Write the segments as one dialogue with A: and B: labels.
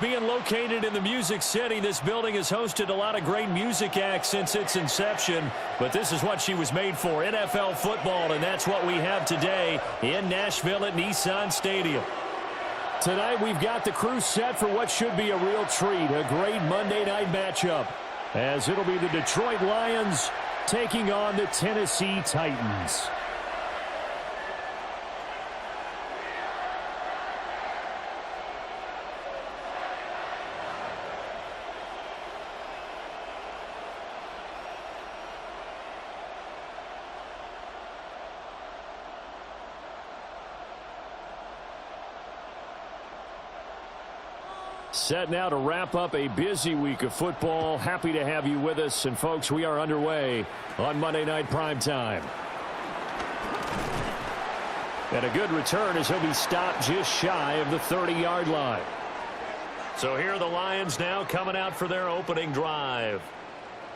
A: being located in the Music City. This building has hosted a lot of great music acts since its inception, but this is what she was made for, NFL football, and that's what we have today in Nashville at Nissan Stadium. Tonight we've got the crew set for what should be a real treat, a great Monday night matchup, as it'll be the Detroit Lions taking on the Tennessee Titans. Set now to wrap up a busy week of football. Happy to have you with us. And, folks, we are underway on Monday Night Primetime. And a good return as he'll be stopped just shy of the 30-yard line. So here are the Lions now coming out for their opening drive.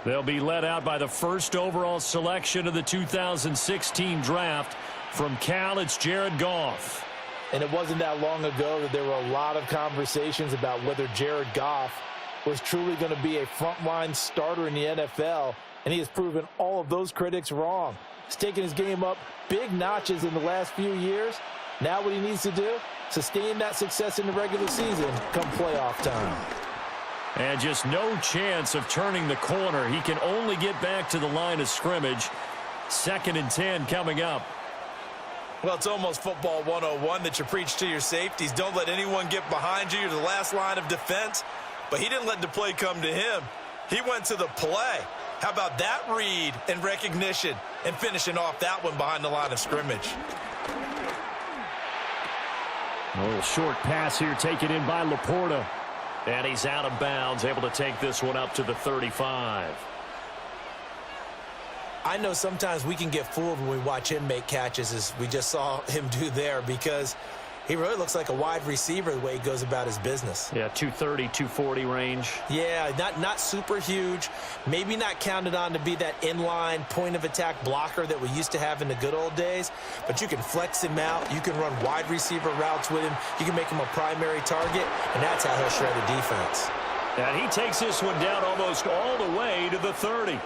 A: They'll be led out by the first overall selection of the 2016 draft. From Cal, it's Jared Goff.
B: And it wasn't that long ago that there were a lot of conversations about whether Jared Goff was truly going to be a frontline starter in the NFL, and he has proven all of those critics wrong. He's taken his game up big notches in the last few years. Now what he needs to do, sustain that success in the regular season come playoff time.
A: And just no chance of turning the corner. He can only get back to the line of scrimmage. 2nd and 10 coming up.
C: Well, it's almost football 101 that you preach to your safeties. Don't let anyone get behind you. You're the last line of defense. But he didn't let the play come to him. He went to the play. How about that read and recognition and finishing off that one behind the line of scrimmage?
A: A little short pass here taken in by Laporta. And he's out of bounds, able to take this one up to the 35.
B: I know sometimes we can get fooled when we watch him make catches, as we just saw him do there, because he really looks like a wide receiver the way he goes about his business.
A: Yeah, 230, 240 range.
B: Yeah, not super huge. Maybe not counted on to be that inline point-of-attack blocker that we used to have in the good old days, but you can flex him out. You can run wide receiver routes with him. You can make him a primary target, and that's how he'll shred a defense.
A: And he takes this one down almost all the way to the 30.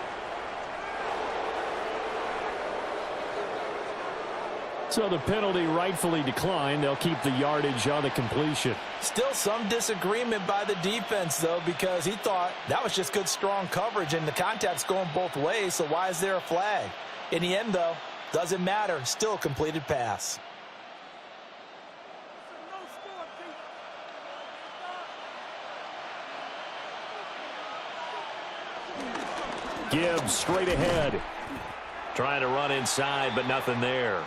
A: So the penalty rightfully declined. They'll keep the yardage on the completion.
B: Still some disagreement by the defense, though, because he thought that was just good, strong coverage, and the contact's going both ways, so why is there a flag? In the end, though, doesn't matter. Still a completed pass.
A: Gibbs straight ahead. Trying to run inside, but nothing there.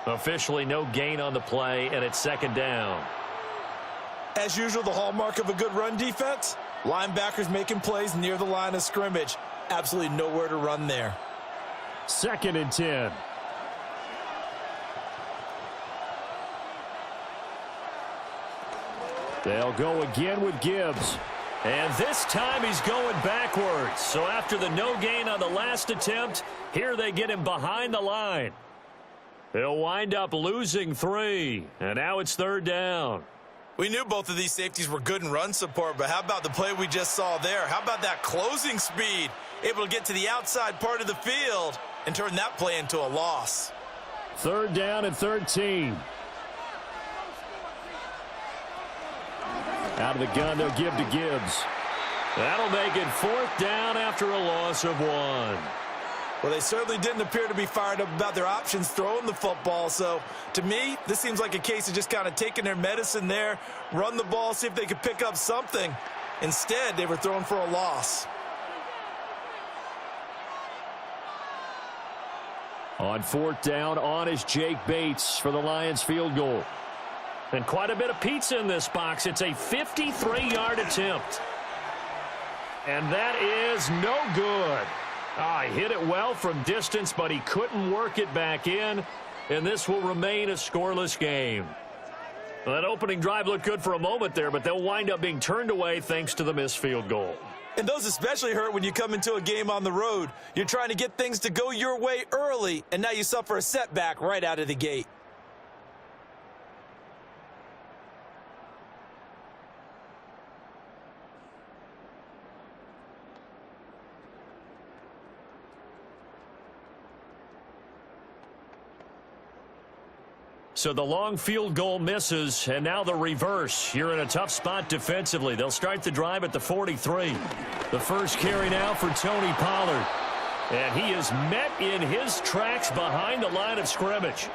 A: Officially no gain on the play, and it's 2nd down.
C: As usual, the hallmark of a good run defense, linebackers making plays near the line of scrimmage. Absolutely nowhere to run there.
A: 2nd and 10. They'll go again with Gibbs. And this time he's going backwards. So after the no gain on the last attempt, here they get him behind the line. He'll wind up losing 3, and now it's 3rd down.
C: We knew both of these safeties were good in run support, but how about the play we just saw there? How about that closing speed? Able to get to the outside part of the field and turn that play into a loss.
A: 3rd down and 13. Out of the gun, they'll give to Gibbs. That'll make it 4th down after a loss of 1.
C: Well, they certainly didn't appear to be fired up about their options throwing the football. So, to me, this seems like a case of just kind of taking their medicine there, run the ball, see if they could pick up something. Instead, they were throwing for a loss.
A: On 4th down, on is Jake Bates for the Lions field goal. And quite a bit of pizza in this box. It's a 53-yard attempt. And that is no good. He hit it well from distance, but he couldn't work it back in, and this will remain a scoreless game. Well, that opening drive looked good for a moment there, but they'll wind up being turned away thanks to the missed field goal.
C: And those especially hurt when you come into a game on the road. You're trying to get things to go your way early, and now you suffer a setback right out of the gate.
A: So the long field goal misses, and now the reverse. You're in a tough spot defensively. They'll start the drive at the 43. The first carry now for Tony Pollard. And he is met in his tracks behind the line of scrimmage.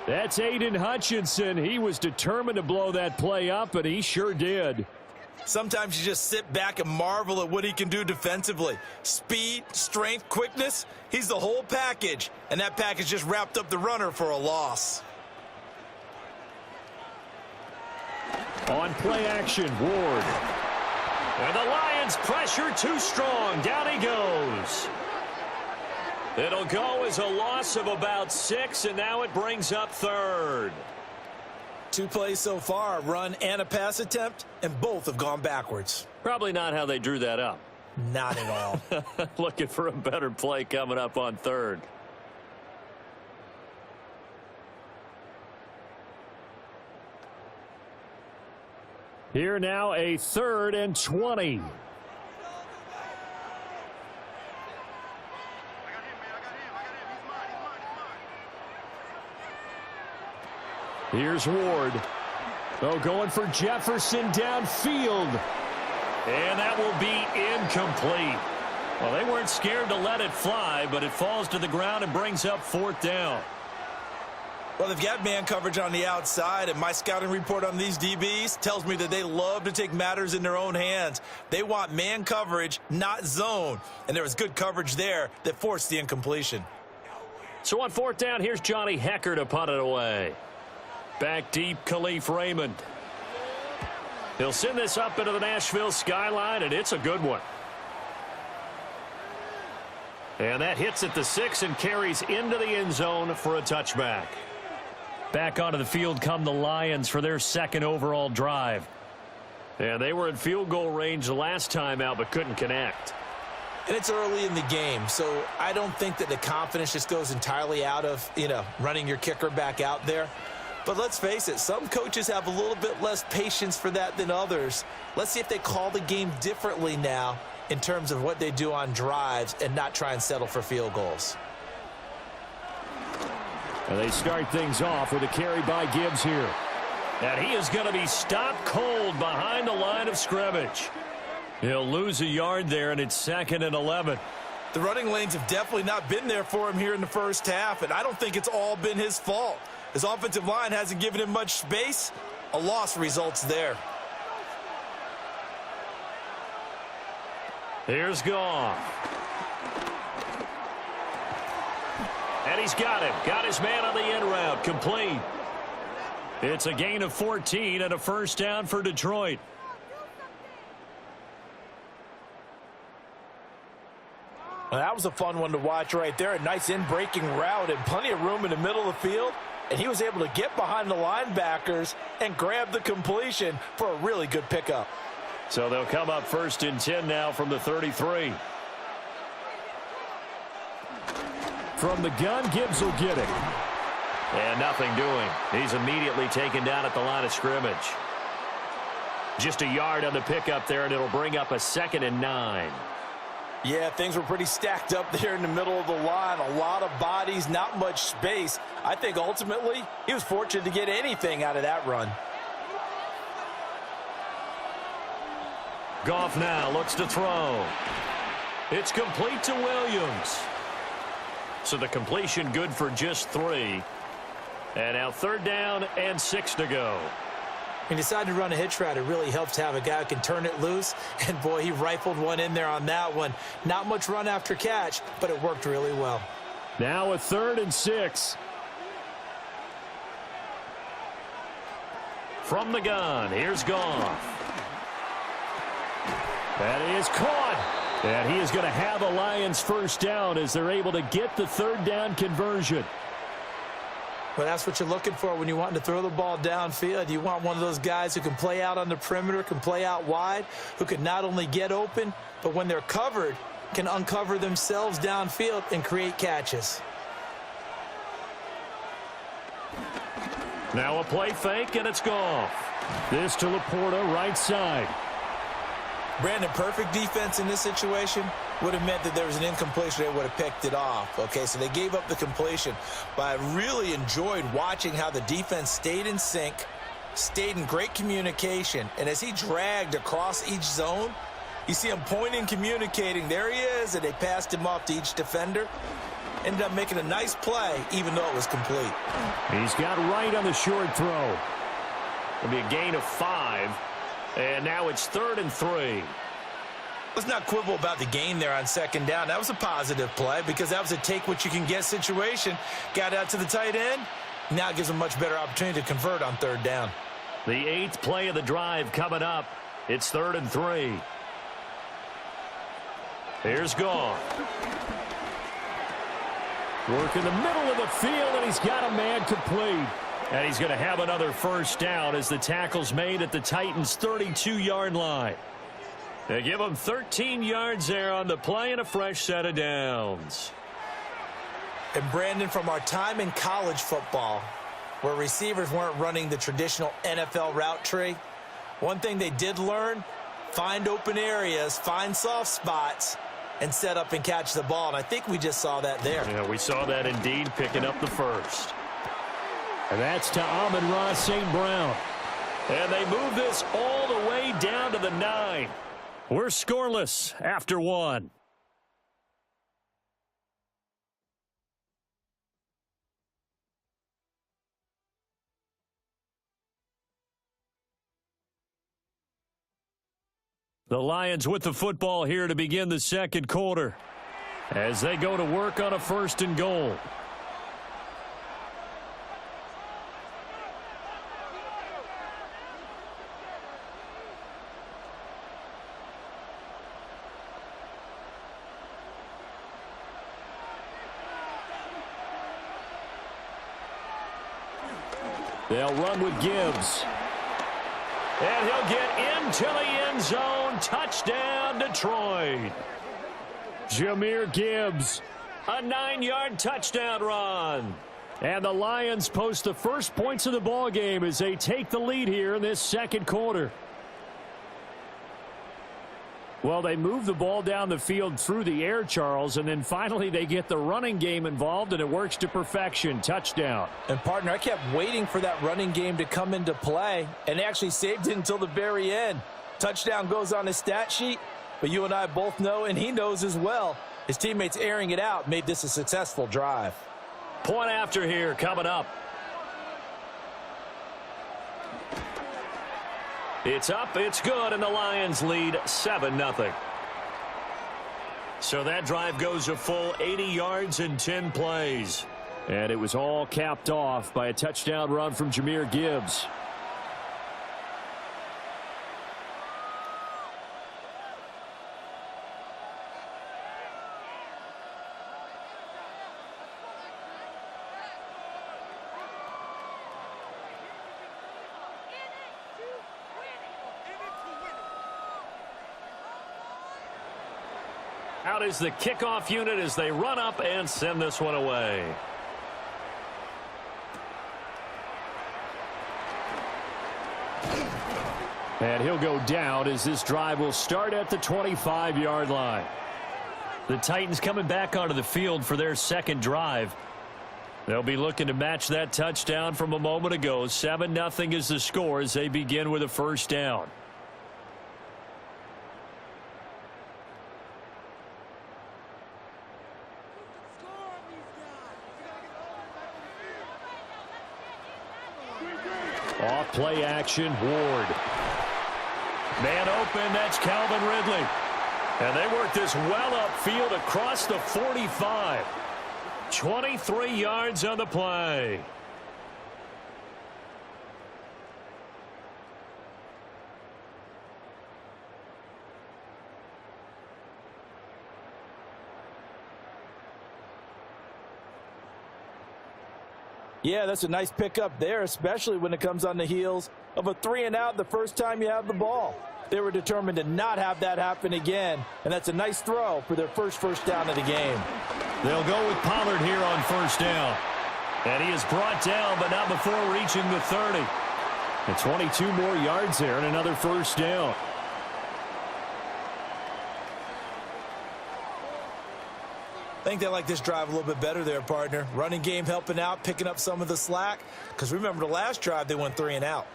A: That's Aiden Hutchinson. He was determined to blow that play up, and he sure did.
C: Sometimes you just sit back and marvel at what he can do defensively. Speed, strength, quickness, he's the whole package. And that package just wrapped up the runner for a loss.
A: On play action, Ward. And the Lions pressure too strong. Down he goes. It'll go as a loss of about 6, and now it brings up third.
C: 2 plays so far, a run and a pass attempt, and both have gone backwards.
A: Probably not how they drew that up.
C: Not at all.
A: Looking for a better play coming up on third. Here now, a 3rd and 20. Here's Ward. Oh, going for Jefferson downfield. And that will be incomplete. Well, they weren't scared to let it fly, but it falls to the ground and brings up 4th down.
C: Well, they've got man coverage on the outside, and my scouting report on these DBs tells me that they love to take matters in their own hands. They want man coverage, not zone. And there was good coverage there that forced the incompletion.
A: So on 4th down, here's Johnny Hecker to punt it away. Back deep, Khalif Raymond. He'll send this up into the Nashville skyline, and it's a good one. And that hits at the 6 and carries into the end zone for a touchback. Back onto the field come the Lions for their 2nd overall drive. And they were in field goal range the last time out, but couldn't connect.
B: And it's early in the game, so I don't think that the confidence just goes entirely out of, running your kicker back out there. But let's face it, some coaches have a little bit less patience for that than others. Let's see if they call the game differently now in terms of what they do on drives and not try and settle for field goals.
A: And they start things off with a carry by Gibbs here. And he is going to be stopped cold behind the line of scrimmage. He'll lose a yard there, and it's 2nd and 11.
C: The running lanes have definitely not been there for him here in the first half, and I don't think it's all been his fault. His offensive line hasn't given him much space. A loss results there.
A: Here's Goff. And he's got him. Got his man on the end route. Complete. It's a gain of 14 and a 1st down for Detroit.
B: Well, that was a fun one to watch right there. A nice in-breaking route and plenty of room in the middle of the field. And he was able to get behind the linebackers and grab the completion for a really good pickup.
A: So they'll come up 1st and 10 now from the 33. From the gun, Gibbs will get it. And nothing doing. He's immediately taken down at the line of scrimmage. Just a yard on the pickup there, and it'll bring up a 2nd and 9.
B: Yeah, things were pretty stacked up there in the middle of the line. A lot of bodies, not much space. I think ultimately he was fortunate to get anything out of that run.
A: Goff now looks to throw. It's complete to Williams. So the completion good for just 3. And now 3rd down and 6 to go.
B: He decided to run a hitch route. It really helps to have a guy who can turn it loose. And, boy, he rifled one in there on that one. Not much run after catch, but it worked really well.
A: Now a 3rd and 6. From the gun, here's Goff. That is caught. And he is going to have a Lions 1st down as they're able to get the 3rd down conversion.
B: Well, that's what you're looking for when you want to throw the ball downfield. You want one of those guys who can play out on the perimeter, can play out wide, who can not only get open, but when they're covered, can uncover themselves downfield and create catches.
A: Now a play fake, and it's Goff. This to Laporta, right side.
B: Brandon, perfect defense in this situation would have meant that there was an incompletion. They would have picked it off. Okay, so they gave up the completion. But I really enjoyed watching how the defense stayed in sync, stayed in great communication. And as he dragged across each zone, you see him pointing, communicating. There he is, and they passed him off to each defender. Ended up making a nice play, even though it was complete.
A: He's got right on the short throw. It'll be a gain of 5. And now it's 3rd and 3.
B: Let's not quibble about the gain there on 2nd down. That was a positive play because that was a take-what-you-can-get situation. Got out to the tight end. Now it gives him a much better opportunity to convert on 3rd down.
A: The 8th play of the drive coming up. It's 3rd and 3. Here's Goff. Work in the middle of the field, and he's got a man complete. And he's going to have another first down as the tackle's made at the Titans' 32-yard line. They give him 13 yards there on the play and a fresh set of downs.
B: And Brandon, from our time in college football, where receivers weren't running the traditional NFL route tree, one thing they did learn, find open areas, find soft spots, and set up and catch the ball. And I think we just saw that there.
A: Yeah, we saw that indeed, picking up the first. And that's to Amon-Ra St. Brown. And they move this all the way down to the 9. We're scoreless after 1. The Lions with the football here to begin the second quarter as they go to work on a 1st and goal. They'll run with Gibbs. And he'll get into the end zone. Touchdown, Detroit. Jahmyr Gibbs, a 9-yard touchdown run. And the Lions post the first points of the ball game as they take the lead here in this second quarter. Well, they move the ball down the field through the air, Charles, and then finally they get the running game involved, and it works to perfection. Touchdown.
B: And, partner, I kept waiting for that running game to come into play, and they actually saved it until the very end. Touchdown goes on his stat sheet, but you and I both know, and he knows as well, his teammates airing it out made this a successful drive.
A: Point after here coming up. It's up, it's good, and the Lions lead 7-0. So that drive goes a full 80 yards in 10 plays. And it was all capped off by a touchdown run from Jahmyr Gibbs. Out is the kickoff unit as they run up and send this one away. And he'll go down as this drive will start at the 25-yard line. The Titans coming back onto the field for their second drive. They'll be looking to match that touchdown from a moment ago. 7-0 is the score as they begin with a first down. Off play action, Ward. Man open, that's Calvin Ridley. And they work this well upfield across the 45. 23 yards on the play.
B: Yeah, that's a nice pickup there, especially when it comes on the heels of a 3-and-out the first time you have the ball. They were determined to not have that happen again, and that's a nice throw for their first down of the game.
A: They'll go with Pollard here on first down. And he is brought down, but not before reaching the 30. And 22 more yards there and another first down.
B: I think they like this drive a little bit better there, partner. Running game helping out, picking up some of the slack. Because remember, the last drive, they went 3 and out.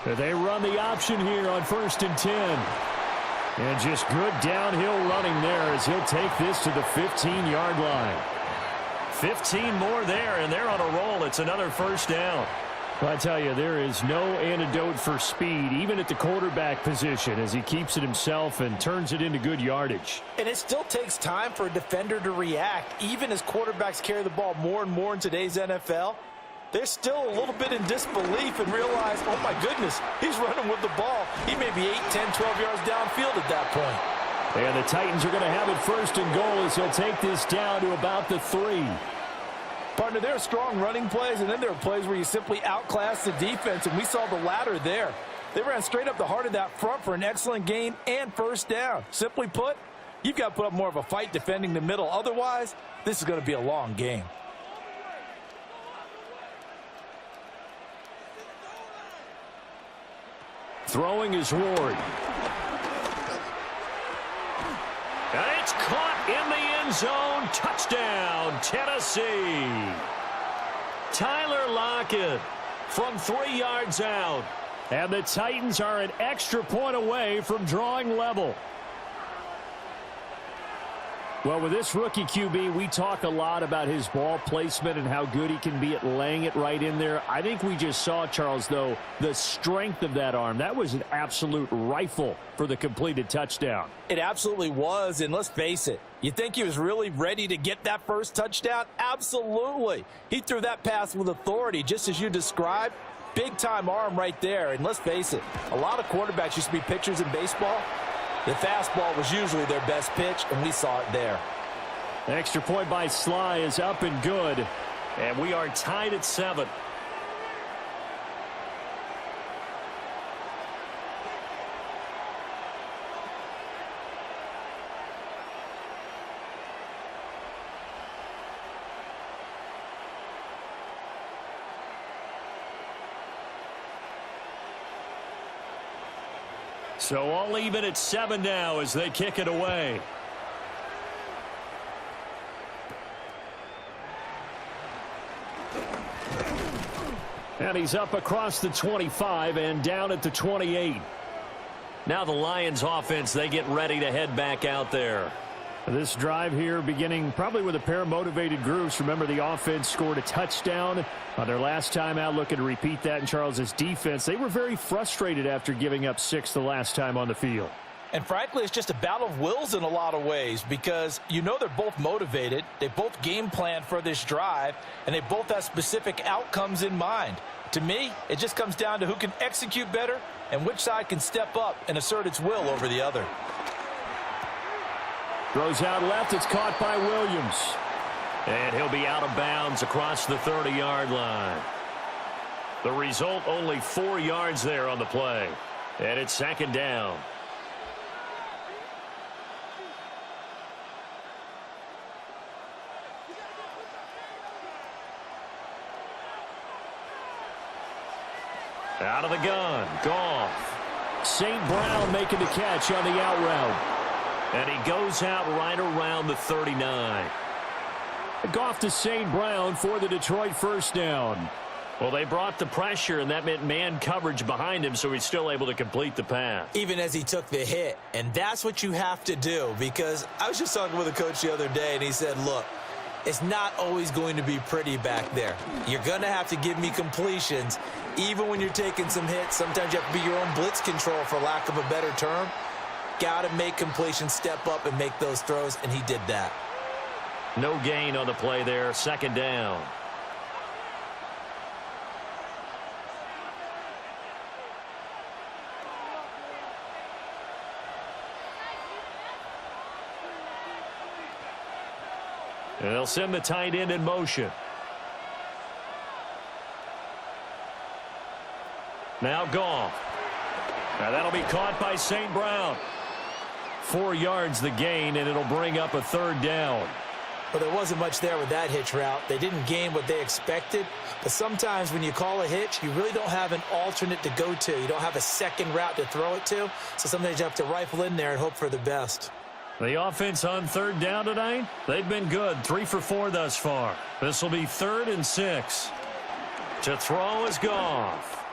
A: They run the option here on 1st and 10. And just good downhill running there as he'll take this to the 15-yard line. 15 more there, and they're on a roll. It's another 1st down. I tell you, there is no antidote for speed, even at the quarterback position, as he keeps it himself and turns it into good yardage.
B: And it still takes time for a defender to react, even as quarterbacks carry the ball more and more in today's NFL. They're still a little bit in disbelief and realize, oh my goodness, he's running with the ball. He may be 8, 10, 12 yards downfield at that point.
A: And the Titans are going to have it 1st and goal as he'll take this down to about the 3.
B: Partner, there are strong running plays, and then there are plays where you simply outclass the defense, and we saw the latter there. They ran straight up the heart of that front for an excellent gain and 1st down. Simply put, you've got to put up more of a fight defending the middle. Otherwise, this is going to be a long game.
A: Throwing is Ward. And it's caught in the end zone. Touchdown, Tennessee. Tyler Lockett from 3 yards out. And the Titans are an extra point away from drawing level. Well, with this rookie QB, we talk a lot about his ball placement and how good he can be at laying it right in there. I think we just saw, Charles, though, the strength of that arm. That was an absolute rifle for the completed touchdown.
B: It absolutely was, and let's face it, you think he was really ready to get that first touchdown? Absolutely. He threw that pass with authority, just as you described. Big-time arm right there, and let's face it, a lot of quarterbacks used to be pitchers in baseball. The fastball was usually their best pitch, and we saw it there.
A: The extra point by Sly is up and good, and we are tied at 7. So all even at 7 now as they kick it away. And he's up across the 25 and down at the 28. Now the Lions offense, they get ready to head back out there. This drive here beginning probably with a pair of motivated groups. Remember, the offense scored a touchdown on their last time out, looking to repeat that in Charles's defense. They were very frustrated after giving up 6 the last time on the field.
B: And frankly, it's just a battle of wills in a lot of ways because you know they're both motivated. They both game plan for this drive, and they both have specific outcomes in mind. To me, it just comes down to who can execute better and which side can step up and assert its will over the other.
A: Throws out left. It's caught by Williams. And he'll be out of bounds across the 30-yard line. The result, only 4 yards there on the play. And it's 2nd down. Out of the gun. Goff. St. Brown making the catch on the out route. And he goes out right around the 39. Goff to St. Brown for the Detroit 1st down. Well, they brought the pressure, and that meant man coverage behind him, so he's still able to complete the pass.
B: Even as he took the hit, and that's what you have to do, because I was just talking with a coach the other day, and he said, look, it's not always going to be pretty back there. You're going to have to give me completions, even when you're taking some hits. Sometimes you have to be your own blitz control, for lack of a better term. Got to make completions, step up, and make those throws, and he did that.
A: No gain on the play there. 2nd down. And they'll send the tight end in motion. Now Goff. Now that'll be caught by St. Brown. 4 yards the gain, and it'll bring up a 3rd down.
B: Well, there wasn't much there with that hitch route. They didn't gain what they expected. But sometimes when you call a hitch, you really don't have an alternate to go to. You don't have a second route to throw it to. So sometimes you have to rifle in there and hope for the best.
A: The offense on third down tonight, they've been good. 3 for 4 thus far. This will be 3rd and 6. To throw is Goff.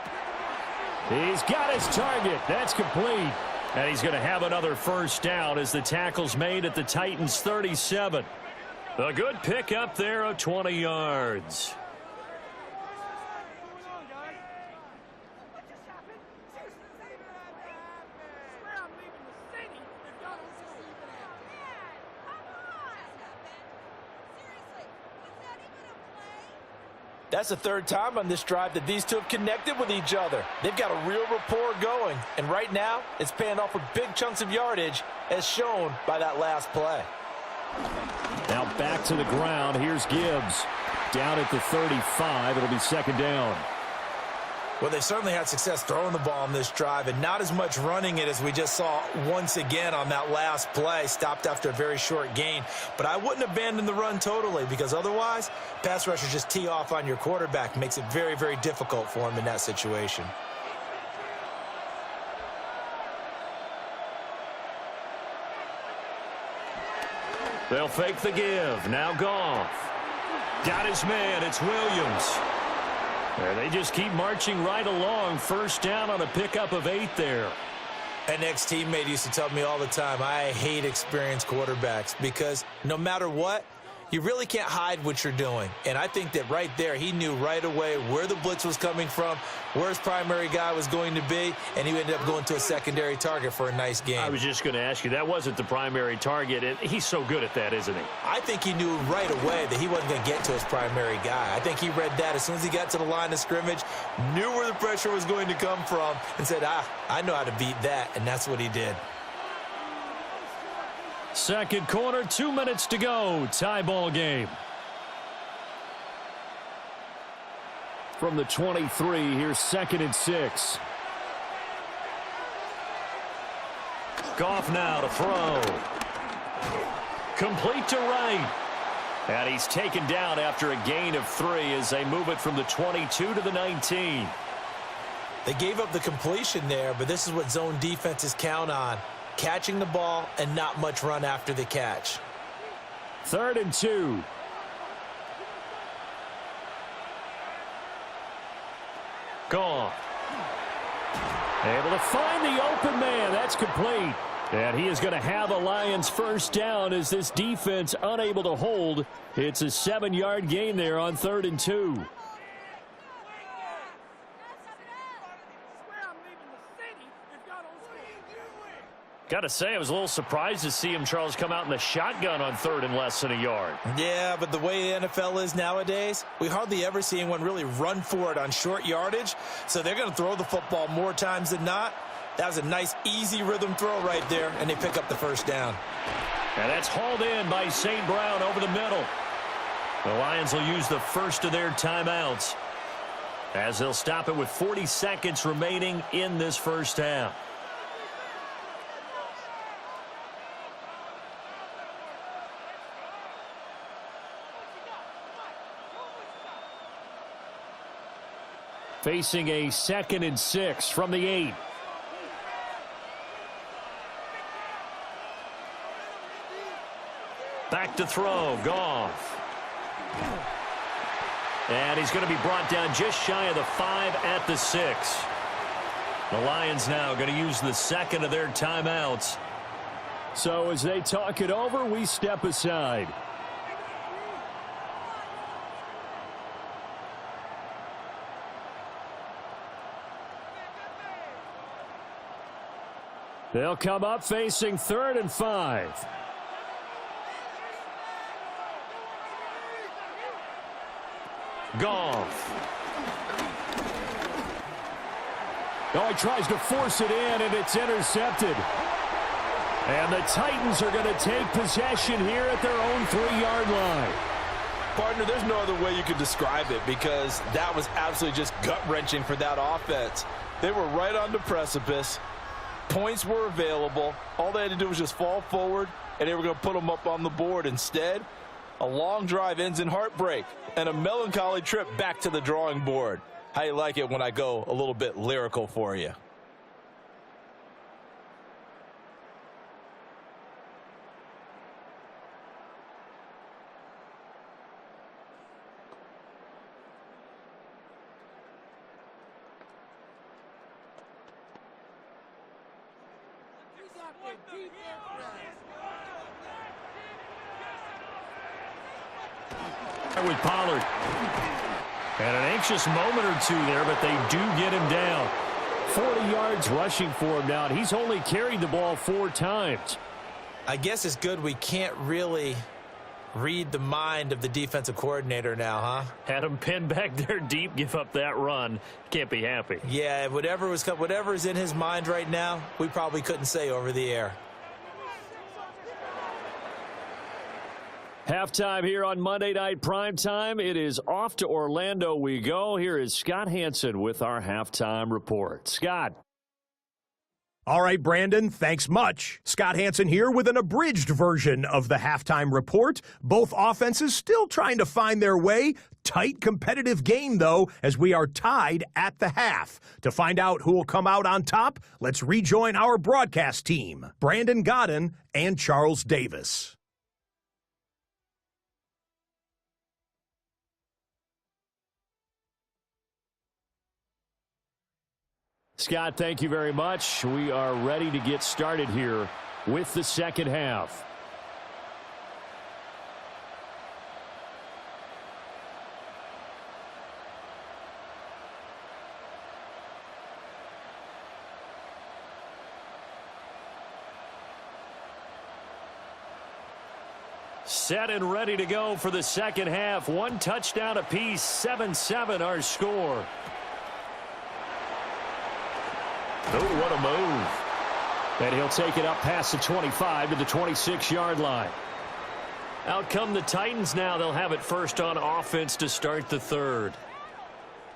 A: He's got his target. That's complete. And he's going to have another first down as the tackle's made at the Titans' 37. A good pickup there of 20 yards.
B: That's the 3rd time on this drive that these two have connected with each other. They've got a real rapport going. And right now, it's paying off with big chunks of yardage, as shown by that last play.
A: Now back to the ground. Here's Gibbs. Down at the 35. It'll be 2nd down.
C: Well, they certainly had success throwing the ball on this drive and not as much running it as we just saw once again on that last play. Stopped after a very short gain. But I wouldn't abandon the run totally, because otherwise, pass rushers just tee off on your quarterback. Makes it very, very difficult for him in that situation.
A: They'll fake the give. Now Goff. Got his man. It's Williams. And they just keep marching right along. First down on a pickup of 8 there.
C: An ex-teammate used to tell me all the time, I hate experienced quarterbacks, because no matter what, you really can't hide what you're doing. And I think that right there, he knew right away where the blitz was coming from, where his primary guy was going to be, and he ended up going to a secondary target for a nice game.
A: I was just going to ask you, that wasn't the primary target. He's so good at that, isn't he?
C: I think he knew right away that he wasn't going to get to his primary guy. I think he read that as soon as he got to the line of scrimmage, knew where the pressure was going to come from, and said, I know how to beat that, and that's what he did.
A: Second quarter, 2 minutes to go. Tie ball game. From the 23, here's 2nd and 6. Goff now to throw. Complete to right. And he's taken down after a gain of 3 as they move it from the 22 to the 19.
C: They gave up the completion there, but this is what zone defenses count on. Catching the ball and not much run after the catch.
A: 3rd and 2. Goff. Able to find the open man. That's complete. And he is going to have a Lions first down as this defense unable to hold. It's a 7-yard gain there on 3rd and 2. Got to say, I was a little surprised to see him, Charles, come out in the shotgun on 3rd and less than a yard.
C: Yeah, but the way the NFL is nowadays, we hardly ever see anyone really run for it on short yardage. So they're going to throw the football more times than not. That was a nice, easy rhythm throw right there, and they pick up the first down.
A: And that's hauled in by St. Brown over the middle. The Lions will use the first of their timeouts as they'll stop it with 40 seconds remaining in this first half. Facing a 2nd and 6 from the 8. Back to throw, Goff. And he's going to be brought down just shy of the 5 at the 6. The Lions now going to use the second of their timeouts. So as they talk it over, we step aside. They'll come up facing 3rd and 5. Goff. Oh, he tries to force it in, and it's intercepted. And the Titans are going to take possession here at their own 3-yard line.
B: Partner, there's no other way you could describe it, because that was absolutely just gut-wrenching for that offense. They were right on the precipice. Points were available. All they had to do was just fall forward, and they were going to put them up on the board. Instead, A long drive ends in heartbreak and a melancholy trip back to the drawing board. How you like it when I go a little bit lyrical for you?
A: With Pollard. And an anxious moment or two there, but they do get him down. 40 yards rushing for him now, and he's only carried the ball 4 times.
B: I guess it's good we can't really read the mind of the defensive coordinator now, huh?
A: Had him pinned back there deep, give up that run. Can't be happy.
B: Yeah, whatever's in his mind right now, we probably couldn't say over the air.
A: Halftime here on Monday Night Primetime. It is off to Orlando we go. Here is Scott Hansen with our halftime report. Scott.
D: All right, Brandon, thanks much. Scott Hansen here with an abridged version of the halftime report. Both offenses still trying to find their way. Tight competitive game, though, as we are tied at the half. To find out who will come out on top, let's rejoin our broadcast team, Brandon Godden and Charles Davis.
A: Scott, thank you very much. We are ready to get started here with the second half. Set and ready to go for the second half. 1 touchdown apiece, 7-7 our score. Oh, what a move. And he'll take it up past the 25 to the 26-yard line. Out come the Titans now. They'll have it first on offense to start the third.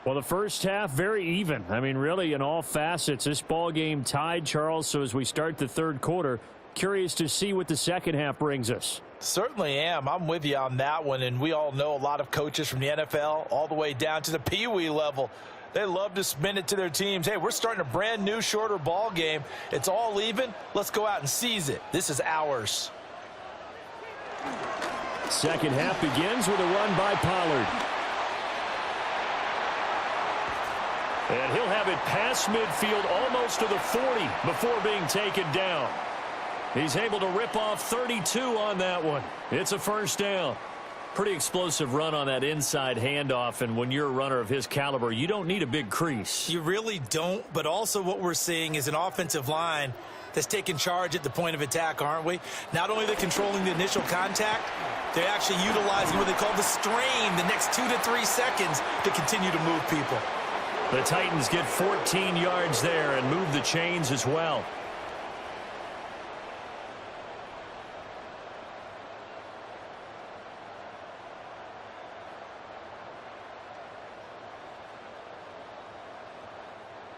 A: Well, the first half, very even. I mean, really, in all facets, this ball game tied, Charles. So as we start the third quarter, curious to see what the second half brings us.
B: Certainly am. I'm with you on that one. And we all know a lot of coaches from the NFL all the way down to the Pee Wee level. They love to spin it to their teams. Hey, we're starting a brand new, shorter ball game. It's all even. Let's go out and seize it. This is ours.
A: Second half begins with a run by Pollard. And he'll have it past midfield almost to the 40 before being taken down. He's able to rip off 32 on that one. It's a first down. Pretty explosive run on that inside handoff, and when you're a runner of his caliber, you don't need a big crease.
B: You really don't, but also what we're seeing is an offensive line that's taking charge at the point of attack, aren't we? Not only are they controlling the initial contact, they're actually utilizing what they call the strain the next 2 to 3 seconds to continue to move people.
A: The Titans get 14 yards there and move the chains as well.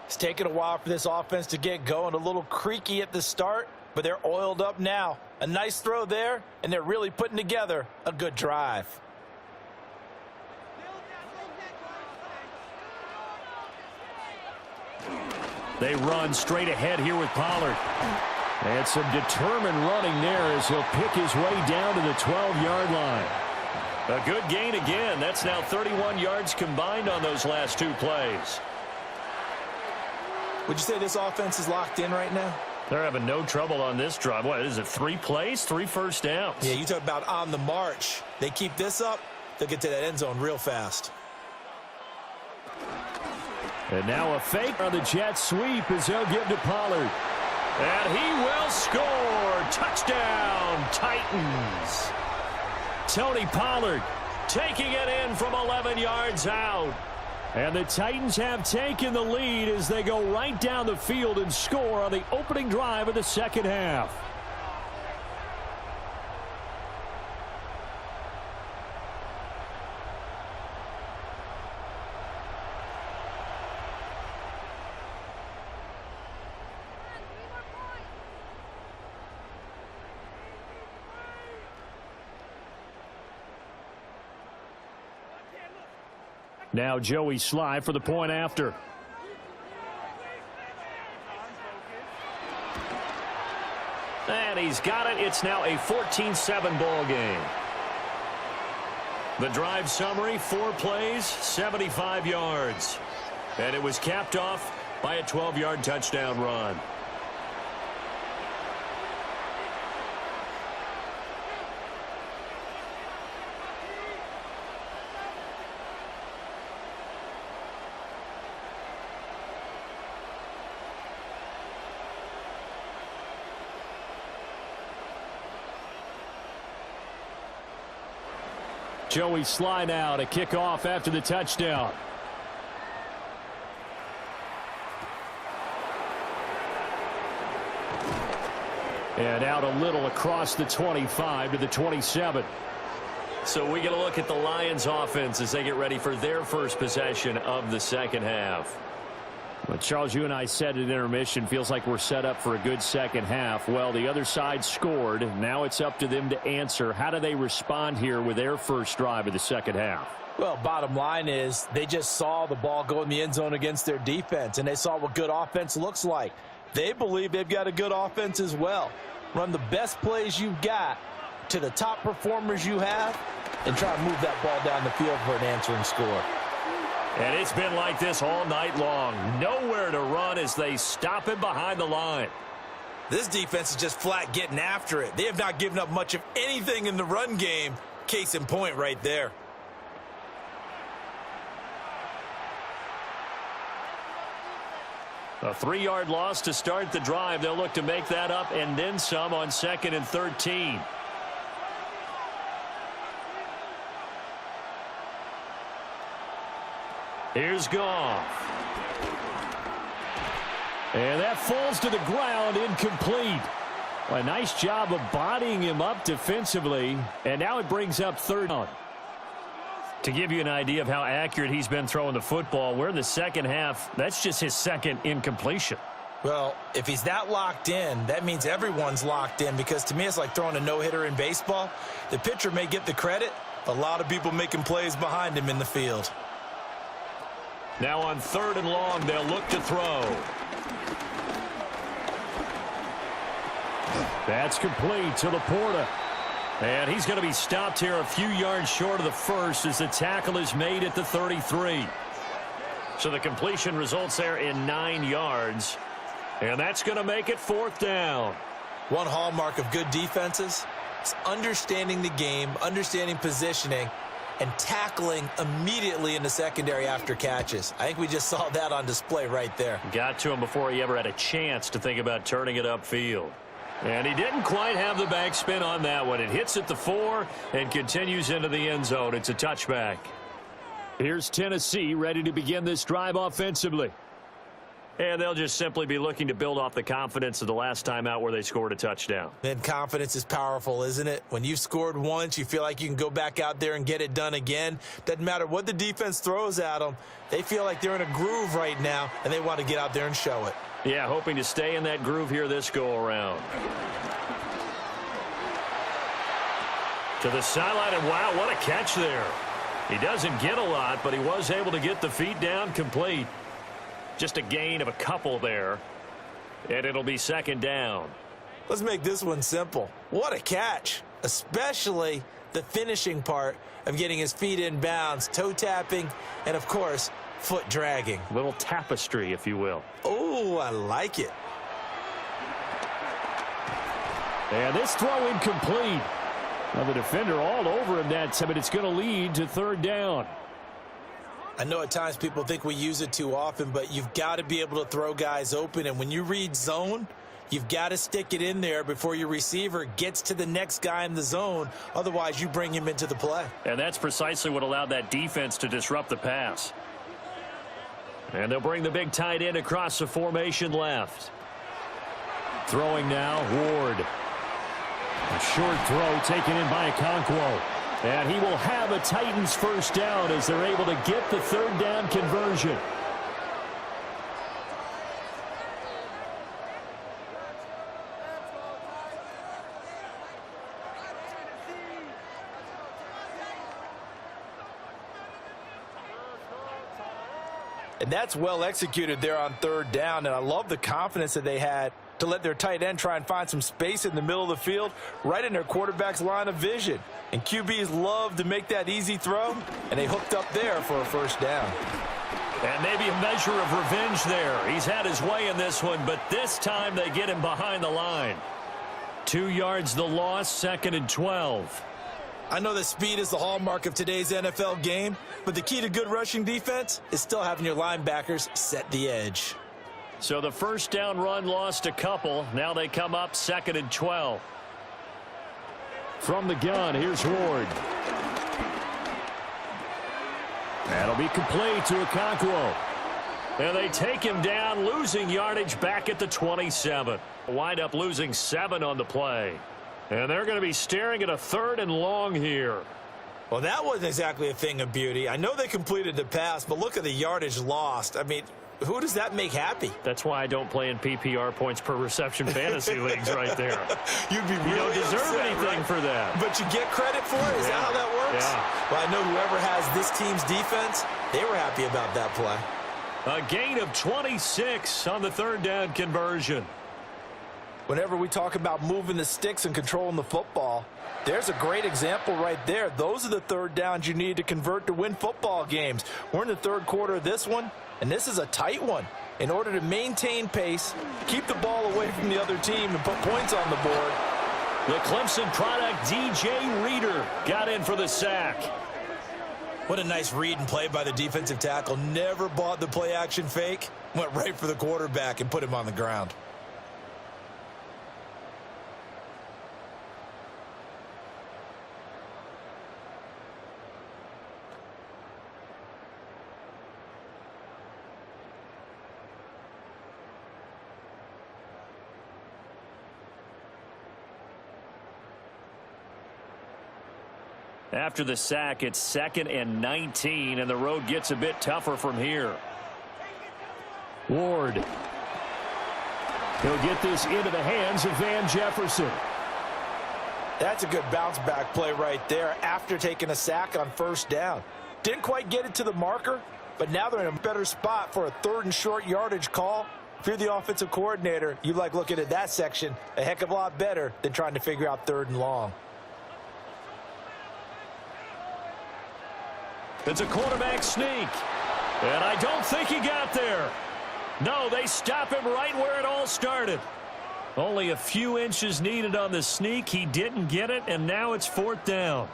B: It's taken a while for this offense to get going. A little creaky at the start, but they're oiled up now. A nice throw there, and they're really putting together a good drive.
A: They run straight ahead here with Pollard. And some determined running there as he'll pick his way down to the 12-yard line. A good gain again. That's now 31 yards combined on those last 2 plays.
B: Would you say this offense is locked in right now?
A: They're having no trouble on this drive. What is it, 3 plays, 3 first downs?
B: Yeah, you talk about on the march. They keep this up, they'll get to that end zone real fast.
A: And now a fake on the jet sweep as they'll give to Pollard. And he will score. Touchdown, Titans. Tony Pollard taking it in from 11 yards out. And the Titans have taken the lead as they go right down the field and score on the opening drive of the second half. Now Joey Sly for the point after. And he's got it. It's now a 14-7 ball game. The drive summary, 4 plays, 75 yards. And it was capped off by a 12-yard touchdown run. Joey Sly now to kick off after the touchdown. And out a little across the 25 to the 27. So we get a look at the Lions offense as they get ready for their first possession of the second half. Well, Charles, you and I said at intermission, feels like we're set up for a good second half. Well, the other side scored. Now it's up to them to answer. How do they respond here with their first drive of the second half?
B: Well, bottom line is they just saw the ball go in the end zone against their defense, and they saw what good offense looks like. They believe they've got a good offense as well. Run the best plays you've got to the top performers you have and try to move that ball down the field for an answering score.
A: And it's been like this all night long. Nowhere to run as they stop him behind the line.
C: This defense is just flat getting after it. They have not given up much of anything in the run game. Case in point right there.
A: A 3-yard loss to start the drive. They'll look to make that up and then some on 2nd and 13. Here's Goff. And that falls to the ground, incomplete. A nice job of bodying him up defensively. And now it brings up 3rd down. To give you an idea of how accurate he's been throwing the football, we're in the second half. That's just his 2nd incompletion.
C: Well, if he's that locked in, that means everyone's locked in, because to me it's like throwing a no-hitter in baseball. The pitcher may get the credit, but a lot of people making plays behind him in the field.
A: Now on 3rd and long, they'll look to throw. That's complete to Laporta. And he's going to be stopped here a few yards short of the first as the tackle is made at the 33. So the completion results there in 9 yards. And that's going to make it 4th down.
C: One hallmark of good defenses is understanding the game, understanding positioning, and tackling immediately in the secondary after catches. I think we just saw that on display right there.
A: Got to him before he ever had a chance to think about turning it upfield. And he didn't quite have the backspin on that one. It hits at the 4 and continues into the end zone. It's a touchback. Here's Tennessee ready to begin this drive offensively. And they'll just simply be looking to build off the confidence of the last time out where they scored a touchdown.
C: And confidence is powerful, isn't it? When you've scored once, you feel like you can go back out there and get it done again. Doesn't matter what the defense throws at them. They feel like they're in a groove right now, and they want to get out there and show it.
A: Yeah, hoping to stay in that groove here this go-around. To the sideline, and wow, what a catch there. He doesn't get a lot, but he was able to get the feet down complete. Just a gain of a couple there. And it'll be 2nd down.
C: Let's make this one simple. What a catch, especially the finishing part of getting his feet in bounds, toe tapping, and of course, foot dragging.
A: Little tapestry, if you will.
C: Oh, I like it.
A: And this throw incomplete. Now the defender all over him that time, but it's going to lead to 3rd down.
C: I know at times people think we use it too often, but you've got to be able to throw guys open. And when you read zone, you've got to stick it in there before your receiver gets to the next guy in the zone. Otherwise, you bring him into the play.
A: And that's precisely what allowed that defense to disrupt the pass. And they'll bring the big tight end across the formation left. Throwing now, Ward. A short throw taken in by Okonkwo. And he will have a Titans first down as they're able to get the 3rd down conversion.
B: And that's well executed there on third down. And I love the confidence that they had to let their tight end try and find some space in the middle of the field, right in their quarterback's line of vision. And QBs love to make that easy throw, and they hooked up there for a first down.
A: And maybe a measure of revenge there. He's had his way in this one, but this time they get him behind the line. 2 yards the loss, 2nd and 12.
C: I know that speed is the hallmark of today's NFL game, but the key to good rushing defense is still having your linebackers set the edge.
A: So the first down run lost a couple. Now they come up 2nd and 12. From the gun, here's Ward. That'll be complete to Okonkwo. And they take him down, losing yardage back at the 27. Wind up losing 7 on the play. And they're going to be staring at a 3rd and long here.
C: Well, that wasn't exactly a thing of beauty. I know they completed the pass, but look at the yardage lost. I mean, who does that make happy?
A: That's why I don't play in PPR points per reception fantasy leagues right there.
C: You'd be really
A: You don't deserve
C: upset,
A: anything
C: right?
A: for that.
C: But you get credit for it? Is that how that works?
A: Yeah.
C: Well, I know whoever has this team's defense, they were happy about that play.
A: A gain of 26 on the 3rd down conversion.
B: Whenever we talk about moving the sticks and controlling the football, there's a great example right there. Those are the 3rd downs you need to convert to win football games. We're in the 3rd quarter of this one, and this is a tight one. In order to maintain pace, keep the ball away from the other team, and put points on the board.
A: The Clemson product, DJ Reader, got in for the sack.
C: What a nice read and play by the defensive tackle. Never bought the play-action fake. Went right for the quarterback and put him on the ground.
A: After the sack, it's 2nd and 19, and the road gets a bit tougher from here. Ward. He'll get this into the hands of Van Jefferson.
B: That's a good bounce-back play right there after taking a sack on 1st down. Didn't quite get it to the marker, but now they're in a better spot for a 3rd and short yardage call. If you're the offensive coordinator, you like looking at that section a heck of a lot better than trying to figure out 3rd and long.
A: It's a quarterback sneak. And I don't think he got there. No, they stop him right where it all started. Only a few inches needed on the sneak. He didn't get it, and now it's 4th down.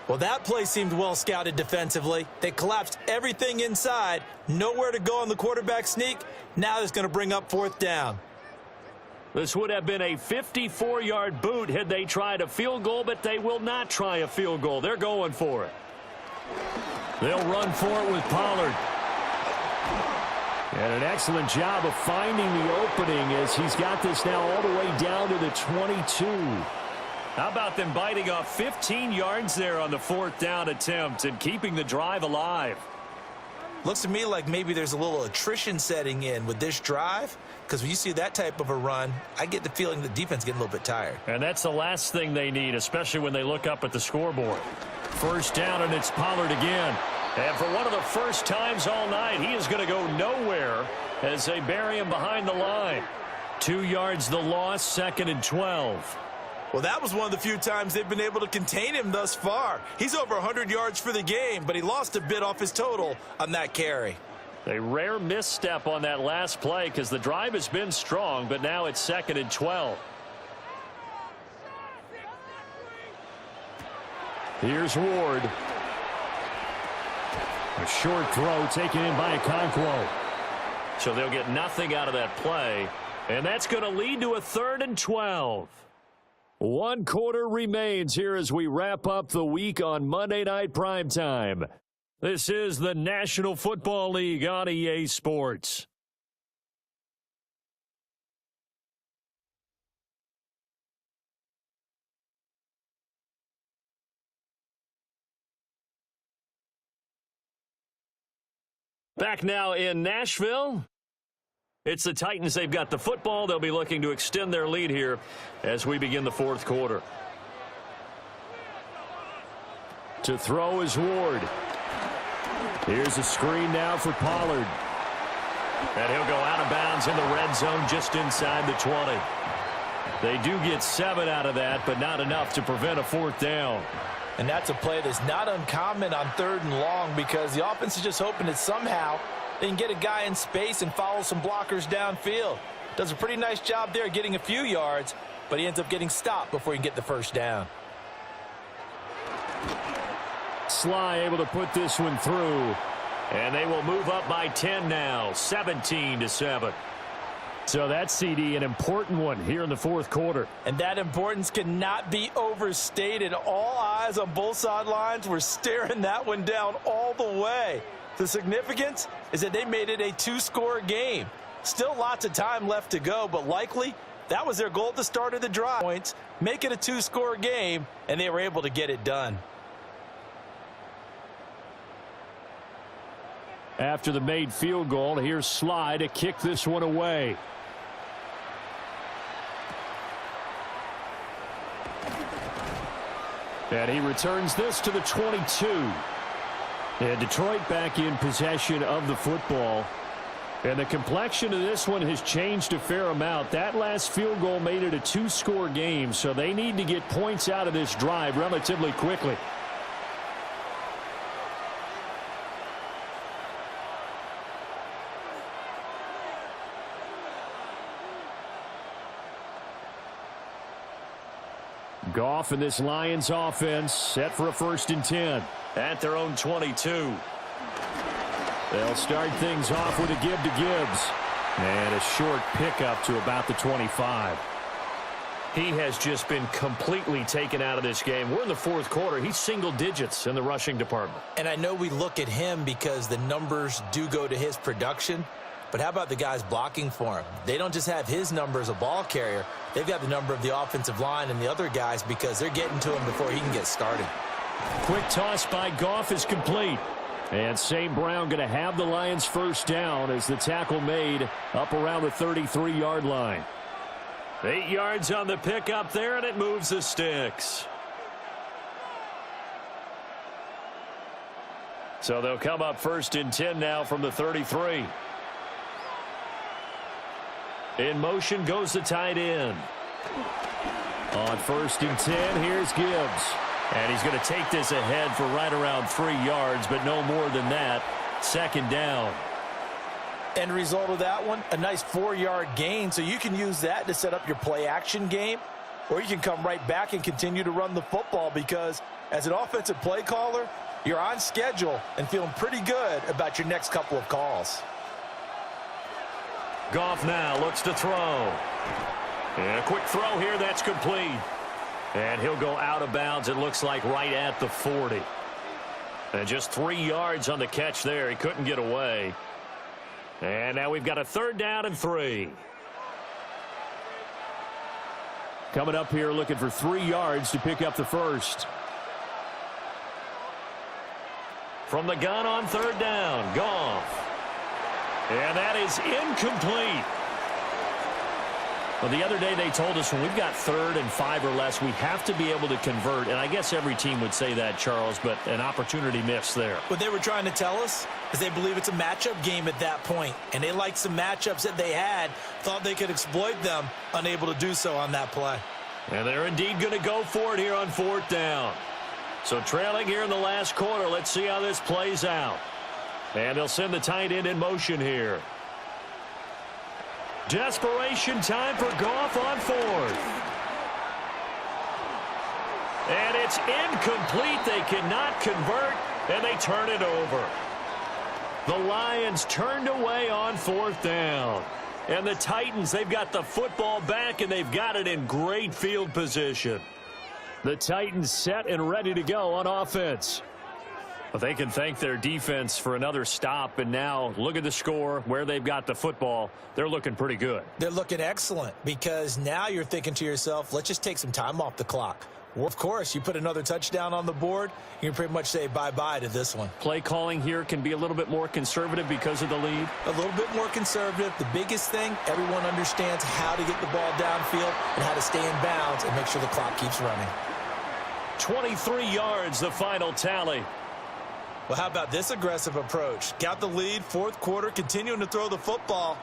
C: Well, that play seemed well scouted defensively. They collapsed everything inside. Nowhere to go on the quarterback sneak. Now it's going to bring up 4th down.
A: This would have been a 54-yard boot had they tried a field goal, but they will not try a field goal. They're going for it. They'll run for it with Pollard. And an excellent job of finding the opening as he's got this now all the way down to the 22. How about them biting off 15 yards there on the 4th down attempt and keeping the drive alive?
C: Looks to me like maybe there's a little attrition setting in with this drive, because when you see that type of a run, I get the feeling the defense getting a little bit tired.
A: And that's the last thing they need, especially when they look up at the scoreboard. 1st down, and it's Pollard again. And for one of the first times all night, he is going to go nowhere as they bury him behind the line. 2 yards the loss, 2nd and 12.
C: Well, that was one of the few times they've been able to contain him thus far. He's over 100 yards for the game, but he lost a bit off his total on that carry.
A: A rare misstep on that last play because the drive has been strong, but now it's 2nd and 12. Here's Ward. A short throw taken in by Okonkwo. So they'll get nothing out of that play, and that's going to lead to a 3rd and 12. 1 quarter remains here as we wrap up the week on Monday Night Primetime. This is the National Football League on EA Sports. Back now in Nashville. It's the Titans. They've got the football. They'll be looking to extend their lead here as we begin the 4th quarter. To throw is Ward. Here's a screen now for Pollard. And he'll go out of bounds in the red zone just inside the 20. They do get 7 out of that, but not enough to prevent a 4th down.
B: And that's a play that's not uncommon on 3rd and long because the offense is just hoping that somehow they can get a guy in space and follow some blockers downfield. Does a pretty nice job there getting a few yards, but he ends up getting stopped before he can get the 1st down.
A: Sly able to put this one through. And they will move up by 10 now, 17-7. So that CD, an important one here in the 4th quarter.
B: And that importance cannot be overstated. All eyes on both sidelines were staring that one down all the way. The significance is that they made it a 2-score game. Still lots of time left to go, but likely that was their goal at the start of the drive. Points, make it a 2-score game, and they were able to get it done.
A: After the made field goal, here's Sly to kick this one away. And he returns this to the 22. And Detroit back in possession of the football. And the complexion of this one has changed a fair amount. That last field goal made it a 2-score game, so they need to get points out of this drive relatively quickly. Goff and this Lions offense set for a 1st and 10 at their own 22. They'll start things off with a give to Gibbs. And a short pickup to about the 25. He has just been completely taken out of this game. We're in the 4th quarter. He's single digits in the rushing department.
B: And I know we look at him because the numbers do go to his production. But how about the guys blocking for him? They don't just have his number as a ball carrier. They've got the number of the offensive line and the other guys because they're getting to him before he can get started.
A: Quick toss by Goff is complete. And St. Brown going to have the Lions 1st down as the tackle made up around the 33-yard line. 8 yards on the pickup there, and it moves the sticks. So they'll come up 1st and 10 now from the 33. In motion goes the tight end. On 1st and 10, here's Gibbs. And he's going to take this ahead for right around 3 yards, but no more than that. 2nd down.
B: End result of that one, a nice 4-yard gain, so you can use that to set up your play-action game, or you can come right back and continue to run the football because as an offensive play caller, you're on schedule and feeling pretty good about your next couple of calls.
A: Goff now looks to throw. And a quick throw here, that's complete. And he'll go out of bounds, it looks like right at the 40. And just 3 yards on the catch there. He couldn't get away. And now we've got a 3rd down and 3. Coming up here looking for 3 yards to pick up the 1st. From the gun on 3rd down, Goff. And that is incomplete. Well, the other day they told us when we've got 3rd and 5 or less, we have to be able to convert. And I guess every team would say that, Charles, but an opportunity missed there.
B: What they were trying to tell us is they believe it's a matchup game at that point. And they liked some matchups that they had, thought they could exploit them, unable to do so on that play.
A: And they're indeed going to go for it here on 4th down. So trailing here in the last quarter, let's see how this plays out. And they'll send the tight end in motion here. Desperation time for Goff on 4th. And it's incomplete. They cannot convert, and they turn it over. The Lions turned away on 4th down. And the Titans, they've got the football back, and they've got it in great field position. The Titans set and ready to go on offense. But they can thank their defense for another stop, and now look at the score, where they've got the football. They're looking pretty good.
B: They're looking excellent because now you're thinking to yourself, let's just take some time off the clock. Well, of course, you put another touchdown on the board, you can pretty much say bye-bye to this one.
A: Play calling here can be a little bit more conservative because of the lead.
B: A little bit more conservative. The biggest thing, everyone understands how to get the ball downfield and how to stay in bounds and make sure the clock keeps running.
A: 23 yards, the final tally.
C: Well, how about this aggressive approach? Got the lead, fourth quarter, continuing to throw the football.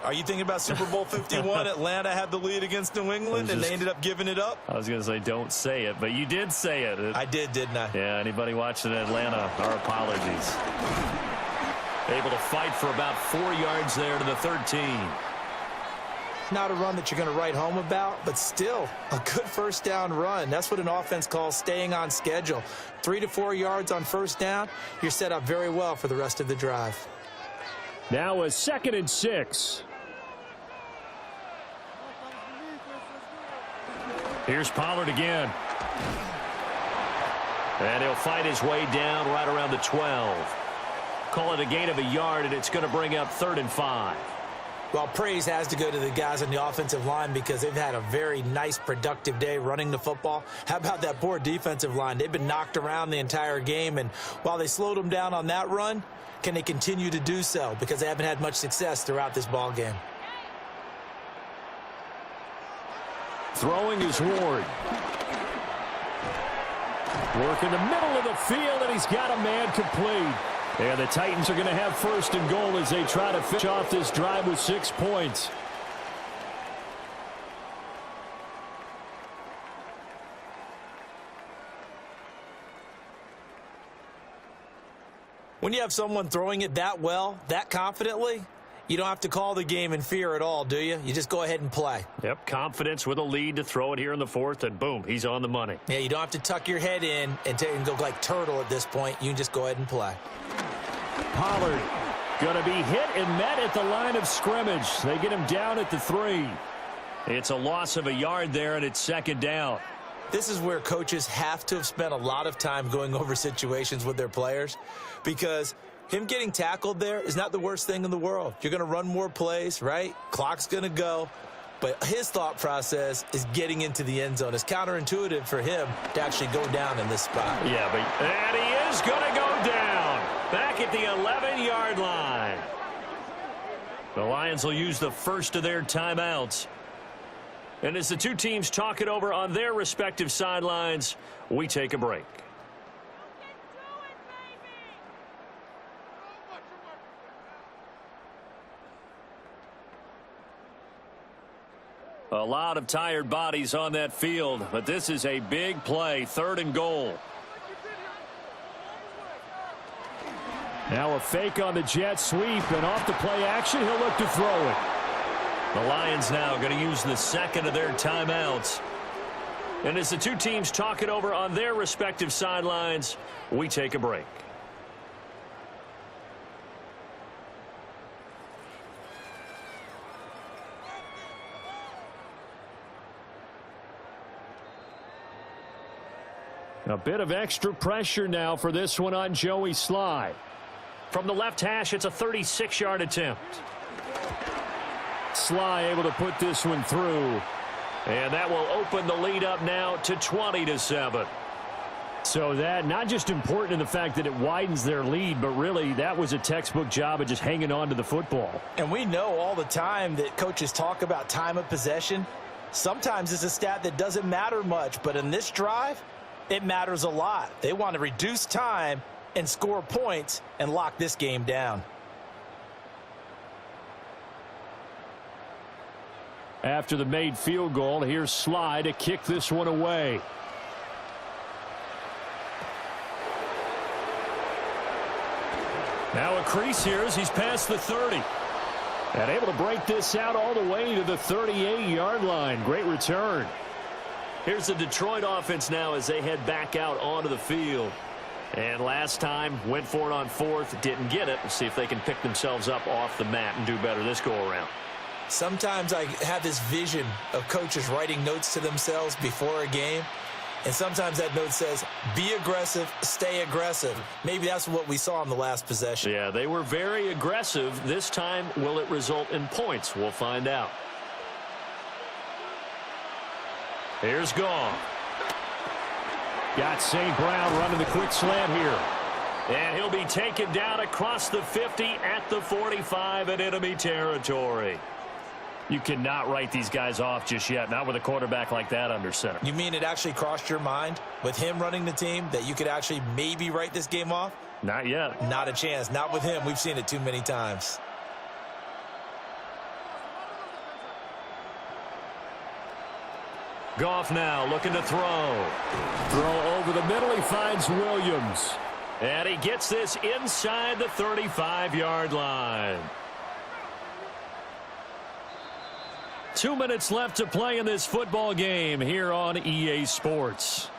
C: Are you thinking about Super Bowl 51? Atlanta had the lead against New England, and they ended up giving it up?
A: I was going to say don't say it, but you did say it.
C: I did, didn't I?
A: Yeah, anybody watching Atlanta, our apologies. Able to fight for about 4 yards there to the 13.
B: Not a run that you're going to write home about, but still a good first down run. That's what an offense calls staying on schedule. 3 to 4 yards on first down, you're set up very well for the rest of the drive.
A: Now a 2nd and 6. Here's Pollard again. And he'll fight his way down right around the 12. Call it a gain of a yard, and it's going to bring up 3rd and 5.
B: Well, praise has to go to the guys on the offensive line because they've had a very nice, productive day running the football. How about that poor defensive line? They've been knocked around the entire game, and while they slowed them down on that run, can they continue to do so? Because they haven't had much success throughout this ball game.
A: Throwing is Ward. Work in the middle of the field, and he's got a man complete. And the Titans are going to have 1st and goal as they try to finish off this drive with 6 points.
B: When you have someone throwing it that well, that confidently, you don't have to call the game in fear at all, do you? You just go ahead and play.
A: Yep, confidence with a lead to throw it here in the 4th, and boom, he's on the money.
B: Yeah, you don't have to tuck your head in and go like turtle at this point. You can just go ahead and play.
A: Pollard going to be hit and met at the line of scrimmage. They get him down at the 3. It's a loss of a yard there, and it's 2nd down.
B: This is where coaches have to have spent a lot of time going over situations with their players because him getting tackled there is not the worst thing in the world. You're going to run more plays, right? Clock's going to go. But his thought process is getting into the end zone. It's counterintuitive for him to actually go down in this spot.
A: Yeah, and he is going to go down back at the 11-yard line. The Lions will use the first of their timeouts. And as the two teams talk it over on their respective sidelines, we take a break. A lot of tired bodies on that field, but this is a big play, 3rd and goal. Now a fake on the jet sweep, and off the play action, he'll look to throw it. The Lions now going to use the 2nd of their timeouts. And as the two teams talk it over on their respective sidelines, we take a break. A bit of extra pressure now for this one on Joey Sly. From the left hash, it's a 36-yard attempt. Sly able to put this one through. And that will open the lead up now to 20-7. So that not just important in the fact that it widens their lead, but really that was a textbook job of just hanging on to the football.
B: And we know all the time that coaches talk about time of possession. Sometimes it's a stat that doesn't matter much, but in this drive, it matters a lot. They want to reduce time and score points and lock this game down.
A: After the made field goal, here's Sly to kick this one away. Now a crease here as he's past the 30. And able to break this out all the way to the 38-yard line. Great return. Here's the Detroit offense now as they head back out onto the field. And last time, went for it on 4th, didn't get it. We'll see if they can pick themselves up off the mat and do better this go-around.
B: Sometimes I have this vision of coaches writing notes to themselves before a game. And sometimes that note says, be aggressive, stay aggressive. Maybe that's what we saw in the last possession.
A: Yeah, they were very aggressive. This time, will it result in points? We'll find out. Here's Goff. Got St. Brown running the quick slant here. And he'll be taken down across the 50 at the 45 in enemy territory. You cannot write these guys off just yet, not with a quarterback like that under center.
B: You mean it actually crossed your mind with him running the team that you could actually maybe write this game off?
A: Not yet.
C: Not a chance. Not with him. We've seen it too many times.
A: Goff now looking to throw. Throw over the middle. He finds Williams. And he gets this inside the 35-yard line. 2 minutes left to play in this football game here on EA Sports.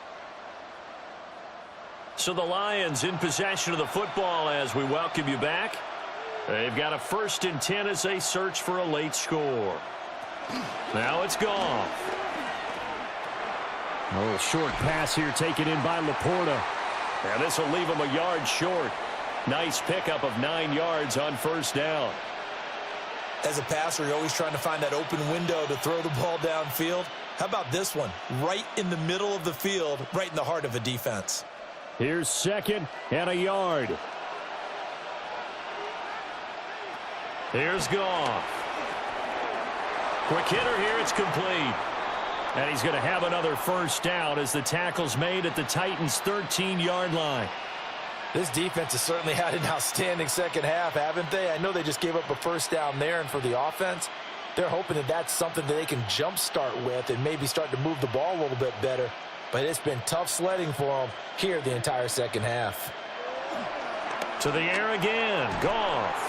A: So the Lions in possession of the football as we welcome you back. They've got a 1st and 10 as they search for a late score. Now it's Goff. A little short pass here taken in by Laporta. And this will leave him a yard short. Nice pickup of 9 yards on 1st down.
C: As a passer, you're always trying to find that open window to throw the ball downfield. How about this one? Right in the middle of the field, right in the heart of a defense.
A: Here's 2nd and a yard. Here's Goff. Quick hitter here. It's complete. And he's going to have another 1st down as the tackle's made at the Titans' 13-yard line.
B: This defense has certainly had an outstanding second half, haven't they? I know they just gave up a 1st down there, and for the offense, they're hoping that that's something that they can jumpstart with and maybe start to move the ball a little bit better. But it's been tough sledding for them here the entire second half.
A: To the air again, Goff.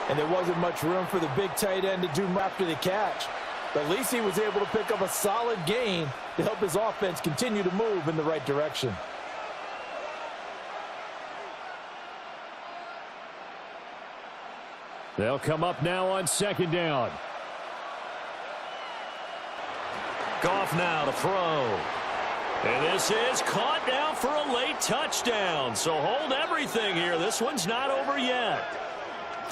B: And there wasn't much room for the big tight end to do after the catch. But at least he was able to pick up a solid gain to help his offense continue to move in the right direction.
A: They'll come up now on 2nd down. Goff now to throw. And this is caught now for a late touchdown. So hold everything here. This one's not over yet.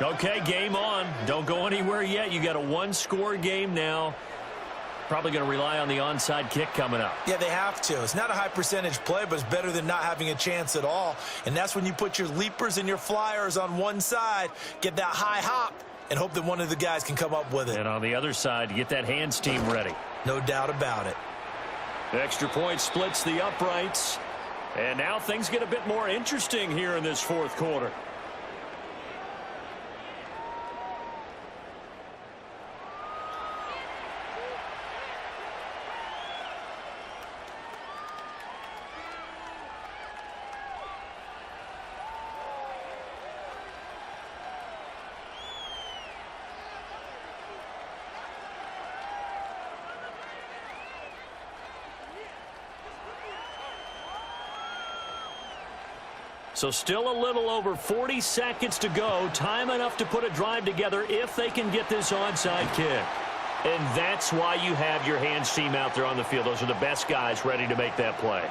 A: Okay, game on. Don't go anywhere yet. You got a 1-score game now. Probably going to rely on the onside kick coming up.
C: Yeah, they have to. It's not a high percentage play, but it's better than not having a chance at all. And that's when you put your leapers and your flyers on one side, get that high hop, and hope that one of the guys can come up with it.
A: And on the other side, get that hands team ready.
C: No doubt about it.
A: The extra point splits the uprights. And now things get a bit more interesting here in this 4th quarter. So still a little over 40 seconds to go. Time enough to put a drive together if they can get this onside kick. And that's why you have your hands team out there on the field. Those are the best guys ready to make that play.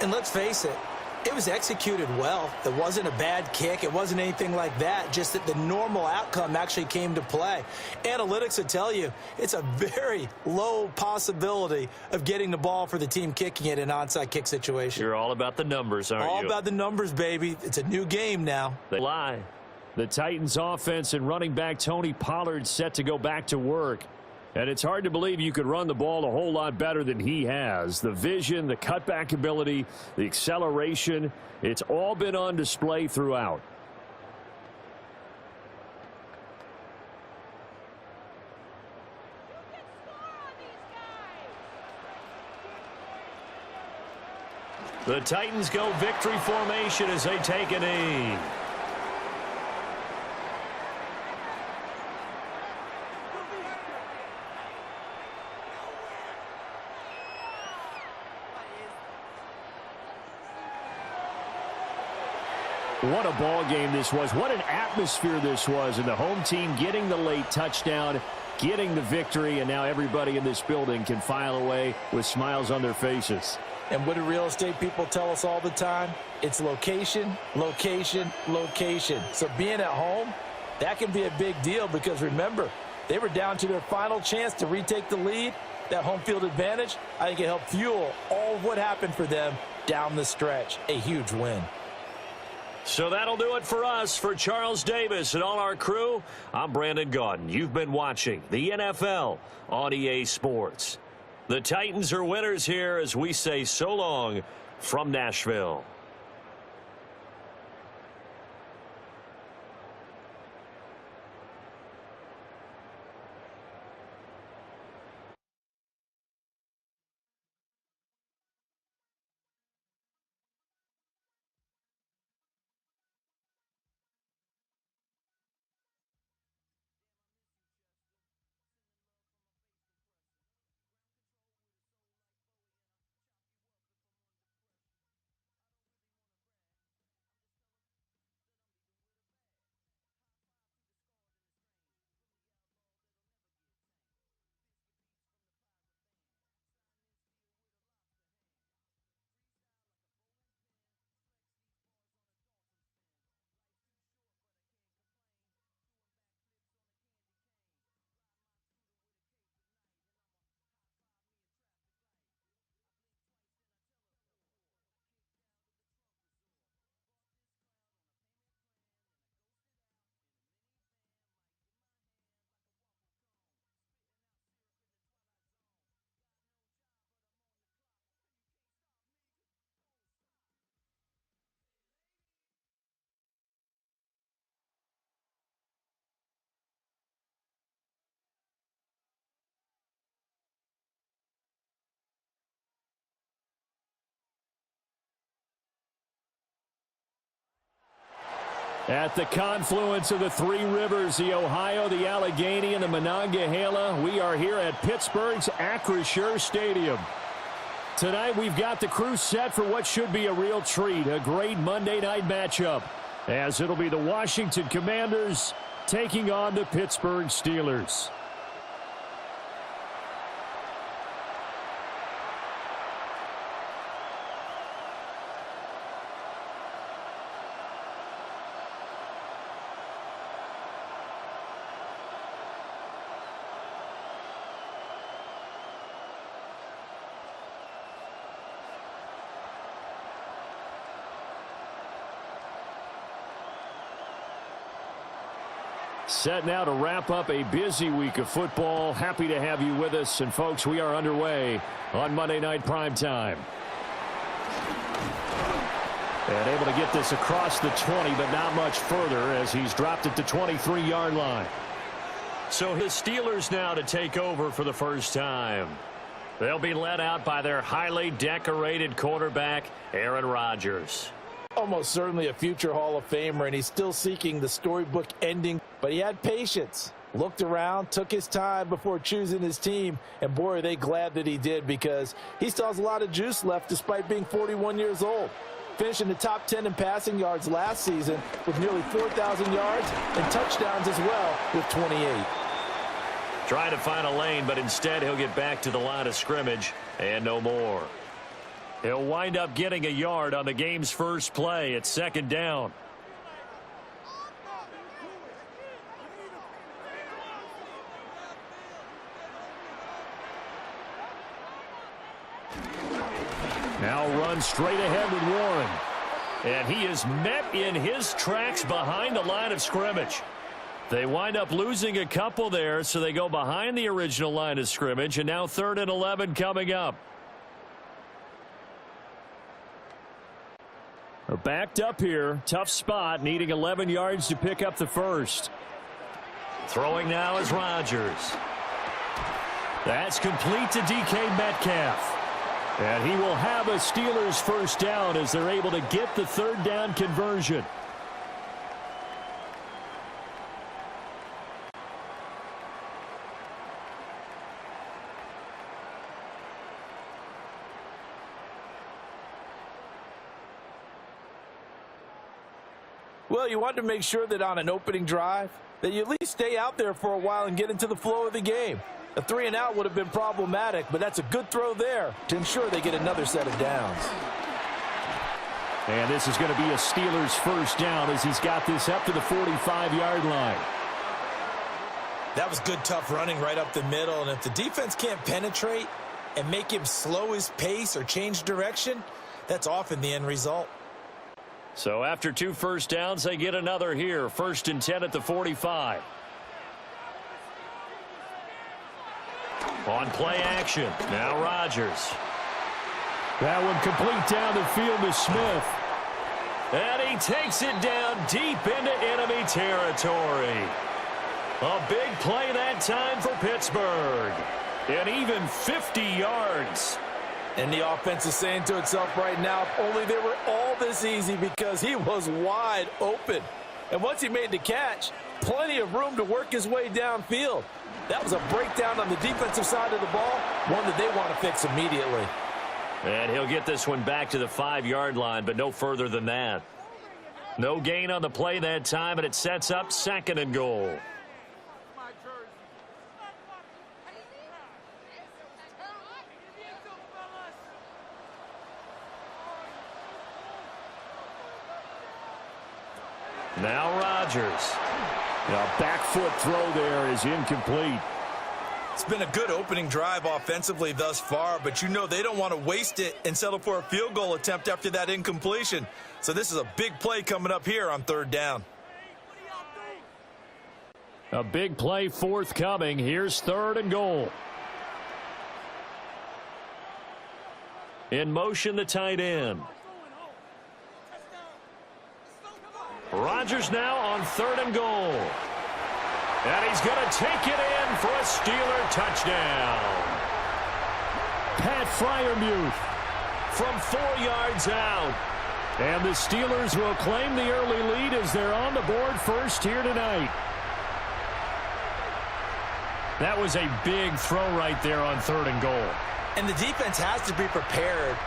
E: And let's face it, it was executed well. It wasn't a bad kick. It wasn't anything like that. Just that the normal outcome actually came to play. Analytics will tell you it's a very low possibility of getting the ball for the team kicking it in an onside kick situation.
A: You're all about the numbers, aren't you?
E: All about the numbers, baby. It's a new game now.
A: They lie. The Titans offense and running back Tony Pollard set to go back to work. And it's hard to believe you could run the ball a whole lot better than he has. The vision, the cutback ability, the acceleration, it's all been on display throughout. The Titans go victory formation as they take a knee. What a ball game this was. What an atmosphere this was. And the home team getting the late touchdown, getting the victory, and now everybody in this building can file away with smiles on their faces.
B: And what do real estate people tell us all the time? It's location, location, location. So being at home, that can be a big deal because remember, they were down to their final chance to retake the lead. That home field advantage, I think it helped fuel all of what happened for them down the stretch. A huge win.
A: So that'll do it for us. For Charles Davis and all our crew, I'm Brandon Gaudin. You've been watching the NFL on EA Sports. The Titans are winners here as we say so long from Nashville. At the confluence of the three rivers, the Ohio, the Allegheny, and the Monongahela, we are here at Pittsburgh's Acrisure Stadium. Tonight, we've got the crew set for what should be a real treat, a great Monday night matchup, as it'll be the Washington Commanders taking on the Pittsburgh Steelers. Set now to wrap up a busy week of football. Happy to have you with us. And, folks, we are underway on Monday Night Primetime. And able to get this across the 20, but not much further as he's dropped at the 23-yard line. So his Steelers now to take over for the first time. They'll be led out by their highly decorated quarterback, Aaron Rodgers.
B: Almost certainly a future Hall of Famer, and he's still seeking the storybook ending. But he had patience, looked around, took his time before choosing his team. And, boy, are they glad that he did, because he still has a lot of juice left despite being 41 years old. Finishing the top 10 in passing yards last season with nearly 4,000 yards and touchdowns as well with 28.
A: Trying to find a lane, but instead he'll get back to the line of scrimmage and no more. He'll wind up getting a yard on the game's first play. It's second down. Now runs straight ahead with Warren. And he is met in his tracks behind the line of scrimmage. They wind up losing a couple there, so they go behind the original line of scrimmage, and now 3rd and 11 coming up. They're backed up here. Tough spot, needing 11 yards to pick up the first. Throwing now is Rodgers. That's complete to DK Metcalf. And he will have a Steelers first down as they're able to get the 3rd down conversion.
B: Well, you want to make sure that on an opening drive that you at least stay out there for a while and get into the flow of the game. A 3-and-out would have been problematic, but that's a good throw there to ensure they get another set of downs.
A: And this is going to be a Steelers first down as he's got this up to the 45-yard line.
E: That was good, tough running right up the middle. And if the defense can't penetrate and make him slow his pace or change direction, that's often the end result.
A: So after 2 first downs, they get another here. 1st and 10 at the 45. On play action, now Rodgers. That one complete down the field to Smith. And he takes it down deep into enemy territory. A big play that time for Pittsburgh. And even 50 yards.
B: And the offense is saying to itself right now, if only they were all this easy, because he was wide open. And once he made the catch, plenty of room to work his way downfield. That was a breakdown on the defensive side of the ball, one that they want to fix immediately.
A: And he'll get this one back to the 5-yard line, but no further than that. No gain on the play that time, and it sets up 2nd and goal. Now Rodgers. A back foot throw there is incomplete.
C: It's been a good opening drive offensively thus far, but you know they don't want to waste it and settle for a field goal attempt after that incompletion. So this is a big play coming up here on 3rd down.
A: A big play forthcoming. Here's 3rd and goal. In motion, the tight end. Rodgers now on 3rd and goal. And he's going to take it in for a Steeler touchdown. Pat Freiermuth from 4 yards out. And the Steelers will claim the early lead as they're on the board first here tonight. That was a big throw right there on 3rd and goal.
E: And the defense has to be prepared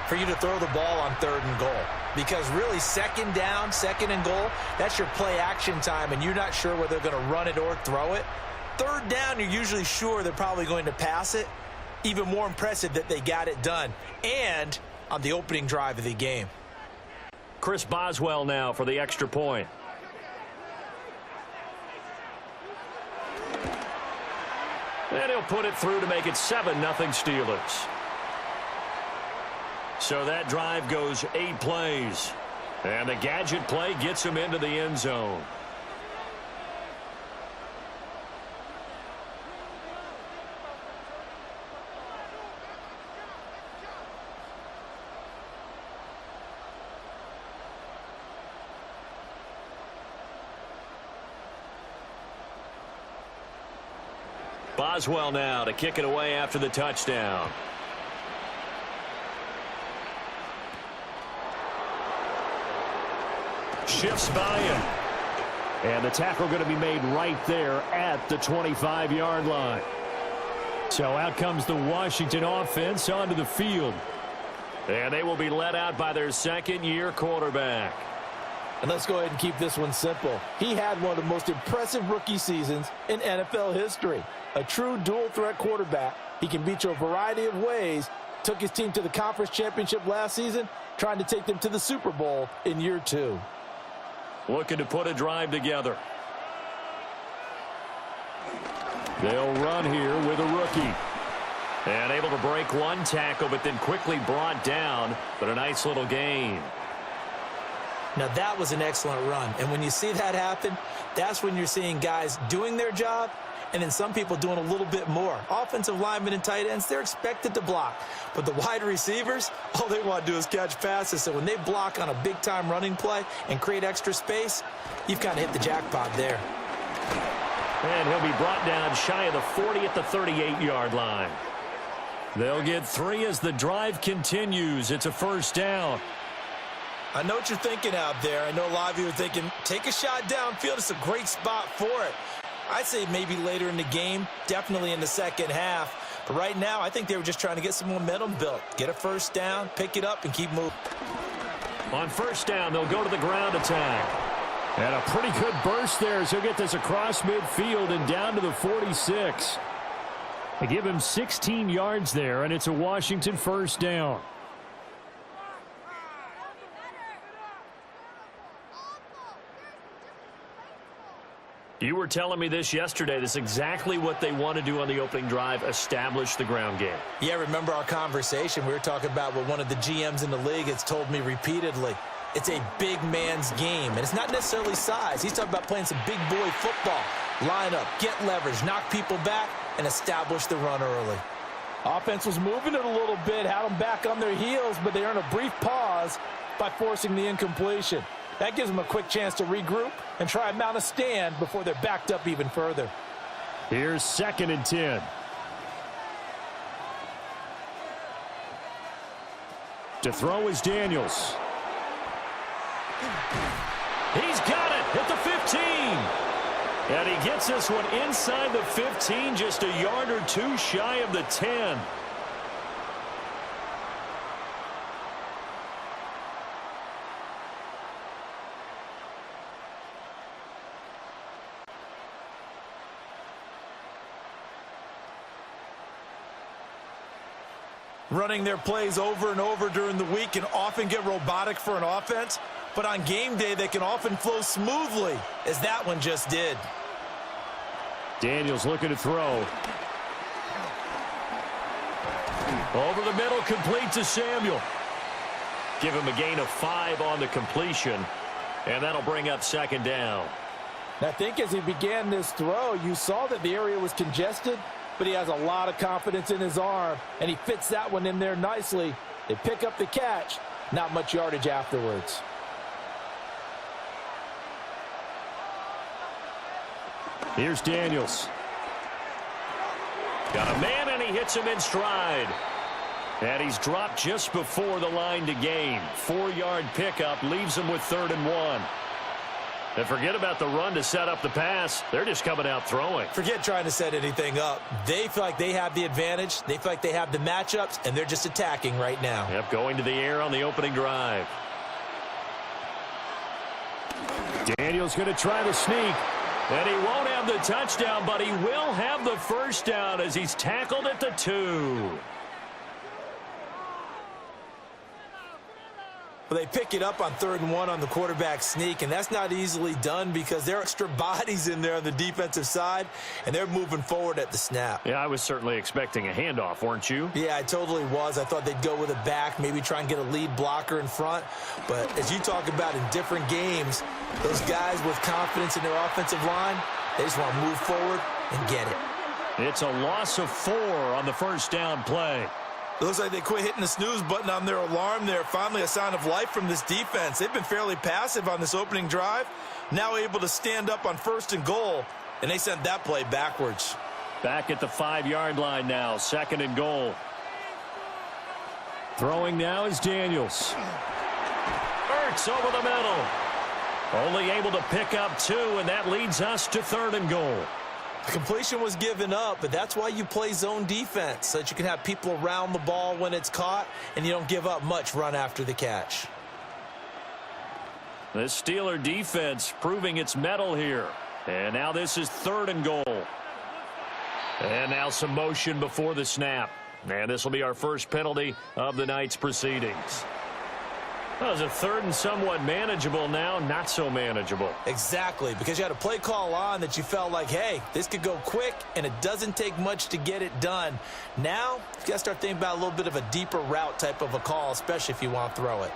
E: for you to throw the ball on 3rd and goal. Because really, 2nd down, 2nd and goal, that's your play action time, and you're not sure whether they're going to run it or throw it. 3rd down, you're usually sure they're probably going to pass it. Even more impressive that they got it done. And on the opening drive of the game.
A: Chris Boswell now for the extra point. And he'll put it through to make it 7-0 Steelers. So that drive goes 8 plays. And the gadget play gets him into the end zone. Boswell now to kick it away after the touchdown. Shifts by him. And the tackle going to be made right there at the 25-yard line. So out comes the Washington offense onto the field. And they will be led out by their 2nd-year quarterback.
B: And let's go ahead and keep this one simple. He had one of the most impressive rookie seasons in NFL history. A true dual-threat quarterback. He can beat you a variety of ways. Took his team to the conference championship last season, trying to take them to the Super Bowl in year 2.
A: Looking to put a drive together. They'll run here with a rookie. And able to break one tackle, but then quickly brought down. But a nice little gain.
E: Now, that was an excellent run. And when you see that happen, that's when you're seeing guys doing their job and then some people doing a little bit more. Offensive linemen and tight ends, they're expected to block. But the wide receivers, all they want to do is catch passes. So when they block on a big-time running play and create extra space, you've kind of hit the jackpot there.
A: And he'll be brought down shy of the 40 at the 38-yard line. They'll get 3 as the drive continues. It's a 1st down.
C: I know what you're thinking out there. I know a lot of you are thinking, take a shot downfield. It's a great spot for it. I'd say maybe later in the game, definitely in the 2nd half. But right now, I think they were just trying to get some momentum built. Get a 1st down, pick it up, and keep moving.
A: On 1st down, they'll go to the ground attack. And a pretty good burst there as he'll get this across midfield and down to the 46. They give him 16 yards there, and it's a Washington 1st down. You were telling me this yesterday. This is exactly what they want to do on the opening drive, establish the ground game.
E: Yeah, remember our conversation. We were talking about what one of the GMs in the league has told me repeatedly. It's a big man's game, and it's not necessarily size. He's talking about playing some big boy football. Line up, get leverage, knock people back, and establish the run early.
B: Offense was moving it a little bit, had them back on their heels, but they earned a brief pause by forcing the incompletion. That gives them a quick chance to regroup and try and mount a stand before they're backed up even further.
A: Here's 2nd and 10. To throw is Daniels. He's got it at the 15. And he gets this one inside the 15, just a yard or 2 shy of the 10.
C: Running their plays over and over during the week can often get robotic for an offense, but on game day they can often flow smoothly, as that one just did.
A: Daniels looking to throw. Over the middle, complete to Samuel. Give him a gain of 5 on the completion, and that'll bring up 2nd down.
B: I think as he began this throw, you saw that the area was congested, but he has a lot of confidence in his arm, and he fits that one in there nicely. They pick up the catch, not much yardage afterwards.
A: Here's Daniels. Got a man, and he hits him in stride. And he's dropped just before the line to gain. 4-yard pickup leaves him with 3rd and 1. And forget about the run to set up the pass. They're just coming out throwing.
E: Forget trying to set anything up. They feel like they have the advantage. They feel like they have the matchups, and they're just attacking right now.
A: Yep, going to the air on the opening drive. Daniel's going to try to sneak. And he won't have the touchdown, but he will have the first down as he's tackled at the 2.
E: Well, they pick it up on 3rd and 1 on the quarterback sneak, and that's not easily done because there are extra bodies in there on the defensive side, and they're moving forward at the snap.
A: Yeah, I was certainly expecting a handoff, weren't you?
E: Yeah, I totally was. I thought they'd go with a back, maybe try and get a lead blocker in front. But as you talk about in different games, those guys with confidence in their offensive line, they just want to move forward and get it.
A: It's a loss of 4 on the first down play.
C: It looks like they quit hitting the snooze button on their alarm there. Finally a sign of life from this defense. They've been fairly passive on this opening drive. Now able to stand up on 1st and goal, and they sent that play backwards.
A: Back at the 5-yard line now, 2nd and goal. Throwing now is Daniels. Ertz over the middle. Only able to pick up 2, and that leads us to 3rd and goal.
E: The completion was given up, but that's why you play zone defense, so that you can have people around the ball when it's caught, and you don't give up much run after the catch.
A: The Steeler defense proving its mettle here. And now this is 3rd and goal. And now some motion before the snap. And this will be our first penalty of the night's proceedings. Well, it's a 3rd and somewhat manageable now, not so manageable.
E: Exactly, because you had a play call on that you felt like, hey, this could go quick, and it doesn't take much to get it done. Now, you got to start thinking about a little bit of a deeper route type of a call, especially if you want to throw it.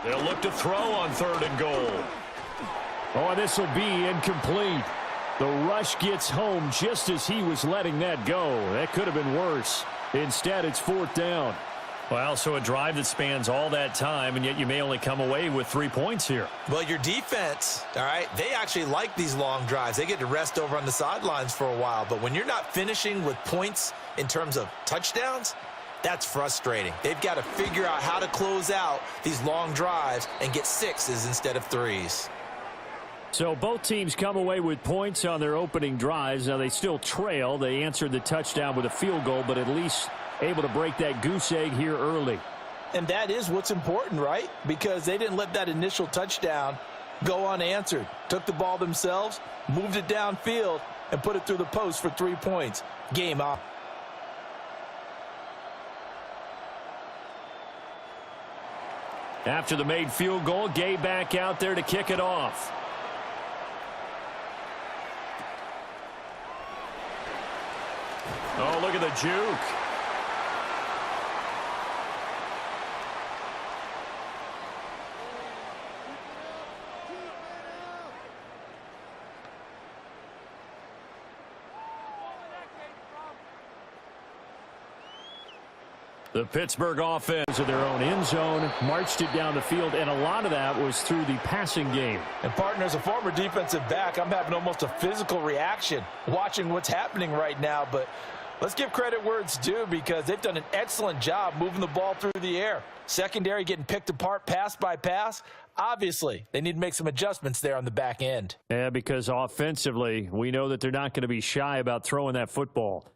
A: They'll look to throw on 3rd and goal. Oh, this will be incomplete. The rush gets home just as he was letting that go. That could have been worse. Instead, it's 4th down. Well, so a drive that spans all that time, and yet you may only come away with 3 points here.
E: Well, your defense, all right, they actually like these long drives. They get to rest over on the sidelines for a while. But when you're not finishing with points in terms of touchdowns, that's frustrating. They've got to figure out how to close out these long drives and get 6s instead of 3s.
A: So both teams come away with points on their opening drives. Now they still trail. They answered the touchdown with a field goal, but at least able to break that goose egg here early.
E: And that is what's important, right? Because they didn't let that initial touchdown go unanswered. Took the ball themselves, moved it downfield, and put it through the post for 3 points. Game on.
A: After the made field goal, Gay back out there to kick it off. Oh, look at the juke. The Pittsburgh offense of their own end zone marched it down the field, and a lot of that was through the passing game.
B: And partner, as a former defensive back, I'm having almost a physical reaction watching what's happening right now. But let's give credit where it's due, because they've done an excellent job moving the ball through the air. Secondary getting picked apart pass by pass. Obviously, they need to make some adjustments there on the back end.
A: Yeah, because offensively, we know that they're not going to be shy about throwing that football.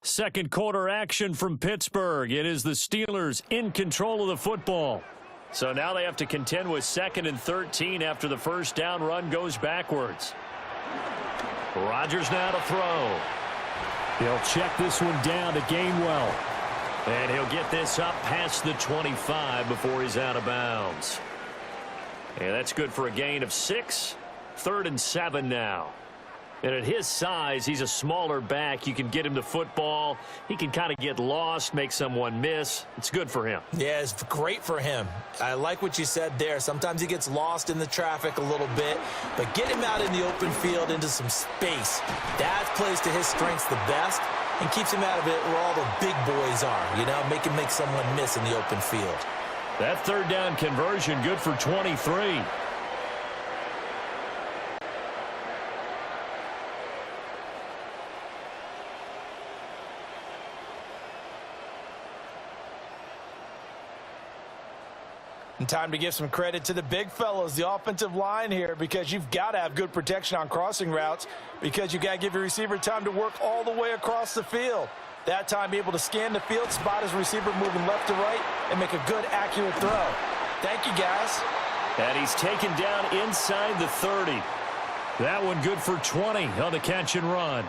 A: Second quarter action from Pittsburgh. It is the Steelers in control of the football. So now they have to contend with 2nd and 13 after the first down run goes backwards. Rodgers now to throw. He'll check this one down to Gainwell. And he'll get this up past the 25 before he's out of bounds. And that's good for a gain of 6. 3rd and 7 now. And at his size, he's a smaller back. You can get him the football. He can kind of get lost, make someone miss. It's good for him.
E: Yeah, it's great for him. I like what you said there. Sometimes he gets lost in the traffic a little bit, but get him out in the open field into some space. That plays to his strengths the best. and keeps him out of it where all the big boys are, you know, make someone miss in the open field.
A: That third down conversion good for 23.
B: And time to give some credit to the big fellows, the offensive line here, because you've got to have good protection on crossing routes because you've got to give your receiver time to work all the way across the field. That time, be able to scan the field, spot his receiver moving left to right, and make a good, accurate throw. Thank you, guys.
A: And he's taken down inside the 30. That one good for 20 on the catch and run.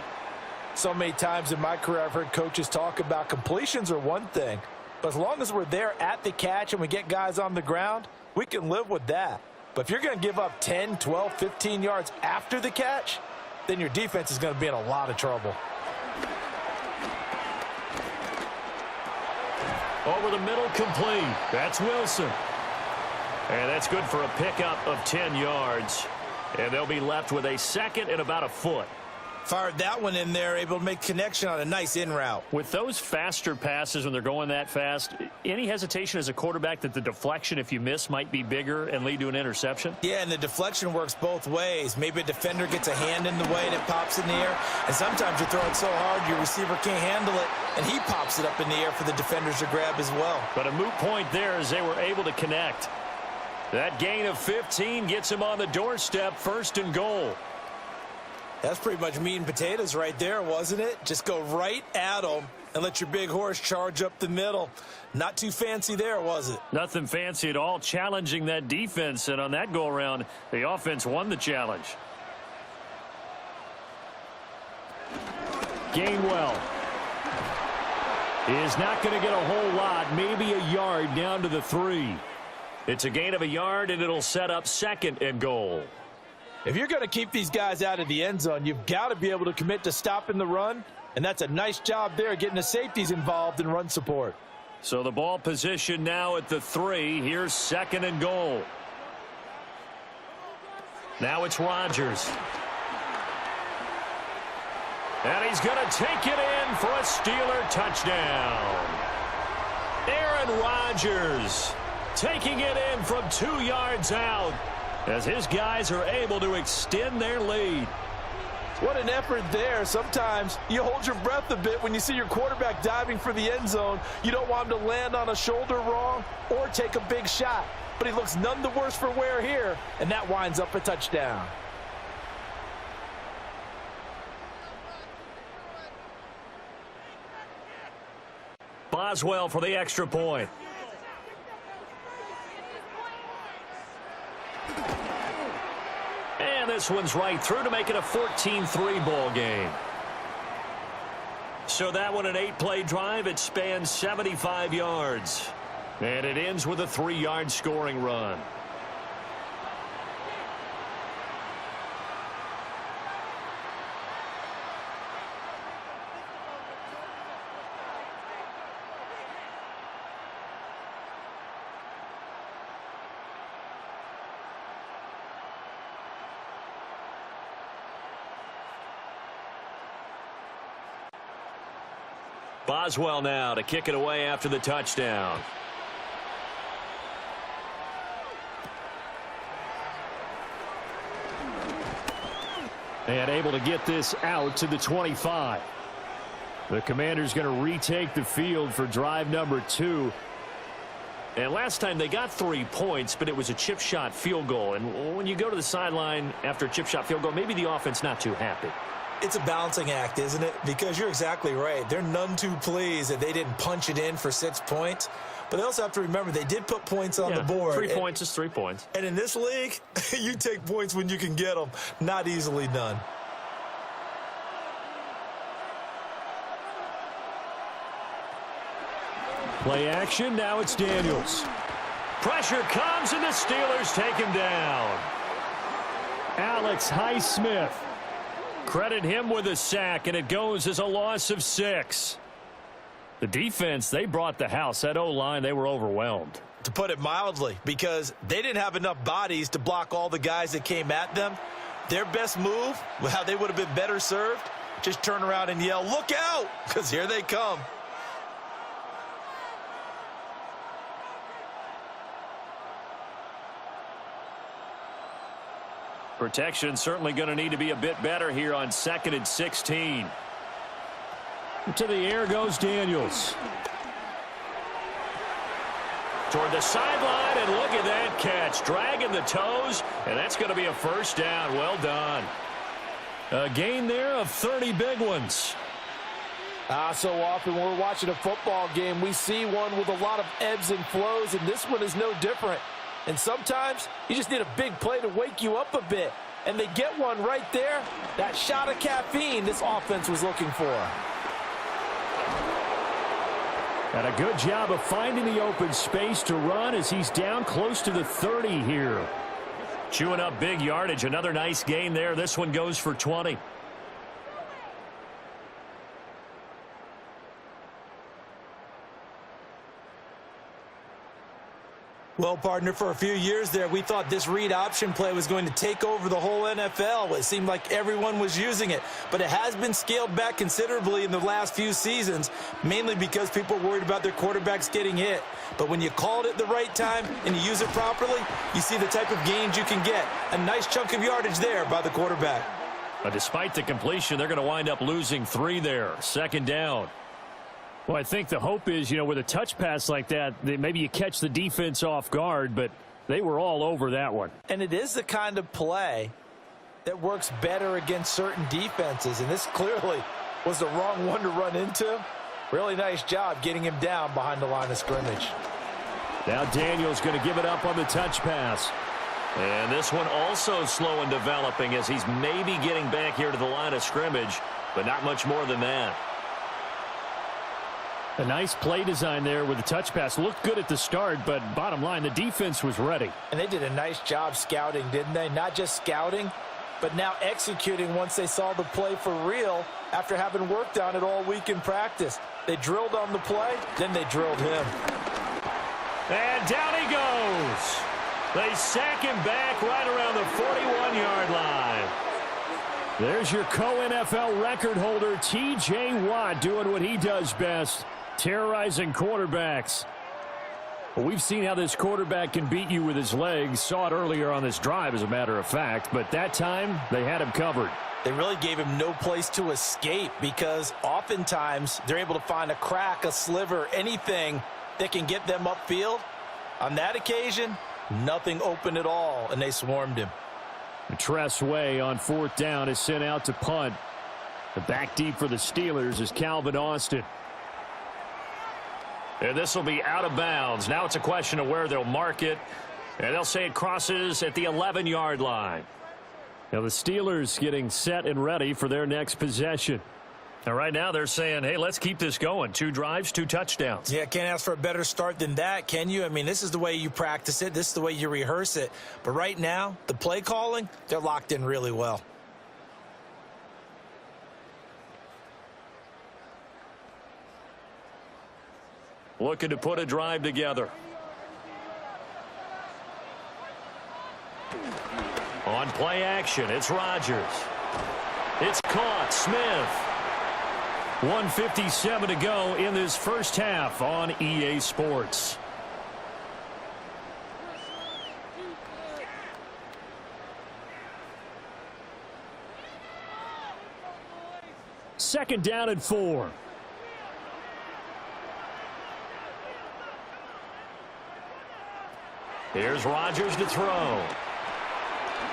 B: So many times in my career, I've heard coaches talk about completions are one thing, but as long as we're there at the catch and we get guys on the ground, we can live with that. But if you're going to give up 10, 12, 15 yards after the catch, then your defense is going to be in a lot of trouble.
A: Over the middle, complete. That's Wilson. And that's good for a pickup of 10 yards. And they'll be left with a second and about a foot.
C: Fired that one in there, able to make connection on a nice in route.
A: With those faster passes when they're going that fast, any hesitation as a quarterback that the deflection, if you miss, might be bigger and lead to an interception?
C: Yeah, and the deflection works both ways. Maybe a defender gets a hand in the way and it pops in the air. And sometimes you throw it so hard your receiver can't handle it, and he pops it up in the air for the defenders to grab as well.
A: But a moot point there as they were able to connect. That gain of 15 gets him on the doorstep, 1st and goal.
C: That's pretty much meat and potatoes right there, wasn't it? Just go right at them and let your big horse charge up the middle. Not too fancy there, was it?
A: Nothing fancy at all, challenging that defense. And on that go-around, the offense won the challenge. Gainwell is not going to get a whole lot, maybe a yard down to the 3. It's a gain of a yard, and it'll set up 2nd and goal.
B: If you're going to keep these guys out of the end zone, you've got to be able to commit to stopping the run, and that's a nice job there getting the safeties involved in run support.
A: So the ball position now at the 3. Here's 2nd and goal. Now it's Rodgers. And he's going to take it in for a Steeler touchdown. Aaron Rodgers taking it in from 2 yards out as his guys are able to extend their lead.
B: What an effort there. Sometimes you hold your breath a bit when you see your quarterback diving for the end zone. You don't want him to land on a shoulder wrong or take a big shot. But he looks none the worse for wear here, and that winds up a touchdown.
A: Boswell for the extra point. And this one's right through to make it a 14-3 ball game. So that one, an 8-play drive. It spans 75 yards. And it ends with a 3-yard scoring run. Boswell now to kick it away after the touchdown. And able to get this out to the 25. The Commanders going to retake the field for drive number 2. And last time they got 3 points, but it was a chip shot field goal. And when you go to the sideline after a chip shot field goal, maybe the offense not too happy.
E: It's a balancing act, isn't it? Because you're exactly right. They're none too pleased that they didn't punch it in for 6 points. But they also have to remember they did put points on the board.
A: 3 points is 3 points.
E: And in this league, you take points when you can get them. Not easily done.
A: Play action. Now it's Daniels. Pressure comes, and the Steelers take him down. Alex Highsmith. Credit him with a sack, and it goes as a loss of 6. The defense, they brought the house. That O-line, they were overwhelmed.
C: To put it mildly, because they didn't have enough bodies to block all the guys that came at them. Their best move, how they would have been better served, just turn around and yell, "Look out!" because here they come.
A: Protection certainly going to need to be a bit better here on 2nd and 16. To the air goes Daniels. Toward the sideline, and look at that catch. Dragging the toes, and that's going to be a first down. Well done. A gain there of 30 big ones.
B: So often when we're watching a football game, we see one with a lot of ebbs and flows, and this one is no different. And sometimes you just need a big play to wake you up a bit. And they get one right there. That shot of caffeine this offense was looking for.
A: And a good job of finding the open space to run as he's down close to the 30 here. Chewing up big yardage. Another nice gain there. This one goes for 20.
E: Well, partner, for a few years there, we thought this read option play was going to take over the whole NFL. It seemed like everyone was using it, but it has been scaled back considerably in the last few seasons, mainly because people are worried about their quarterbacks getting hit. But when you call it at the right time and you use it properly, you see the type of gains you can get. A nice chunk of yardage there by the quarterback.
A: But despite the completion, they're going to wind up losing 3 there. 2nd down. Well, I think the hope is, with a touch pass like that, maybe you catch the defense off guard, but they were all over that one.
B: And it is the kind of play that works better against certain defenses, and this clearly was the wrong one to run into. Really nice job getting him down behind the line of scrimmage.
A: Now Daniels going to give it up on the touch pass. And this one also slow in developing as he's maybe getting back here to the line of scrimmage, but not much more than that. A nice play design there with the touch pass. Looked good at the start, but bottom line, the defense was ready.
B: And they did a nice job scouting, didn't they? Not just scouting, but now executing once they saw the play for real after having worked on it all week in practice. They drilled on the play, then they drilled him.
A: And down he goes. They sack him back right around the 41-yard line. There's your co-NFL record holder, T.J. Watt, doing what he does best. Terrorizing quarterbacks. Well, we've seen how this quarterback can beat you with his legs. Saw it earlier on this drive, as a matter of fact. But that time, they had him covered.
B: They really gave him no place to escape because oftentimes they're able to find a crack, a sliver, anything that can get them upfield. On that occasion, nothing open at all, and they swarmed him.
A: Tress Way on 4th down is sent out to punt. The back deep for the Steelers is Calvin Austin. And this will be out of bounds. Now it's a question of where they'll mark it. And they'll say it crosses at the 11-yard line. Now the Steelers getting set and ready for their next possession. And right now they're saying, hey, let's keep this going. 2 drives, 2 touchdowns.
E: Yeah, can't ask for a better start than that, can you? I mean, this is the way you practice it. This is the way you rehearse it. But right now, the play calling, they're locked in really well.
A: Looking to put a drive together. On play action, it's Rodgers. It's caught. Smith. 1:57 to go in this first half on EA Sports. Second down and 4. Here's Rodgers to throw.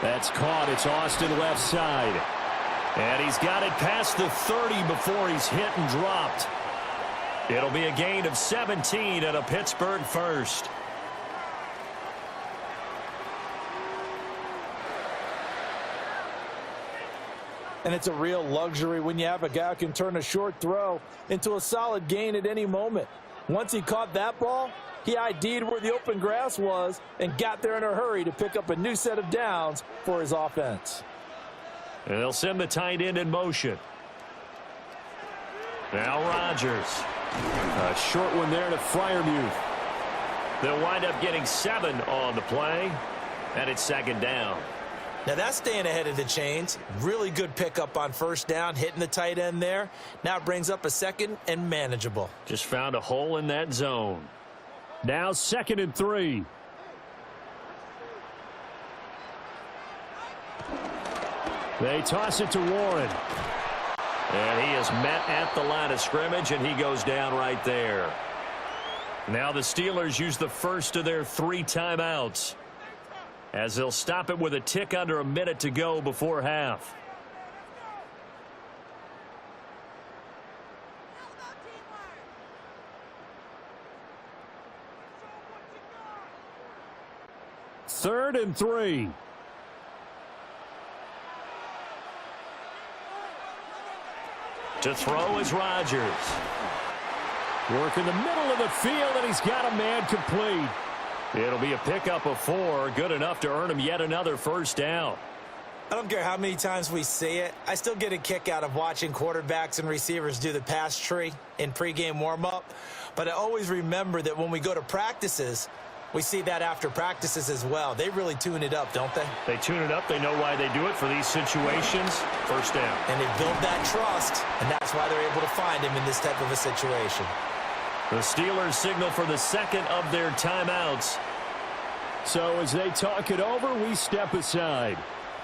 A: That's caught. It's Austin left side. And he's got it past the 30 before he's hit and dropped. It'll be a gain of 17 and a Pittsburgh first.
B: And it's a real luxury when you have a guy who can turn a short throw into a solid gain at any moment. Once he caught that ball, he ID'd where the open grass was and got there in a hurry to pick up a new set of downs for his offense.
A: And they'll send the tight end in motion. Now Rodgers. A short one there to Freiermuth. They'll wind up getting 7 on the play. And it's second down.
E: Now that's staying ahead of the chains. Really good pickup on first down, hitting the tight end there. Now it brings up a second and manageable.
A: Just found a hole in that zone. Now 2nd and 3. They toss it to Warren. And he is met at the line of scrimmage, and he goes down right there. Now the Steelers use the first of their 3 timeouts, as they'll stop it with a tick under a minute to go before half. Third and 3. To throw is Rodgers. Work in the middle of the field, and he's got a man complete. It'll be a pickup of 4, good enough to earn him yet another first down.
E: I don't care how many times we see it. I still get a kick out of watching quarterbacks and receivers do the pass tree in pregame warm-up. But I always remember that when we go to practices, we see that after practices as well. They really tune it up, don't they?
A: They tune it up. They know why they do it for these situations. First down.
E: And they build that trust, and that's why they're able to find him in this type of a situation.
A: The Steelers signal for the second of their timeouts. So as they talk it over, we step aside.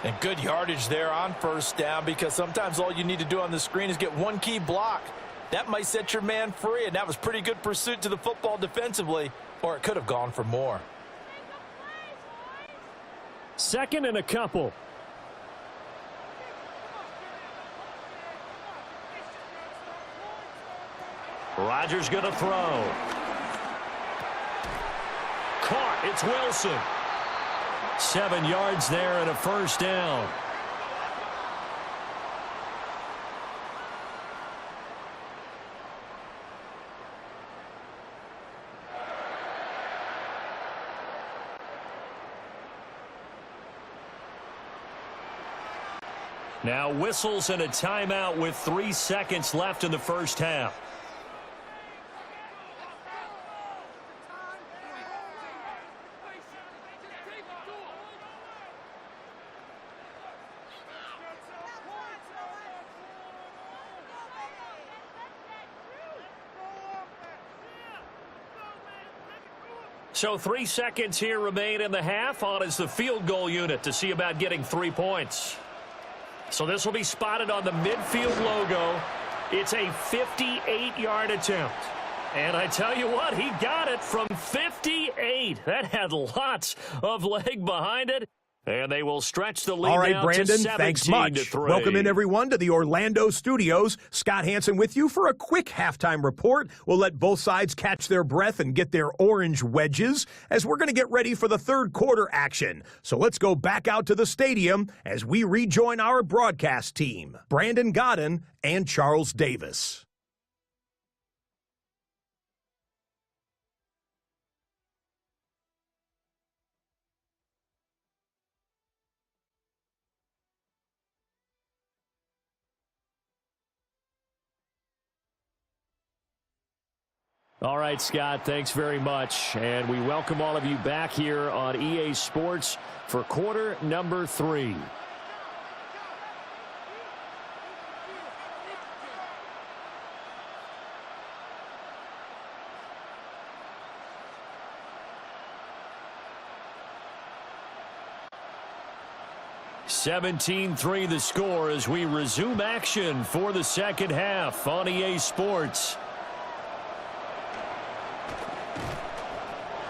B: And good yardage there on first down, because sometimes all you need to do on the screen is get one key block. That might set your man free, and that was pretty good pursuit to the football defensively, or it could have gone for more.
A: 2nd and a couple. Rodgers going to throw. Caught. It's Wilson. 7 yards there and a first down. Now whistles and a timeout with 3 seconds left in the first half. So 3 seconds here remain in the half. On is the field goal unit to see about getting 3 points. So this will be spotted on the midfield logo. It's a 58-yard attempt. And I tell you what, he got it from 58. That had lots of leg behind it. And they will stretch the lead.
D: All right,
A: down
D: Brandon,
A: to 17
D: thanks much.
A: to 3.
D: Welcome in, everyone, to the Orlando studios. Scott Hansen with you for a quick halftime report. We'll let both sides catch their breath and get their orange wedges as we're going to get ready for the third quarter action. So let's go back out to the stadium as we rejoin our broadcast team, Brandon Godden and Charles Davis.
A: All right, Scott, thanks very much. And we welcome all of you back here on EA Sports for quarter number 3. (17-3) the score as we resume action for the second half on EA Sports.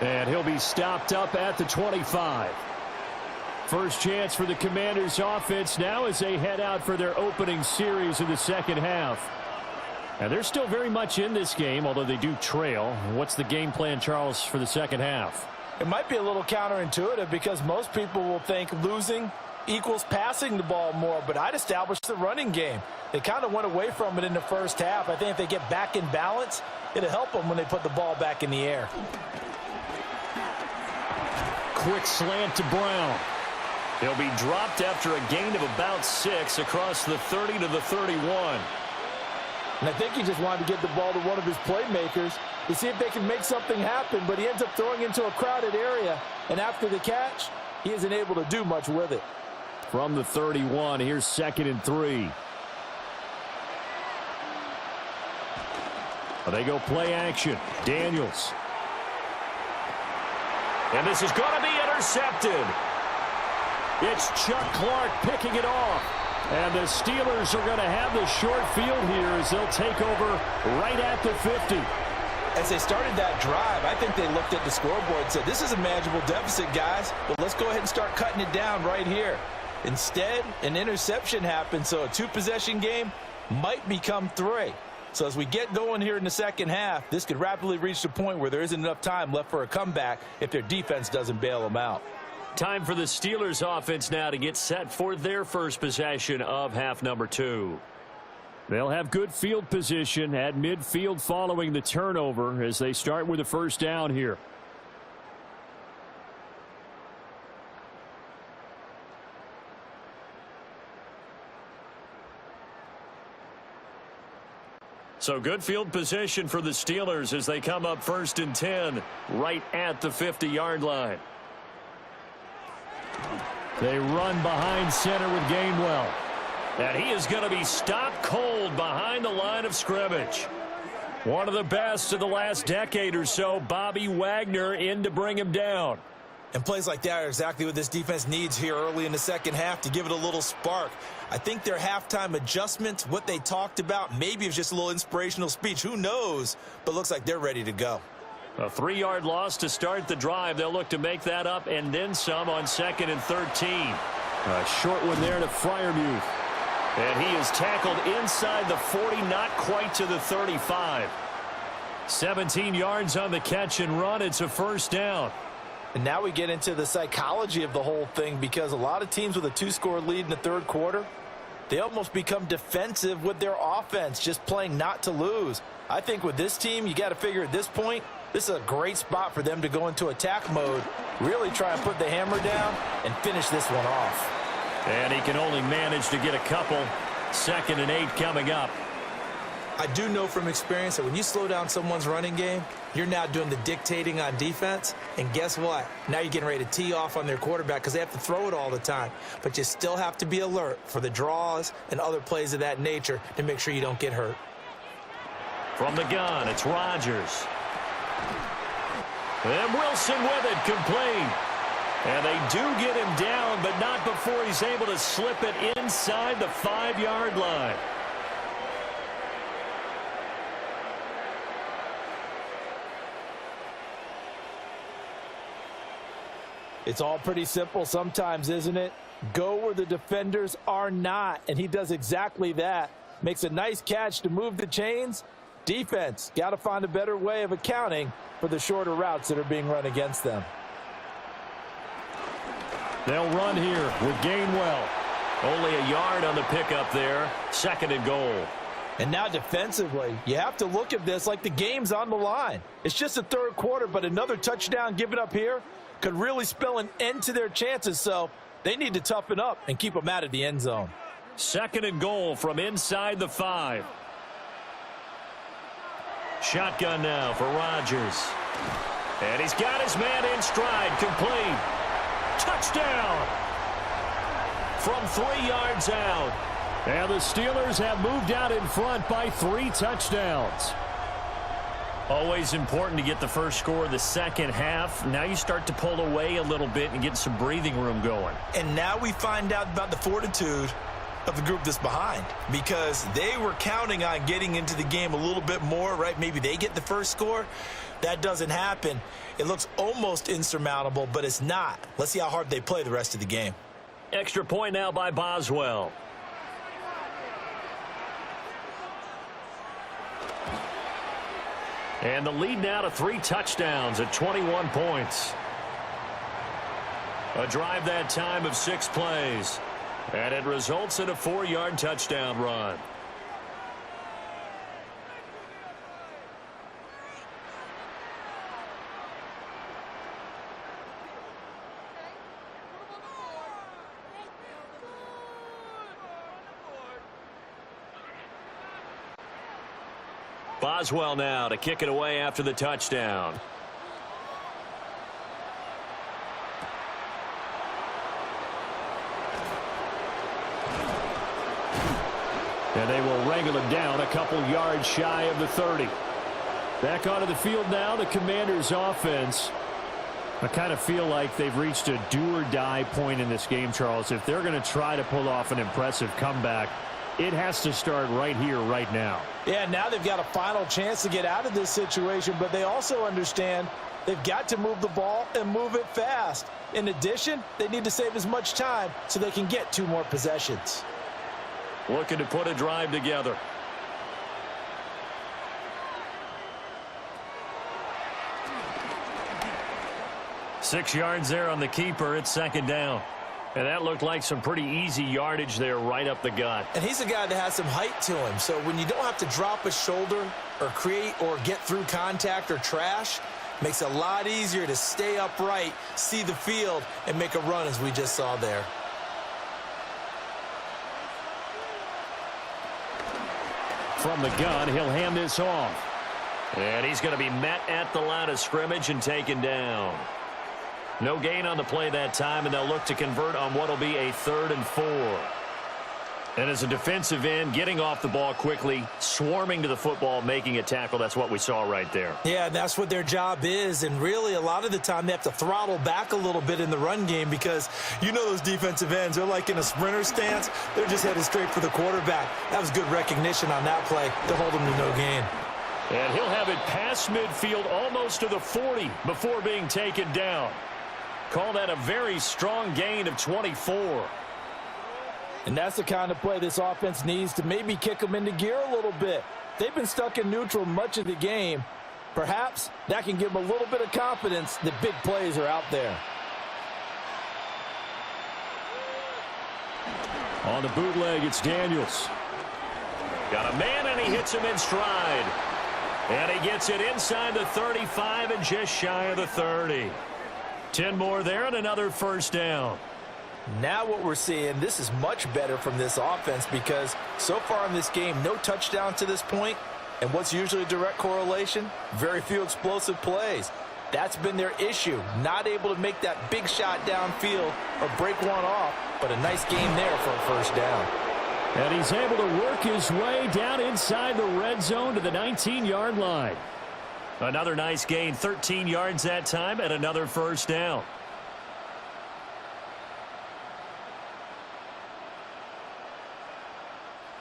A: And he'll be stopped up at the 25. First chance for the Commanders offense now as they head out for their opening series of the second half. And they're still very much in this game, although they do trail. What's the game plan, Charles, for the second half?
B: It might be a little counterintuitive because most people will think losing equals passing the ball more, but I'd establish the running game. They kind of went away from it in the first half. I think if they get back in balance, it'll help them when they put the ball back in the air.
A: Quick slant to Brown. He'll be dropped after a gain of about 6 across the 30 to the 31.
B: And I think he just wanted to get the ball to one of his playmakers to see if they can make something happen, but he ends up throwing into a crowded area, and after the catch, he isn't able to do much with it.
A: from the 31. Here's 2nd and 3. They go play action. Daniels. And this is going to be intercepted. It's Chuck Clark picking it off. And the Steelers are going to have the short field here as they'll take over right at the 50.
B: As they started that drive, I think they looked at the scoreboard and said, this is a manageable deficit, guys, but let's go ahead and start cutting it down right here. Instead, an interception happened, so a 2-possession game might become 3. So as we get going here in the second half, this could rapidly reach the point where there isn't enough time left for a comeback if their defense doesn't bail them out.
A: Time for the Steelers offense now to get set for their first possession of half number 2. They'll have good field position at midfield following the turnover as they start with a first down here. So good field position for the Steelers as they come up 1st and 10 right at the 50-yard line. They run behind center with Gainwell. And he is going to be stopped cold behind the line of scrimmage. One of the best of the last decade or so, Bobby Wagner in to bring him down.
C: And plays like that are exactly what this defense needs here early in the second half to give it a little spark. I think their halftime adjustments, what they talked about, maybe it was just a little inspirational speech. Who knows? But looks like they're ready to go.
A: A 3-yard loss to start the drive. They'll look to make that up and then some on 2nd and 13. A short one there to Freiermuth. And he is tackled inside the 40, not quite to the 35. 17 yards on the catch and run. It's a first down.
B: And now we get into the psychology of the whole thing, because a lot of teams with a 2-score lead in the third quarter, they almost become defensive with their offense, just playing not to lose. I think with this team, you got to figure at this point, this is a great spot for them to go into attack mode, really try and put the hammer down and finish this one off.
A: And he can only manage to get a couple. 2nd and 8 coming up.
E: I do know from experience that when you slow down someone's running game, you're now doing the dictating on defense. And guess what? Now you're getting ready to tee off on their quarterback because they have to throw it all the time. But you still have to be alert for the draws and other plays of that nature to make sure you don't get hurt.
A: From the gun, it's Rodgers. And Wilson with it, complete. And they do get him down, but not before he's able to slip it inside the 5-yard line.
B: It's all pretty simple sometimes, isn't it? Go where the defenders are not, and he does exactly that. Makes a nice catch to move the chains. Defense got to find a better way of accounting for the shorter routes that are being run against them.
A: They'll run here with Gainwell. Only a yard on the pickup there. 2nd and goal.
B: And now defensively, you have to look at this like the game's on the line. It's just the third quarter, but another touchdown given up here could really spell an end to their chances, so they need to toughen up and keep them out of the end zone.
A: 2nd and goal from inside the 5. Shotgun now for Rodgers. And he's got his man in stride, complete. Touchdown from 3 yards out. And the Steelers have moved out in front by 3 touchdowns. Always important to get the first score of the second half. Now you start to pull away a little bit and get some breathing room going.
C: And now we find out about the fortitude of the group that's behind, because they were counting on getting into the game a little bit more, right? Maybe they get the first score. That doesn't happen. It looks almost insurmountable, but it's not. Let's see how hard they play the rest of the game.
A: Extra point now by Boswell. And the lead now to 3 touchdowns at 21 points. A drive that time of 6 plays. And it results in a 4-yard touchdown run. Boswell now to kick it away after the touchdown. And they will wrangle him down a couple yards shy of the 30. Back onto the field now, the Commanders' offense. I kind of feel like they've reached a do-or-die point in this game, Charles. If they're going to try to pull off an impressive comeback, it has to start right here, right now.
B: Yeah, now they've got a final chance to get out of this situation, but they also understand they've got to move the ball and move it fast. In addition, they need to save as much time so they can get 2 more possessions.
A: Looking to put a drive together. Six yards there on the keeper. It's second down. And that looked like some pretty easy yardage there right up the gut.
E: And he's a guy that has some height to him. So when you don't have to drop a shoulder or create or get through contact or trash, makes it a lot easier to stay upright, see the field, and make a run as we just saw there.
A: From the gun, he'll hand this off. And he's going to be met at the line of scrimmage and taken down. No gain on the play that time, and they'll look to convert on what will be a 3rd and 4. And as a defensive end, getting off the ball quickly, swarming to the football, making a tackle, that's what we saw right there.
E: Yeah, that's what their job is, and really a lot of the time they have to throttle back a little bit in the run game because you know those defensive ends, they're like in a sprinter stance. They're just headed straight for the quarterback. That was good recognition on that play to hold them to no gain.
A: And he'll have it past midfield almost to the 40 before being taken down. Call that a very strong gain of 24.
B: And that's the kind of play this offense needs to maybe kick them into gear a little bit. They've been stuck in neutral much of the game. Perhaps that can give them a little bit of confidence that big plays are out there.
A: On the bootleg, it's Daniels. Got a man, and he hits him in stride. And he gets it inside the 35 and just shy of the 30. 10 more there and another first down.
B: Now what we're seeing, this is much better from this offense because so far in this game, no touchdown to this point. And what's usually a direct correlation? Very few explosive plays. That's been their issue. Not able to make that big shot downfield or break one off, but a nice game there for a first down.
A: And he's able to work his way down inside the red zone to the 19-yard line. Another nice gain, 13 yards that time, and another first down.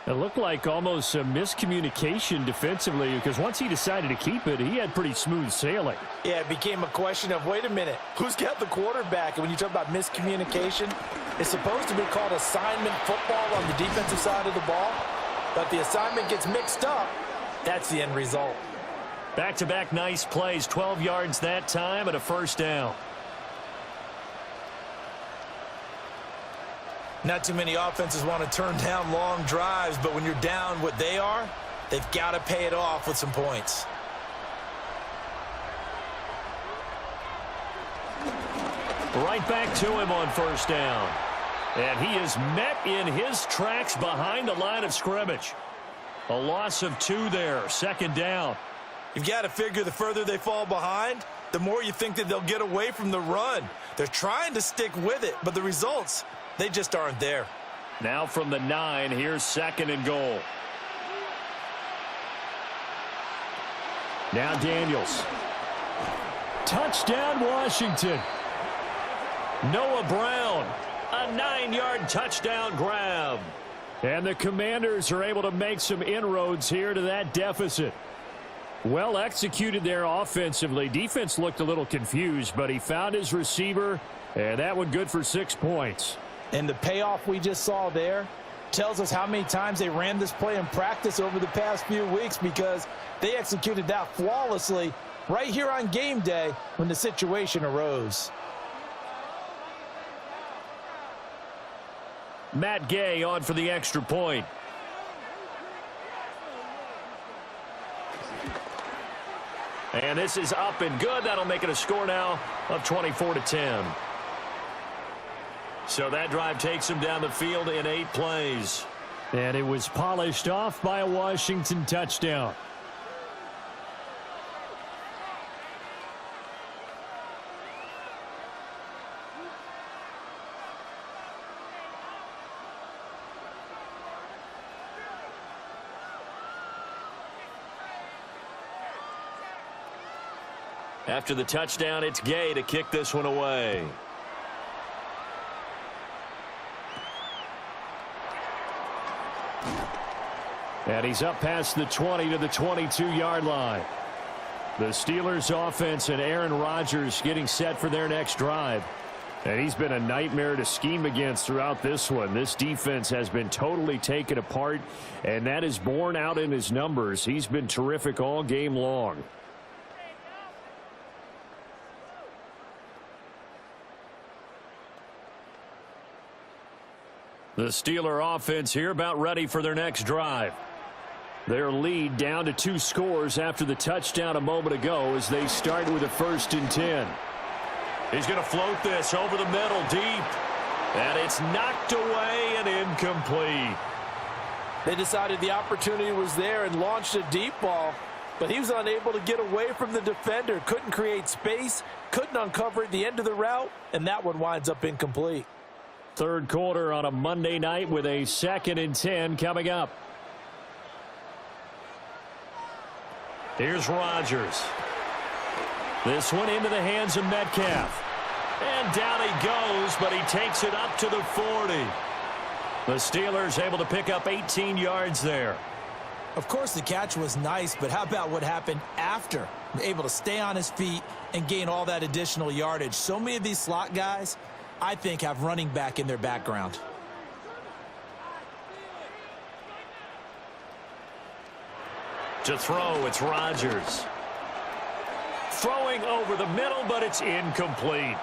A: It looked like almost a miscommunication defensively because once he decided to keep it, he had pretty smooth sailing.
B: Yeah, it became a question of, wait a minute, who's got the quarterback? And when you talk about miscommunication, it's supposed to be called assignment football on the defensive side of the ball. But the assignment gets mixed up. That's the end result.
A: Back-to-back nice plays, 12 yards that time and a first down.
E: Not too many offenses want to turn down long drives, but when you're down what they are, they've got to pay it off with some points.
A: Right back to him on first down. And he is met in his tracks behind the line of scrimmage. A loss of 2 there, second down.
C: You've got to figure the further they fall behind, the more you think that they'll get away from the run. They're trying to stick with it, but the results, they just aren't there.
A: Now from the 9, here's second and goal. Now Daniels. Touchdown, Washington. Noah Brown, a 9-yard touchdown grab. And the Commanders are able to make some inroads here to that deficit. Well executed there offensively. Defense looked a little confused, but he found his receiver, and that one good for 6 points.
B: And the payoff we just saw there tells us how many times they ran this play in practice over the past few weeks because they executed that flawlessly right here on game day when the situation arose.
A: Matt Gay on for the extra point. And this is up and good. That'll make it a score now of 24-10. So that drive takes him down the field in 8 plays. And it was polished off by a Washington touchdown. After the touchdown, it's Gay to kick this one away. And he's up past the 20 to the 22-yard line. The Steelers offense and Aaron Rodgers getting set for their next drive. And he's been a nightmare to scheme against throughout this one. This defense has been totally taken apart, and that is borne out in his numbers. He's been terrific all game long. The Steeler offense here about ready for their next drive. Their lead down to 2 scores after the touchdown a moment ago as they start with a 1st and 10. He's going to float this over the middle deep. And it's knocked away and incomplete.
B: They decided the opportunity was there and launched a deep ball, but he was unable to get away from the defender. Couldn't create space, couldn't uncover at the end of the route, and that one winds up incomplete.
A: Third quarter on a Monday night with a 2nd and 10 coming up. Here's Rodgers. This one into the hands of Metcalf. And down he goes, but he takes it up to the 40. The Steelers able to pick up 18 yards there.
E: Of course, the catch was nice, but how about what happened after? Able to stay on his feet and gain all that additional yardage. So many of these slot guys, I think, have running back in their background.
A: To throw, it's Rodgers. Throwing over the middle, but it's incomplete.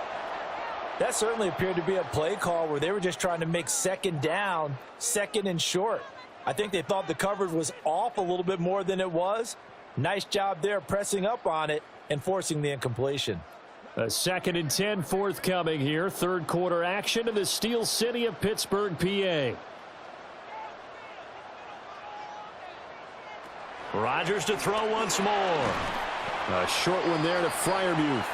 B: That certainly appeared to be a play call where they were just trying to make 2nd down, 2nd and short. I think they thought the coverage was off a little bit more than it was. Nice job there pressing up on it and forcing the incompletion.
A: A 2nd and 10 forthcoming here. Third quarter action in the Steel City of Pittsburgh, PA. Rodgers to throw once more. A short one there to Freiermuth.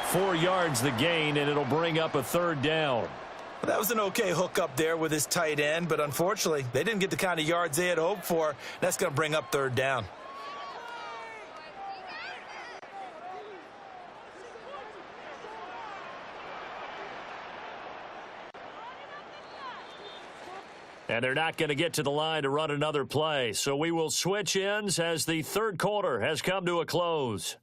A: 4 yards the gain, and it'll bring up a 3rd down.
C: That was an okay hook up there with his tight end, but unfortunately, they didn't get the kind of yards they had hoped for. That's going to bring up 3rd down.
A: And they're not going to get to the line to run another play. So we will switch ends as the third quarter has come to a close.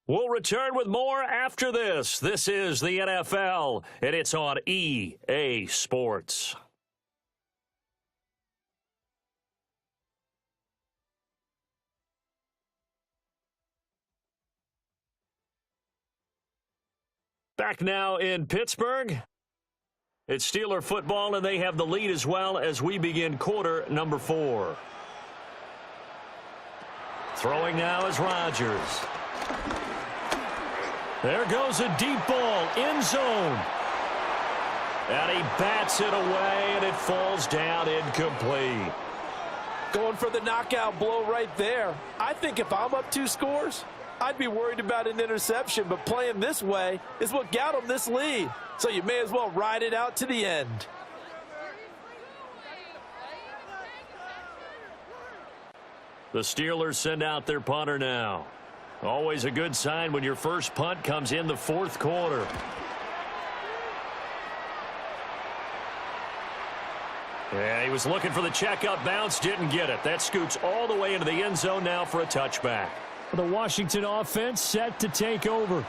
A: We'll return with more after this. This is the NFL, and it's on EA Sports. Back now in Pittsburgh. It's Steeler football, and they have the lead as well as we begin quarter number 4. Throwing now is Rodgers. There goes a deep ball, end zone. And he bats it away, and it falls down incomplete.
B: Going for the knockout blow right there. I think if I'm up 2 scores, I'd be worried about an interception, but playing this way is what got them this lead. So you may as well ride it out to the end.
A: The Steelers send out their punter now. Always a good sign when your first punt comes in the fourth quarter. Yeah, he was looking for the checkup bounce, didn't get it. That scoots all the way into the end zone now for a touchback. The Washington offense set to take over.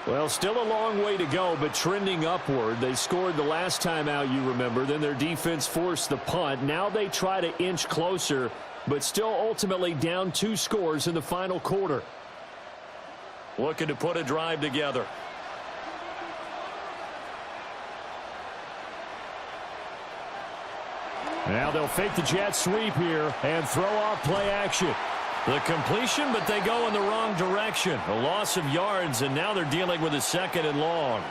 A: Well, still a long way to go, but trending upward. They scored the last time out, you remember. Then their defense forced the punt. Now they try to inch closer, but still ultimately down 2 scores in the final quarter. Looking to put a drive together. Now they'll fake the jet sweep here and throw off play action. The completion, but they go in the wrong direction. A loss of yards, and now they're dealing with a 2nd and long.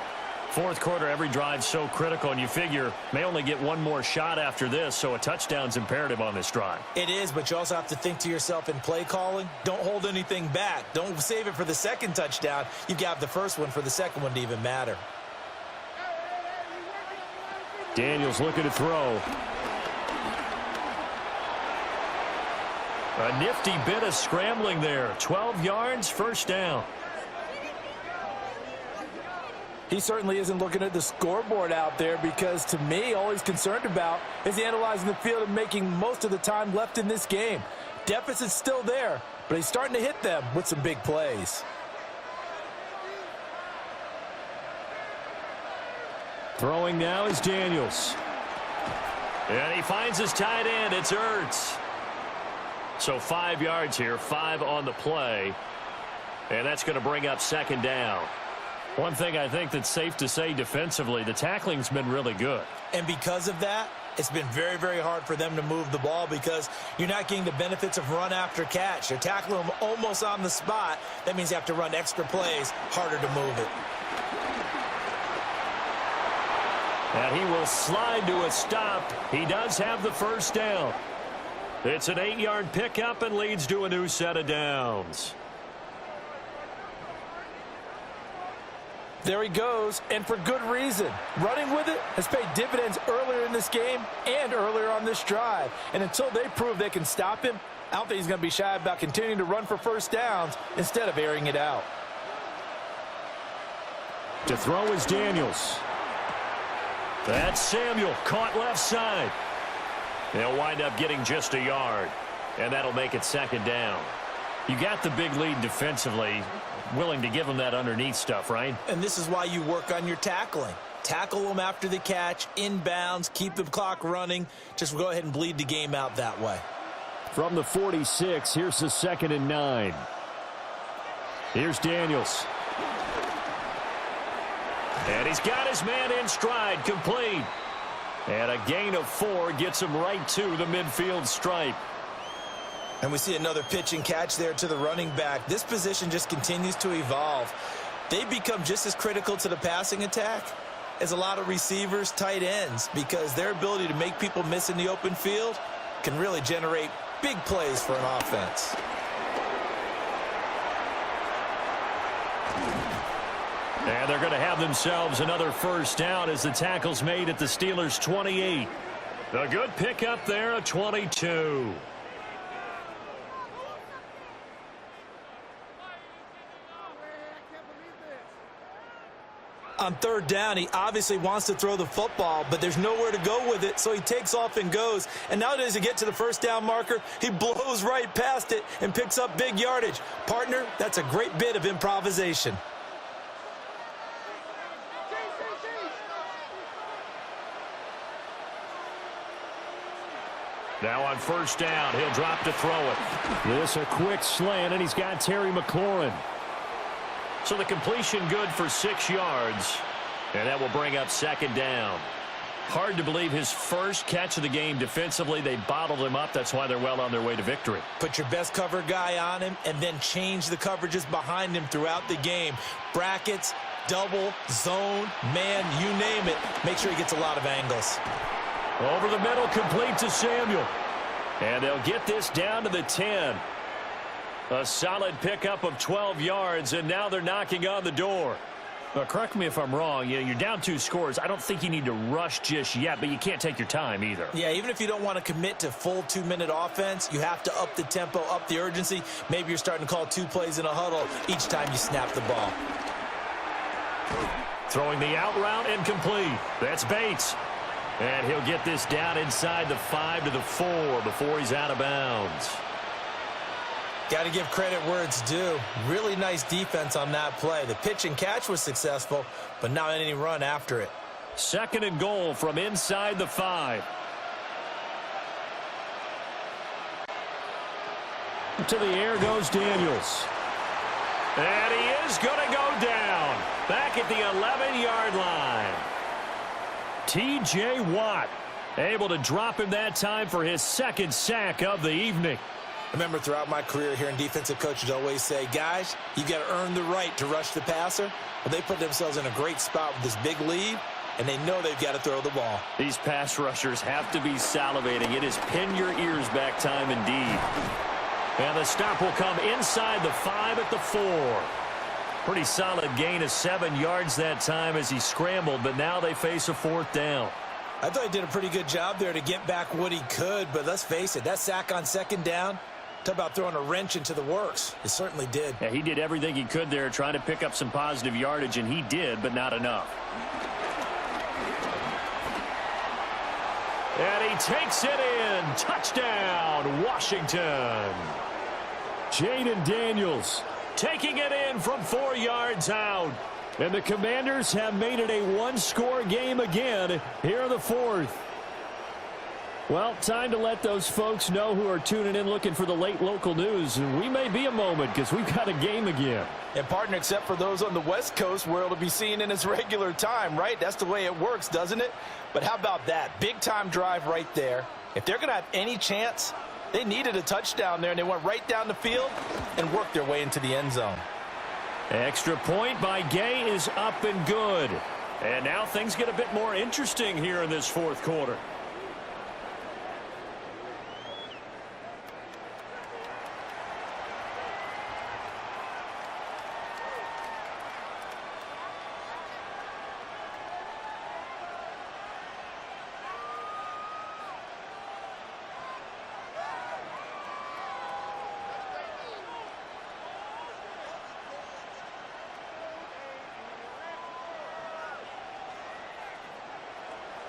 A: Fourth quarter, every drive's so critical, and you figure may only get one more shot after this, so a touchdown's imperative on this drive.
E: It is, but you also have to think to yourself in play calling, don't hold anything back. Don't save it for the second touchdown. You got the first one for the second one to even matter.
A: Daniels looking to throw. A nifty bit of scrambling there. 12 yards, first down.
B: He certainly isn't looking at the scoreboard out there, because to me, all he's concerned about is analyzing the field and making most of the time left in this game. Deficit's still there, but he's starting to hit them with some big plays.
A: Throwing now is Daniels. And he finds his tight end. It's Ertz. So 5 yards here, 5 on the play. And that's going to bring up second down. One thing I think that's safe to say defensively, the tackling's been really good.
E: And because of that, it's been very, very hard for them to move the ball, because you're not getting the benefits of run after catch. You're tackling them almost on the spot. That means you have to run extra plays, harder to move it.
A: And he will slide to a stop. He does have the first down. It's an 8-yard pickup and leads to a new set of downs.
B: There he goes, and for good reason. Running with it has paid dividends earlier in this game and earlier on this drive. And until they prove they can stop him, I don't think he's going to be shy about continuing to run for first downs instead of airing it out.
A: To throw is Daniels. That's Samuel, caught left side. They'll wind up getting just a yard, and that'll make it second down. You got the big lead defensively. Willing to give them that underneath stuff, right?
E: And this is why you work on your tackling. Tackle them after the catch, inbounds, keep the clock running. Just go ahead and bleed the game out that way.
A: From the 46, here's the 2nd and 9. Here's Daniels. And he's got his man in stride, complete. And a gain of 4 gets him right to the midfield stripe.
E: And we see another pitch and catch there to the running back. This position just continues to evolve. They become just as critical to the passing attack as a lot of receivers, tight ends, because their ability to make people miss in the open field can really generate big plays for an offense.
A: And they're going to have themselves another first down as the tackle's made at the Steelers' 28. A good pickup there, a 22.
E: On third down, he obviously wants to throw the football, but there's nowhere to go with it, so he takes off and goes. And now as he get to the first down marker, he blows right past it and picks up big yardage. Partner, that's a great bit of improvisation.
A: Now on first down, he'll drop to throw it. This a quick slant, and he's got Terry McLaurin. So the completion good for 6 yards, and that will bring up second down. Hard to believe his first catch of the game defensively. They bottled him up. That's why they're well on their way to victory.
E: Put your best cover guy on him and then change the coverages behind him throughout the game. Brackets, double, zone, man, you name it. Make sure he gets a lot of angles.
A: Over the middle, complete to Samuel. And they'll get this down to the 10. A solid pickup of 12 yards, and now they're knocking on the door. Well, correct me if I'm wrong. You're down 2 scores. I don't think you need to rush just yet, but you can't take your time either.
E: Yeah, even if you don't want to commit to full 2-minute offense, you have to up the tempo, up the urgency. Maybe you're starting to call 2 plays in a huddle each time you snap the ball.
A: Throwing the out route incomplete. That's Bates. And he'll get this down inside the 5 to the 4 before he's out of bounds.
E: Got to give credit where it's due. Really nice defense on that play. The pitch and catch was successful, but not any run after it.
A: 2nd and goal from inside the 5. To the air goes Daniels. And he is going to go down. Back at the 11-yard line. T.J. Watt able to drop him that time for his 2nd sack of the evening.
E: I remember throughout my career hearing defensive coaches always say, guys, you got to earn the right to rush the passer. Well, they put themselves in a great spot with this big lead, and they know they've got to throw the ball.
A: These pass rushers have to be salivating. It is pin your ears back time indeed. And the stop will come inside the 5 at the 4. Pretty solid gain of 7 yards that time as he scrambled, but now they face a 4th down.
E: I thought he did a pretty good job there to get back what he could, but let's face it, that sack on 2nd down, Talk about throwing a wrench into the works. It certainly did.
A: Yeah, he did everything he could there trying to pick up some positive yardage, and he did, but not enough. And he takes it in. Touchdown, Washington. Jaden Daniels taking it in from 4 yards out. And the Commanders have made it a one-score game again here in the fourth. Well, time to let those folks know who are tuning in looking for the late local news. We may be a moment because we've got a game again.
B: And, partner, except for those on the West Coast where it'll be seen in its regular time, right? That's the way it works, doesn't it? But how about that? Big-time drive right there. If they're going to have any chance, they needed a touchdown there, and they went right down the field and worked their way into the end zone.
A: Extra point by Gay is up and good. And now things get a bit more interesting here in this fourth quarter.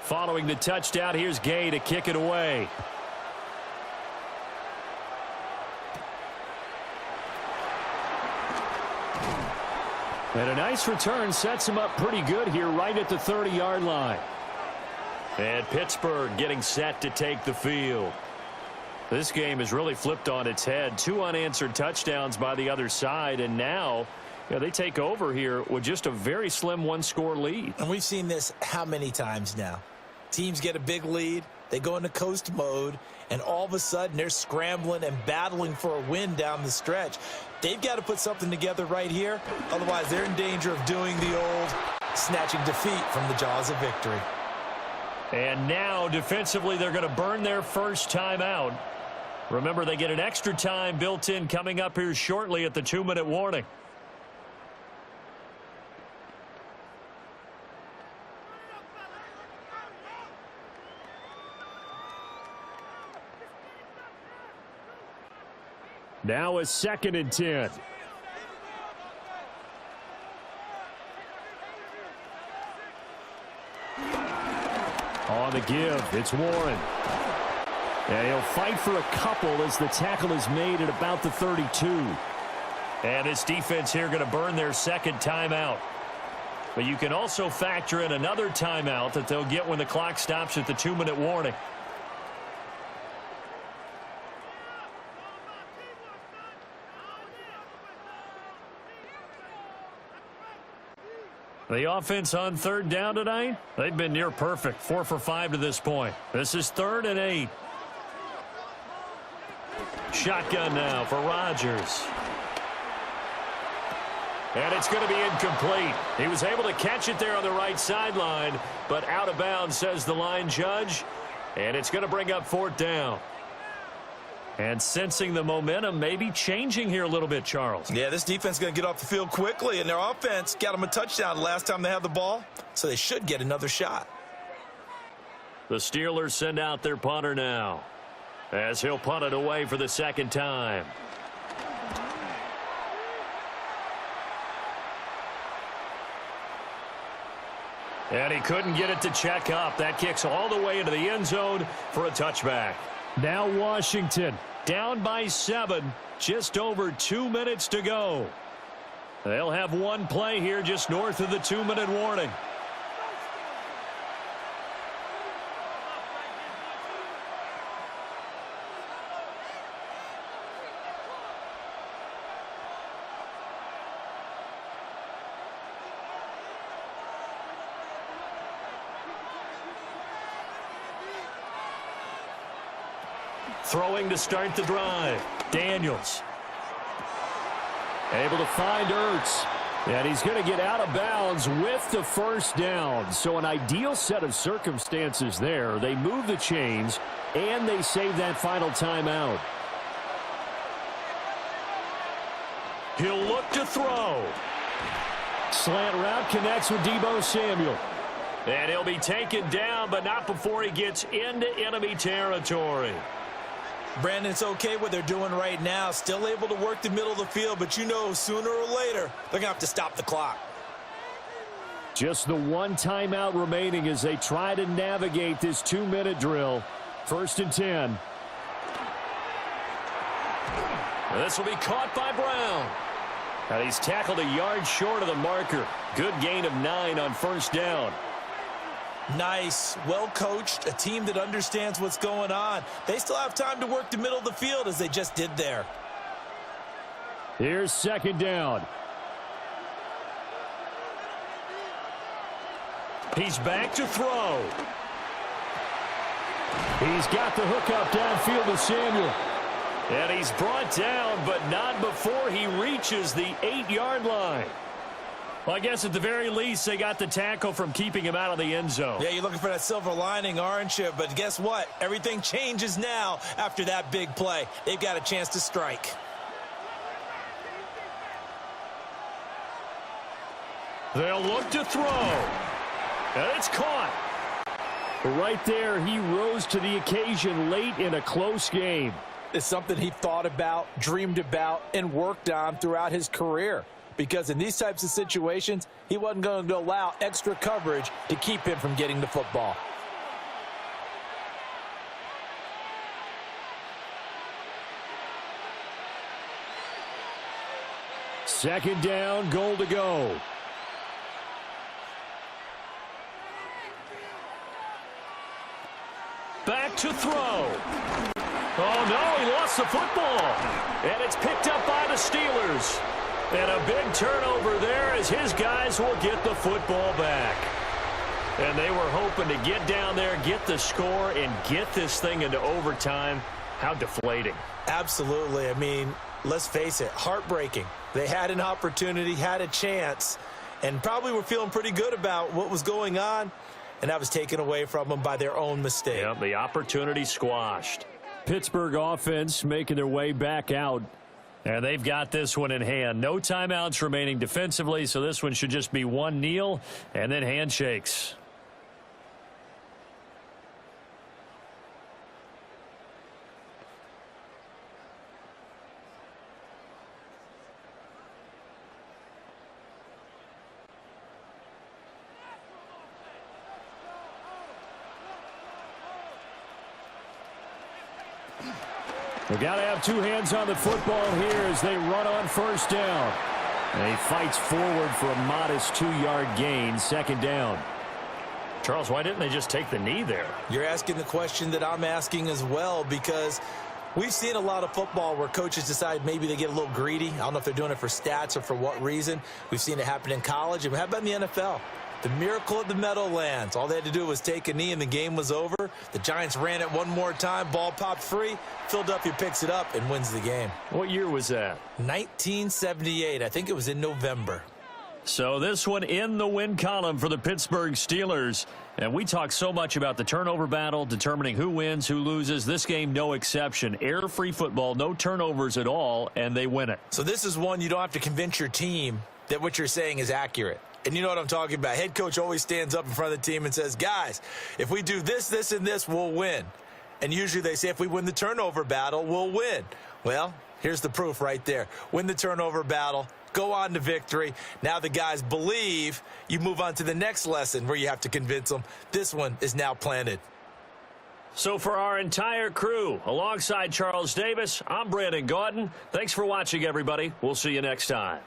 A: Following the touchdown, here's Gay to kick it away. And a nice return sets him up pretty good here right at the 30-yard line. And Pittsburgh getting set to take the field. This game has really flipped on its head. 2 unanswered touchdowns by the other side, and now they take over here with just a very slim one-score lead.
E: And we've seen this how many times now? Teams get a big lead, they go into coast mode, and all of a sudden they're scrambling and battling for a win down the stretch. They've got to put something together right here, otherwise they're in danger of doing the old snatching defeat from the jaws of victory.
A: And now defensively they're going to burn their first timeout. Remember, they get an extra time built in coming up here shortly at the 2-minute warning. Now a 2nd and 10. On the give, it's Warren. And he'll fight for a couple as the tackle is made at about the 32. And this defense here going to burn their second timeout. But you can also factor in another timeout that they'll get when the clock stops at the 2-minute warning. The offense on 3rd down tonight, they've been near perfect. 4 for 5 to this point. This is 3rd and 8. Shotgun now for Rodgers. And it's going to be incomplete. He was able to catch it there on the right sideline, but out of bounds, says the line judge. And it's going to bring up 4th down. And sensing the momentum maybe changing here a little bit, Charles.
C: Yeah, this defense is going to get off the field quickly, and their offense got them a touchdown the last time they had the ball, so they should get another shot.
A: The Steelers send out their punter now, as he'll punt it away for the 2nd time. And he couldn't get it to check up. That kicks all the way into the end zone for a touchback. Now Washington down by 7. Just over 2 minutes to go. They'll have one play here just north of the 2-minute warning. Throwing to start the drive. Daniels. Able to find Ertz. And he's going to get out of bounds with the first down. So an ideal set of circumstances there. They move the chains, and they save that final timeout. He'll look to throw. Slant route connects with Deebo Samuel. And he'll be taken down, but not before he gets into enemy territory.
E: Brandon, it's okay what they're doing right now. Still able to work the middle of the field, but you know sooner or later they're going to have to stop the clock.
A: Just the one timeout remaining as they try to navigate this 2-minute drill. 1st and 10. This will be caught by Brown. And he's tackled a yard short of the marker. Good gain of 9 on 1st down.
E: Nice, well coached, a team that understands what's going on. They still have time to work the middle of the field as they just did there.
A: Here's 2nd down. He's back to throw. He's got the hookup downfield to Samuel. And he's brought down, but not before he reaches the 8-yard line. Well, I guess at the very least, they got the tackle from keeping him out of the end zone.
E: Yeah, you're looking for that silver lining, aren't you? But guess what? Everything changes now after that big play. They've got a chance to strike.
A: They'll look to throw. And it's caught. Right there, he rose to the occasion late in a close game.
B: It's something he thought about, dreamed about, and worked on throughout his career. Because in these types of situations, he wasn't going to allow extra coverage to keep him from getting the football.
A: Second down, goal to go. Back to throw. Oh, no, he lost the football. And it's picked up by the Steelers. And a big turnover there as his guys will get the football back. And they were hoping to get down there, get the score, and get this thing into overtime. How deflating.
E: Absolutely. I mean, let's face it, heartbreaking. They had an opportunity, had a chance, and probably were feeling pretty good about what was going on, and that was taken away from them by their own mistake.
A: Yep, the opportunity squashed. Pittsburgh offense making their way back out. And they've got this one in hand. No timeouts remaining defensively, so this one should just be one kneel and then handshakes. We've got to have two hands on the football here as they run on 1st down. And he fights forward for a modest 2-yard gain, 2nd down. Charles, why didn't they just take the knee there?
E: You're asking the question that I'm asking as well, because we've seen a lot of football where coaches decide maybe they get a little greedy. I don't know if they're doing it for stats or for what reason. We've seen it happen in college. And how about in the NFL? The miracle of the Meadowlands. All they had to do was take a knee and the game was over. The Giants ran it one more time. Ball popped free. Philadelphia picks it up and wins the game.
A: What year was that?
E: 1978. I think it was in November.
A: So this one in the win column for the Pittsburgh Steelers. And we talk so much about the turnover battle, determining who wins, who loses. This game, no exception. Error-free football, no turnovers at all, and they win it.
E: So this is one you don't have to convince your team that what you're saying is accurate. And you know what I'm talking about. Head coach always stands up in front of the team and says, guys, if we do this, this, and this, we'll win. And usually they say if we win the turnover battle, we'll win. Well, here's the proof right there. Win the turnover battle, go on to victory. Now the guys believe. You move on to the next lesson where you have to convince them. This one is now planted.
A: So for our entire crew, alongside Charles Davis, I'm Brandon Gaudin. Thanks for watching, everybody. We'll see you next time.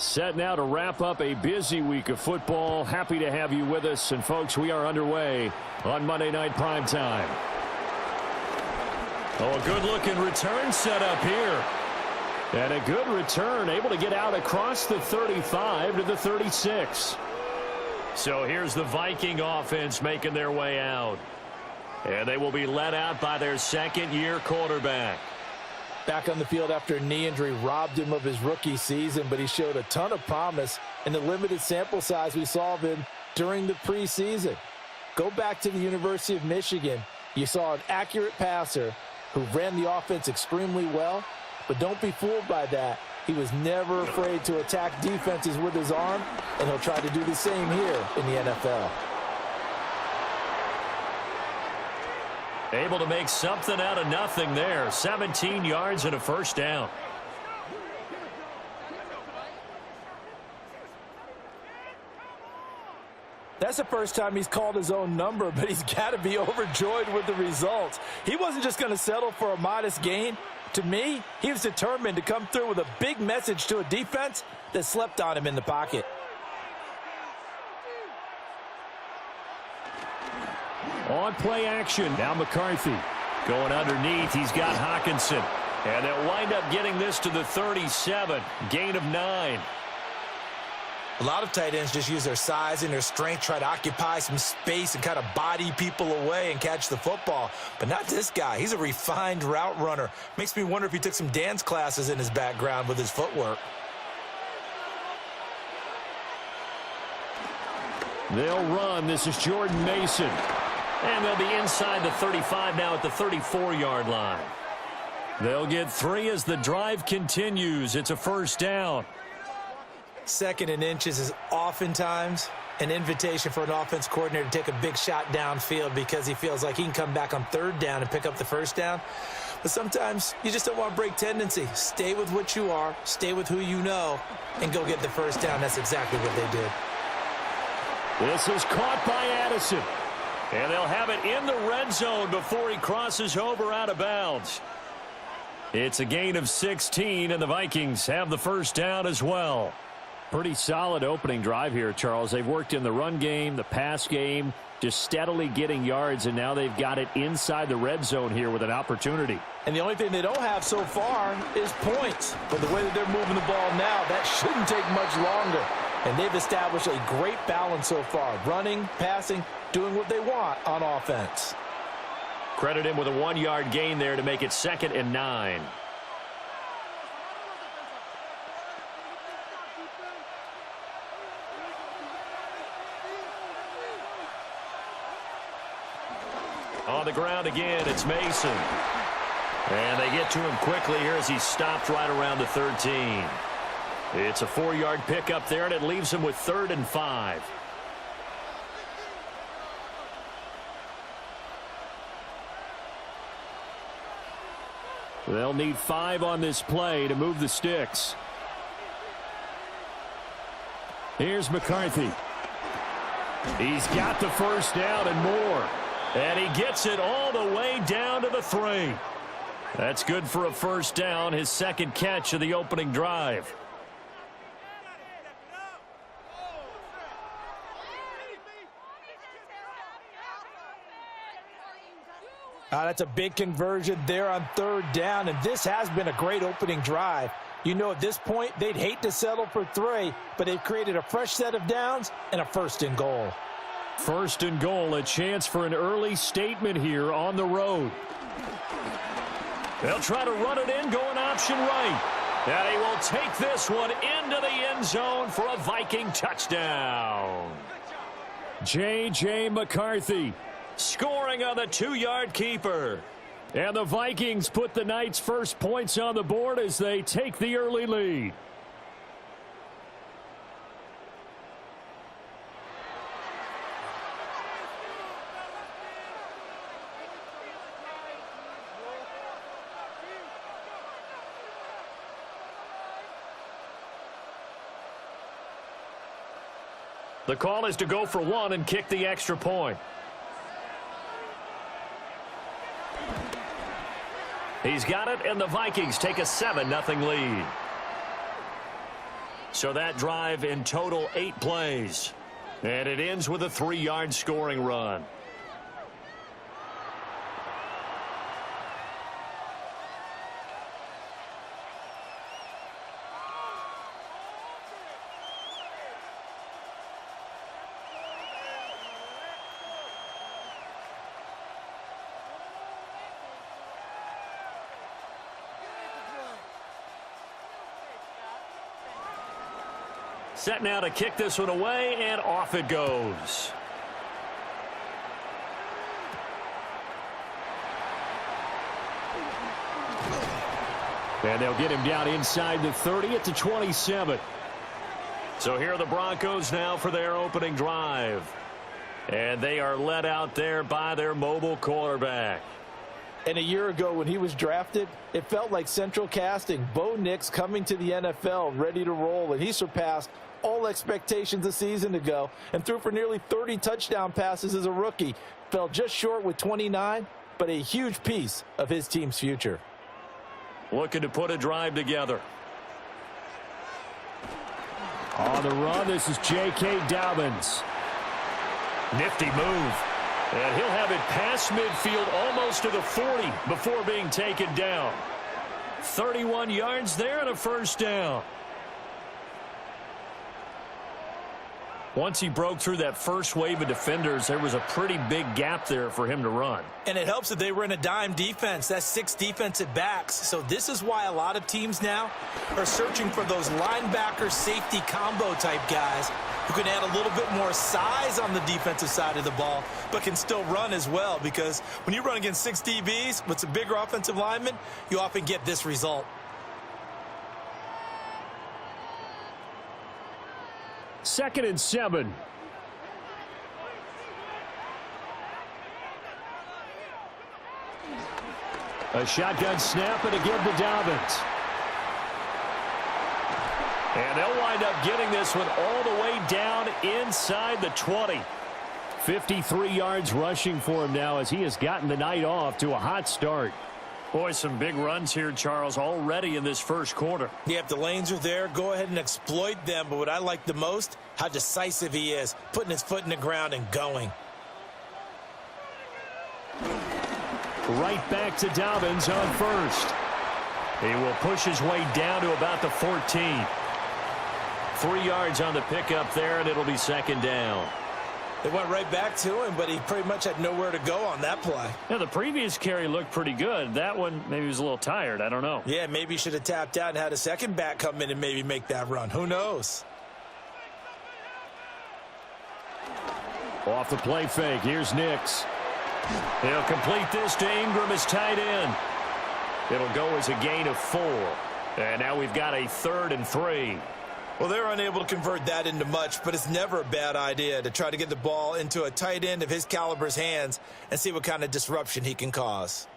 A: Set now to wrap up a busy week of football. Happy to have you with us. And, folks, we are underway on Monday Night Primetime. Oh, a good-looking return set up here. And a good return, able to get out across the 35 to the 36. So here's the Viking offense making their way out. And they will be led out by their second-year quarterback.
B: Back on the field after a knee injury robbed him of his rookie season, but he showed a ton of promise in the limited sample size we saw of him during the preseason. Go back to the University of Michigan. You saw an accurate passer who ran the offense extremely well, but don't be fooled by that. He was never afraid to attack defenses with his arm, and he'll try to do the same here in the NFL.
A: Able to make something out of nothing there. 17 yards and a first down.
B: That's the first time he's called his own number, but he's got to be overjoyed with the results. He wasn't just going to settle for a modest gain. To me, he was determined to come through with a big message to a defense that slept on him in the pocket.
A: On play action, now McCarthy going underneath. He's got Hawkinson, and they'll wind up getting this to the 37. Gain of 9.
E: A lot of tight ends just use their size and their strength, try to occupy some space and kind of body people away and catch the football. But not this guy. He's a refined route runner. Makes me wonder if he took some dance classes in his background with his footwork.
A: They'll run. This is Jordan Mason. And they'll be inside the 35 now at the 34-yard line. They'll get 3 as the drive continues. It's a first down.
E: 2nd and inches is oftentimes an invitation for an offense coordinator to take a big shot downfield because he feels like he can come back on 3rd down and pick up the first down. But sometimes you just don't want to break tendency. Stay with what you are, stay with who you know, and go get the first down. That's exactly what they did.
A: This is caught by Addison. And they'll have it in the red zone before he crosses over out of bounds. It's a gain of 16, and the Vikings have the first down as well. Pretty solid opening drive here, Charles. They've worked in the run game, the pass game, just steadily getting yards, and now they've got it inside the red zone here with an opportunity.
B: And the only thing they don't have so far is points. But the way that they're moving the ball now, that shouldn't take much longer. And they've established a great balance so far. Running, passing, doing what they want on offense.
A: Credit him with a 1-yard gain there to make it 2nd and 9. On the ground again, it's Mason. And they get to him quickly here as he's stopped right around the 13. It's a 4-yard pickup there, and it leaves him with 3rd and 5. They'll need 5 on this play to move the sticks. Here's McCarthy. He's got the first down and more. And he gets it all the way down to the 3. That's good for a first down, his 2nd catch of the opening drive.
B: That's a big conversion there on 3rd down, and this has been a great opening drive. You know, at this point, they'd hate to settle for 3, but they've created a fresh set of downs and a 1st and goal.
A: 1st and goal, a chance for an early statement here on the road. They'll try to run it in, going option right. And he will take this one into the end zone for a Viking touchdown. J.J. McCarthy scoring on the 2-yard keeper. And the Vikings put the night's first points on the board as they take the early lead. The call is to go for 1 and kick the extra point. He's got it, and the Vikings take a 7-0 lead. So that drive in total 8 plays. And it ends with a 3-yard scoring run. Set now to kick this one away, and off it goes. And they'll get him down inside the 30 at the 27. So here are the Broncos now for their opening drive. And they are led out there by their mobile quarterback.
B: And a year ago when he was drafted, it felt like central casting. Bo Nix coming to the NFL ready to roll, and he surpassed all expectations a season ago and threw for nearly 30 touchdown passes as a rookie. Fell just short with 29, but a huge piece of his team's future.
A: Looking to put a drive together. On the run, this is J.K. Dobbins. Nifty move. And he'll have it past midfield almost to the 40 before being taken down. 31 yards there and a first down. Once he broke through that first wave of defenders, there was a pretty big gap there for him to run.
E: And it helps that they were in a dime defense. That's 6 defensive backs. So this is why a lot of teams now are searching for those linebacker safety combo type guys who can add a little bit more size on the defensive side of the ball, but can still run as well, because when you run against 6 DBs with some bigger offensive linemen, you often get this result.
A: Second and 7. A shotgun snap and again to Dobbins. And they'll wind up getting this one all the way down inside the 20. 53 yards rushing for him now as he has gotten the night off to a hot start. Boy, some big runs here, Charles, already in this first quarter.
E: Yeah, if the lanes are there, go ahead and exploit them. But what I like the most, how decisive he is, putting his foot in the ground and going.
A: Right back to Dobbins on first. He will push his way down to about the 14. 3 yards on the pickup there, and it'll be second down.
E: They went right back to him, but he pretty much had nowhere to go on that play.
A: Yeah, the previous carry looked pretty good. That one, maybe he was a little tired. I don't know.
E: Yeah, maybe he should have tapped out and had a second back come in and maybe make that run. Who knows?
A: Off the play fake. Here's Nix. He'll complete this to Ingram as tight end. It'll go as a gain of 4. And now we've got a 3rd and 3.
C: Well, they're unable to convert that into much, but it's never a bad idea to try to get the ball into a tight end of his caliber's hands and see what kind of disruption he can cause.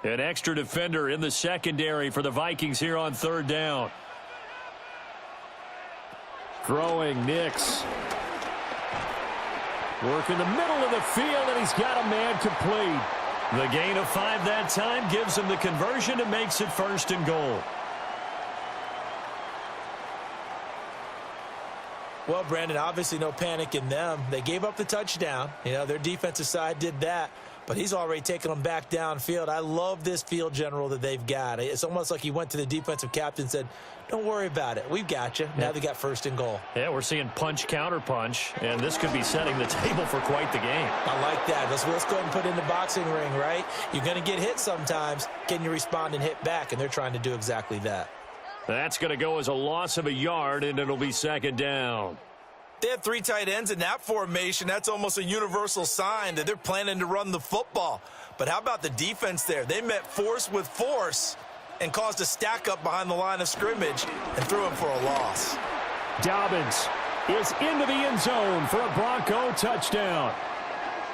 A: An extra defender in the secondary for the Vikings here on 3rd down. Throwing Nix. Working the middle of the field, and he's got a man complete. The gain of 5 that time gives him the conversion and makes it 1st and goal.
E: Well, Brandon, obviously no panic in them. They gave up the touchdown. You know, their defensive side did that, but he's already taken them back downfield. I love this field general that they've got. It's almost like he went to the defensive captain and said, don't worry about it. We've got you. Now they got 1st and goal.
A: Yeah, we're seeing punch, counter punch, and this could be setting the table for quite the game.
E: I like that. Let's go ahead and put it in the boxing ring, right? You're going to get hit sometimes. Can you respond and hit back? And they're trying to do exactly that.
A: That's going to go as a loss of a yard, and it'll be 2nd down.
C: They have 3 tight ends in that formation. That's almost a universal sign that they're planning to run the football. But how about the defense there? They met force with force and caused a stack up behind the line of scrimmage and threw him for a loss.
A: Dobbins is into the end zone for a Bronco touchdown.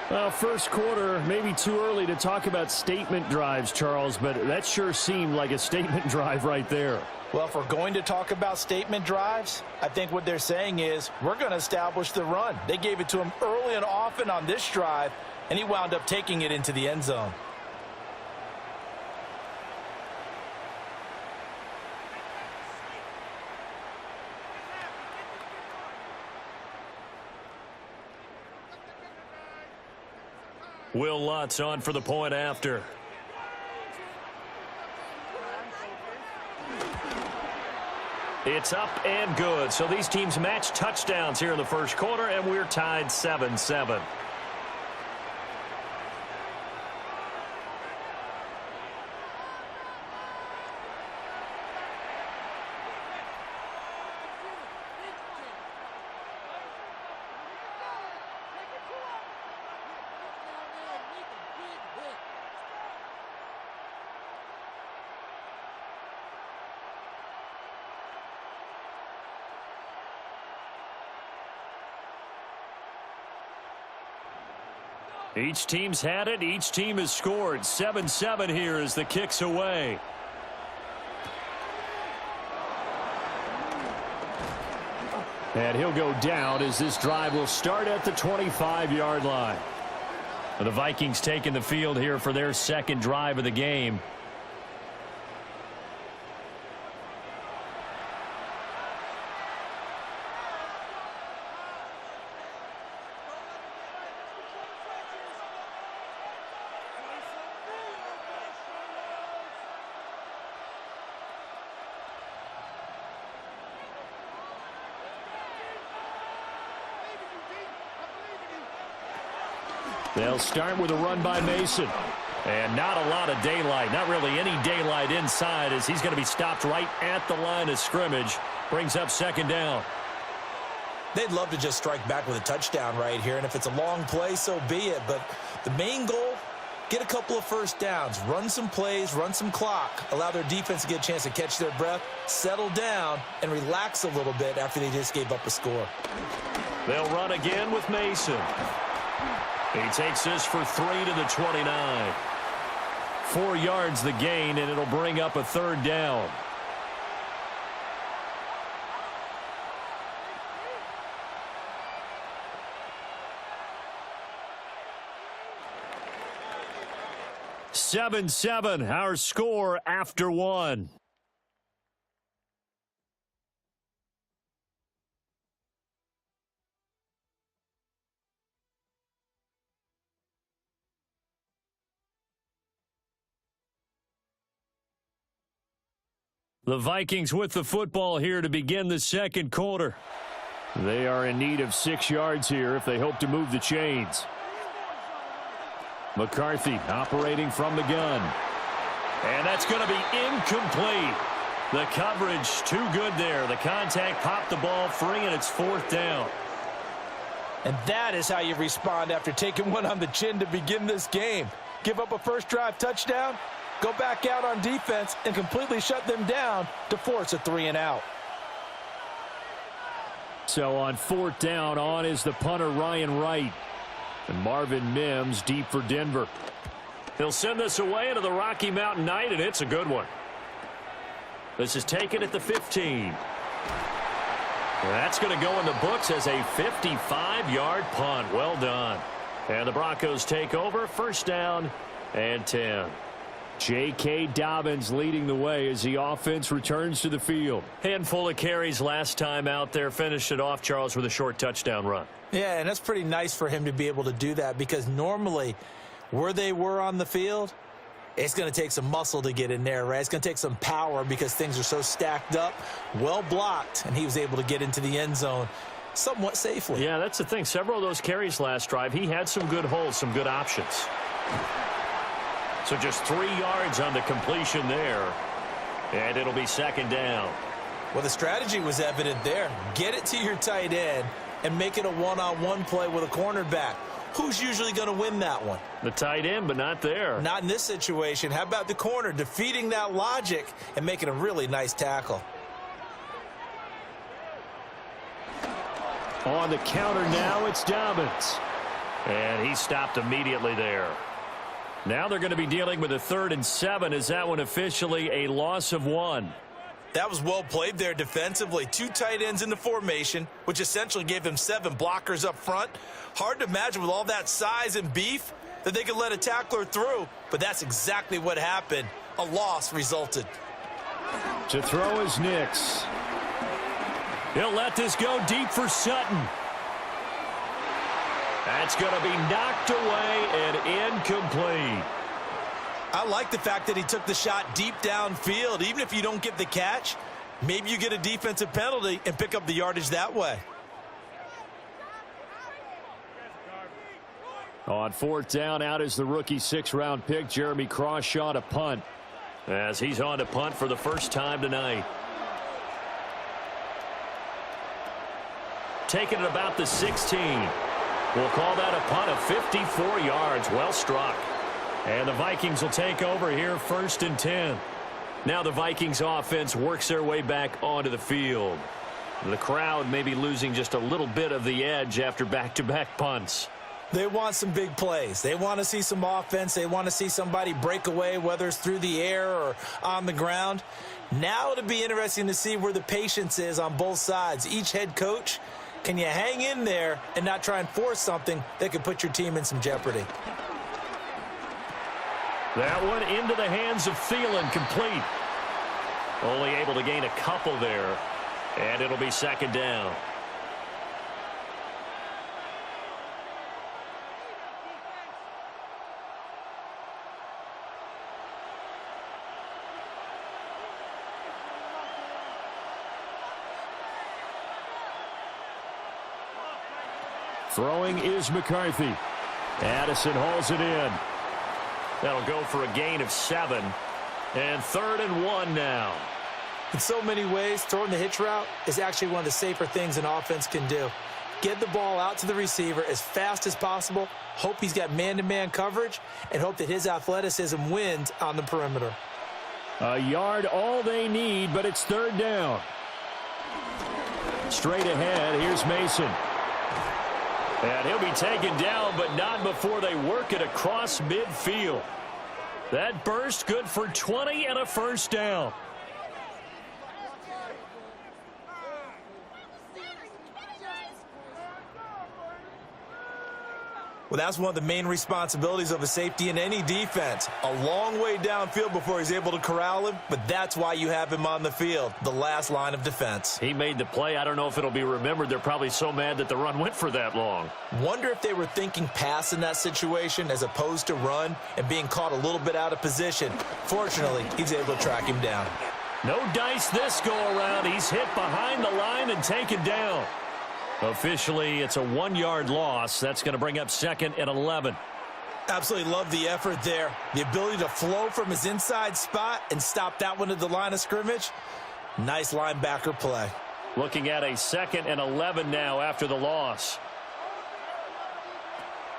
A: Well, first quarter, maybe too early to talk about statement drives, Charles, but that sure seemed like a statement drive right there.
B: Well, if we're going to talk about statement drives, I think what they're saying is we're going to establish the run. They gave it to him early and often on this drive, and he wound up taking it into the end zone.
A: Will Lutz on for the point after. It's up and good. So these teams match touchdowns here in the first quarter, and we're tied 7-7. Each team's had it. Each team has scored. 7-7 here as the kick's away. And he'll go down as this drive will start at the 25-yard line. The Vikings taking the field here for their second drive of the game. They'll start with a run by Mason. And not a lot of daylight. Not really any daylight inside as he's going to be stopped right at the line of scrimmage. Brings up second down.
E: They'd love to just strike back with a touchdown right here. And if it's a long play, so be it. But the main goal, get a couple of first downs. Run some plays, run some clock. Allow their defense to get a chance to catch their breath, settle down, and relax a little bit after they just gave up a score.
A: They'll run again with Mason. He takes this for 3 to the 29. 4 yards the gain, and it'll bring up a third down. (7-7) our score after one. The Vikings with the football here to begin the second quarter. They are in need of 6 yards here if they hope to move the chains. McCarthy operating from the gun. And that's going to be incomplete. The coverage too good there. The contact popped the ball free, and it's fourth down.
B: And that is how you respond after taking one on the chin to begin this game. Give up a first drive touchdown, go back out on defense, and completely shut them down to force a 3-and-out.
A: So on fourth down, on is the punter Ryan Wright. And Marvin Mims deep for Denver. He'll send this away into the Rocky Mountain Night, and it's a good one. This is taken at the 15. That's going to go in the books as a 55-yard punt. Well done. And the Broncos take over, first down and 10. J.K. Dobbins leading the way as the offense returns to the field. Handful of carries last time out there. Finished it off, Charles, with a short touchdown run.
E: Yeah, and that's pretty nice for him to be able to do that because normally where they were on the field, it's going to take some muscle to get in there, right? It's going to take some power because things are so stacked up, well blocked, and he was able to get into the end zone somewhat safely.
A: Yeah, that's the thing. Several of those carries last drive, he had some good holes, some good options. So just 3 yards on the completion there, and it'll be second down.
E: Well, the strategy was evident there. Get it to your tight end and make it a one-on-one play with a cornerback. Who's usually going to win that one?
A: The tight end, but not there.
E: Not in this situation. How about the corner defeating that logic and making a really nice tackle?
A: On the counter now, it's Dobbins. And he stopped immediately there. Now they're going to be dealing with a 3rd and 7. Is that one officially a loss of 1?
C: That was well played there defensively. 2 tight ends in the formation, which essentially gave them 7 blockers up front. Hard to imagine with all that size and beef that they could let a tackler through, but that's exactly what happened. A loss resulted.
A: To throw is Nix. He'll let this go deep for Sutton. That's going to be knocked away and incomplete.
C: I like the fact that he took the shot deep downfield. Even if you don't get the catch, maybe you get a defensive penalty and pick up the yardage that way.
A: On fourth down, out is the rookie sixth-round pick, Jeremy Crawshaw, to punt, as he's on to punt for the first time tonight. Taking it about the 16. We'll call that a punt of 54 yards. Well struck. And the Vikings will take over here, 1st and 10. Now the Vikings offense works their way back onto the field. The crowd may be losing just a little bit of the edge after back-to-back punts.
E: They want some big plays. They want to see some offense. They want to see somebody break away, whether it's through the air or on the ground. Now it'll be interesting to see where the patience is on both sides. Each head coach, can you hang in there and not try and force something that could put your team in some jeopardy?
A: That one into the hands of Thielen, complete. Only able to gain a couple there, and it'll be 2nd down. Throwing is McCarthy. Addison hauls it in. That'll go for a gain of 7. And 3rd and 1 now.
E: In so many ways, throwing the hitch route is actually one of the safer things an offense can do. Get the ball out to the receiver as fast as possible, hope he's got man-to-man coverage, and hope that his athleticism wins on the perimeter.
A: A yard all they need, but it's 3rd down. Straight ahead, here's Mason. And he'll be taken down, but not before they work it across midfield. That burst good for 20 and a 1st down.
C: Well, that's one of the main responsibilities of a safety in any defense. A long way downfield before he's able to corral him, but that's why you have him on the field, the last line of defense.
A: He made the play. I don't know if it'll be remembered. They're probably so mad that the run went for that long.
C: Wonder if they were thinking pass in that situation as opposed to run and being caught a little bit out of position. Fortunately, he's able to track him down.
A: No dice this go-around. He's hit behind the line and taken down. Officially, it's a 1-yard loss. That's going to bring up 2nd and 11.
C: Absolutely love the effort there. The ability to flow from his inside spot and stop that one at the line of scrimmage. Nice linebacker play.
A: Looking at a 2nd and 11 now after the loss.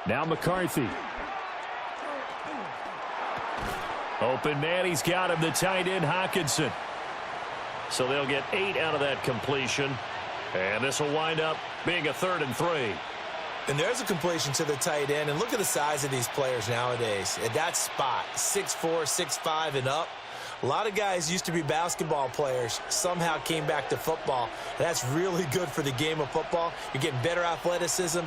A: Now McCarthy. Open man, he's got him, the tight end Hockenson. So they'll get 8 out of that completion. And this will wind up being a 3rd and 3.
E: And there's a completion to the tight end. And look at the size of these players nowadays. At that spot, 6'4", 6'5", and up. A lot of guys used to be basketball players, somehow came back to football. And that's really good for the game of football. You're getting better athleticism,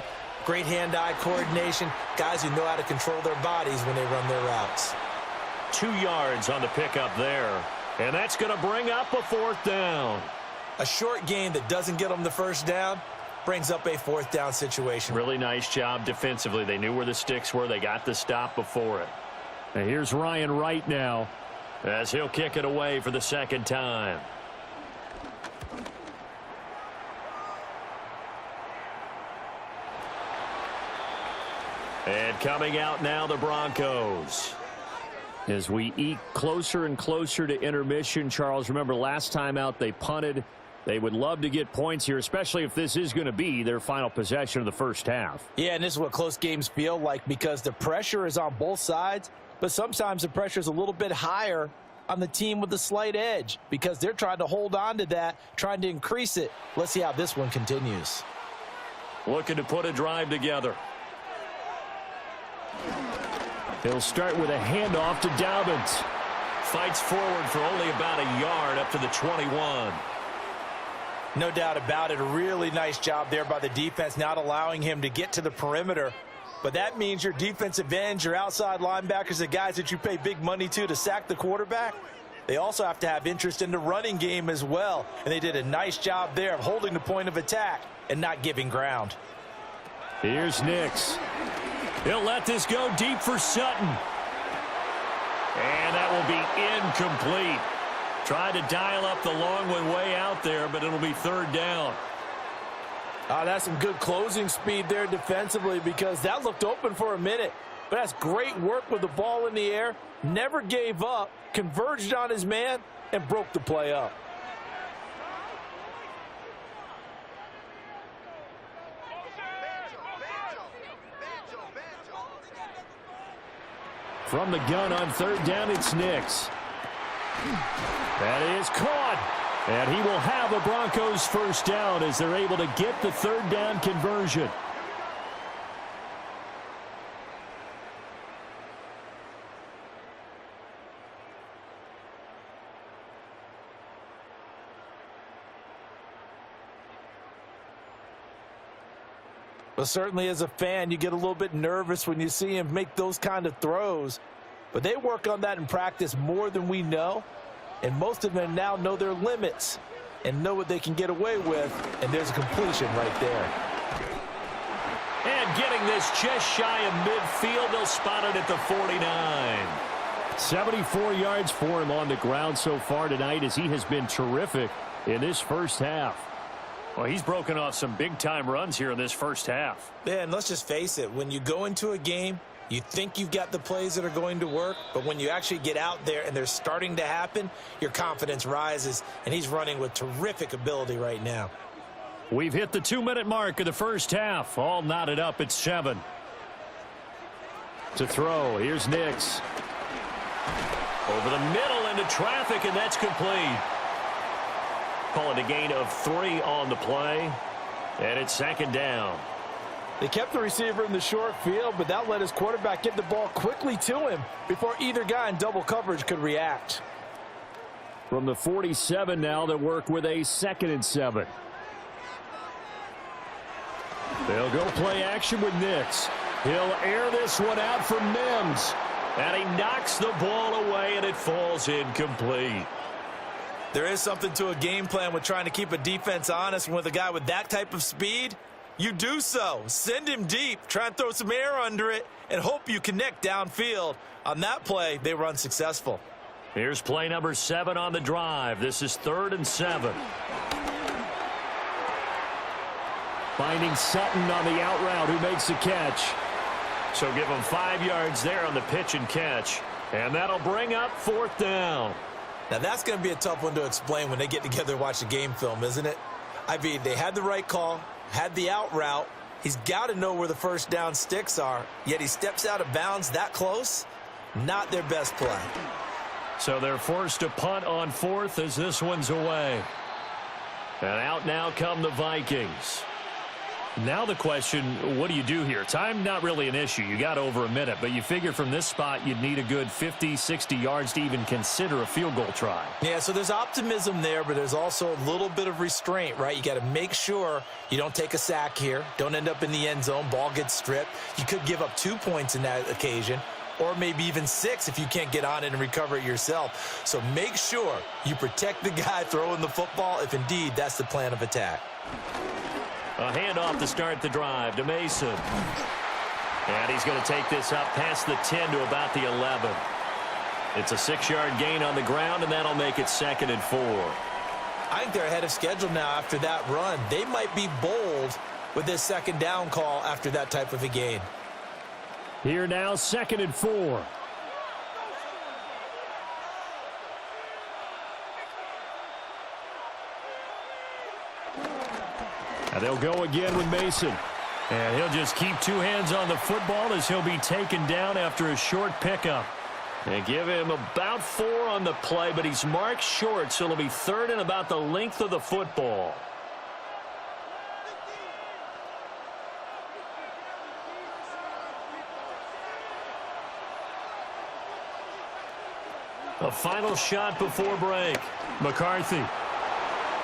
E: great hand-eye coordination, guys who know how to control their bodies when they run their routes.
A: 2 yards on the pickup there. And that's going to bring up a 4th down.
C: A short gain that doesn't get them the 1st down brings up a 4th down situation.
A: Really nice job defensively. They knew where the sticks were. They got the stop before it. And here's Ryan Wright now as he'll kick it away for the 2nd time. And coming out now, the Broncos. As we eke closer and closer to intermission, Charles, remember last time out they punted. They would love to get points here, especially if this is going to be their final possession of the 1st half.
E: Yeah, and this is what close games feel like because the pressure is on both sides, but sometimes the pressure is a little bit higher on the team with the slight edge because they're trying to hold on to that, trying to increase it. Let's see how this one continues.
A: Looking to put a drive together. He'll start with a handoff to Dobbins. Fights forward for only about a yard up to the 21.
E: No doubt about it. A really nice job there by the defense, not allowing him to get to the perimeter. But that means your defensive ends, your outside linebackers, the guys that you pay big money to sack the quarterback, they also have to have interest in the running game as well. And they did a nice job there of holding the point of attack and not giving ground.
A: Here's Nix. He'll let this go deep for Sutton. And that will be incomplete. Tried to dial up the long one way out there, but it'll be third down.
B: That's some good closing speed there defensively, because that looked open for a minute. But that's great work with the ball in the air. Never gave up, converged on his man, and broke the play up.
A: From the gun on third down, it's Nix. That is caught. And he will have a Broncos first down as they're able to get the third down conversion.
B: Well, certainly as a fan, you get a little bit nervous when you see him make those kind of throws. But they work on that in practice more than we know. And most of them now know their limits and know what they can get away with. And there's a completion right there.
A: And getting this just shy of midfield, they'll spot it at the 49. 74 yards for him on the ground so far tonight, as he has been terrific in this first half. Well, he's broken off some big-time runs here in this first half.
E: Yeah, and let's just face it. When you go into a game, you think you've got the plays that are going to work, but when you actually get out there and they're starting to happen, your confidence rises, and he's running with terrific ability right now.
A: We've hit the 2-minute mark of the first half. All knotted up at 7. To throw, here's Nix. Over the middle into traffic, and that's complete. Call it a gain of 3 on the play, and it's second down.
B: They kept the receiver in the short field, but that let his quarterback get the ball quickly to him before either guy in double coverage could react.
A: From the 47 now, they'll work with a 2nd and 7. They'll go play action with Nix. He'll air this one out for Mims. And he knocks the ball away, and it falls incomplete.
C: There is something to a game plan with trying to keep a defense honest. And with a guy with that type of speed, you do so. Send him deep, try and throw some air under it, and hope you connect downfield. On that play, they run successful.
A: Here's play number 7 on the drive. This is 3rd and 7. Finding Sutton on the out route, who makes the catch. So give him 5 yards there on the pitch and catch. And that'll bring up 4th down.
E: Now, that's going to be a tough one to explain when they get together and watch the game film, isn't it? I mean, they had the right call, had the out route. He's got to know where the first down sticks are, yet he steps out of bounds that close. Not their best play.
A: So they're forced to punt on 4th as this one's away. And out now come the Vikings. Now the question, what do you do here? Time not really an issue. You got over a minute, but you figure from this spot you'd need a good 50, 60 yards to even consider a field goal try.
E: Yeah, so there's optimism there, but there's also a little bit of restraint, right? You got to make sure you don't take a sack here, don't end up in the end zone, ball gets stripped. You could give up 2 points in that occasion, or maybe even 6 if you can't get on it and recover it yourself. So make sure you protect the guy throwing the football if indeed that's the plan of attack.
A: A handoff to start the drive to Mason. And he's going to take this up past the 10 to about the 11. It's a 6-yard gain on the ground, and that'll make it 2nd and 4.
E: I think they're ahead of schedule now after that run. They might be bold with this 2nd down call after that type of a gain.
A: Here now, 2nd and 4. And they'll go again with Mason. And he'll just keep 2 hands on the football as he'll be taken down after a short pickup. And give him about 4 on the play, but he's marked short, so it'll be 3rd and about the length of the football. A final shot before break. McCarthy.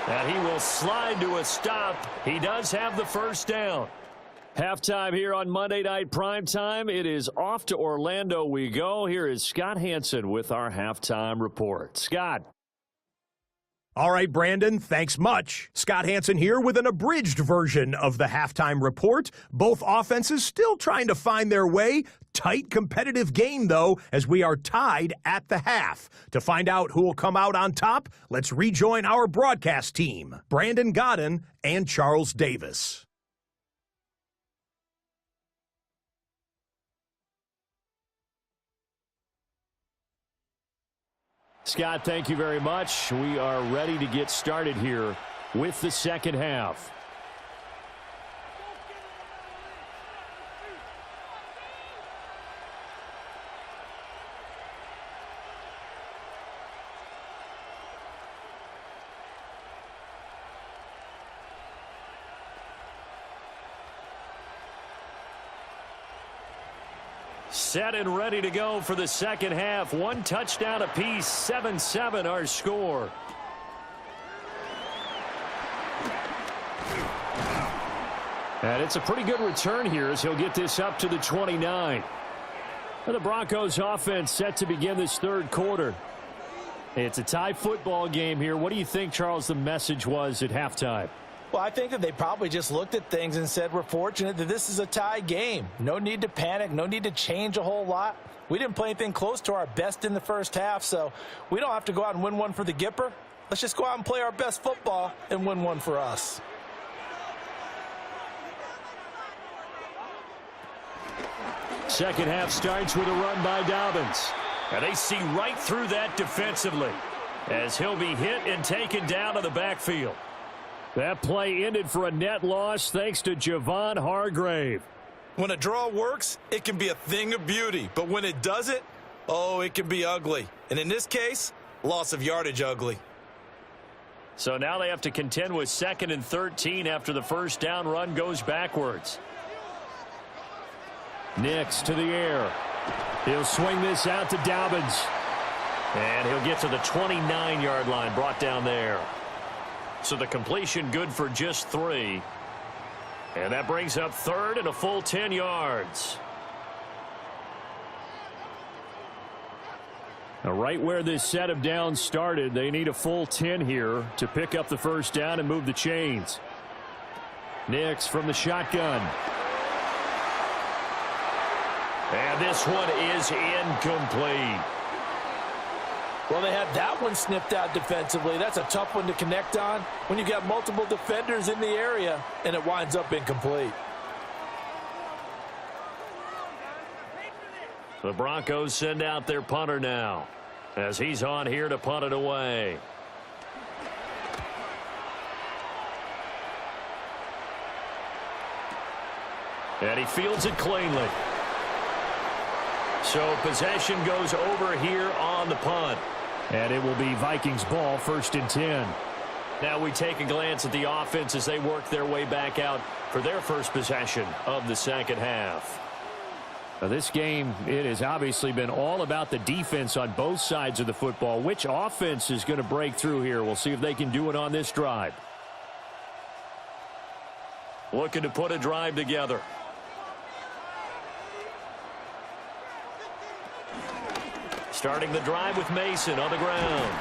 A: And he will slide to a stop. He does have the first down. Halftime here on Monday Night Primetime. It is off to Orlando we go. Here is Scott Hansen with our halftime report. Scott.
D: All right, Brandon, thanks much. Scott Hanson here with an abridged version of the halftime report. Both offenses still trying to find their way. Tight competitive game, though, as we are tied at the half. To find out who will come out on top, let's rejoin our broadcast team, Brandon Godden and Charles Davis.
A: Scott, thank you very much. We are ready to get started here with the second half. Set and ready to go for the second half. One touchdown apiece, 7-7 our score. And it's a pretty good return here as he'll get this up to the 29. The Broncos offense set to begin this third quarter. It's a tie football game here. What do you think, Charles, the message was at halftime?
E: Well, I think that they probably just looked at things and said, we're fortunate that this is a tie game. No need to panic. No need to change a whole lot. We didn't play anything close to our best in the first half, so we don't have to go out and win one for the Gipper. Let's just go out and play our best football and win one for us.
A: Second half starts with a run by Dobbins. And they see right through that defensively as he'll be hit and taken down to the backfield. That play ended for a net loss thanks to Javon Hargrave.
C: When a draw works, it can be a thing of beauty. But when it doesn't, oh, it can be ugly. And in this case, loss of yardage ugly.
A: So now they have to contend with 2nd and 13 after the first down run goes backwards. Nix to the air. He'll swing this out to Dobbins. And he'll get to the 29-yard line, brought down there. So the completion good for just 3. And that brings up 3rd and a full 10 yards. Now right where this set of downs started, they need a full 10 here to pick up the first down and move the chains. Nix from the shotgun. And this one is incomplete.
B: Well, they had that one snipped out defensively. That's a tough one to connect on when you got multiple defenders in the area, and it winds up incomplete.
A: The Broncos send out their punter now as he's on here to punt it away. And he fields it cleanly. So possession goes over here on the punt. And it will be Vikings ball, 1st and 10. Now we take a glance at the offense as they work their way back out for their first possession of the second half. Now this game, it has obviously been all about the defense on both sides of the football. Which offense is going to break through here? We'll see if they can do it on this drive. Looking to put a drive together. Starting the drive with Mason on the ground.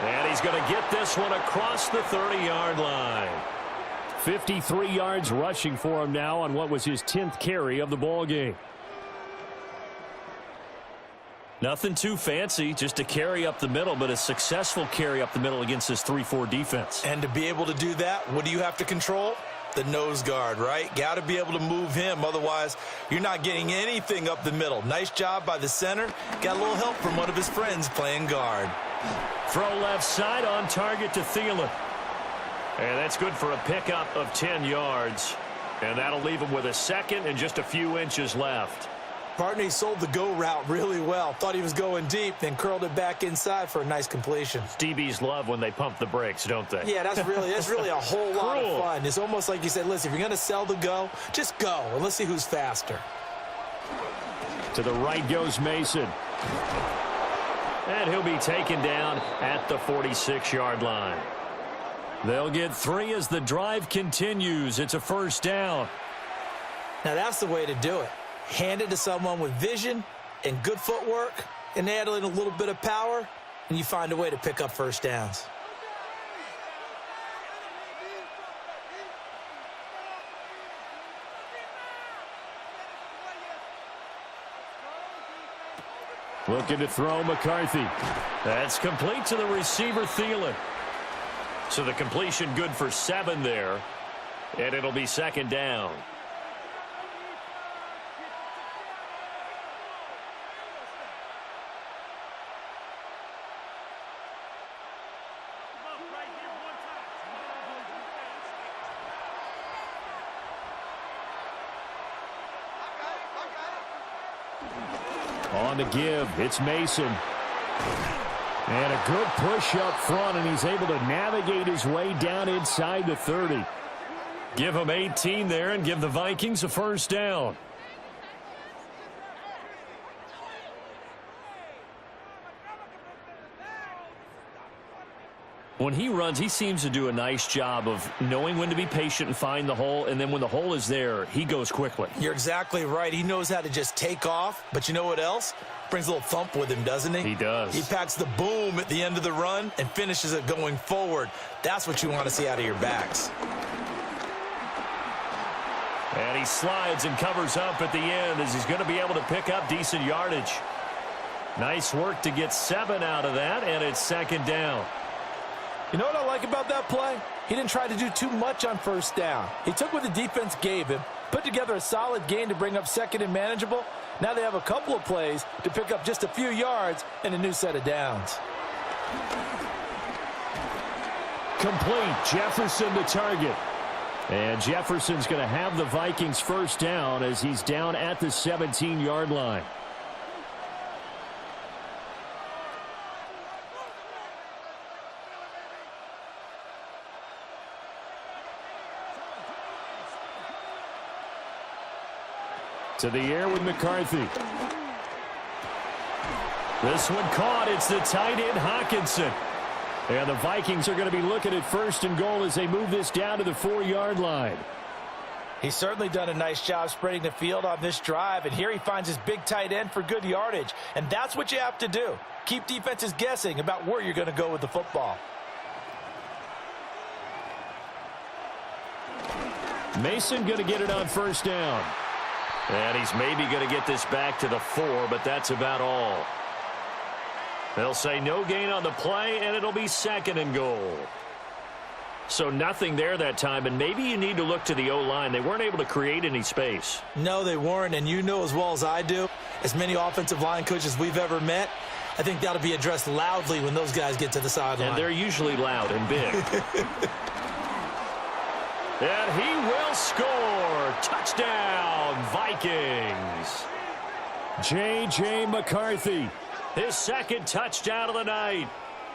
A: And he's going to get this one across the 30-yard line. 53 yards rushing for him now on what was his 10th carry of the ball game. Nothing too fancy, just a carry up the middle, but a successful carry up the middle against this 3-4 defense.
C: And to be able to do that, what do you have to control? The nose guard, right? Got to be able to move him. Otherwise, you're not getting anything up the middle. Nice job by the center. Got a little help from one of his friends playing guard.
A: Throw left side on target to Thielen. And that's good for a pickup of 10 yards. And that'll leave him with a 2nd and just a few inches left.
E: Partner, he sold the go route really well. Thought he was going deep, then curled it back inside for a nice completion.
A: DBs love when they pump the brakes, don't they?
E: Yeah, that's really a whole lot of fun. It's almost like you said, listen, if you're going to sell the go, just go, and let's see who's faster.
A: To the right goes Mason. And he'll be taken down at the 46-yard line. They'll get 3 as the drive continues. It's a first down.
E: Now that's the way to do it. Hand it to someone with vision and good footwork, and add in a little bit of power, and you find a way to pick up first downs.
A: Looking to throw McCarthy. That's complete to the receiver, Thielen. So the completion good for 7 there. And it'll be second down. On the give, it's Mason. And a good push up front, and he's able to navigate his way down inside the 30. Give him 18 there and give the Vikings a first down. When he runs, he seems to do a nice job of knowing when to be patient and find the hole, and then when the hole is there, he goes quickly.
E: You're exactly right. He knows how to just take off, but you know what else? Brings a little thump with him, doesn't he?
A: He does.
E: He packs the boom at the end of the run and finishes it going forward. That's what you want to see out of your backs.
A: And he slides and covers up at the end as he's going to be able to pick up decent yardage. Nice work to get 7 out of that, and it's second down.
B: You know what I like about that play? He didn't try to do too much on first down. He took what the defense gave him, put together a solid gain to bring up second and manageable. Now they have a couple of plays to pick up just a few yards and a new set of downs.
A: Complete. Jefferson the target. And Jefferson's going to have the Vikings first down as he's down at the 17-yard line. To the air with McCarthy. This one caught. It's the tight end, Hawkinson. And the Vikings are going to be looking at first and goal as they move this down to the 4-yard line.
B: He's certainly done a nice job spreading the field on this drive, and here he finds his big tight end for good yardage. And that's what you have to do. Keep defenses guessing about where you're going to go with the football.
A: Mason going to get it on first down. And he's maybe going to get this back to the 4, but that's about all. They'll say no gain on the play, and it'll be second and goal. So nothing there that time, and maybe you need to look to the O-line. They weren't able to create any space.
E: No, they weren't, and you know as well as I do, as many offensive line coaches we've ever met, I think that'll be addressed loudly when those guys get to the sideline.
A: And they're usually loud and big. And he will score. Touchdown, Vikings. J.J. McCarthy, his second touchdown of the night.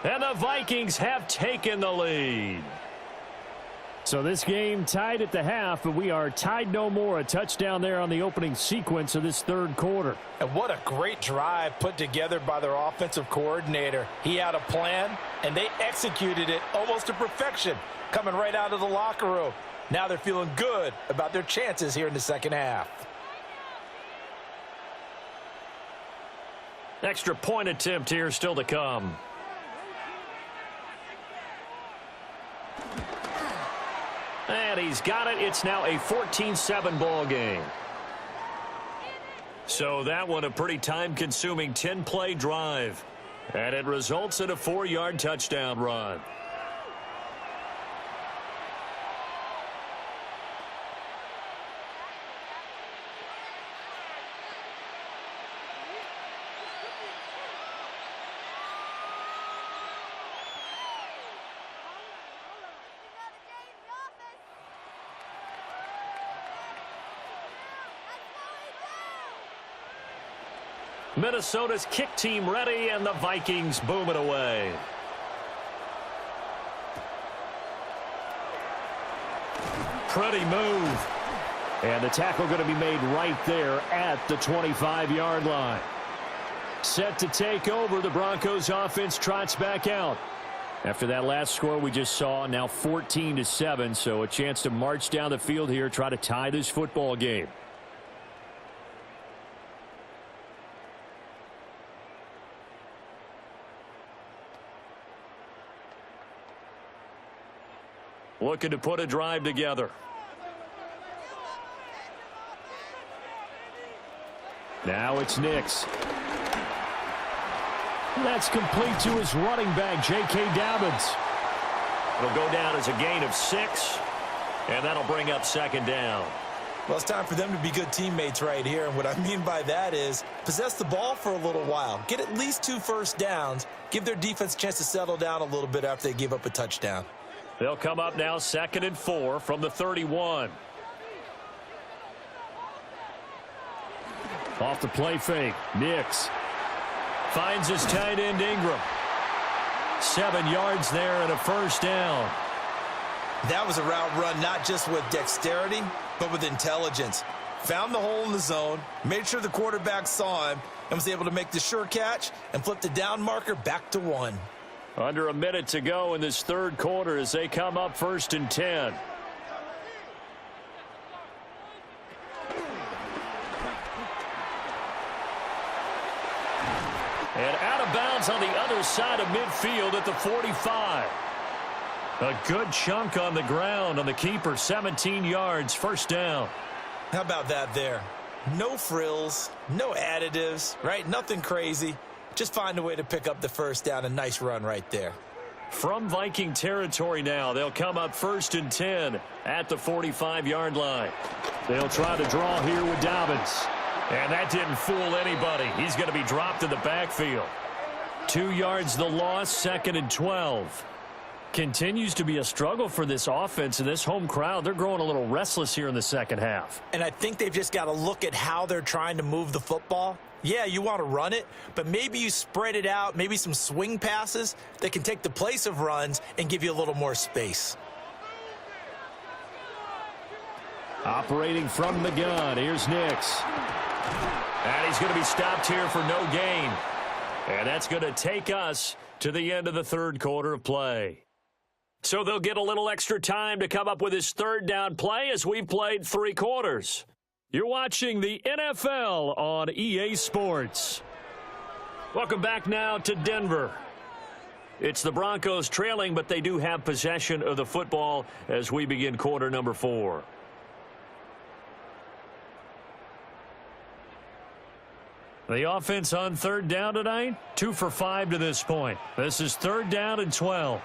A: And the Vikings have taken the lead. So this game tied at the half, but we are tied no more. A touchdown there on the opening sequence of this third quarter.
B: And what a great drive put together by their offensive coordinator. He had a plan, and they executed it almost to perfection, coming right out of the locker room. Now they're feeling good about their chances here in the second half.
A: Extra point attempt here still to come. And he's got it. It's now a 14-7 ball game. So that one a pretty time-consuming 10-play drive. And it results in a 4-yard touchdown run. Minnesota's kick team ready, and the Vikings boom it away. Pretty move. And the tackle going to be made right there at the 25-yard line. Set to take over, the Broncos offense trots back out. After that last score we just saw, now 14-7, so a chance to march down the field here, try to tie this football game. Looking to put a drive together. Now it's Nix. That's complete to his running back, J.K. Dobbins. It'll go down as a gain of 6, and that'll bring up second down.
E: Well, it's time for them to be good teammates right here, and what I mean by that is possess the ball for a little while, get at least 2 first downs, give their defense a chance to settle down a little bit after they give up a touchdown.
A: They'll come up now 2nd and 4 from the 31. Off the play fake, Nix finds his tight end Ingram. 7 yards there and a first down.
C: That was a route run not just with dexterity, but with intelligence. Found the hole in the zone, made sure the quarterback saw him, and was able to make the sure catch and flip the down marker back to 1.
A: Under a minute to go in this third quarter as they come up 1st and 10. And out of bounds on the other side of midfield at the 45. A good chunk on the ground on the keeper, 17 yards, first down.
C: How about that there? No frills, no additives, right? Nothing crazy. Just find a way to pick up the first down. A nice run right there.
A: From Viking territory now, they'll come up 1st and 10 at the 45-yard line. They'll try to draw here with Dobbins. And that didn't fool anybody. He's going to be dropped in the backfield. 2 yards the loss, 2nd and 12. Continues to be a struggle for this offense and this home crowd. They're growing a little restless here in the second half.
E: And I think they've just got to look at how they're trying to move the football. Yeah, you want to run it, but maybe you spread it out, maybe some swing passes that can take the place of runs and give you a little more space.
A: Operating from the gun, here's Nix. And he's going to be stopped here for no gain. And that's going to take us to the end of the third quarter of play. So they'll get a little extra time to come up with his third down play as we've played 3 quarters. You're watching the NFL on EA Sports. Welcome back now to Denver. It's the Broncos trailing, but they do have possession of the football as we begin quarter number 4. The offense on third down tonight, 2 for 5 to this point. This is 3rd down and 12.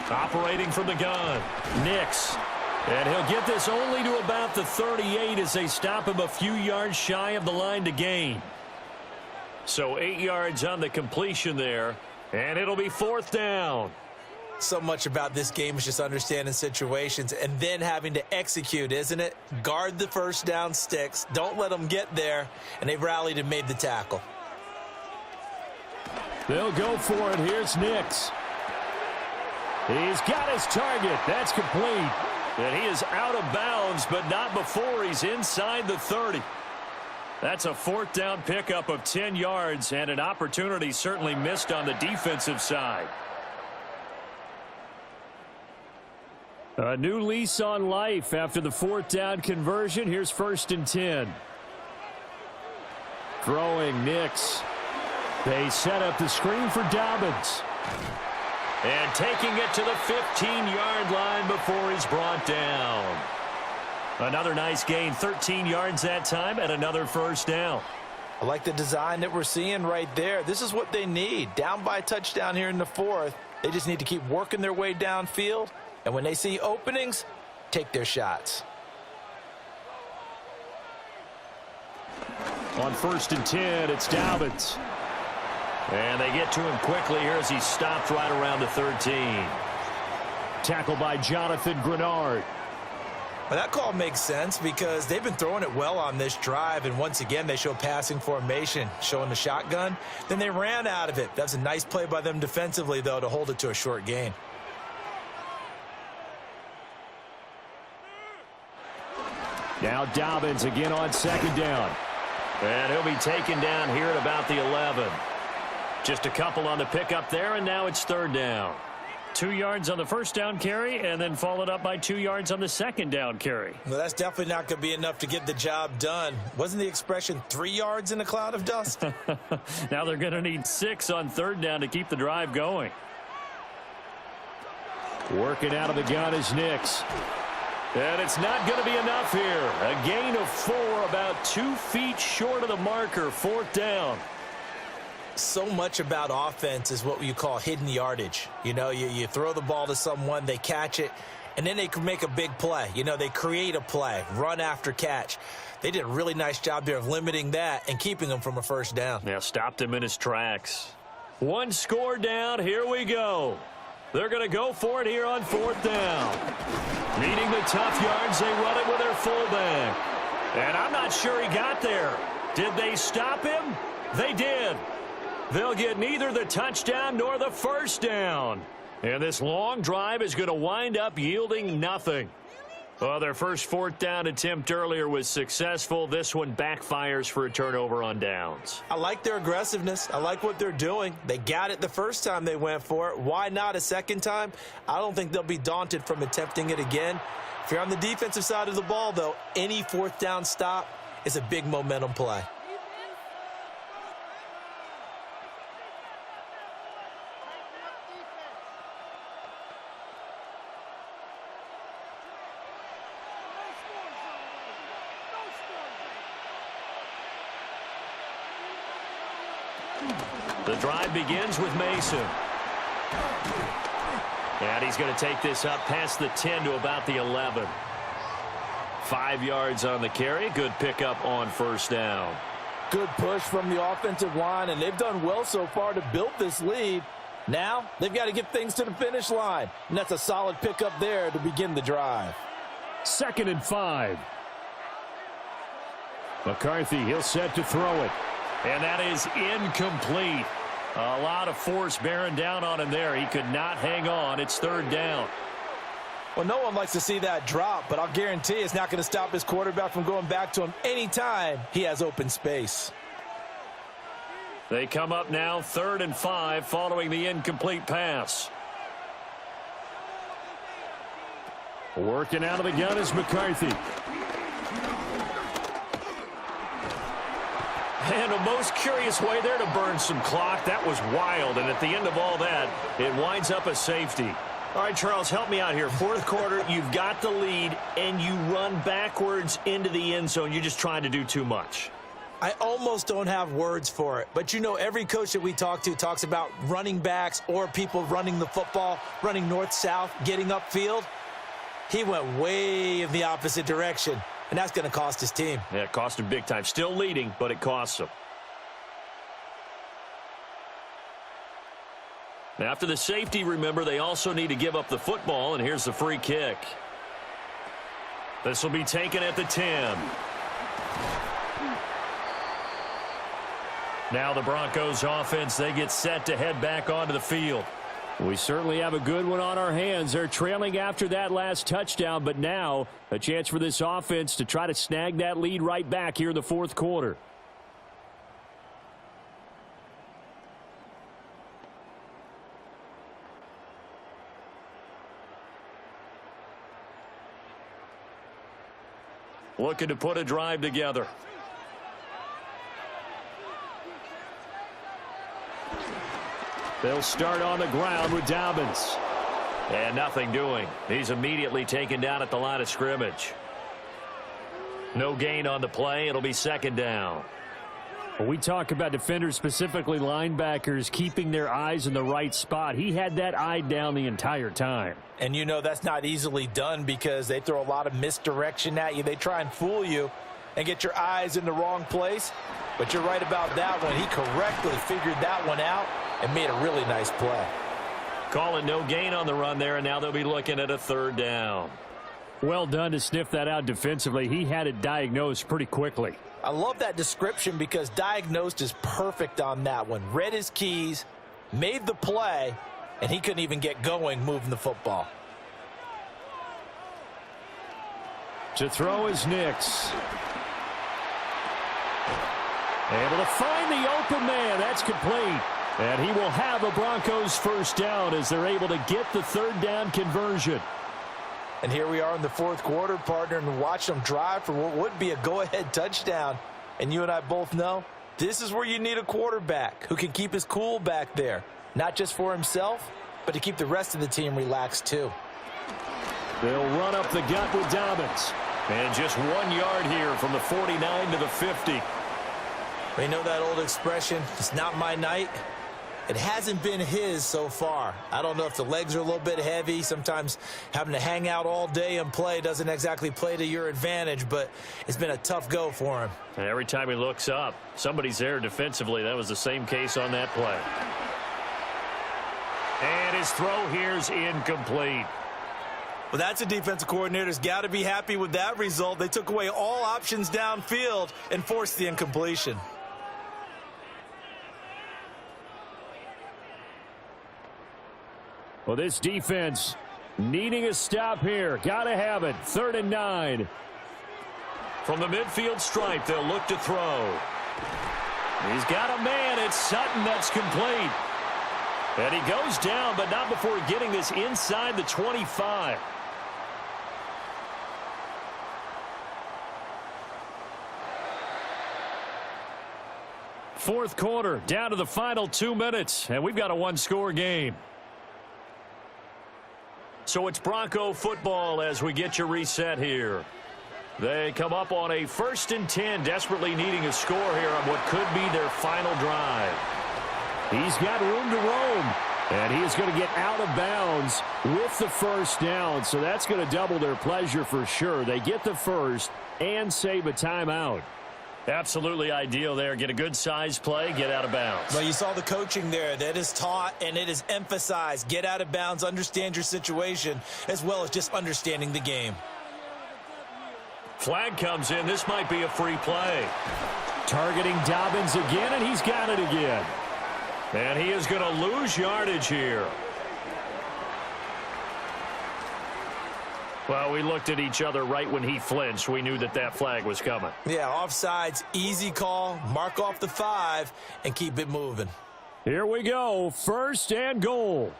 A: Operating from the gun, Nix. And he'll get this only to about the 38 as they stop him a few yards shy of the line to gain. So 8 yards on the completion there, and it'll be 4th down.
E: So much about this game is just understanding situations and then having to execute, isn't it? Guard the first down sticks. Don't let them get there. And they've rallied and made the tackle.
A: They'll go for it. Here's Nix. He's got his target. That's complete. And he is out of bounds, but not before he's inside the 30. That's a 4th down pickup of 10 yards and an opportunity certainly missed on the defensive side. A new lease on life after the 4th down conversion. Here's 1st and 10. Throwing Nix. They set up the screen for Dobbins. And taking it to the 15-yard line before he's brought down. Another nice gain, 13 yards that time, and another first down.
B: I like the design that we're seeing right there. This is what they need. Down by a touchdown here in the 4th. They just need to keep working their way downfield. And when they see openings, take their shots.
A: On 1st and 10, it's Dobbins. And they get to him quickly here as he stopped right around the 13. Tackled by Jonathan Grenard.
E: Well, that call makes sense because they've been throwing it well on this drive, and once again they show passing formation, showing the shotgun. Then they ran out of it. That's a nice play by them defensively, though, to hold it to a short gain.
A: Now Dobbins again on 2nd down. And he'll be taken down here at about the 11. Just a couple on the pickup there, and now it's 3rd down. 2 yards on the first down carry, and then followed up by 2 yards on the 2nd down carry.
E: Well, that's definitely not going to be enough to get the job done. Wasn't the expression 3 yards in a cloud of dust?
A: Now they're going to need 6 on 3rd down to keep the drive going. Working out of the gun is Nix. And it's not going to be enough here. A gain of 4, about 2 feet short of the marker, 4th down.
E: So much about offense is what you call hidden yardage. You know, you throw the ball to someone, they catch it, and then they can make a big play. You know, they create a play, run after catch. They did a really nice job there of limiting that and keeping him from a first down.
A: Yeah, stopped him in his tracks. One score down. Here we go. They're going to go for it here on 4th down. Needing the tough yards, they run it with their fullback. And I'm not sure he got there. Did they stop him? They did. They'll get neither the touchdown nor the first down. And this long drive is going to wind up yielding nothing. Well, their first 4th down attempt earlier was successful. This one backfires for a turnover on downs.
E: I like their aggressiveness. I like what they're doing. They got it the first time they went for it. Why not a second time? I don't think they'll be daunted from attempting it again. If you're on the defensive side of the ball, though, any 4th down stop is a big momentum play.
A: The drive begins with Mason. And he's going to take this up past the 10 to about the 11. 5 yards on the carry. Good pickup on first down.
B: Good push from the offensive line, and they've done well so far to build this lead. Now they've got to get things to the finish line, and that's a solid pickup there to begin the drive.
D: 2nd and 5. McCarthy, he'll set to throw it.
A: And that is incomplete. A lot of force bearing down on him there. He could not hang on. It's 3rd down.
B: Well, no one likes to see that drop, but I'll guarantee it's not going to stop his quarterback from going back to him anytime he has open space.
A: They come up now 3rd and 5 following the incomplete pass.
D: Working out of the gun is McCarthy.
A: And a most curious way there to burn some clock. That was wild. And at the end of all that, it winds up a safety. All right, Charles, help me out here. 4th quarter, you've got the lead, and you run backwards into the end zone. You're just trying to do too much.
E: I almost don't have words for it. But, you know, every coach that we talk to talks about running backs or people running the football, running north-south, getting upfield. He went way in the opposite direction. And that's going to cost his team.
A: Yeah, it cost him big time. Still leading, but it costs him. After the safety, remember, they also need to give up the football, and here's the free kick. This will be taken at the 10. Now the Broncos offense, they get set to head back onto the field.
D: We certainly have a good one on our hands. They're trailing after that last touchdown, but now a chance for this offense to try to snag that lead right back here in the 4th quarter.
A: Looking to put a drive together.
D: They'll start on the ground with Dobbins.
A: And nothing doing. He's immediately taken down at the line of scrimmage. No gain on the play. It'll be 2nd down.
D: When we talk about defenders, specifically linebackers, keeping their eyes in the right spot, he had that eye down the entire time.
B: And you know that's not easily done because they throw a lot of misdirection at you. They try and fool you and get your eyes in the wrong place. But you're right about that one. He correctly figured that one out and made a really nice play.
A: Calling no gain on the run there, and now they'll be looking at a 3rd down.
D: Well done to sniff that out defensively. He had it diagnosed pretty quickly.
B: I love that description because diagnosed is perfect on that one. Read his keys, made the play, and he couldn't even get going moving the football.
D: To throw is Nix. Able to find the open man. That's complete. And he will have a Broncos first down as they're able to get the 3rd down conversion.
B: And here we are in the 4th quarter, partner, and watch them drive for what would be a go-ahead touchdown. And you and I both know this is where you need a quarterback who can keep his cool back there. Not just for himself, but to keep the rest of the team relaxed too.
D: They'll run up the gut with Dobbins.
A: And just 1 yard here from the 49 to the 50.
E: We know that old expression, it's not my night. It hasn't been his so far. I don't know if the legs are a little bit heavy. Sometimes having to hang out all day and play doesn't exactly play to your advantage, but it's been a tough go for him.
A: And every time he looks up, somebody's there defensively. That was the same case on that play. And his throw here's incomplete.
C: Well, that's a defensive coordinator's got to be happy with that result. They took away all options downfield and forced the incompletion.
A: Well, this defense needing a stop here. Got to have it. 3rd and 9. From the midfield stripe, they'll look to throw. He's got a man. It's Sutton. That's complete. And he goes down, but not before getting this inside the 25. Fourth quarter, down to the final 2 minutes, and we've got a one-score game. So it's Bronco football as we get you reset here. They come up on a 1st and 10, desperately needing a score here on what could be their final drive. He's got room to roam, and he is going to get out of bounds with the first down, so that's going to double their pleasure for sure. They get the first and save a timeout. Absolutely ideal there. Get a good size play, get out of bounds.
E: Well, you saw the coaching there. That is taught and it is emphasized. Get out of bounds, understand your situation, as well as just understanding the game.
A: Flag comes in. This might be a free play. Targeting Dobbins again, and he's got it again. And he is going to lose yardage here. Well, we looked at each other right when he flinched. We knew that that flag was coming.
E: Yeah, offsides, easy call. Mark off the 5 and keep it moving.
A: Here we go. 1st and goal.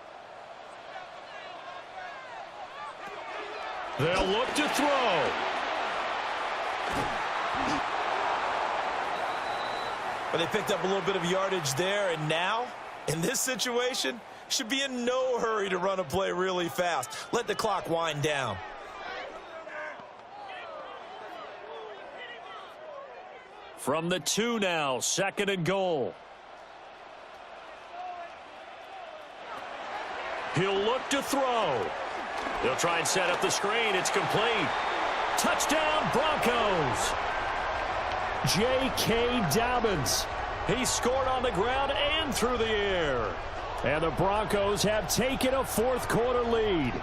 A: They'll look to throw.
C: But they picked up a little bit of yardage there, and now, in this situation, should be in no hurry to run a play really fast. Let the clock wind down.
A: From the 2 now, 2nd and goal. He'll look to throw. They'll try and set up the screen. It's complete. Touchdown, Broncos. J.K. Dobbins. He scored on the ground and through the air. And the Broncos have taken a fourth quarter lead.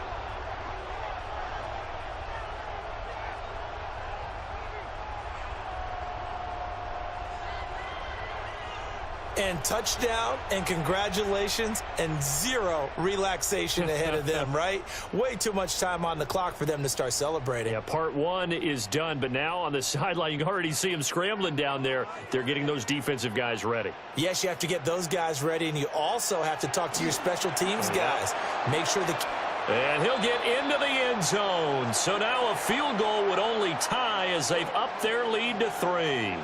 E: And touchdown and congratulations and zero relaxation ahead of them, right? Way too much time on the clock for them to start celebrating.
A: Yeah, part 1 is done, but now on the sideline, you can already see them scrambling down there. They're getting those defensive guys ready.
E: Yes, you have to get those guys ready, and you also have to talk to your special teams guys. Make sure the...
A: And he'll get into the end zone. So now a field goal would only tie as they've upped their lead to 3.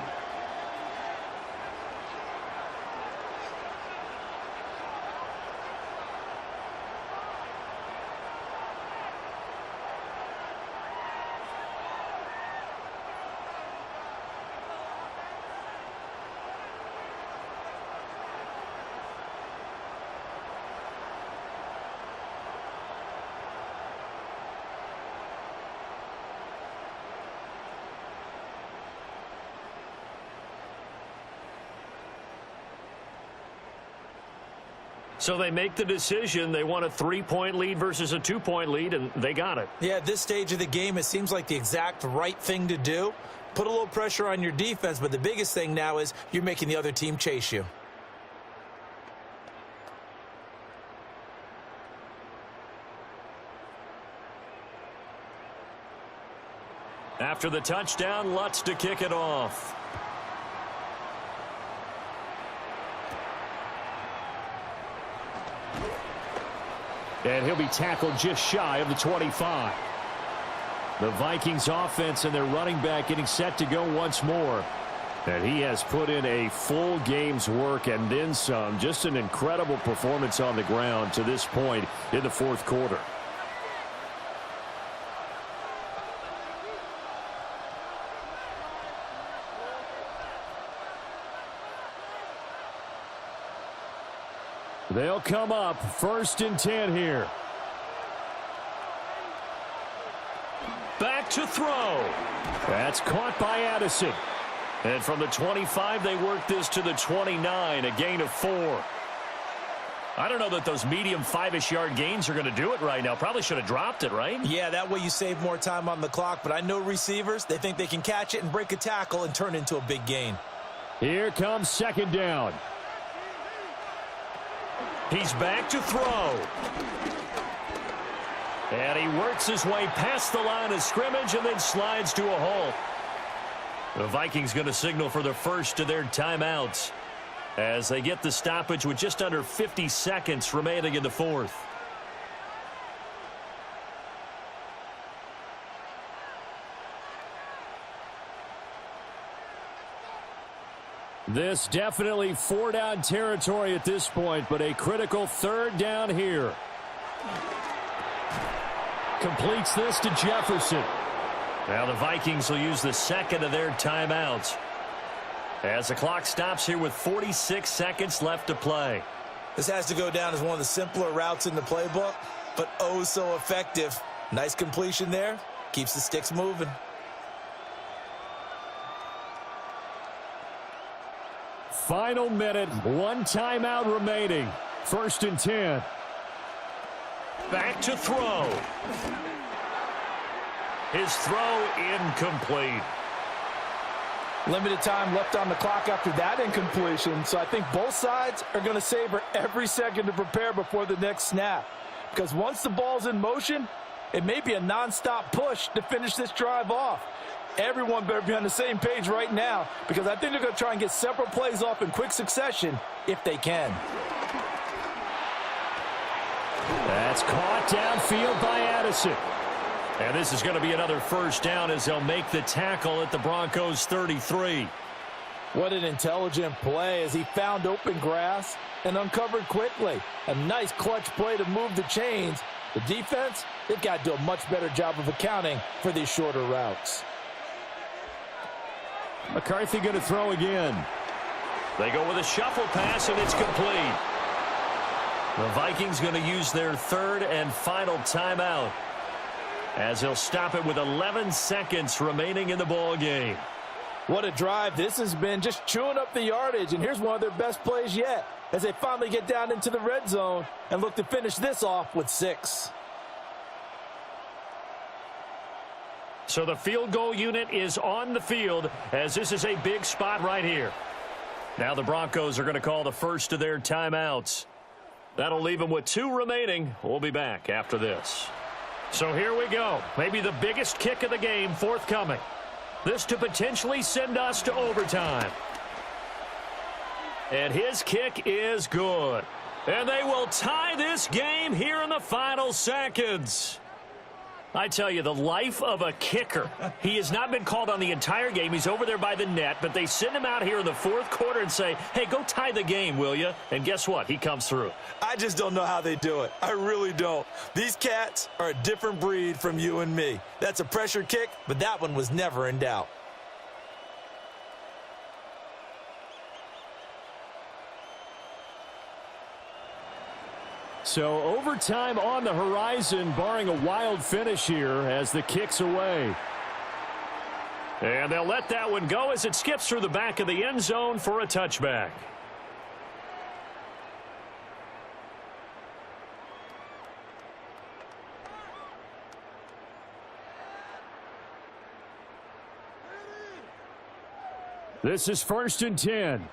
A: So they make the decision. They want a 3-point lead versus a 2-point lead, and they got it.
E: Yeah, at this stage of the game, it seems like the exact right thing to do. Put a little pressure on your defense, but the biggest thing now is you're making the other team chase you.
A: After the touchdown, Lutz to kick it off. And he'll be tackled just shy of the 25. The Vikings offense and their running back getting set to go once more. And he has put in a full game's work and then some. Just an incredible performance on the ground to this point in the fourth quarter. They'll come up 1st and 10 here. Back to throw. That's caught by Addison. And from the 25, they work this to the 29, a gain of 4. I don't know that those medium 5-ish yard gains are going to do it right now. Probably should have dropped it, right?
E: Yeah, that way you save more time on the clock. But I know receivers, they think they can catch it and break a tackle and turn it into a big gain.
A: Here comes 2nd down. He's back to throw. And he works his way past the line of scrimmage and then slides to a halt. The Vikings going to signal for the first of their timeouts as they get the stoppage with just under 50 seconds remaining in the 4th. This definitely 4-down territory at this point, but a critical 3rd down here. Completes this to Jefferson. Now the Vikings will use the 2nd of their timeouts as the clock stops here with 46 seconds left to play.
E: This has to go down as one of the simpler routes in the playbook, but oh so effective. Nice completion there. Keeps the sticks moving.
A: Final minute, 1 timeout remaining. 1st and 10. Back to throw. His throw incomplete.
B: Limited time left on the clock after that incompletion, so I think both sides are going to savor every second to prepare before the next snap. Because once the ball's in motion, it may be a nonstop push to finish this drive off. Everyone better be on the same page right now, because I think they're going to try and get several plays off in quick succession if they can.
A: That's caught downfield by Addison. And this is going to be another 1st down as they'll make the tackle at the Broncos' 33.
B: What an intelligent play as he found open grass and uncovered quickly. A nice clutch play to move the chains. The defense, they've got to do a much better job of accounting for these shorter routes.
A: McCarthy going to throw again. They go with a shuffle pass, and it's complete. The Vikings going to use their 3rd and final timeout as they'll stop it with 11 seconds remaining in the ball game.
B: What a drive this has been, just chewing up the yardage, and here's one of their best plays yet as they finally get down into the red zone and look to finish this off with 6.
A: So the field goal unit is on the field as this is a big spot right here. Now the Broncos are going to call the first of their timeouts. That'll leave them with 2 remaining. We'll be back after this. So here we go. Maybe the biggest kick of the game forthcoming. This to potentially send us to overtime. And his kick is good. And they will tie this game here in the final seconds. I tell you, the life of a kicker. He has not been called on the entire game. He's over there by the net, but they send him out here in the 4th quarter and say, hey, go tie the game, will you? And guess what? He comes through.
E: I just don't know how they do it. I really don't. These cats are a different breed from you and me. That's a pressure kick, but that one was never in doubt.
A: So overtime on the horizon, barring a wild finish here as the kick's away. And they'll let that one go as it skips through the back of the end zone for a touchback. This is 1st and 10.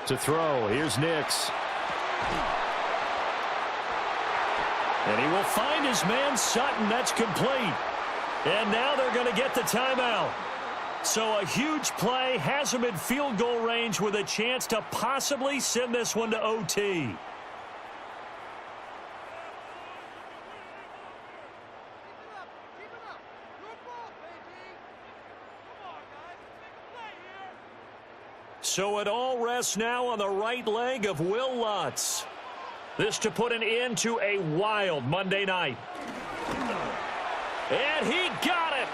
A: To throw, here's Nix. And he will find his man Sutton. That's complete. And now they're going to get the timeout. So a huge play has him in field goal range with a chance to possibly send this one to OT. So it all rests now on the right leg of Will Lutz. This to put an end to a wild Monday night. And he got it.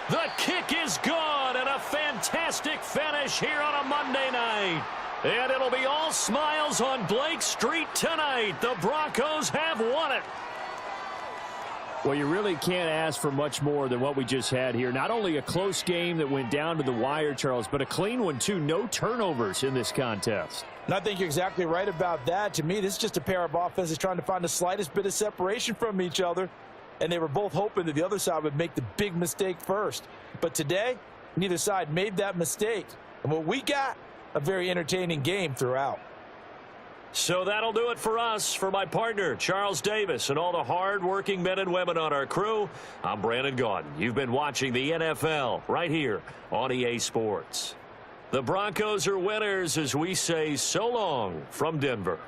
A: The kick is good, and a fantastic finish here on a Monday night. And it'll be all smiles on Blake Street tonight. The Broncos have won it.
F: Well, you really can't ask for much more than what we just had here. Not only a close game that went down to the wire, Charles, but a clean one, too. No turnovers in this contest.
B: And I think you're exactly right about that. To me, this is just a pair of offenses trying to find the slightest bit of separation from each other. And they were both hoping that the other side would make the big mistake first. But today, neither side made that mistake. And what we got, a very entertaining game throughout.
A: So that'll do it for us. For my partner, Charles Davis, and all the hard-working men and women on our crew, I'm Brandon Gaudin. You've been watching the NFL right here on EA Sports. The Broncos are winners as we say so long from Denver.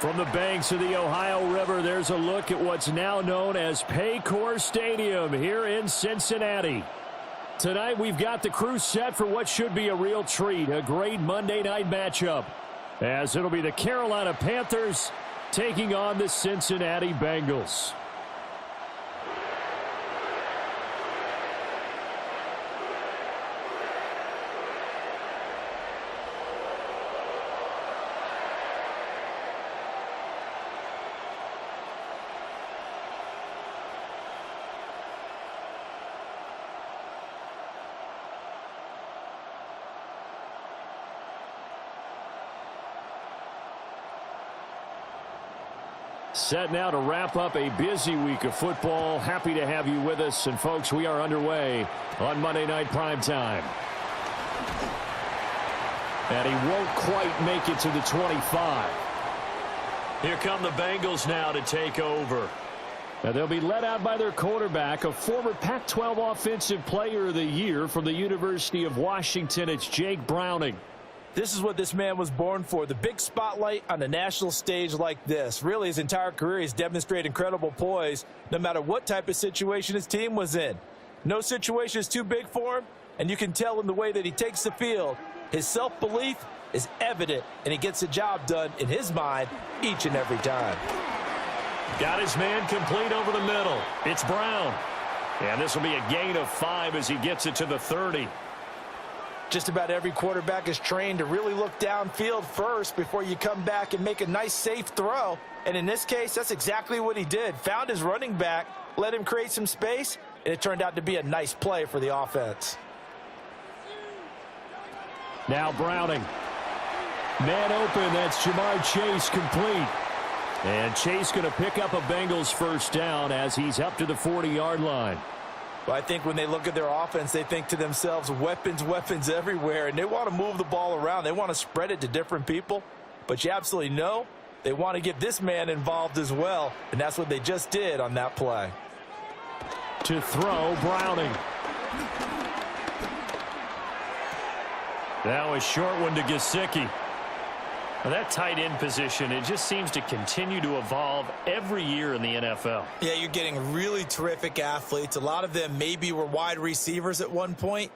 F: From the banks of the Ohio River, there's a look at what's now known as Paycor Stadium here in Cincinnati. Tonight, we've got the crew set for what should be a real treat, a great Monday night matchup, as it'll be the Carolina Panthers taking on the Cincinnati Bengals. Set now to wrap up a busy week of football. Happy to have you with us. And, folks, we are underway on Monday Night Primetime. And he won't quite make it to the 25. Here come the Bengals now to take over. Now they'll be led out by their quarterback, a former Pac-12 Offensive Player of the Year from the University of Washington. It's Jake Browning.
B: This is what this man was born for, the big spotlight on the national stage like this. Really, his entire career, he's demonstrated incredible poise no matter what type of situation his team was in. No situation is too big for him, and you can tell in the way that he takes the field. His self-belief is evident, and he gets the job done in his mind each and every time.
A: Got his man complete over the middle. It's Brown. And this will be a gain of 5 as he gets it to the 30.
B: Just about every quarterback is trained to really look downfield first before you come back and make a nice, safe throw. And in this case, that's exactly what he did. Found his running back, let him create some space, and it turned out to be a nice play for the offense.
F: Now Browning. Man open, that's Jamar Chase complete. And Chase going to pick up a Bengals first down as he's up to the 40-yard line.
B: Well, I think when they look at their offense, they think to themselves, weapons, weapons everywhere, and they want to move the ball around. They want to spread it to different people, but you absolutely know they want to get this man involved as well, and that's what they just did on that play.
F: To throw, Browning.
A: Now a short one to Gesicki. Well, that tight end position, it just seems to continue to evolve every year in the NFL.
E: Yeah, you're getting really terrific athletes. A lot of them maybe were wide receivers at one point.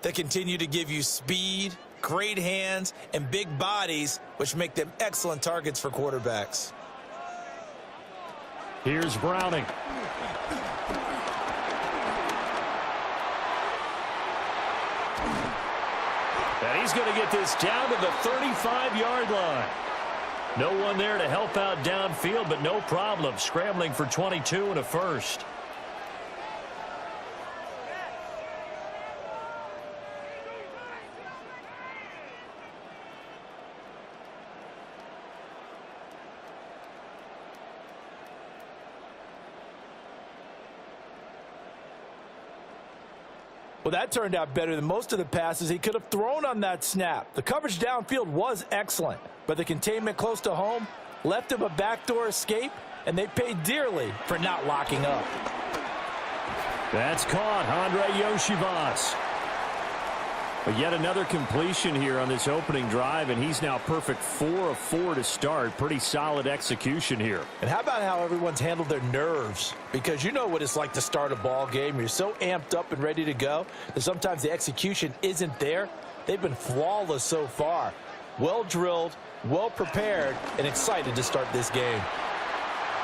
E: They continue to give you speed, great hands, and big bodies, which make them excellent targets for quarterbacks.
F: Here's Browning.
A: And he's going to get this down to the 35-yard line. No one there to help out downfield, but no problem. Scrambling for 22 and a first.
B: Well, that turned out better than most of the passes he could have thrown on that snap. The coverage downfield was excellent, but the containment close to home left him a backdoor escape, and they paid dearly for not locking up.
F: That's caught, Andre Yoshivas. But yet another completion here on this opening drive, and he's now perfect 4 of 4 to start. Pretty solid execution here.
B: And how about how everyone's handled their nerves? Because you know what it's like to start a ball game. You're so amped up and ready to go that sometimes the execution isn't there. They've been flawless so far. Well drilled, well prepared, and excited to start this game.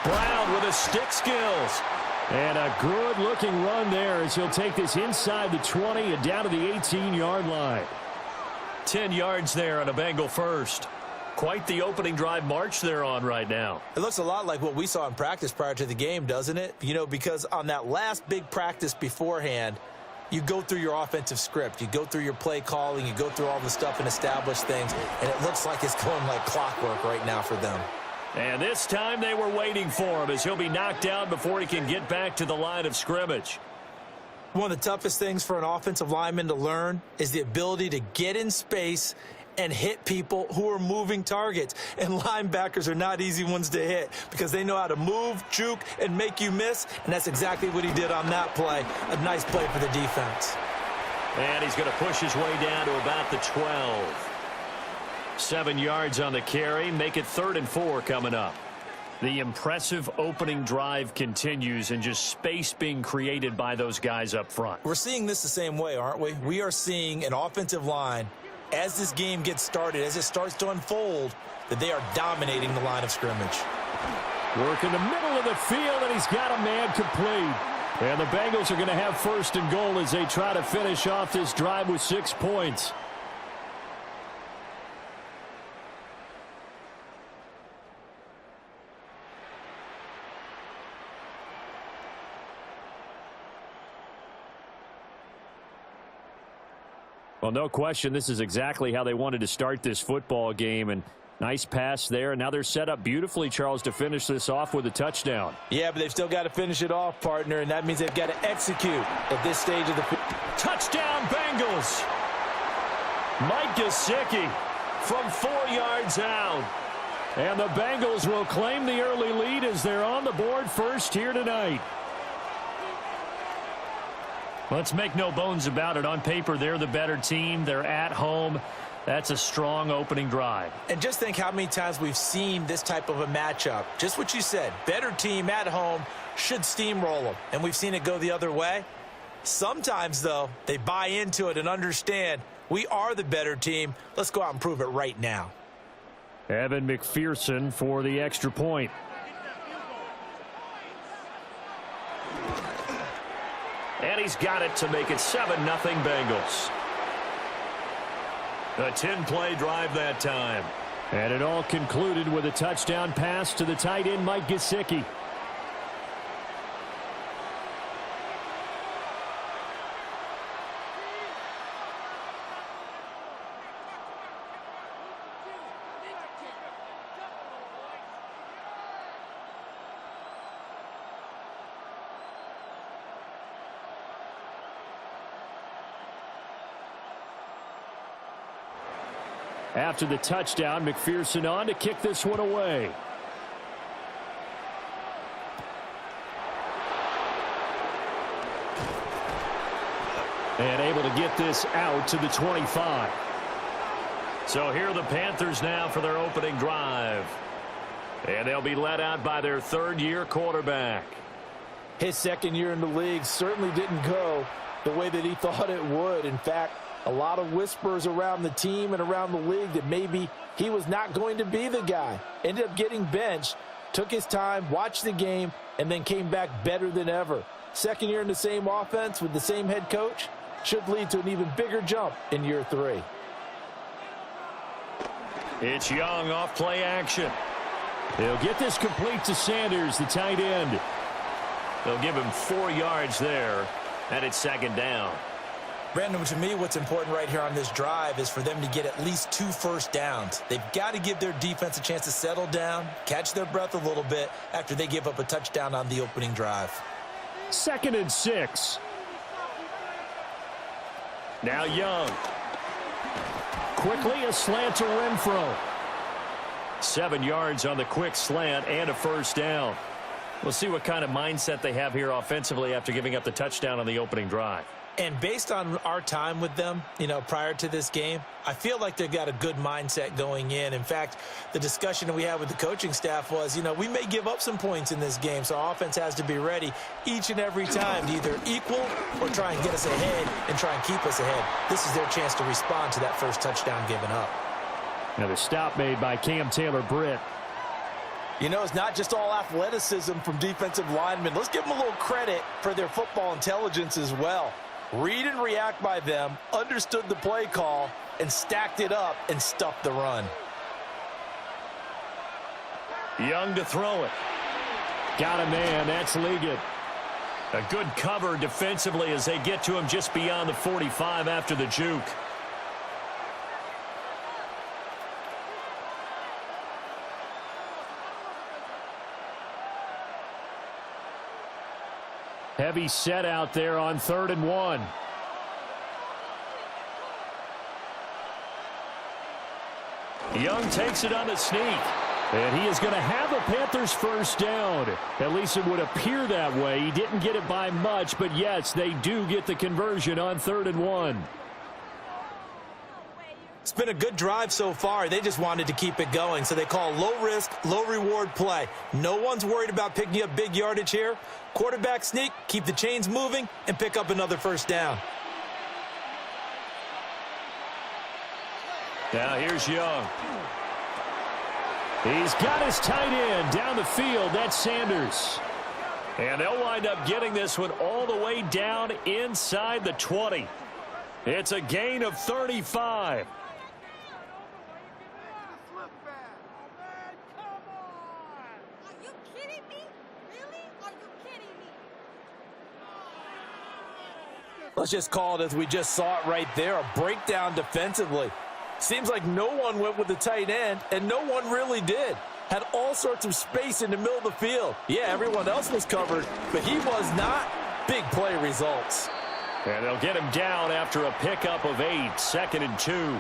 A: Brown with his stick skills.
F: And a good-looking run there as he'll take this inside the 20 and down to the 18-yard line.
A: 10 yards there on a Bengal first. Quite the opening drive march they're on right now.
E: It looks a lot like what we saw in practice prior to the game, doesn't it? You know, because on that last big practice beforehand, you go through your offensive script. You go through your play calling. You go through all the stuff and establish things. And it looks like it's going like clockwork right now for them.
A: And this time they were waiting for him as he'll be knocked down before he can get back to the line of scrimmage.
E: One of the toughest things for an offensive lineman to learn is the ability to get in space and hit people who are moving targets. And linebackers are not easy ones to hit because they know how to move, juke, and make you miss. And that's exactly what he did on that play. A nice play for the defense.
A: And he's going to push his way down to about the 12. 7 yards on the carry. Make it 3rd and 4 coming up. The impressive opening drive continues, and just space being created by those guys up front.
E: We're seeing this the same way, aren't we? We are seeing an offensive line, as this game gets started, as it starts to unfold, that they are dominating the line of scrimmage.
F: Work in the middle of the field, and he's got a man complete. And the Bengals are going to have 1st and goal as they try to finish off this drive with 6 points. Well, no question, this is exactly how they wanted to start this football game. And nice pass there. And now they're set up beautifully, Charles, to finish this off with a touchdown.
B: Yeah, but they've still got to finish it off, partner, and that means they've got to execute at this stage of the
A: Touchdown, Bengals. Mike Gesicki from 4 yards out.
F: And the Bengals will claim the early lead as they're on the board first here tonight.
A: Let's make no bones about it. On paper, they're the better team. They're at home. That's a strong opening drive.
E: And just think how many times we've seen this type of a matchup. Just what you said, better team at home should steamroll them. And we've seen it go the other way. Sometimes, though, they buy into it and understand we are the better team. Let's go out and prove it right now.
F: Evan McPherson for the extra point.
A: And he's got it to make it 7-0 Bengals. A 10-play drive that time.
F: And it all concluded with a touchdown pass to the tight end, Mike Gesicki. After the touchdown, McPherson on to kick this one away. And able to get this out to the 25.
A: So here are the Panthers now for their opening drive. And they'll be led out by their 3rd-year quarterback.
B: His 2nd year in the league certainly didn't go the way that he thought it would. In fact, a lot of whispers around the team and around the league that maybe he was not going to be the guy. Ended up getting benched, took his time, watched the game, and then came back better than ever. 2nd year in the same offense with the same head coach should lead to an even bigger jump in year 3.
A: It's Young off play action.
F: They'll get this complete to Sanders, the tight end.
A: They'll give him 4 yards there, and it's 2nd down.
E: Brandon, to me, what's important right here on this drive is for them to get at least 2 first downs. They've got to give their defense a chance to settle down, catch their breath a little bit after they give up a touchdown on the opening drive.
F: 2nd and 6.
A: Now Young.
F: Quickly a slant to Renfro.
A: 7 yards on the quick slant and a 1st down. We'll see what kind of mindset they have here offensively after giving up the touchdown on the opening drive.
E: And based on our time with them, prior to this game, I feel like they've got a good mindset going in. In fact, the discussion that we had with the coaching staff was, we may give up some points in this game, so our offense has to be ready each and every time to either equal or try and get us ahead and try and keep us ahead. This is their chance to respond to that first touchdown given up.
F: Now the stop made by Cam Taylor-Britt.
B: It's not just all athleticism from defensive linemen. Let's give them a little credit for their football intelligence as well. Read and react by them, understood the play call, and stacked it up and stuffed the run.
A: Young to throw it.
F: Got a man. That's LEGUE.
A: A good cover defensively as they get to him just beyond the 45 after the juke.
F: Heavy set out there on 3rd and 1.
A: Young takes it on the sneak.
F: And he is going to have a Panthers 1st down. At least it would appear that way. He didn't get it by much, but yes, they do get the conversion on 3rd and 1.
E: It's been a good drive so far. They just wanted to keep it going, so they call low-risk, low-reward play. No one's worried about picking up big yardage here. Quarterback sneak, keep the chains moving, and pick up another first down.
F: Now here's Young. He's got his tight end down the field. That's Sanders. And they'll wind up getting this one all the way down inside the 20. It's a gain of 35.
B: Let's just call it as we just saw it right there, a breakdown defensively. Seems like no one went with the tight end, and no one really did. Had all sorts of space in the middle of the field. Yeah, everyone else was covered, but he was not. Big play results.
F: And they'll get him down after a pickup of 8, 2nd and 2.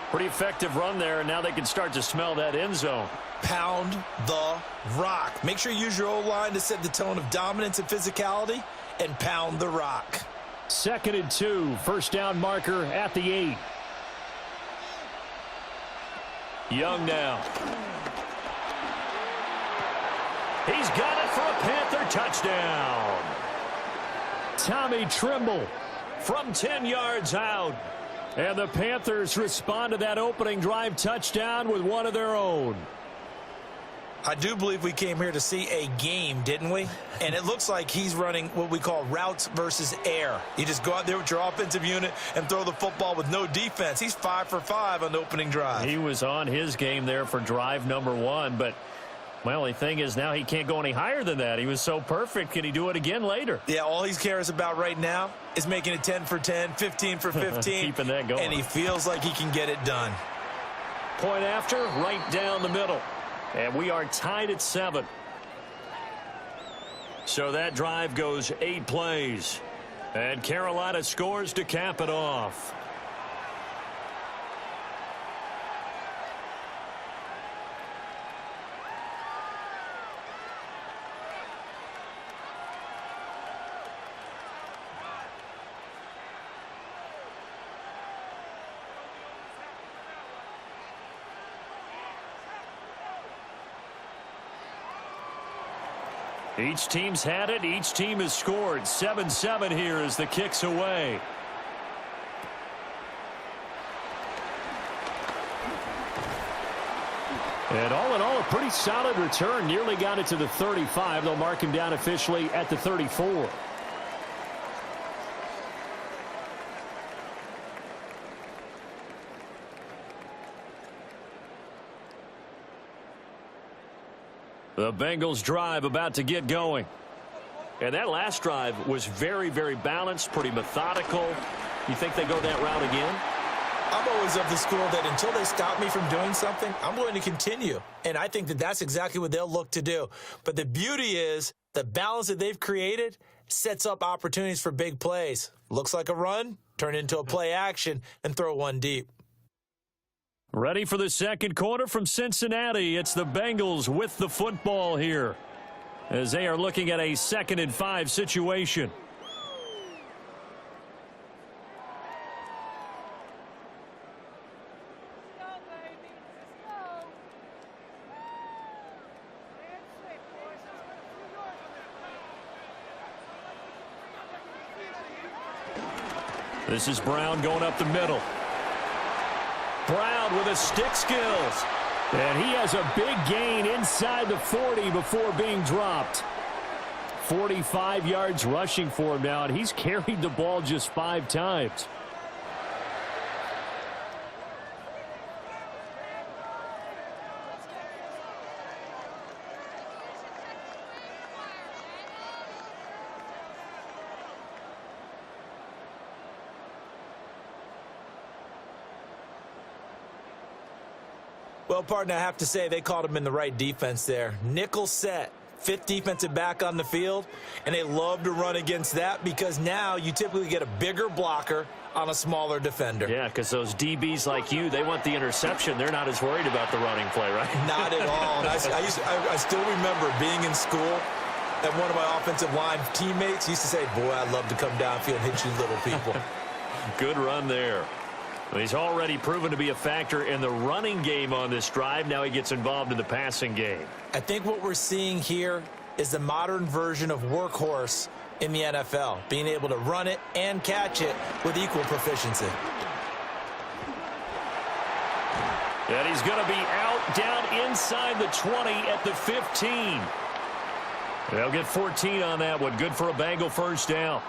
F: Pretty effective run there, and now they can start to smell that end zone.
C: Pound the rock. Make sure you use your O-line to set the tone of dominance and physicality, and pound the rock.
F: 2nd and 2, first down marker at the 8. Young now. He's got it for a Panther touchdown. Tommy Trimble from 10 yards out. And the Panthers respond to that opening drive touchdown with one of their own.
C: I do believe we came here to see a game, didn't we? And it looks like he's running what we call routes versus air. You just go out there with your offensive unit and throw the football with no defense. He's 5 for 5 on the opening drive.
F: He was on his game there for drive number 1, but my only thing is now he can't go any higher than that. He was so perfect. Can he do it again later?
C: Yeah, all he cares about right now is making it 10 for 10, 15 for 15.
F: Keeping that going.
C: And he feels like he can get it done.
F: Point after, right down the middle. And we are tied at 7. So that drive goes 8 plays. And Carolina scores to cap it off. Each team's had it. Each team has scored. 7-7 here as the kick's away. And all in all, a pretty solid return. Nearly got it to the 35. They'll mark him down officially at the 34. The Bengals drive about to get going. And that last drive was very, very balanced, pretty methodical. You think they go that route again?
E: I'm always of the school that until they stop me from doing something, I'm going to continue. And I think that that's exactly what they'll look to do. But the beauty is the balance that they've created sets up opportunities for big plays. Looks like a run, turn it into a play action, and throw one deep.
F: Ready for the second quarter from Cincinnati. It's the Bengals with the football here as they are looking at a 2nd and 5 situation. This is Brown going up the middle. Brown with his stick skills. And he has a big gain inside the 40 before being dropped. 45 yards rushing for him now, and he's carried the ball just 5 times.
E: Well, partner, I have to say they called him in the right defense there. Nickel set, 5th defensive back on the field, and they love to run against that because now you typically get a bigger blocker on a smaller defender.
F: Yeah, because those DBs like you, they want the interception. They're not as worried about the running play, right?
E: Not at all. And I still remember being in school, and one of my offensive line teammates used to say, boy, I'd love to come downfield and hit you little people.
F: Good run there.
A: He's already proven to be a factor in the running game on this drive. Now he gets involved in the passing game.
E: I think what we're seeing here is the modern version of workhorse in the NFL, being able to run it and catch it with equal proficiency.
A: And he's going to be out down inside the 20 at the 15. They'll get 14 on that one. Good for a Bengal first down.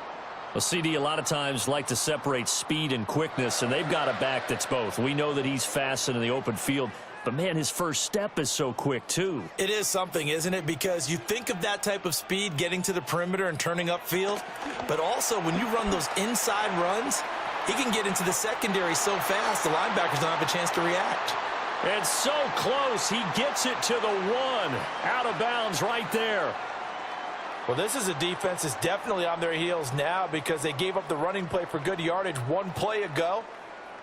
A: Well, CD a lot of times like to separate speed and quickness, and they've got a back that's both. We know that he's fast in the open field, but, man, his first step is so quick, too.
E: It is something, isn't it? Because you think of that type of speed getting to the perimeter and turning upfield, but also when you run those inside runs, he can get into the secondary so fast the linebackers don't have a chance to react.
A: And so close, he gets it to the 1. Out of bounds right there.
B: Well, this is a defense that's definitely on their heels now because they gave up the running play for good yardage one play ago.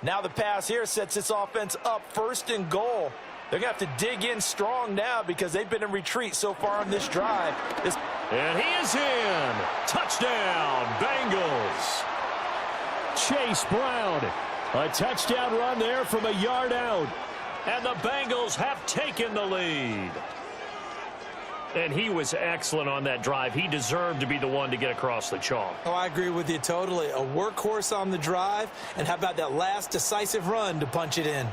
B: Now the pass here sets this offense up 1st and goal. They're going to have to dig in strong now because they've been in retreat so far on this drive.
A: And he is in. Touchdown, Bengals.
F: Chase Brown. A touchdown run there from a yard out.
A: And the Bengals have taken the lead. And he was excellent on that drive. He deserved to be the one to get across the chalk.
E: Oh, I agree with you totally. A workhorse on the drive, and how about that last decisive run to punch it in?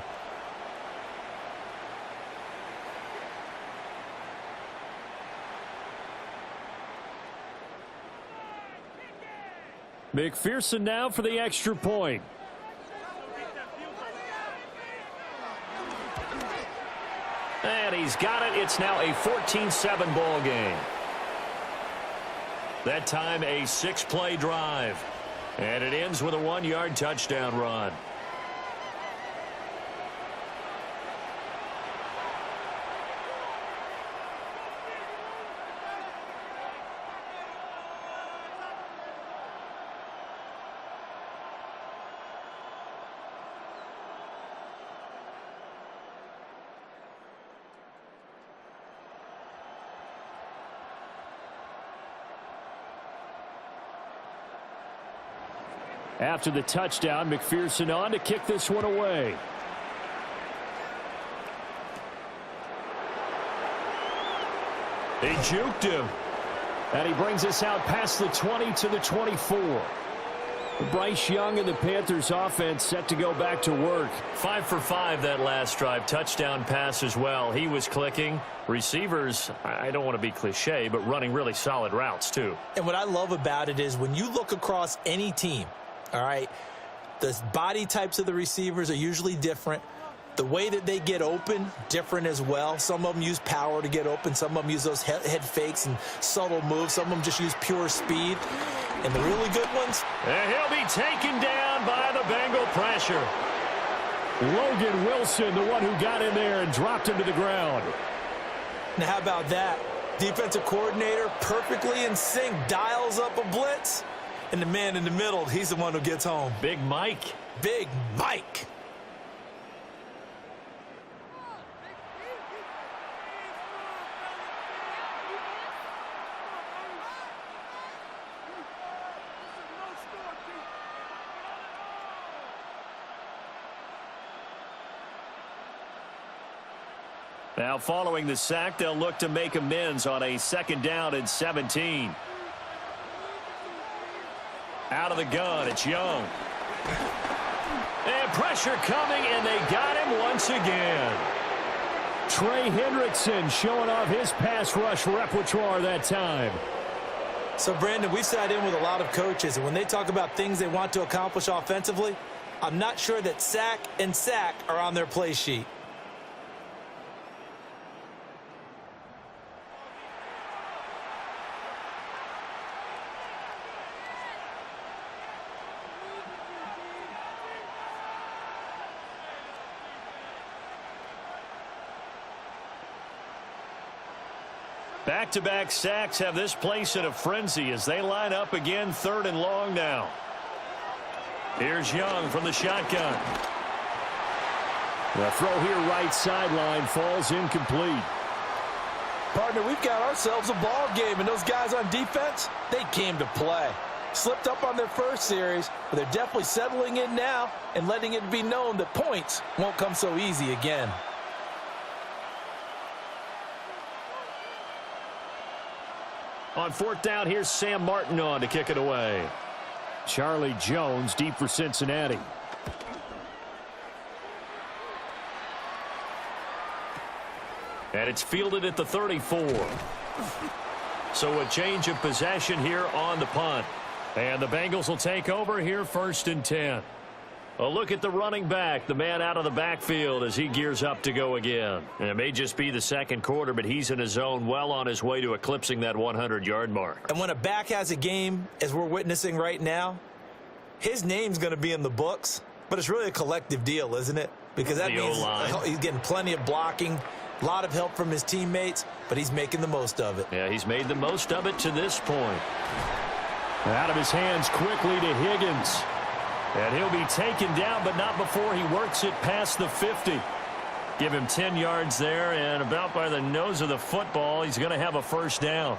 F: McPherson now for the extra point.
A: And he's got it. It's now a 14-7 ball game. That time a 6-play drive. And it ends with a 1-yard touchdown run.
F: After the touchdown, McPherson on to kick this one away.
A: He juked him.
F: And he brings us out past the 20 to the 24. Bryce Young and the Panthers offense set to go back to work.
A: 5 for 5 that last drive. Touchdown pass as well. He was clicking. Receivers, I don't want to be cliche, but running really solid routes too.
E: And what I love about it is when you look across any team, all right, the body types of the receivers are usually different. The way that they get open, different as well. Some of them use power to get open. Some of them use those head fakes and subtle moves. Some of them just use pure speed. And the really good ones,
A: and he'll be taken down by the Bengal pressure.
F: Logan Wilson, the one who got in there and dropped him to the ground.
E: Now how about that? Defensive coordinator perfectly in sync, dials up a blitz. And the man in the middle, he's the one who gets home.
A: Big Mike.
E: Big Mike.
A: Now following the sack, they'll look to make amends on a 2nd down and 17. Out of the gun, it's Young. And pressure coming, and they got him once again.
F: Trey Hendrickson showing off his pass rush repertoire that time.
E: So, Brandon, we've sat in with a lot of coaches, and when they talk about things they want to accomplish offensively, I'm not sure that sack and sack are on their play sheet.
A: Back-to-back sacks have this place in a frenzy as they line up again 3rd and long now. Here's Young from the shotgun.
F: The throw here right sideline falls incomplete.
B: Partner, we've got ourselves a ball game, and those guys on defense, they came to play. Slipped up on their first series, but they're definitely settling in now and letting it be known that points won't come so easy again.
A: On fourth down, here's Sam Martin on to kick it away.
F: Charlie Jones deep for Cincinnati.
A: And it's fielded at the 34. So a change of possession here on the punt. And the Bengals will take over here, 1st and 10. A look at the running back, the man out of the backfield as he gears up to go again. And it may just be the second quarter, but he's in his zone, well on his way to eclipsing that 100-yard mark.
E: And when a back has a game, as we're witnessing right now, his name's going to be in the books, but it's really a collective deal, isn't it? Because that means he's getting plenty of blocking, a lot of help from his teammates, but he's making the most of it.
A: Yeah, he's made the most of it to this point.
F: Out of his hands quickly to Higgins. And he'll be taken down, but not before he works it past the 50.
A: Give him 10 yards there, and about by the nose of the football, he's going to have a first down.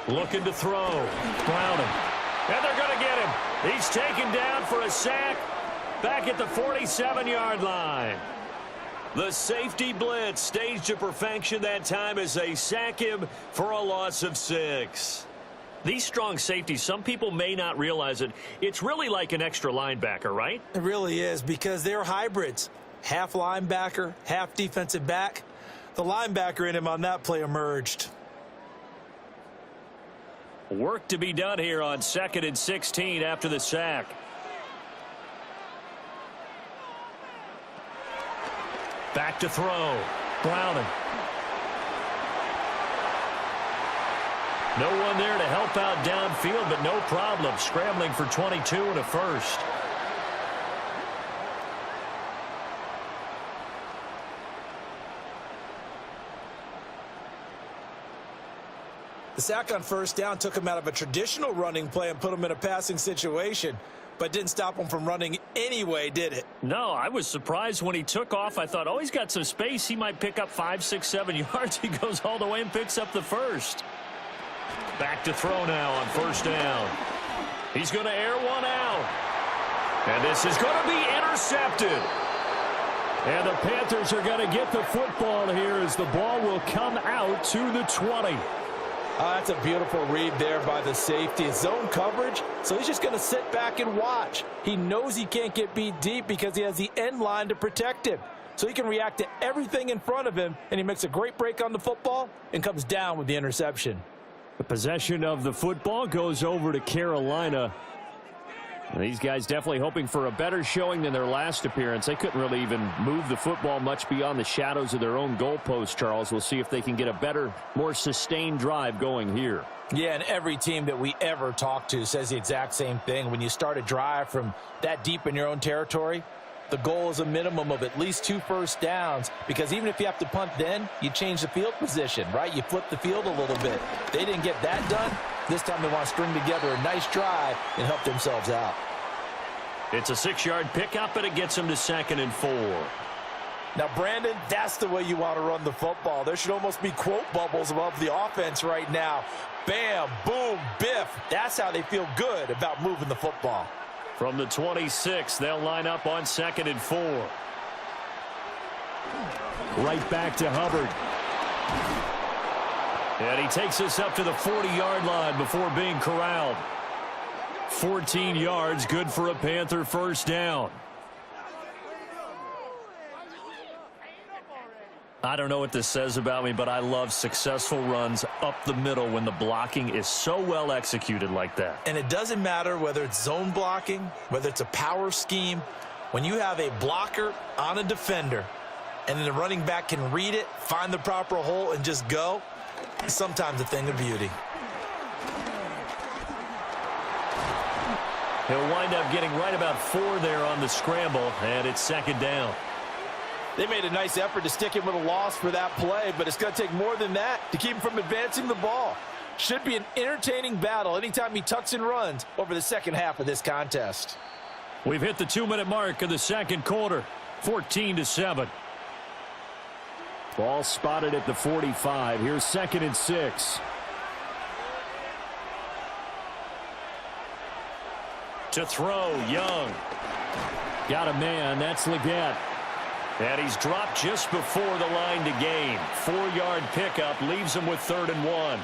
A: Looking to throw. Browning. And they're going to get him. He's taken down for a sack back at the 47-yard line. The safety blitz staged to perfection that time as they sack him for a loss of 6. These strong safeties, some people may not realize it. It's really like an extra linebacker, right?
E: It really is, because they're hybrids. Half linebacker, half defensive back. The linebacker in him on that play emerged.
A: Work to be done here on 2nd and 16 after the sack. Back to throw. Browning. No one there to help out downfield, but no problem. Scrambling for 22 and a first.
E: The sack on first down took him out of a traditional running play and put him in a passing situation, but didn't stop him from running anyway, did it?
A: No, I was surprised when he took off. I thought, oh, he's got some space. He might pick up 5, 6, 7 yards. He goes all the way and picks up the first. Back to throw now on first down. He's going to air one out. And this is going to be intercepted.
F: And the Panthers are going to get the football here as the ball will come out to the 20.
B: That's a beautiful read there by the safety. Zone coverage, so he's just going to sit back and watch. He knows he can't get beat deep because he has the end line to protect him. So he can react to everything in front of him, and he makes a great break on the football and comes down with the interception.
F: The possession of the football goes over to Carolina. These guys definitely hoping for a better showing than their last appearance. They couldn't really even move the football much beyond the shadows of their own goalpost, Charles. We'll see if they can get a better, more sustained drive going here.
B: Yeah, and every team that we ever talk to says the exact same thing. When you start a drive from that deep in your own territory, the goal is a minimum of at least 2 first downs, because even if you have to punt then, you change the field position, right? You flip the field a little bit. They didn't get that done. This time they want to string together a nice drive and help themselves out.
A: It's a 6-yard pickup, and it gets them to 2nd and 4.
B: Now, Brandon, that's the way you want to run the football. There should almost be quote bubbles above the offense right now. Bam, boom, biff. That's how they feel good about moving the football.
A: From the 26, they'll line up on 2nd and 4.
F: Right back to Hubbard.
A: And he takes us up to the 40-yard line before being corralled. 14 yards, good for a Panther first down. I don't know what this says about me, but I love successful runs up the middle when the blocking is so well executed like that.
E: And it doesn't matter whether it's zone blocking, whether it's a power scheme. When you have a blocker on a defender and then the running back can read it, find the proper hole, and just go, it's sometimes a thing of beauty.
A: He'll wind up getting right about 4 there on the scramble, and it's 2nd down.
B: They made a nice effort to stick him with a loss for that play, but it's going to take more than that to keep him from advancing the ball. Should be an entertaining battle anytime he tucks and runs over the second half of this contest.
A: We've hit the 2-minute mark of the second quarter.
F: 14-7. Ball spotted at the 45. Here's 2nd and 6. To throw, Young. Got a man. That's LEGUE. And he's dropped just before the line to gain. 4-yard pickup leaves him with 3rd and 1.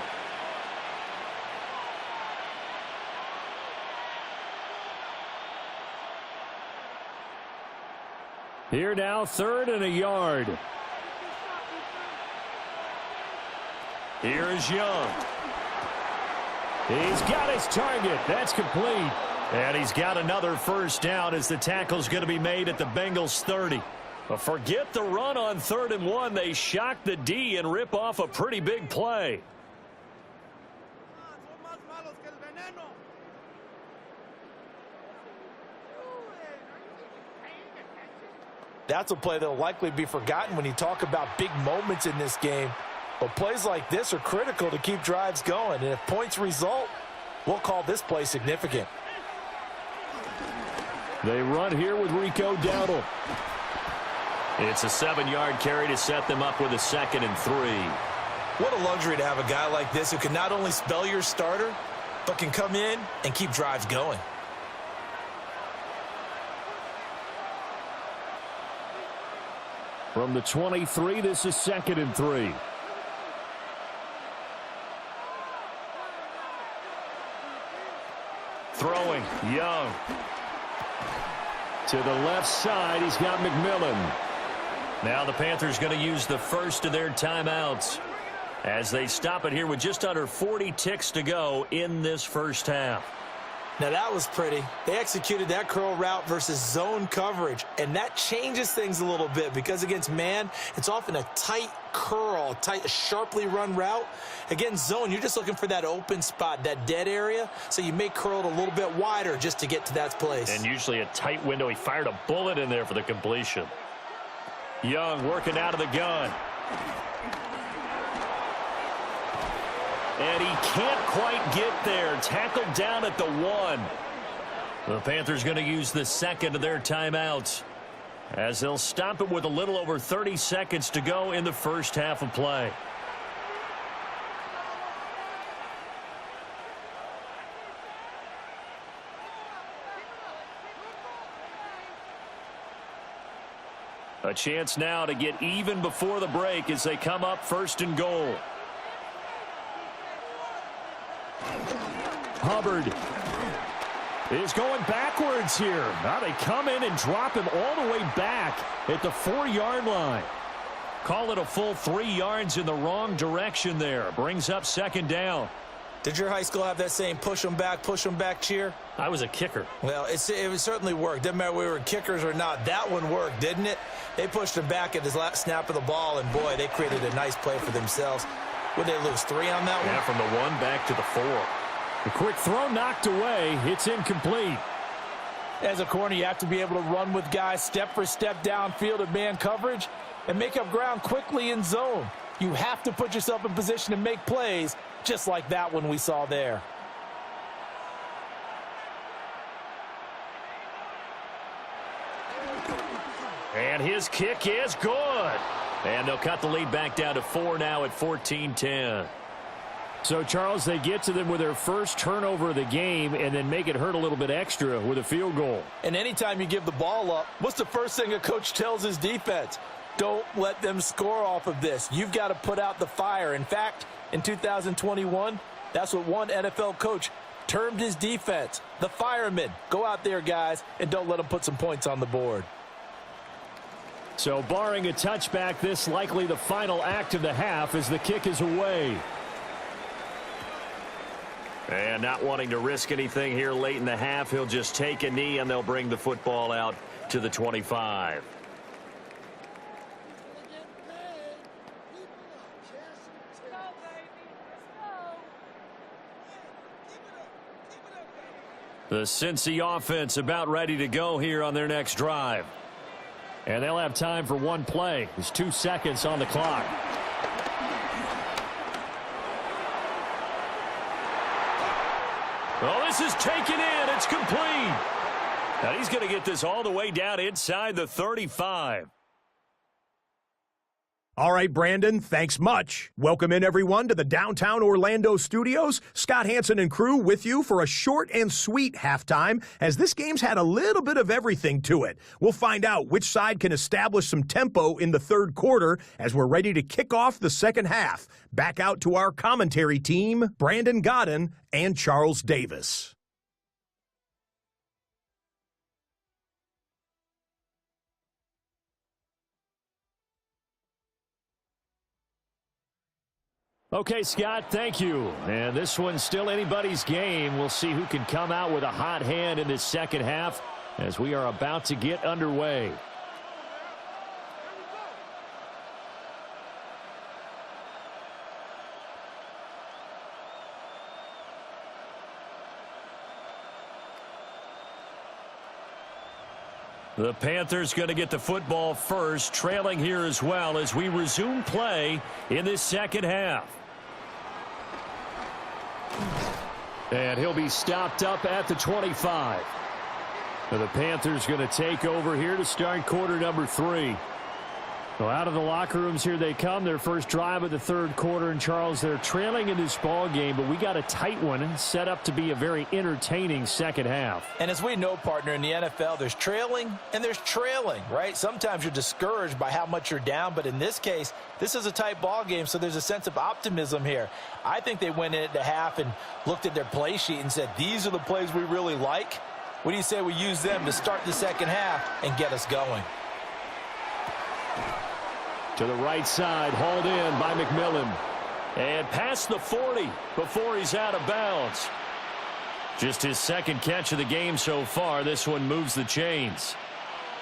F: Here now, 3rd and a yard. Here's Young. He's got his target. That's complete. And he's got another first down as the tackle's going to be made at the Bengals 30. But forget the run on 3rd and 1. They shock the D and rip off a pretty big play.
B: That's a play that'll likely be forgotten when you talk about big moments in this game. But plays like this are critical to keep drives going. And if points result, we'll call this play significant.
F: They run here with Rico Dowdle.
A: It's a 7-yard carry to set them up with a 2nd and 3.
C: What a luxury to have a guy like this who can not only spell your starter, but can come in and keep drives going.
F: From the 23, this is 2nd and 3.
A: Throwing, Young.
F: To the left side, he's got McMillan.
A: Now the Panthers going to use the first of their timeouts as they stop it here with just under 40 ticks to go in this first half.
E: Now that was pretty. They executed that curl route versus zone coverage, and that changes things a little bit because against man, it's often a tight curl, tight, sharply run route. Against zone, you're just looking for that open spot, that dead area, so you may curl it a little bit wider just to get to that place.
A: And usually a tight window. He fired a bullet in there for the completion. Young working out of the gun. And he can't quite get there. Tackled down at the 1. The Panthers going to use the second of their timeouts as they'll stop it with a little over 30 seconds to go in the first half of play. A chance now to get even before the break as they come up 1st and goal.
F: Hubbard is going backwards here. Now they come in and drop him all the way back at the 4-yard line. Call it a full 3 yards in the wrong direction there. Brings up 2nd down.
E: Did your high school have that saying, push them back cheer?
A: I was a kicker.
E: Well, it certainly worked. Didn't matter if we were kickers or not. That one worked, didn't it? They pushed him back at his last snap of the ball, and boy, they created a nice play for themselves. Would they lose 3 on that one?
A: Yeah, from the 1 back to the 4.
F: The quick throw knocked away. It's incomplete.
B: As a corner, you have to be able to run with guys step for step downfield in man coverage and make up ground quickly in zone. You have to put yourself in position to make plays, just like that one we saw there.
A: And his kick is good. And they'll cut the lead back down to 4 now at 14-10.
F: So, Charles, they get to them with their first turnover of the game and then make it hurt a little bit extra with a field goal.
B: And anytime you give the ball up, what's the first thing a coach tells his defense? Don't let them score off of this. You've got to put out the fire. In fact, in 2021, that's what one NFL coach termed his defense, the firemen. Go out there, guys, and don't let them put some points on the board.
F: So, barring a touchback, this likely the final act of the half as the kick is away.
A: And not wanting to risk anything here late in the half, he'll just take a knee and they'll bring the football out to the 25. The Cincy offense about ready to go here on their next drive. And they'll have time for one play. There's 2 seconds on the clock. Oh, this is taken in. It's complete.
F: And he's going to get this all the way down inside the 35.
D: All right, Brandon, thanks much. Welcome in, everyone, to the downtown Orlando studios. Scott Hansen and crew with you for a short and sweet halftime, as this game's had a little bit of everything to it. We'll find out which side can establish some tempo in the third quarter as we're ready to kick off the second half. Back out to our commentary team, Brandon Godden and Charles Davis.
F: Okay, Scott, thank you. And this one's still anybody's game. We'll see who can come out with a hot hand in this second half as we are about to get underway. The Panthers going to get the football first, trailing here as well as we resume play in this second half. And he'll be stopped up at the 25. The Panthers going to take over here to start quarter number 3. So out of the locker rooms here they come. Their first drive of the third quarter. And Charles, they're trailing in this ball game, but we got a tight one set up to be a very entertaining second half.
B: And as we know, partner, in the NFL, there's trailing and there's trailing, right? Sometimes you're discouraged by how much you're down, but in this case, this is a tight ball game, so there's a sense of optimism here. I think they went in at the half and looked at their play sheet and said, these are the plays we really like. What do you say we use them to start the second half and get us going?
F: To the right side, hauled in by McMillan. And past the 40 before he's out of bounds. Just his second catch of the game so far. This one moves the chains.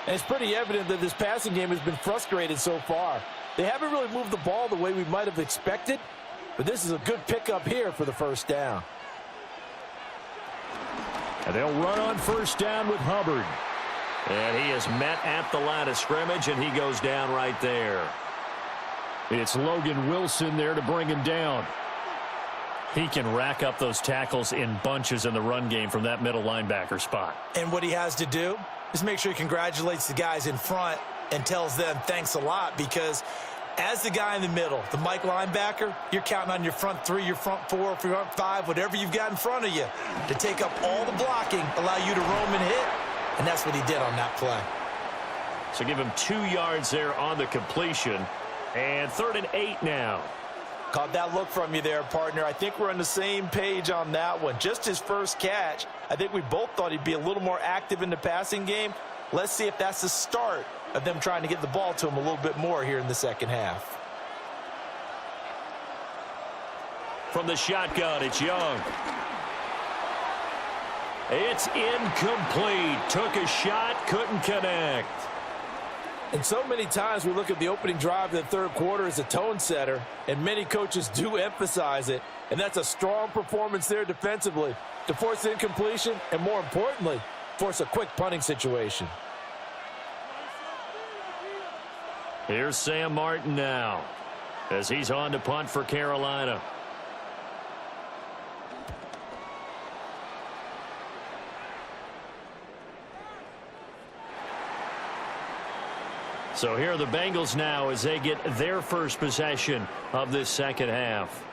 B: And it's pretty evident that this passing game has been frustrated so far. They haven't really moved the ball the way we might have expected, but this is a good pickup here for the first down.
F: And they'll run on first down with Hubbard.
A: And he is met at the line of scrimmage, and he goes down right there.
F: It's Logan Wilson there to bring him down. He can rack up those tackles in bunches in the run game from that middle linebacker spot.
E: And what he has to do is make sure he congratulates the guys in front and tells them thanks a lot, because as the guy in the middle, the Mike linebacker, you're counting on your front 3, your front 4, front 5, whatever you've got in front of you to take up all the blocking, allow you to roam and hit. And that's what he did on that play.
A: So give him 2 yards there on the completion. And 3rd and 8 now.
B: Caught that look from you there, partner. I think we're on the same page on that one. Just his first catch. I think we both thought he'd be a little more active in the passing game. Let's see if that's the start of them trying to get the ball to him a little bit more here in the second half.
A: From the shotgun, it's Young. It's incomplete. Took a shot, couldn't connect.
B: And so many times we look at the opening drive of the third quarter as a tone setter, and many coaches do emphasize it, and that's a strong performance there defensively to force the incompletion and, more importantly, force a quick punting situation.
A: Here's Sam Martin now as he's on to punt for Carolina. So here are the Bengals now as they get their first possession of this second half.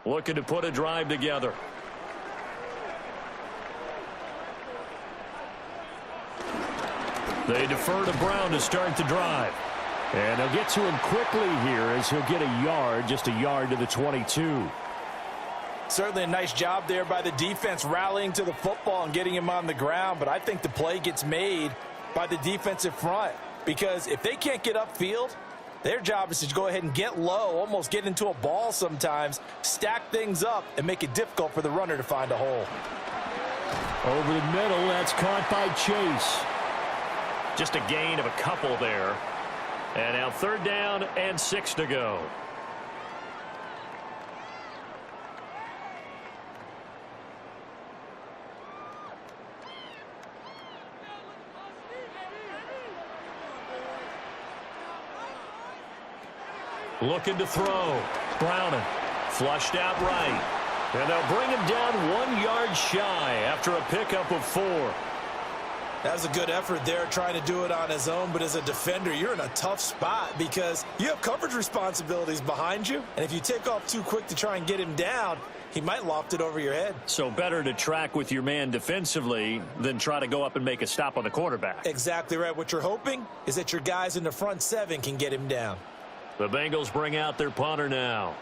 A: Looking to put a drive together. They defer to Brown to start the drive. And they'll get to him quickly here as he'll get a yard, just a yard to the 22.
B: Certainly a nice job there by the defense rallying to the football and getting him on the ground, but I think the play gets made by the defensive front, because if they can't get upfield, their job is to go ahead and get low, almost get into a ball sometimes, stack things up, and make it difficult for the runner to find a hole.
F: Over the middle, that's caught by Chase.
A: Just a gain of a couple there. And now 3rd down and 6 to go. Looking to throw. Browning. Flushed out right. And they'll bring him down 1 yard shy after a pickup of 4.
B: That was a good effort there trying to do it on his own, but as a defender, you're in a tough spot because you have coverage responsibilities behind you, and if you take off too quick to try and get him down, he might loft it over your head.
A: So better to track with your man defensively than try to go up and make a stop on the quarterback.
B: Exactly right. What you're hoping is that your guys in the front 7 can get him down.
A: The Bengals bring out their punter now,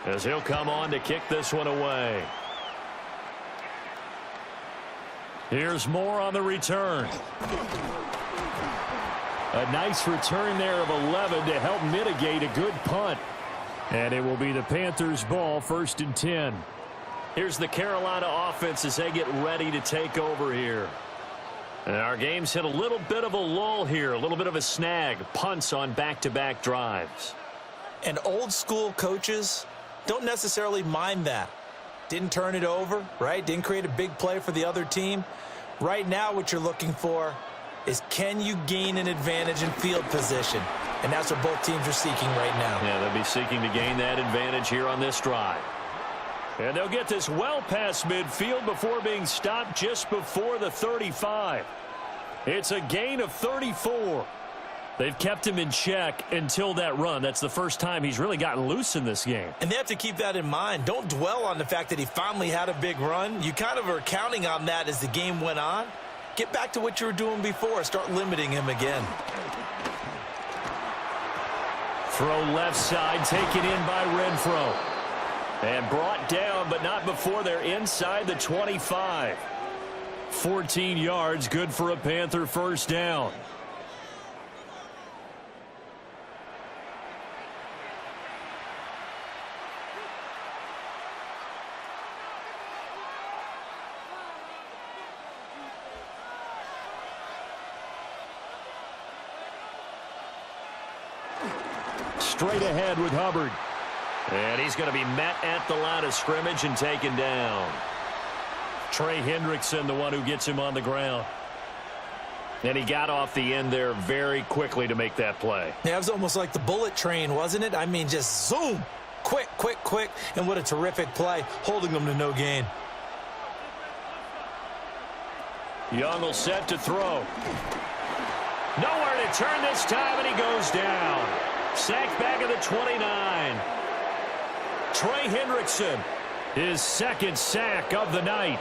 A: as he'll come on to kick this one away. Here's Moore on the return. A nice return there of 11 to help mitigate a good punt. And it will be the Panthers' ball, 1st and 10. Here's the Carolina offense as they get ready to take over here. And our game's hit a little bit of a lull here, a little bit of a snag. Punts on back-to-back drives.
B: And old school coaches don't necessarily mind that. Didn't turn it over, right? Didn't create a big play for the other team. Right now what you're looking for is, can you gain an advantage in field position? And that's what both teams are seeking right now.
A: Yeah, they'll be seeking to gain that advantage here on this drive. And they'll get this well past midfield before being stopped just before the 35. It's a gain of 34. They've kept him in check until that run. That's the first time he's really gotten loose in this game.
B: And they have to keep that in mind. Don't dwell on the fact that he finally had a big run. You kind of are counting on that as the game went on. Get back to what you were doing before. Start limiting him again.
A: Throw left side, taken in by Renfro. And brought down, but not before they're inside the 25. 14 yards, good for a Panther first down. Straight ahead with Hubbard. And he's going to be met at the line of scrimmage and taken down. Trey Hendrickson, the one who gets him on the ground. And he got off the end there very quickly to make that play.
E: Yeah, it was almost like the bullet train, wasn't it? I mean, just zoom. Quick, quick, quick. And what a terrific play, holding them to no gain.
A: Young will set to throw. Nowhere to turn this time, and he goes down. Sacked back at the 29. Trey Hendrickson, his 2nd sack of the night.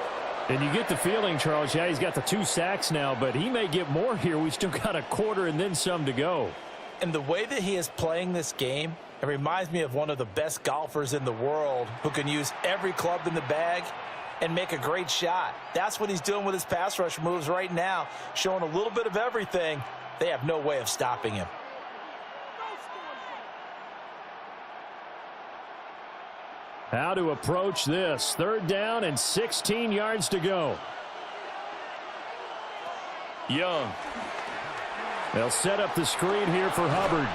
F: And you get the feeling, Charles, yeah, he's got the 2 sacks now, but he may get more here. We still got a quarter and then some to go.
B: And the way that he is playing this game, it reminds me of one of the best golfers in the world who can use every club in the bag and make a great shot. That's what he's doing with his pass rush moves right now, showing a little bit of everything. They have no way of stopping him.
F: How to approach this. 3rd down and 16 yards to go.
A: Young.
F: They'll set up the screen here for Hubbard.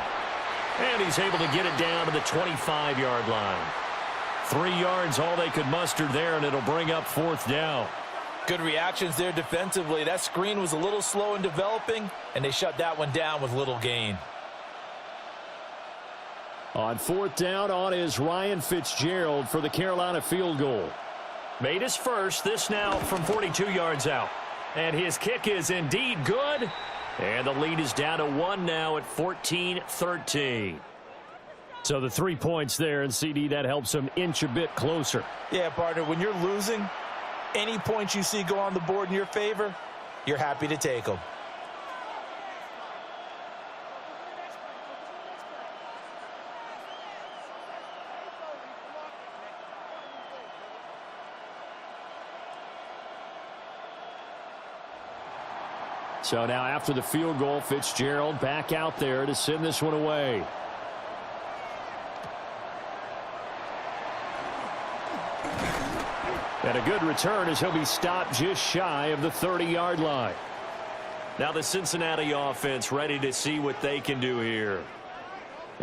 A: And he's able to get it down to the 25-yard line. 3 yards, all they could muster there, and it'll bring up 4th down.
B: Good reactions there defensively. That screen was a little slow in developing, and they shut that one down with little gain.
F: On 4th down, on is Ryan Fitzgerald for the Carolina field goal.
A: Made his first, this now from 42 yards out. And his kick is indeed good. And the lead is down to 1 now at 14-13.
F: So the 3 points there, and CD, that helps him inch a bit closer.
B: Yeah, partner, when you're losing, any points you see go on the board in your favor, you're happy to take them.
F: So now after the field goal, Fitzgerald back out there to send this one away. And a good return as he'll be stopped just shy of the 30-yard line.
A: Now the Cincinnati offense ready to see what they can do here.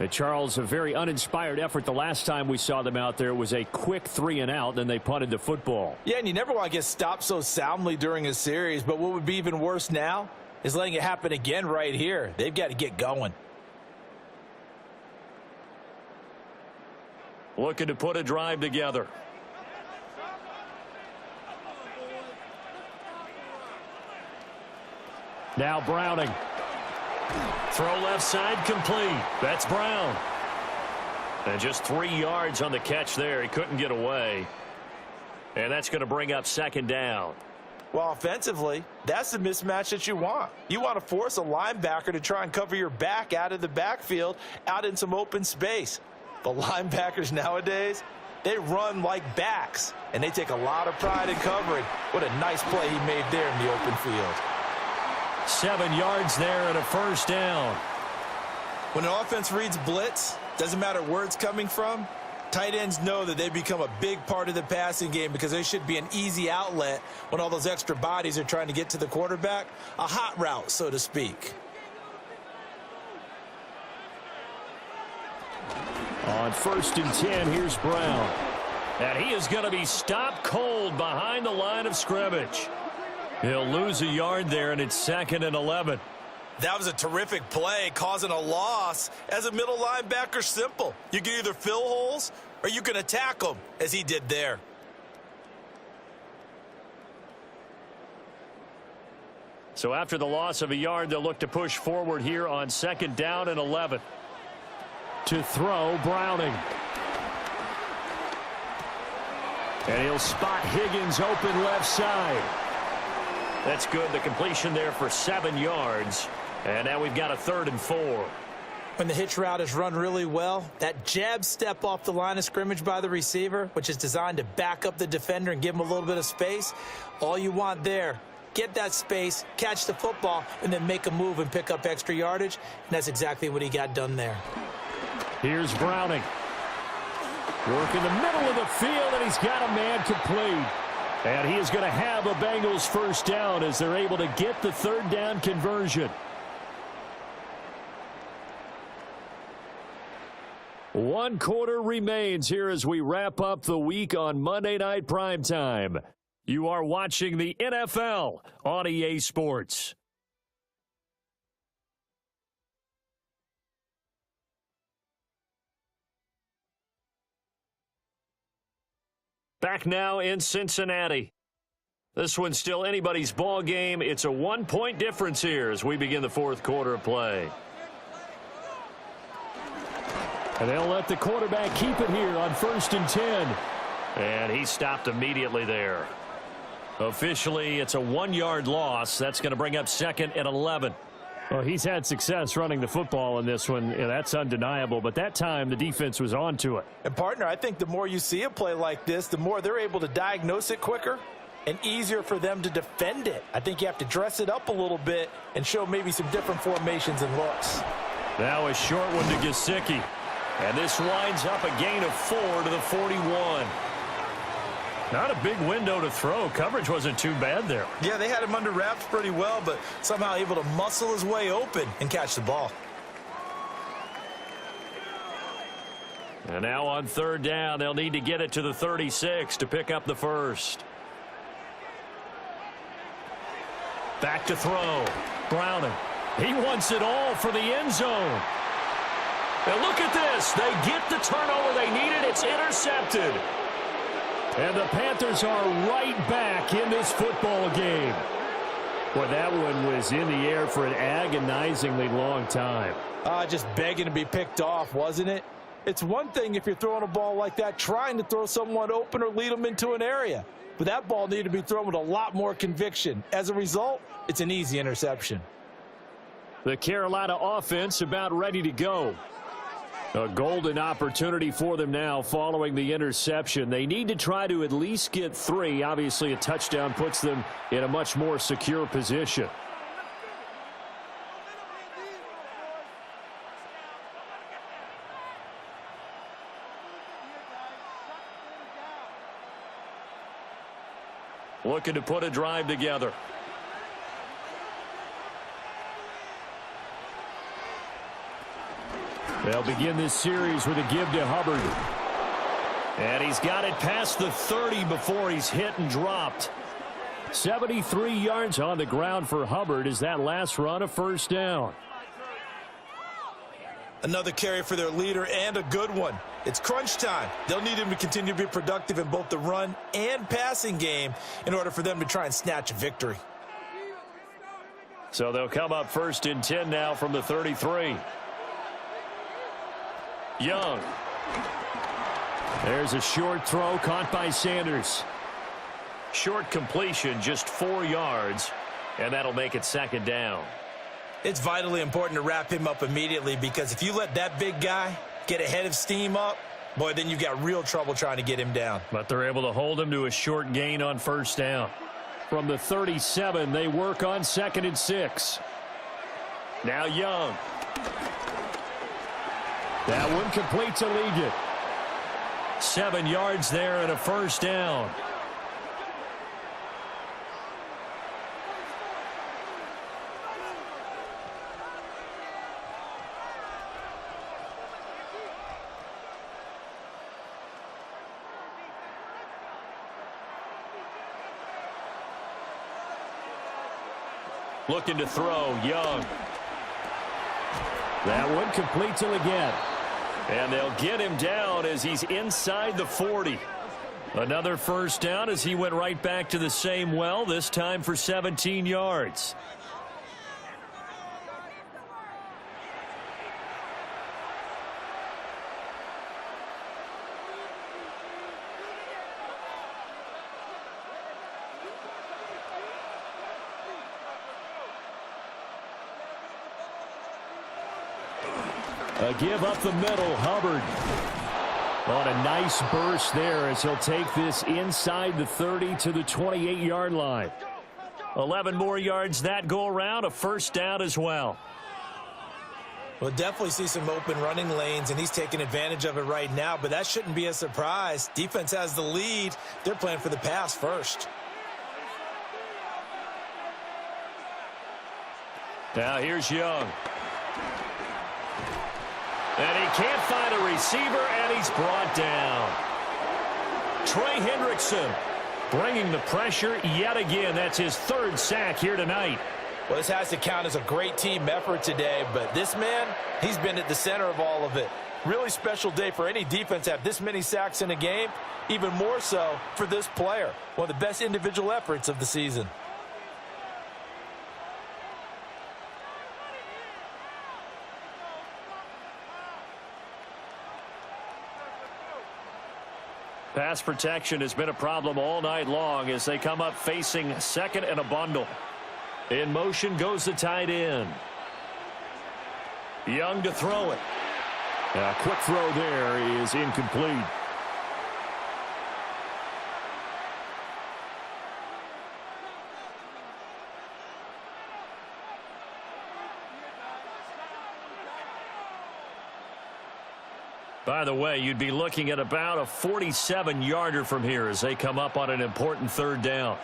F: Charles, a very uninspired effort. The last time we saw them out there was a quick 3-and-out, then they punted the football.
B: Yeah, and you never want to get stopped so soundly during a series, but what would be even worse now is letting it happen again right here. They've got to get going.
A: looking to put a drive together.
F: Now Browning.
A: Throw left side complete. That's Brown. And just 3 yards on the catch there. He couldn't get away. And that's going to bring up second down.
B: Well, offensively, that's the mismatch that you want. You want to force a linebacker to try and cover your back out of the backfield, out in some open space. But linebackers nowadays, they run like backs, and they take a lot of pride in covering. What a nice play he made there in the open field.
F: 7 yards there and a first down.
C: When an offense reads blitz, doesn't matter where it's coming from, tight ends know that they become a big part of the passing game because they should be an easy outlet when all those extra bodies are trying to get to the quarterback. A hot route, so to speak.
F: On 1st and 10, here's Brown.
A: And he is going to be stopped cold behind the line of scrimmage. He'll lose a yard there, and it's 2nd and 11.
C: That was a terrific play, causing a loss. As a middle linebacker, simple. You can either fill holes or you can attack them, as he did there.
A: So after the loss of a yard, they'll look to push forward here on 2nd down and 11.
F: To throw, Browning.
A: And he'll spot Higgins open left side. That's good. The completion there for 7 yards. And now we've got a 3rd and 4.
E: When the hitch route is run really well, that jab step off the line of scrimmage by the receiver, which is designed to back up the defender and give him a little bit of space, all you want there, get that space, catch the football, and then make a move and pick up extra yardage. And that's exactly what he got done there.
F: Here's Browning. Work in the middle of the field, and he's got a man complete. And he is going to have a Bengals first down as they're able to get the 3rd down conversion. 1 quarter remains here as we wrap up the week on Monday Night Primetime. You are watching the NFL on EA Sports.
A: Back now in Cincinnati. This one's still anybody's ball game. It's a 1-point difference here as we begin the 4th quarter of play.
F: And they'll let the quarterback keep it here on 1st and 10.
A: And he stopped immediately there. Officially, it's a 1-yard loss. That's going to bring up 2nd and 11.
F: Well, he's had success running the football in this one. Yeah, that's undeniable. But that time, the defense was on to it.
B: And, partner, I think the more you see a play like this, the more they're able to diagnose it quicker and easier for them to defend it. I think you have to dress it up a little bit and show maybe some different formations and looks.
A: Now a short one to Gesicki. And this winds up a gain of 4 to the 41. Not a big window to throw. Coverage wasn't too bad there.
C: Yeah, they had him under wraps pretty well, but somehow able to muscle his way open and catch the ball.
A: And now on 3rd down, they'll need to get it to the 36 to pick up the first. Back to throw. Browning. He wants it all for the end zone. And look at this. They get the turnover they needed. It's intercepted.
F: And the Panthers are right back in this football game. Boy, that one was in the air for an agonizingly long time.
B: Just begging to be picked off, wasn't it? It's one thing if you're throwing a ball like that, trying to throw someone open or lead them into an area. But that ball needed to be thrown with a lot more conviction. As a result, it's an easy interception.
F: The Carolina offense about ready to go. A golden opportunity for them now following the interception. They need to try to at least get 3. Obviously, a touchdown puts them in a much more secure position.
A: Looking to put a drive together.
F: They'll begin this series with a give to Hubbard.
A: And he's got it past the 30 before he's hit and dropped.
F: 73 yards on the ground for Hubbard as that last run a first down.
C: Another carry for their leader and a good one. It's crunch time. They'll need him to continue to be productive in both the run and passing game in order for them to try and snatch a victory.
F: So they'll come up 1st and 10 now from the 33. Young. There's a short throw caught by Sanders. Short completion, just 4 yards, and that'll make it 2nd down.
C: It's vitally important to wrap him up immediately, because if you let that big guy get ahead of steam up, boy, then you've got real trouble trying to get him down.
F: But they're able to hold him to a short gain on 1st down. From the 37, they work on 2nd and 6. Now Young. That one complete to LEGUE. 7 yards there and a 1st down. Looking to throw, Young. That one complete to LEGUE. And they'll get him down as he's inside the 40. Another 1st down as he went right back to the same well, this time for 17 yards. A give up the middle, Hubbard. On a nice burst there as he'll take this inside the 30 to the 28-yard line. 11 more yards that go around, a 1st down as well.
C: We'll definitely see some open running lanes, and he's taking advantage of it right now, but that shouldn't be a surprise. Defense has the lead. They're playing for the pass first.
F: Now here's Young. And he can't find a receiver, and he's brought down. Trey Hendrickson bringing the pressure yet again. That's his 3rd sack here tonight.
B: Well, this has to count as a great team effort today, but this man, he's been at the center of all of it. Really special day for any defense to have this many sacks in a game, even more so for this player. One of the best individual efforts of the season.
F: Pass protection has been a problem all night long as they come up facing 2nd and a bundle. In motion goes the tight end. Young to throw it. A quick throw there is incomplete. By the way, you'd be looking at about a 47-yarder from here as they come up on an important 3rd down.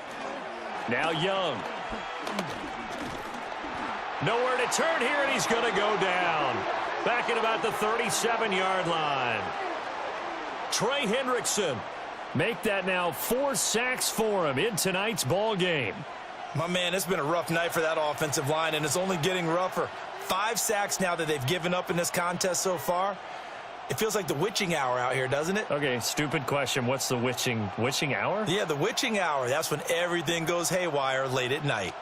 F: Now Young. Nowhere to turn here, and he's going to go down. Back at about the 37-yard line. Trey Hendrickson. Make that now 4 sacks for him in tonight's ball game.
C: My man, it's been a rough night for that offensive line, and it's only getting rougher. 5 sacks now that they've given up in this contest so far. It feels like the witching hour out here, doesn't it?
F: Okay, stupid question. What's the witching hour?
C: Yeah, the witching hour. That's when everything goes haywire late at night.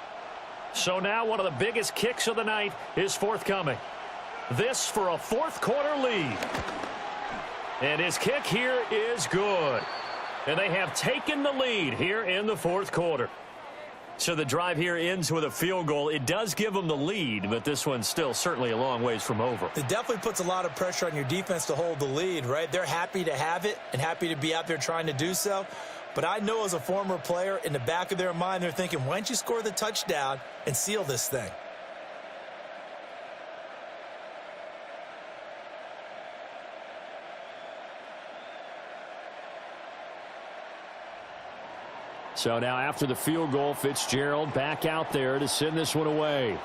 F: So now one of the biggest kicks of the night is forthcoming. This for a 4th quarter lead. And his kick here is good. And they have taken the lead here in the 4th quarter. So the drive here ends with a field goal. It does give them the lead, but this one's still certainly a long ways from over.
C: It definitely puts a lot of pressure on your defense to hold the lead, right? They're happy to have it and happy to be out there trying to do so. But I know as a former player, in the back of their mind, they're thinking, why don't you score the touchdown and seal this thing?
F: So now after the field goal, Fitzgerald back out there to send this one away.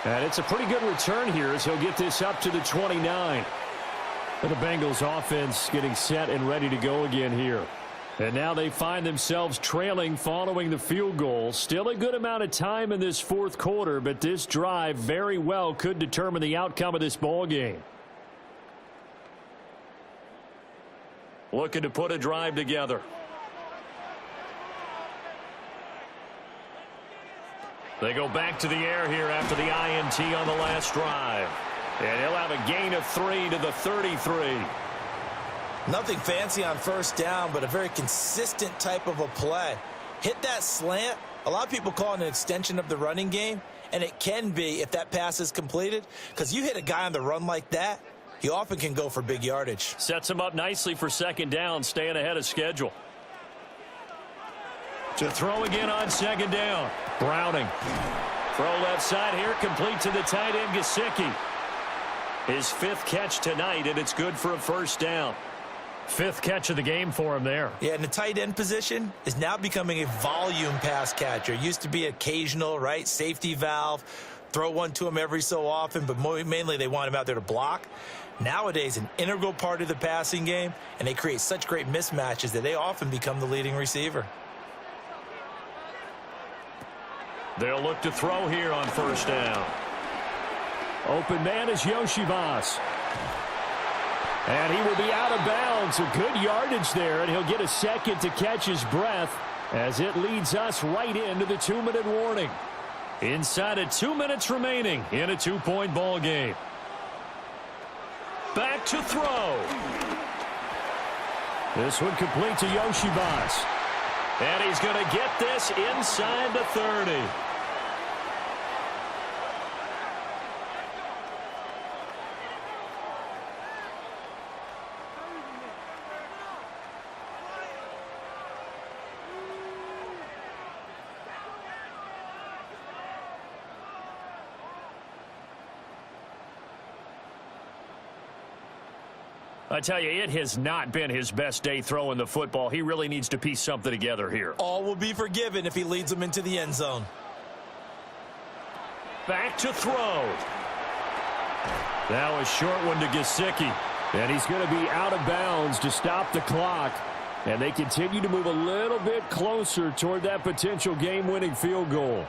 F: And it's a pretty good return here as he'll get this up to the 29. And the Bengals offense getting set and ready to go again here. And now they find themselves trailing following the field goal. Still a good amount of time in this fourth quarter, but this drive very well could determine the outcome of this ball game. Looking to put a drive together. They go back to the air here after the INT on the last drive. And he'll have a gain of 3 to the 33.
E: Nothing fancy on first down, but a very consistent type of a play. Hit that slant. A lot of people call it an extension of the running game, and it can be if that pass is completed, because you hit a guy on the run like that, he often can go for big yardage.
F: Sets him up nicely for second down, staying ahead of schedule. To throw again on second down. Browning. Throw left side here, complete to the tight end, Gesicki. His 5th catch tonight, and it's good for a first down. 5th catch of the game for him there.
E: Yeah, and the tight end position is now becoming a volume pass catcher. Used to be occasional, right? Safety valve. Throw one to him every so often, but mainly they want him out there to block. Nowadays, an integral part of the passing game, and they create such great mismatches that they often become the leading receiver.
F: They'll look to throw here on first down. Open man is Yoshibas. And he will be out of bounds. A good yardage there, and he'll get a second to catch his breath as it leads us right into the 2-minute warning. Inside of 2 minutes remaining in a 2-point ball game. Back to throw. This one complete to Yoshibas. And he's going to get this inside the 30. I tell you, it has not been his best day throwing the football. He really needs to piece something together here.
E: All will be forgiven if he leads them into the end zone.
F: Back to throw. Now a short one to Gesicki. And he's going to be out of bounds to stop the clock. And they continue to move a little bit closer toward that potential game-winning field goal.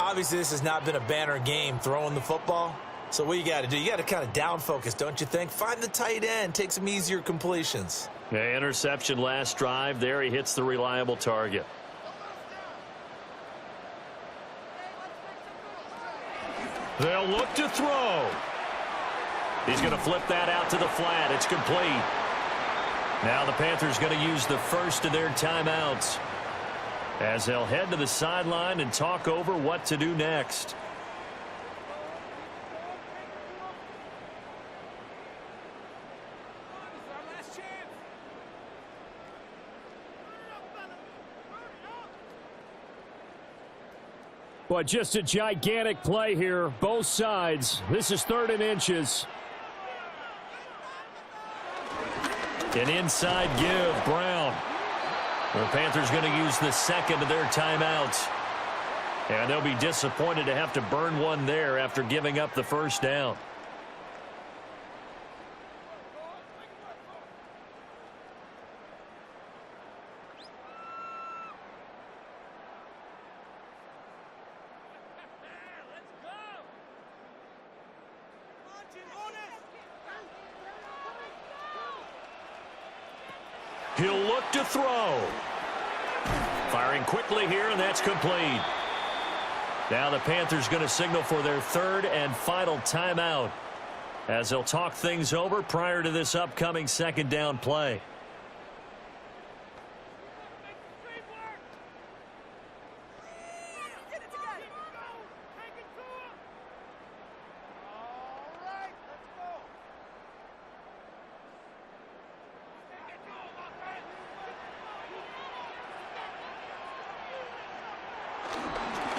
E: Obviously, this has not been a banner game throwing the football. So what you got to do, you got to kind of down focus, don't you think? Find the tight end, take some easier completions.
F: Yeah, interception last drive. There he hits the reliable target. They'll look to throw. He's going to flip that out to the flat. It's complete. Now the Panthers going to use the first of their timeouts as they'll head to the sideline and talk over what to do next. But just a gigantic play here, both sides. This is 3rd and inches. An inside give, Brown. The Panthers going to use the second of their timeouts. And they'll be disappointed to have to burn one there after giving up the first down. He'll look to throw. Firing quickly here, and that's complete. Now the Panthers going to signal for their 3rd and final timeout as they'll talk things over prior to this upcoming second down play.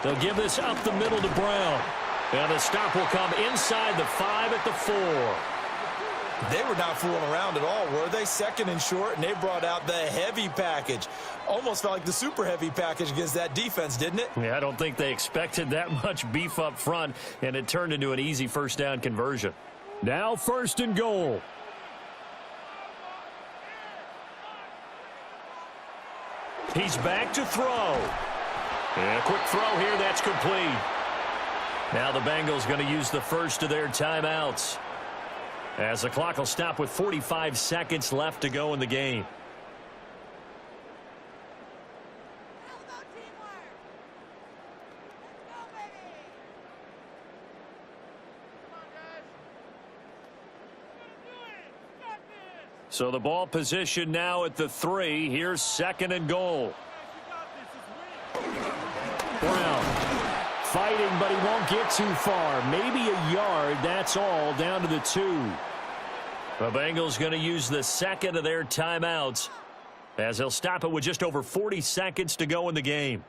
F: They'll give this up the middle to Brown. And the stop will come inside the 5 at the 4.
E: They were not fooling around at all, were they? 2nd and short, and they brought out the heavy package. Almost felt like the super heavy package against that defense, didn't it?
F: Yeah, I don't think they expected that much beef up front, and it turned into an easy first down conversion. Now 1st and goal.
A: He's back to throw. And a quick throw here, that's complete. Now the Bengals going to use the first of their timeouts, as the clock will stop with 45 seconds left to go in the game. So the ball position now at the 3. Here's 2nd and goal. Brown fighting, but he won't get too far. Maybe a yard, that's all, down to the 2. The Bengals going to use the 2nd of their timeouts, as they'll stop it with just over 40 seconds to go in the game.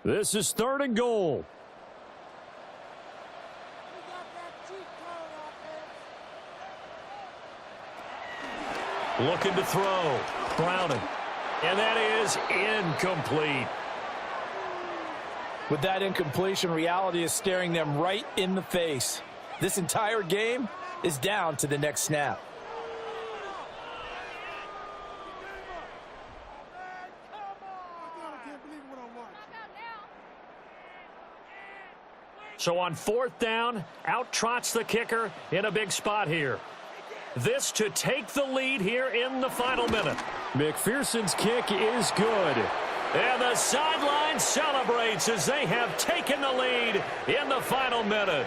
A: This is 3rd and goal. Looking to throw. Browning. And that is incomplete.
B: With that incompletion, reality is staring them right in the face. This entire game is down to the next snap.
A: So on 4th down, out trots the kicker in a big spot here. This to take the lead here in the final minute.
F: McPherson's kick is good.
A: And the sideline celebrates as they have taken the lead in the final minute.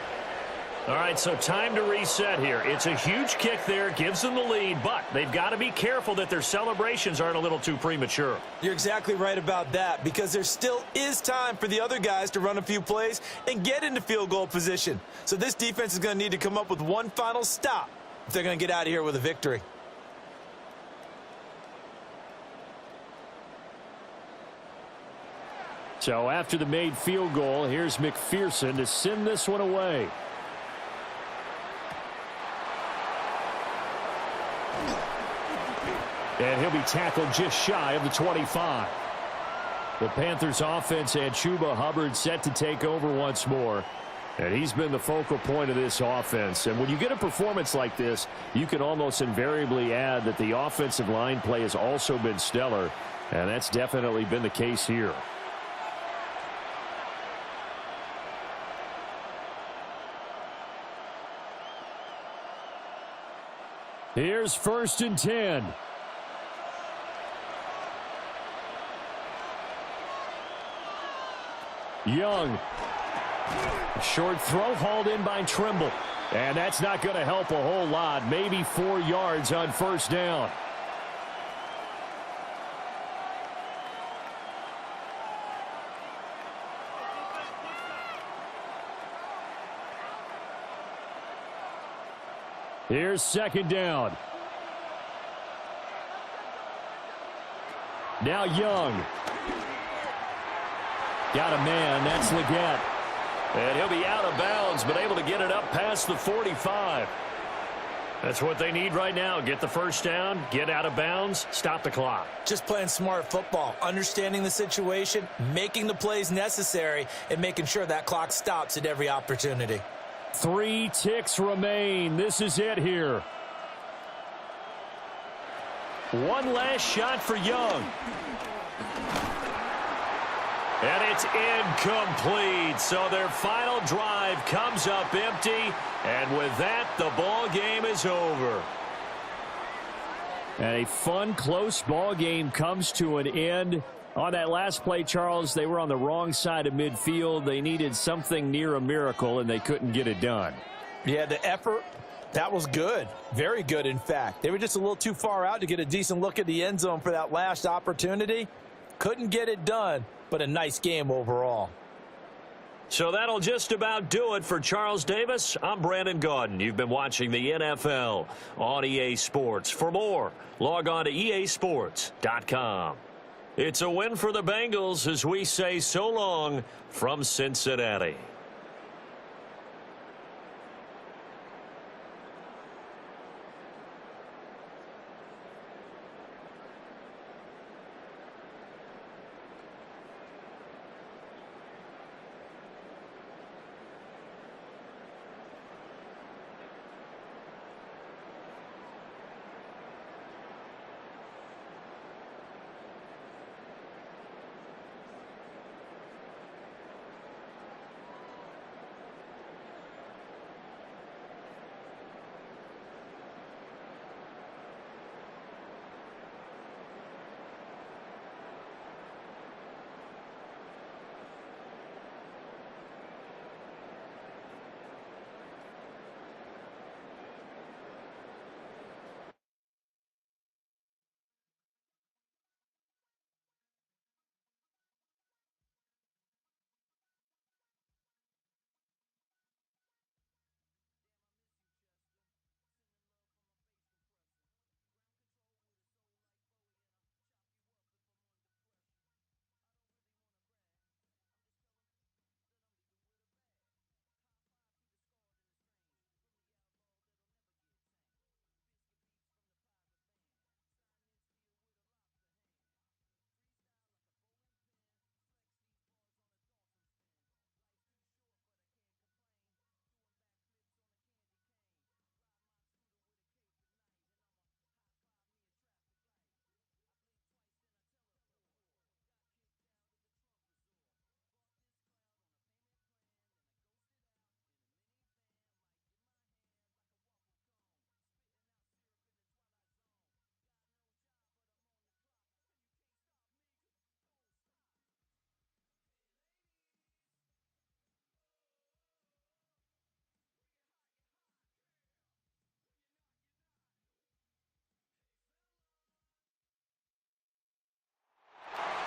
A: All right, so time to reset here. It's a huge kick there, gives them the lead, but they've got to be careful that their celebrations aren't a little too premature.
E: You're exactly right about that, because there still is time for the other guys to run a few plays and get into field goal position. So this defense is going to need to come up with one final stop if they're going to get out of here with a victory.
F: So after the made field goal, here's McPherson to send this one away. And he'll be tackled just shy of the 25. The Panthers offense and Chuba Hubbard set to take over once more. And he's been the focal point of this offense. And when you get a performance like this, you can almost invariably add that the offensive line play has also been stellar. And that's definitely been the case here. Here's 1st and 10. Young. Short throw hauled in by Trimble. And that's not going to help a whole lot. Maybe 4 yards on 1st down. Here's 2nd down. Now Young. Got a man. That's LEGUE.
A: And he'll be out of bounds, but able to get it up past the 45. That's what they need right now. Get the 1st down, get out of bounds, stop the clock.
E: Just playing smart football, understanding the situation, making the plays necessary, and making sure that clock stops at every opportunity.
F: 3 ticks remain. This is it here.
A: One last shot for Young. And it's incomplete. So their final drive comes up empty. And with that, the ball game is over.
F: And a fun, close ball game comes to an end. On that last play, Charles, they were on the wrong side of midfield. They needed something near a miracle, and they couldn't get it done.
B: Yeah, the effort, that was good. Very good, in fact. They were just a little too far out to get a decent look at the end zone for that last opportunity. Couldn't get it done, but a nice game overall.
A: So that'll just about do it for Charles Davis. I'm Brandon Gaudin. You've been watching the NFL on EA Sports. For more, log on to easports.com. It's a win for the Bengals as we say so long from Cincinnati.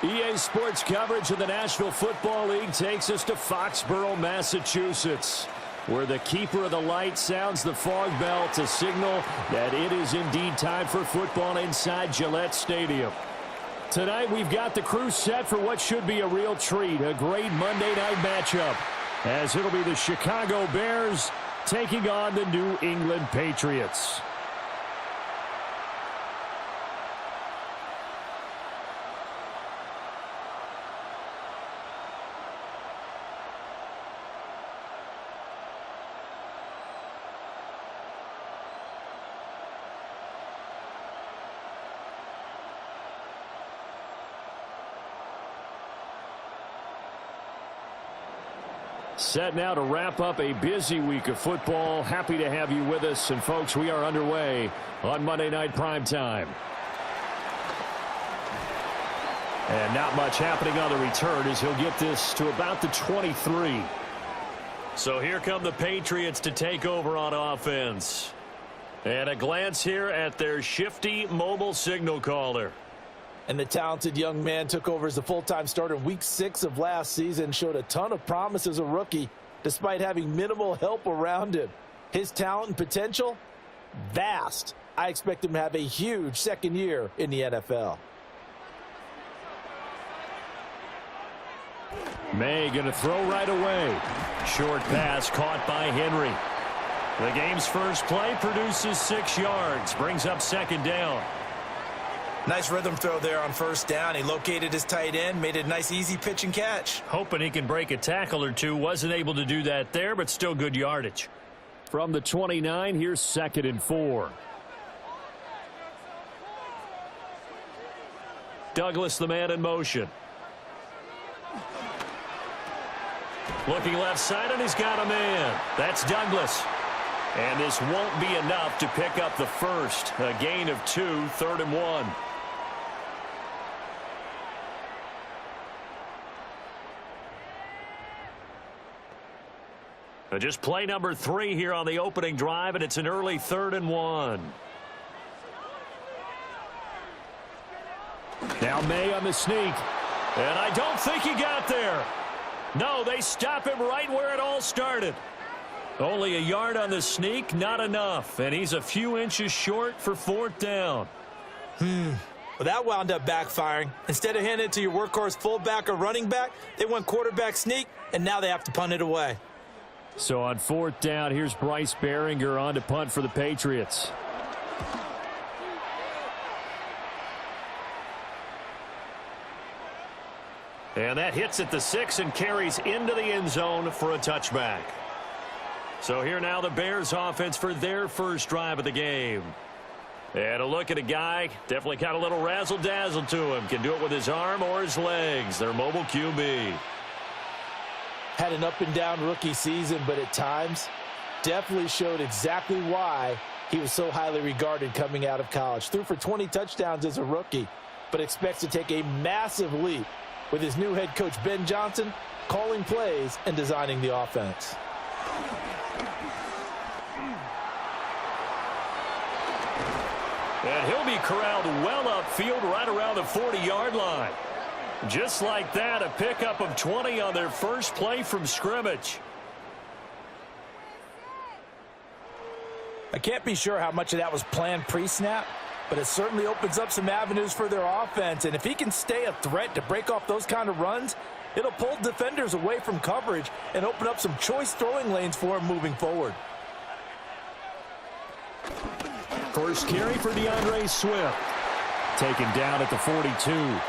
F: EA Sports coverage of the National Football League takes us to Foxborough, Massachusetts, where the keeper of the light sounds the fog bell to signal that it is indeed time for football inside Gillette Stadium. Tonight, we've got the crew set for what should be a real treat, a great Monday night matchup, as it'll be the Chicago Bears taking on the New England Patriots. Set now to wrap up a busy week of football. Happy to have you with us. And, folks, we are underway on Monday Night Primetime. And not much happening on the return as he'll get this to about the 23. So here come the Patriots to take over on offense. And a glance here at their shifty mobile signal caller.
B: And the talented young man took over as the full-time starter in Week 6 of last season, showed a ton of promise as a rookie, despite having minimal help around him. His talent and potential, vast. I expect him to have a huge second year in the NFL.
F: May going to throw right away. Short pass caught by Henry. The game's first play produces 6 yards, brings up second down.
C: Nice rhythm throw there on first down. He located his tight end, made it a nice easy pitch and catch.
F: Hoping he can break a tackle or two. Wasn't able to do that there, but still good yardage. From the 29, here's 2nd and 4. Douglas, the man in motion. Looking left side, and he's got a man. That's Douglas. And this won't be enough to pick up the first. A gain of 2, 3rd and 1. Just play number 3 here on the opening drive, and it's an early 3rd and 1. Now May on the sneak. And I don't think he got there. No, they stop him right where it all started. Only a yard on the sneak, not enough. And he's a few inches short for 4th down.
E: Well, that wound up backfiring. Instead of handing it to your workhorse fullback or running back, they went quarterback sneak, and now they have to punt it away.
F: So on 4th down, here's Bryce Behringer on to punt for the Patriots. And that hits at the 6 and carries into the end zone for a touchback. So here now the Bears offense for their first drive of the game. And a look at a guy, definitely got a little razzle-dazzle to him. Can do it with his arm or his legs. Their mobile QB.
B: Had an up-and-down rookie season, but at times definitely showed exactly why he was so highly regarded coming out of college. Threw for 20 touchdowns as a rookie, but expects to take a massive leap with his new head coach, Ben Johnson, calling plays and designing the offense.
F: And he'll be corralled well upfield right around the 40-yard line. Just like that, a pickup of 20 on their first play from scrimmage.
E: I can't be sure how much of that was planned pre-snap, but it certainly opens up some avenues for their offense. And if he can stay a threat to break off those kind of runs, it'll pull defenders away from coverage and open up some choice throwing lanes for him moving forward.
F: First carry for DeAndre Swift. Taken down at the 42.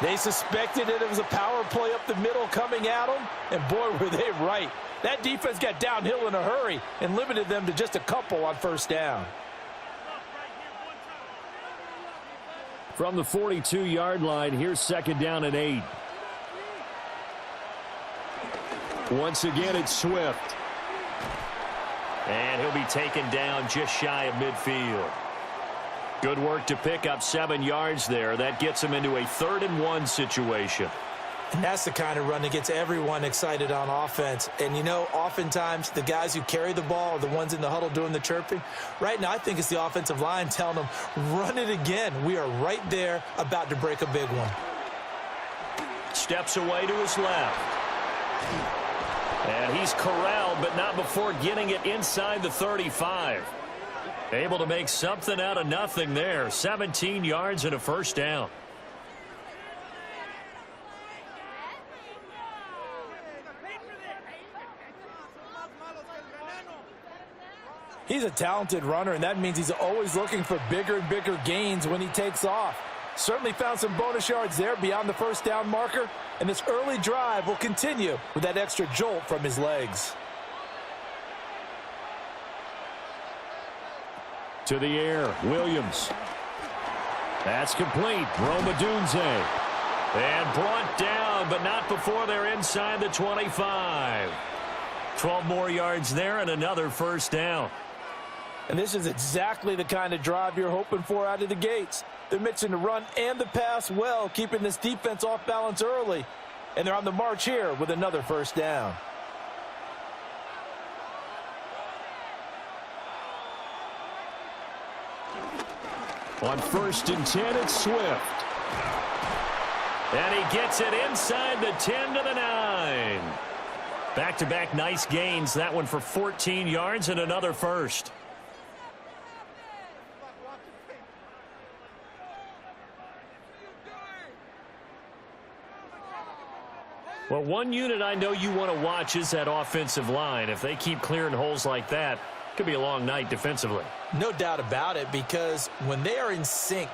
E: They suspected it was a power play up the middle coming at them, and boy, were they right. That defense got downhill in a hurry and limited them to just a couple on first down.
F: From the 42-yard line, here's 2nd down and 8. Once again, it's Swift. And he'll be taken down just shy of midfield. Good work to pick up 7 yards there. That gets him into a 3rd and 1 situation.
E: And that's the kind of run that gets everyone excited on offense. And, you know, oftentimes the guys who carry the ball are the ones in the huddle doing the chirping. Right now, I think it's the offensive line telling them, run it again. We are right there about to break a big one.
A: steps away to his left. And he's corralled, but not before getting it inside the 35. Able to make something out of nothing there. 17 yards and a first down.
B: He's a talented runner, and that means he's always looking for bigger and bigger gains when he takes off. Certainly found some bonus yards there beyond the first down marker, and this early drive will continue with that extra jolt from his legs.
F: To the air, Williams. That's complete. Romadunze.
A: And brought down, but not before they're inside the 25. 12 more yards there and another first down.
B: And this is exactly the kind of drive you're hoping for out of the gates. They're mixing the run and the pass well, keeping this defense off balance early. And they're on the march here with another first down.
F: On 1st and 10, it's Swift.
A: And he gets it inside the 10 to the 9. Back-to-back nice gains. That one for 14 yards and another first. Well, one unit I know you want to watch is that offensive line. If they keep clearing holes like that, it could be a long night defensively.
E: No doubt about it, because when they are in sync,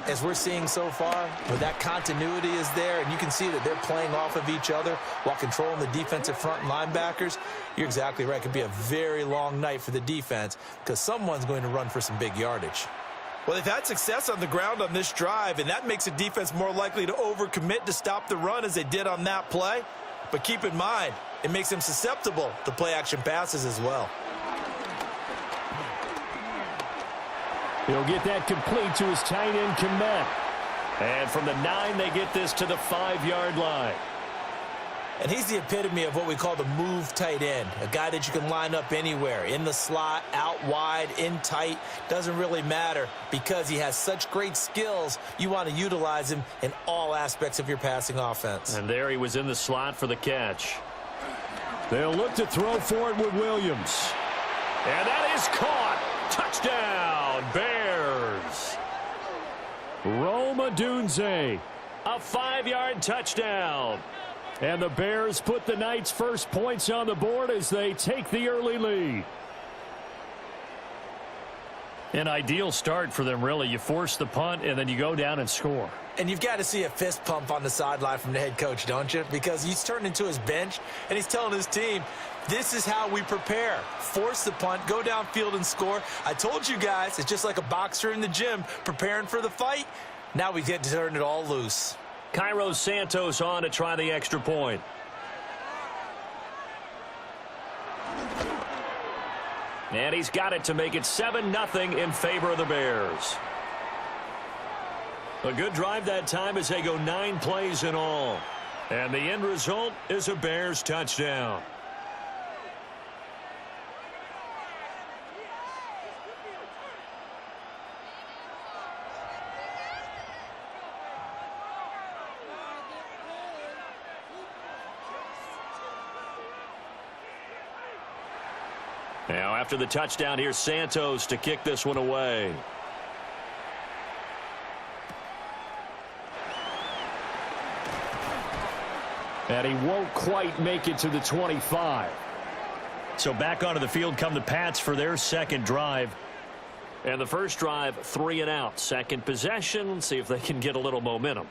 E: as we're seeing so far, when that continuity is there and you can see that they're playing off of each other while controlling the defensive front and linebackers, you're exactly right. It could be a very long night for the defense because someone's going to run for some big yardage.
C: Well, they've had success on the ground on this drive, and that makes the defense more likely to overcommit to stop the run as they did on that play. But keep in mind, it makes them susceptible to play-action passes as well.
F: He'll get that complete to his tight end, Kmet.
A: And from the 9, they get this to the 5-yard line.
E: And he's the epitome of what we call the move tight end, a guy that you can line up anywhere, in the slot, out wide, in tight, doesn't really matter because he has such great skills. You want to utilize him in all aspects of your passing offense.
A: And there he was in the slot for the catch.
F: They'll look to throw for it with Williams.
A: And that is caught. Touchdown, Bears.
F: Romadunze.
A: A 5-yard touchdown.
F: And the Bears put the night's first points on the board as they take the early lead.
A: An ideal start for them, really. You force the punt, and then you go down and score.
E: And you've got to see a fist pump on the sideline from the head coach, don't you? Because he's turned into his bench, and he's telling his team, this is how we prepare. Force the punt, go downfield and score. I told you guys, it's just like a boxer in the gym preparing for the fight. Now we get to turn it all loose.
A: Cairo Santos on to try the extra point. And he's got it to make it 7-0 in favor of the Bears. A good drive that time as they go 9 plays in all. And the end result is a Bears touchdown. Now, after the touchdown, here's Santos to kick this one away.
F: And he won't quite make it to the 25.
A: So back onto the field come the Pats for their second drive. And the first drive, 3 and out. Second possession, see if they can get a little momentum.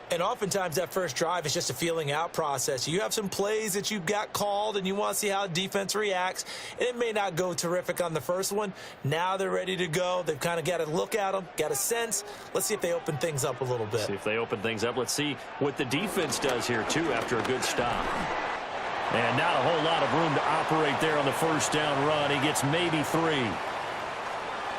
E: And oftentimes that first drive is just a feeling out process. You have some plays that you've got called and you want to see how defense reacts. And it may not go terrific on the first one. Now they're ready to go. They've kind of got to look at them, got a sense. Let's see if they open things up a little bit.
A: See if they open things up. Let's see what the defense does here, too, after a good stop. And not a whole lot of room to operate there on the first down run. He gets maybe 3.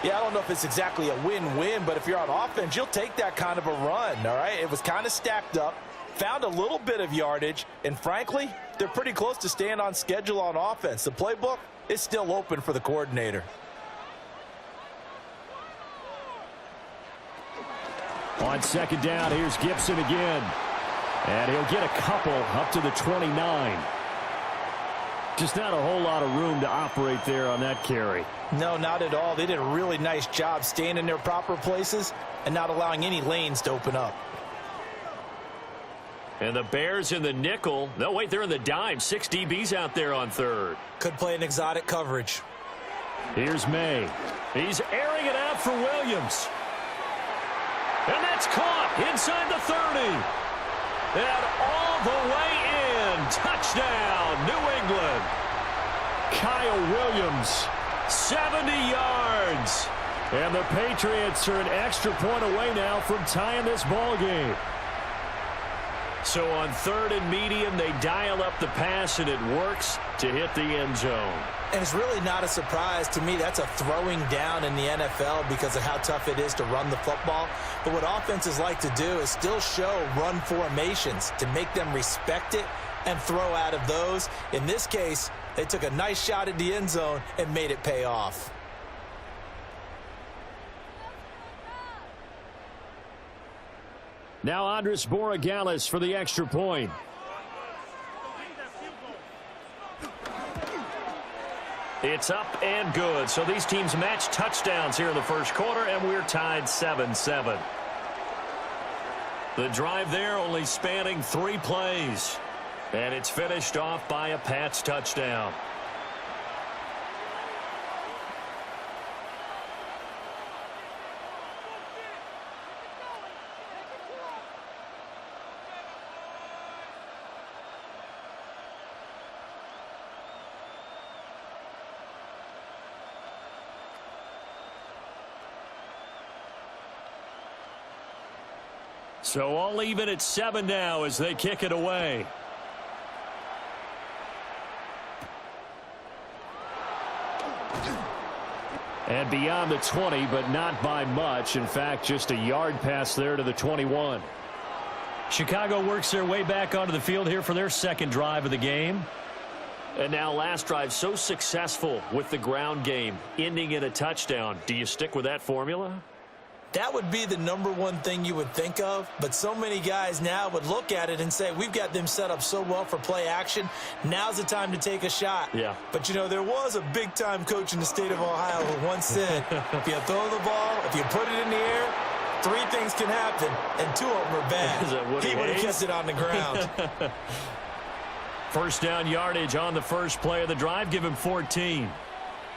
B: Yeah, I don't know if it's exactly a win-win, but if you're on offense, you'll take that kind of a run, all right? It was kind of stacked up, found a little bit of yardage, and frankly, they're pretty close to staying on schedule on offense. The playbook is still open for the coordinator.
F: On second down, here's Gibson again. And he'll get a couple up to the 29. Just not a whole lot of room to operate there on that carry.
B: No, not at all. They did a really nice job staying in their proper places and not allowing any lanes to open up.
A: And the Bears in the nickel. No, wait, they're in the dime. 6 DBs out there on third.
E: Could play an exotic coverage.
F: Here's May. He's airing it out for Williams.
A: And that's caught inside the 30. And all the way in. Touchdown, New England.
F: Kyle Williams,
A: 70 yards.
F: and the Patriots are an extra point away now from tying this ball game.
A: So on third and medium, they dial up the pass, and it works to hit the end zone.
E: And it's really not a surprise to me. That's a throwing down in the NFL because of how tough it is to run the football. But what offenses like to do is still show run formations to make them respect it and throw out of those. In this case, they took a nice shot at the end zone and made it pay off.
F: Now Andres Borregales for the extra point.
A: It's up and good. So these teams match touchdowns here in the first quarter, and we're tied 7-7. The drive there only spanning 3 plays. And it's finished off by a Pats touchdown. So all even at 7 now as they kick it away.
F: And beyond the 20, but not by much. In fact, just a yard pass there to the 21.
A: Chicago works their way back onto the field here for their second drive of the game. And now last drive so successful with the ground game, ending in a touchdown. Do you stick with that formula?
E: That would be the #1 thing you would think of, but so many guys now would look at it and say, we've got them set up so well for play action. Now's the time to take a shot.
A: Yeah.
E: But, you know, there was a big-time coach in the state of Ohio who once said, if you throw the ball, if you put it in the air, 3 things can happen, and 2 of them are bad. He would have kept it on the ground.
A: First down yardage on the first play of the drive. Give him 14.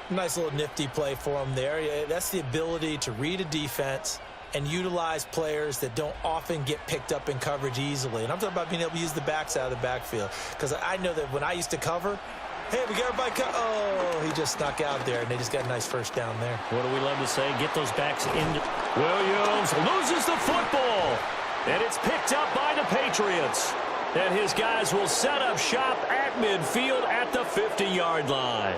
E: Nice little nifty play for him there. That's the ability to read a defense and utilize players that don't often get picked up in coverage easily. And I'm talking about being able to use the backs out of the backfield. Because I know that when I used to cover, hey, we got everybody oh, he just snuck out there, and they just got a nice first down there.
A: What do we love to say? Get those backs in. Williams loses the football. And it's picked up by the Patriots. And his guys will set up shop at midfield at the 50-yard line.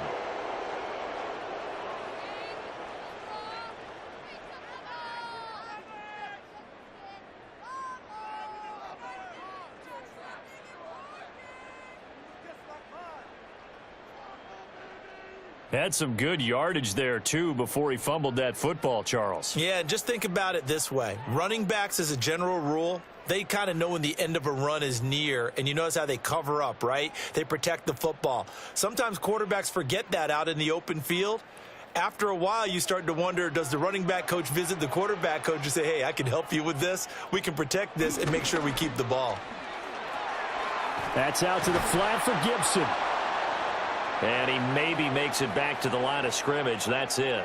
A: Had some good yardage there, too, before he fumbled that football, Charles.
E: Yeah, just think about it this way. Running backs, as a general rule, they kind of know when the end of a run is near, and you notice how they cover up, right? They protect the football. Sometimes quarterbacks forget that out in the open field. After a while, you start to wonder, does the running back coach visit the quarterback coach and say, hey, I can help you with this. We can protect this and make sure we keep the ball.
F: That's out to the flat for Gibson.
A: And he maybe makes it back to the line of scrimmage. That's it.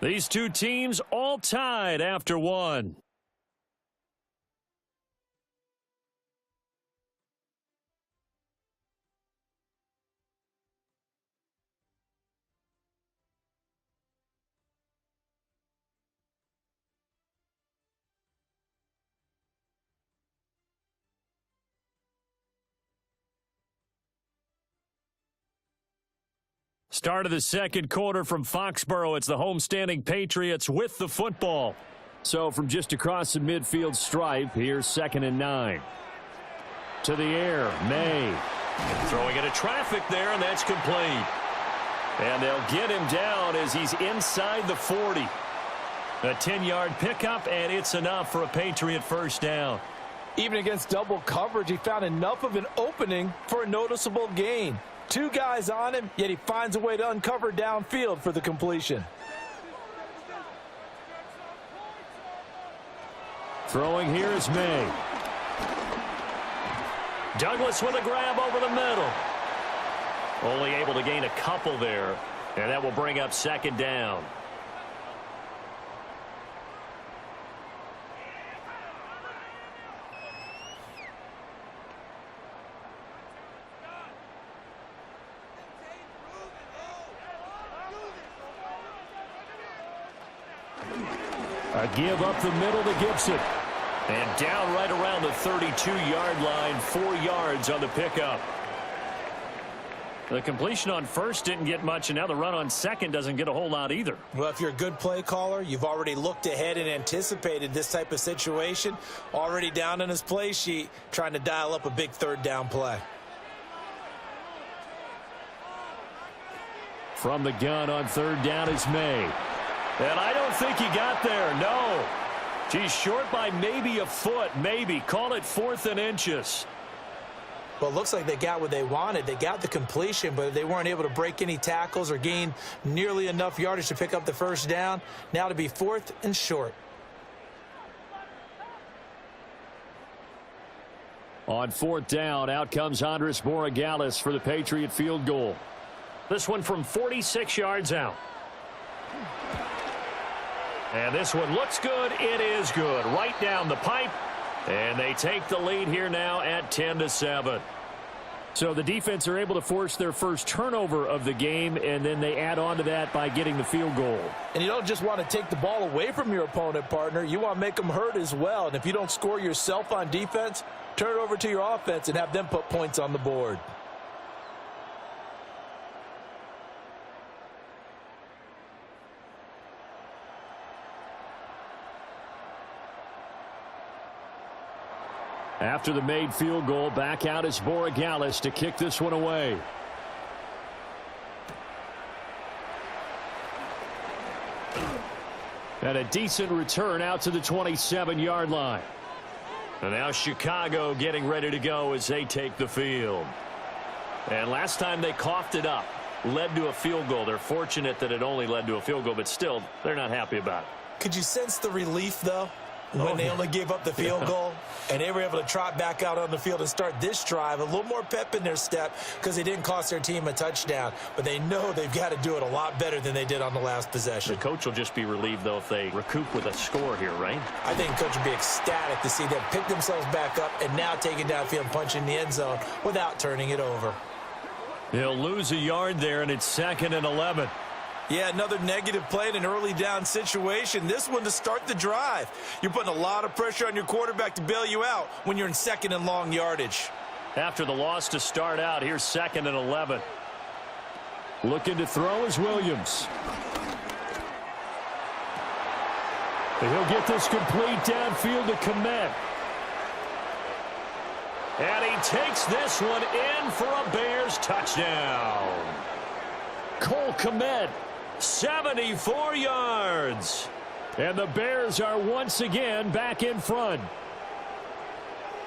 A: These two teams all tied after 1. Start of the second quarter from Foxborough. It's the homestanding Patriots with the football.
F: So from just across the midfield stripe, here's 2nd and 9. To the air, May.
A: Throwing into traffic there, and that's complete. And they'll get him down as he's inside the 40. A 10-yard pickup, and it's enough for a Patriot first down.
B: Even against double coverage, he found enough of an opening for a noticeable gain. 2 guys on him, yet he finds a way to uncover downfield for the completion.
F: Throwing here is May.
A: Douglas with a grab over the middle. Only able to gain a couple there, and that will bring up second down.
F: A give up the middle to Gibson.
A: And down right around the 32-yard line, 4 yards on the pickup. The completion on first didn't get much, and now the run on second doesn't get a whole lot either.
E: Well, if you're a good play caller, you've already looked ahead and anticipated this type of situation. Already down in his play sheet, trying to dial up a big third down play.
F: From the gun on third down is May.
A: And I don't think he got there, no. He's short by maybe a foot, maybe. Call it 4th and inches.
E: Well, it looks like they got what they wanted. They got the completion, but they weren't able to break any tackles or gain nearly enough yardage to pick up the first down. Now to be 4th and short.
F: On 4th down, out comes Andres Borregales for the Patriot field goal.
A: This one from 46 yards out. And this one looks good. It is good. Right down the pipe. And they take the lead here now at 10-7.
F: So the defense are able to force their first turnover of the game, and then they add on to that by getting the field goal.
B: And you don't just want to take the ball away from your opponent, partner. You want to make them hurt as well. And if you don't score yourself on defense, turn it over to your offense and have them put points on the board.
F: After the made field goal, back out is Borregales to kick this one away. And a decent return out to the 27-yard line.
A: And now Chicago getting ready to go as they take the field. And last time they coughed it up, led to a field goal. They're fortunate that it only led to a field goal, but still, they're not happy about it.
E: Could you sense the relief, though, when they only gave up the field goal and they were able to trot back out on the field and start this drive? A little more pep in their step because they didn't cost their team a touchdown, but they know they've got to do it a lot better than they did on the last possession.
A: The coach will just be relieved, though, if they recoup with a score here, right?
E: I think the coach would be ecstatic to see them pick themselves back up and now take it downfield and punch in the end zone without turning it over.
A: He'll lose a yard there, and it's 2nd and 11.
C: Yeah, another negative play in an early down situation. This one to start the drive. You're putting a lot of pressure on your quarterback to bail you out when you're in 2nd and long yardage.
A: After the loss to start out, here's 2nd and 11.
F: Looking to throw is Williams. And he'll get this complete downfield to Komet.
A: And he takes this one in for a Bears touchdown.
F: Cole Komet.
A: 74 yards.
F: And the Bears are once again back in front.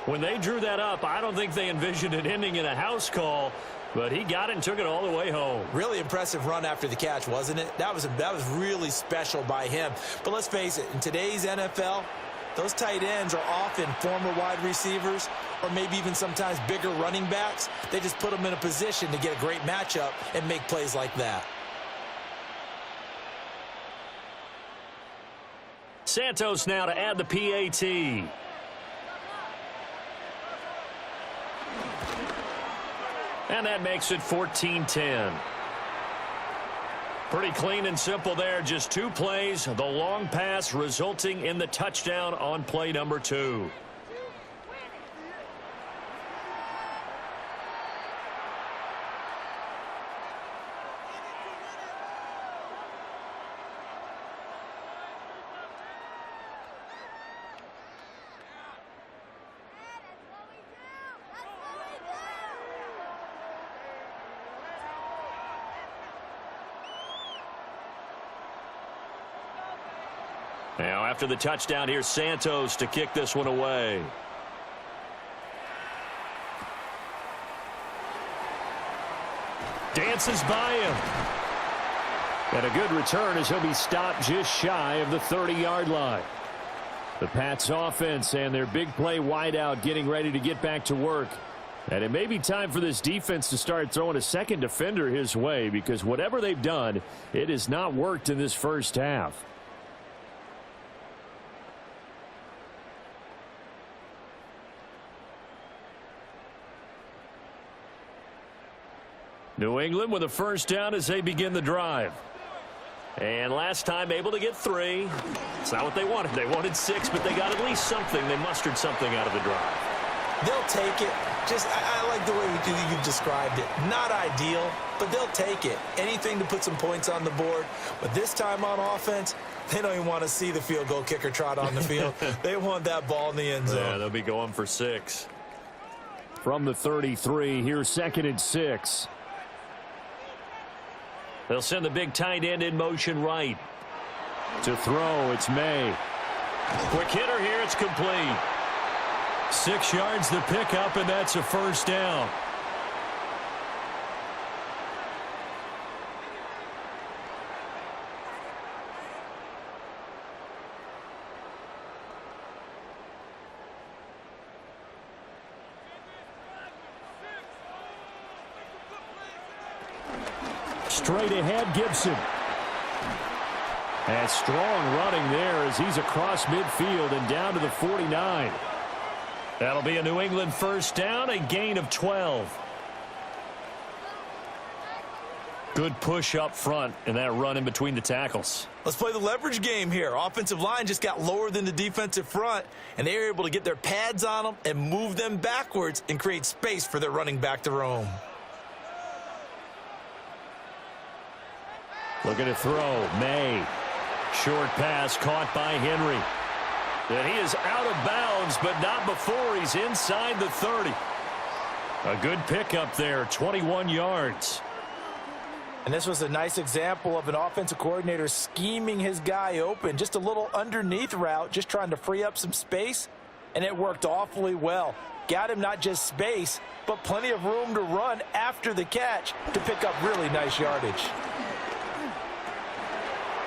A: When they drew that up, I don't think they envisioned it ending in a house call, but he got it and took it all the way home.
E: Really impressive run after the catch, wasn't it? That was really special by him. But let's face it, in today's NFL, those tight ends are often former wide receivers or maybe even sometimes bigger running backs. They just put them in a position to get a great matchup and make plays like that.
A: Santos now to add the PAT. And that makes it 14-10. Pretty clean and simple there. Just 2 plays. The long pass resulting in the touchdown on play number 2. Now, after the touchdown, here's Santos to kick this one away. Dances by him. And a good return as he'll be stopped just shy of the 30-yard line. The Pats offense and their big play wideout getting ready to get back to work. And it may be time for this defense to start throwing a second defender his way, because whatever they've done, it has not worked in this first half. New England with a first down as they begin the drive. And last time able to get 3. It's not what they wanted. They wanted 6, but they got at least something. They mustered something out of the drive.
E: They'll take it. I like the way you described it. Not ideal, but they'll take it. Anything to put some points on the board. But this time on offense, they don't even want to see the field goal kicker trot on the field. They want that ball in the end zone.
A: Yeah, they'll be going for 6.
F: From the 33, here's 2nd and 6.
A: They'll send the big tight end in motion right.
F: To throw, it's May.
A: Quick hitter here, it's complete.
F: 6 yards the pickup, and that's a first down. Straight ahead, Gibson. And strong running there as he's across midfield and down to the 49.
A: That'll be a New England first down, a gain of 12. Good push up front and that run in between the tackles.
C: Let's play the leverage game here. Offensive line just got lower than the defensive front, and they were able to get their pads on them and move them backwards and create space for their running back to roam.
F: Looking to throw. May.
A: Short pass caught by Henry. And he is out of bounds, but not before he's inside the 30. A good pickup there, 21 yards.
B: And this was a nice example of an offensive coordinator scheming his guy open. Just a little underneath route, just trying to free up some space, and it worked awfully well. Got him not just space, but plenty of room to run after the catch to pick up really nice yardage.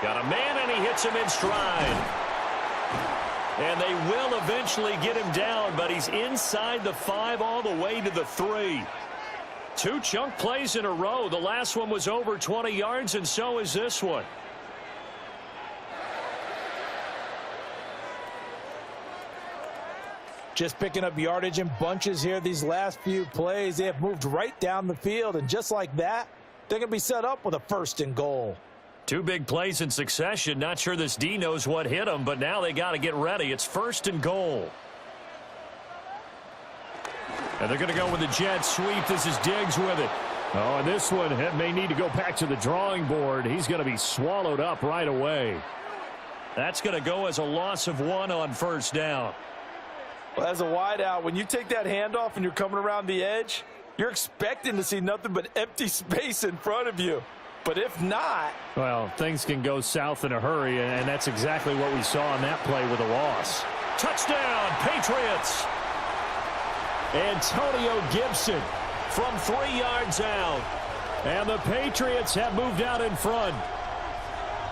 A: Got a man, and he hits him in stride. And they will eventually get him down, but he's inside the 5 all the way to the 3. 2 chunk plays in a row. The last one was over 20 yards, and so is this one.
B: Just picking up yardage in bunches here these last few plays. They have moved right down the field, and just like that, they're going to be set up with a 1st and goal.
A: 2 big plays in succession. Not sure this D knows what hit him, but now they got to get ready. It's 1st and goal.
F: And they're going to go with the jet sweep. This is Diggs with it. Oh, and this one may need to go back to the drawing board. He's going to be swallowed up right away.
A: That's going to go as a loss of 1 on 1st down.
B: Well, as a wideout, when you take that handoff and you're coming around the edge, you're expecting to see nothing but empty space in front of you. But if not,
F: well, things can go south in a hurry, and that's exactly what we saw on that play with a loss.
A: Touchdown, Patriots!
F: Antonio Gibson
A: from 3 yards out.
F: And the Patriots have moved out in front.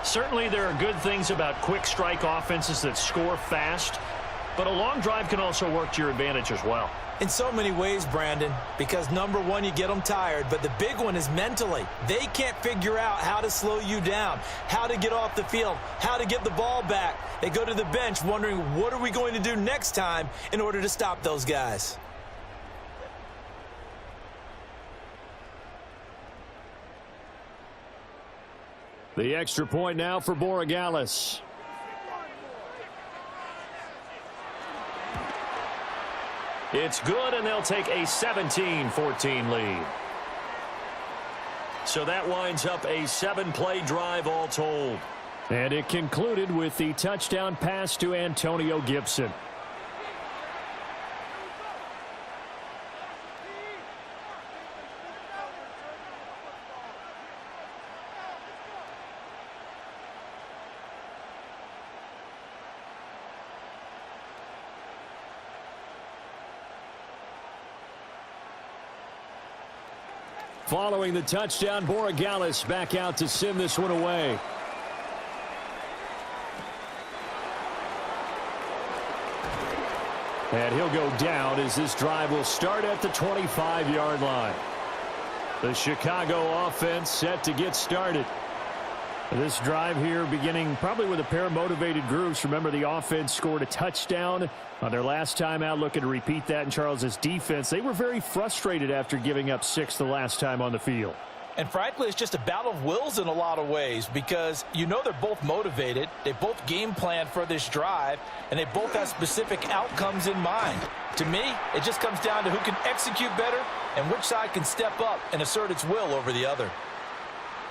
A: Certainly there are good things about quick strike offenses that score fast, but a long drive can also work to your advantage as well.
E: In so many ways, Brandon, because number one, you get them tired, but the big one is mentally. They can't figure out how to slow you down, how to get off the field, how to get the ball back. They go to the bench wondering, what are we going to do next time in order to stop those guys?
F: The extra point now for Borregales.
A: It's good, and they'll take a 17-14 lead. So that winds up a 7-play drive all told.
F: And it concluded with the touchdown pass to Antonio Gibson. Following the touchdown, Borregales back out to send this one away. And he'll go down as this drive will start at the 25-yard line. The Chicago offense set to get started. This drive here beginning probably with a pair of motivated groups. Remember, the offense scored a touchdown on their last time out, looking to repeat that in Charles's defense. They were very frustrated after giving up 6 the last time on the field.
B: And frankly, it's just a battle of wills in a lot of ways because you know they're both motivated. They both game plan for this drive, and they both have specific outcomes in mind. To me, it just comes down to who can execute better and which side can step up and assert its will over the other.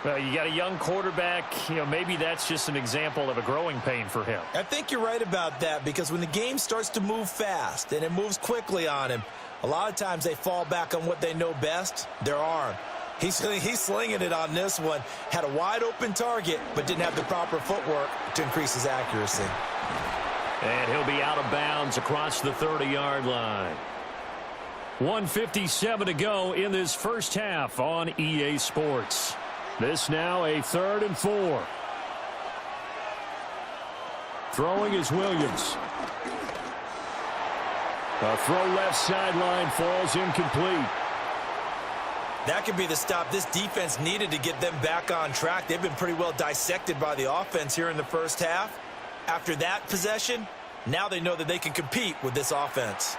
A: Well, you got a young quarterback. Maybe that's just an example of a growing pain for him.
E: I think you're right about that because when the game starts to move fast and it moves quickly on him, a lot of times they fall back on what they know best, their arm. He's slinging it on this one. Had a wide open target, but didn't have the proper footwork to increase his accuracy.
A: And he'll be out of bounds across the 30-yard line.
F: 1:57 to go in this first half on EA Sports. This now a 3rd and 4. Throwing is Williams. A throw left sideline falls incomplete.
E: That could be the stop this defense needed to get them back on track. They've been pretty well dissected by the offense here in the first half. After that possession, now they know that they can compete with this offense.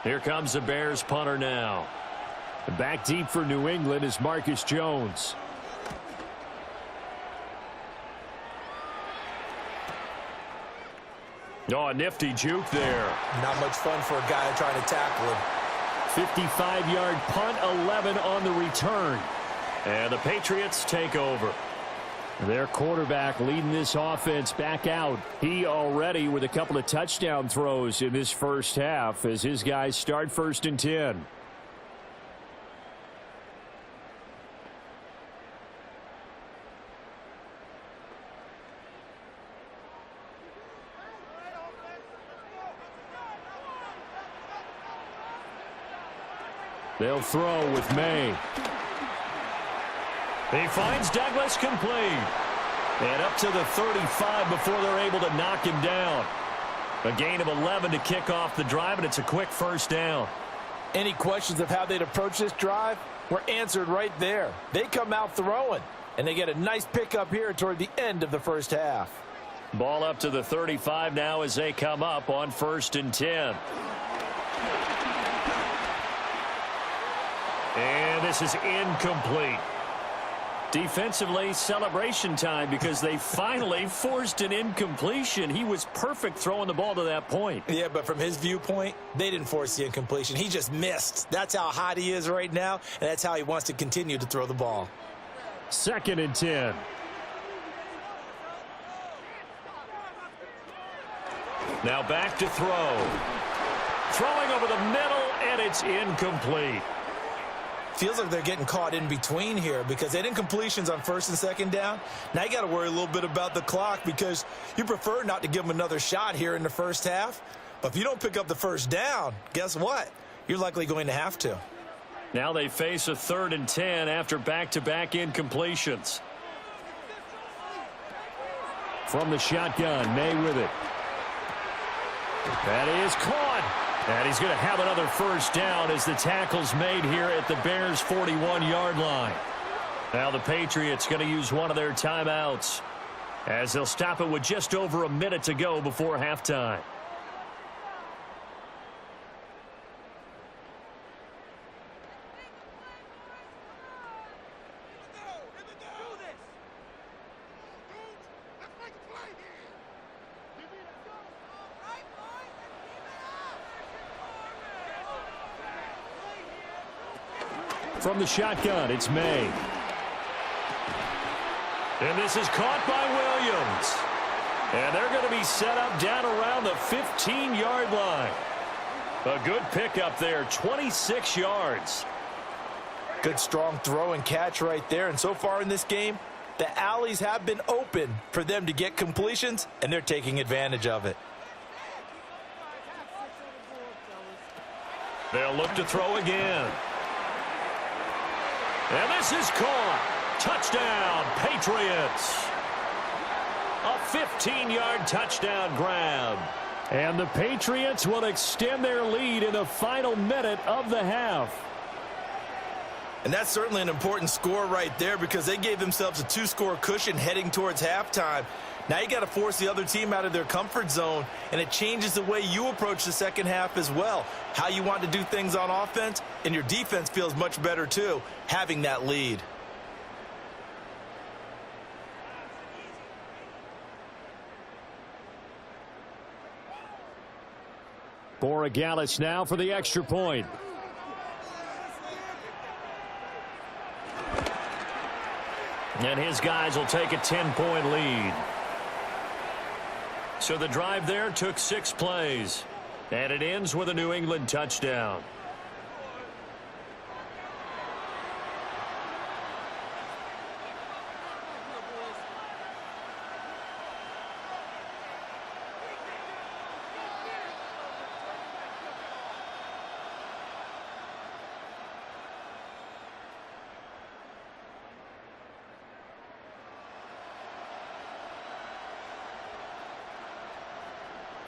F: Here comes the Bears punter now. Back deep for New England is Marcus Jones. Oh, a nifty juke there.
E: Not much fun for a guy trying to tackle him.
F: 55-yard punt, 11 on the return.
A: And the Patriots take over.
F: Their quarterback leading this offense back out. He already with a couple of touchdown throws in this first half as his guys start 1st and 10. They'll throw with May.
A: He finds Douglas complete. And up to the 35 before they're able to knock him down. A gain of 11 to kick off the drive, and it's a quick first down.
B: Any questions of how they'd approach this drive were answered right there. They come out throwing, and they get a nice pickup here toward the end of the first half.
A: Ball up to the 35 now as they come up on 1st and 10. And this is incomplete. Defensively, celebration time because they finally forced an incompletion. He was perfect throwing the ball to that point.
E: Yeah, but from his viewpoint, they didn't force the incompletion. He just missed. That's how hot he is right now, and that's how he wants to continue to throw the ball.
F: 2nd and 10.
A: Now back to throw. Throwing over the middle, and it's incomplete.
E: Feels like they're getting caught in between here because they had incompletions on 1st and 2nd down. Now you got to worry a little bit about the clock because you prefer not to give them another shot here in the first half. But if you don't pick up the first down, guess what? You're likely going to have to.
A: Now they face a 3rd and 10 after back-to-back incompletions.
F: From the shotgun, May with it.
A: That is caught. And he's going to have another first down as the tackle's made here at the Bears' 41-yard line. Now the Patriots going to use one of their timeouts as they'll stop it with just over a minute to go before halftime.
F: From the shotgun, it's May.
A: And this is caught by Williams. And they're going to be set up down around the 15-yard line. A good pickup there, 26 yards.
B: Good strong throw and catch right there. And so far in this game, the alleys have been open for them to get completions, and they're taking advantage of it.
A: They'll look to throw again. And this is caught. Touchdown, Patriots. A 15-yard touchdown grab.
F: And the Patriots will extend their lead in the final minute of the half.
C: And that's certainly an important score right there because they gave themselves a 2-score cushion heading towards halftime. Now you got to force the other team out of their comfort zone, and it changes the way you approach the second half as well. How you want to do things on offense, and your defense feels much better too, having that lead.
F: Borregales now for the extra point.
A: And his guys will take a 10-point lead. So the drive there took 6 plays. And it ends with a New England touchdown.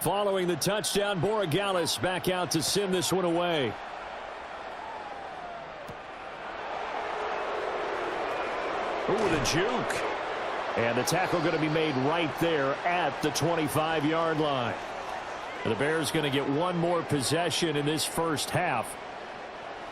F: Following the touchdown, Borregales back out to send this one away.
A: Ooh, the juke.
F: And the tackle going to be made right there at the 25-yard line. And the Bears going to get one more possession in this first half.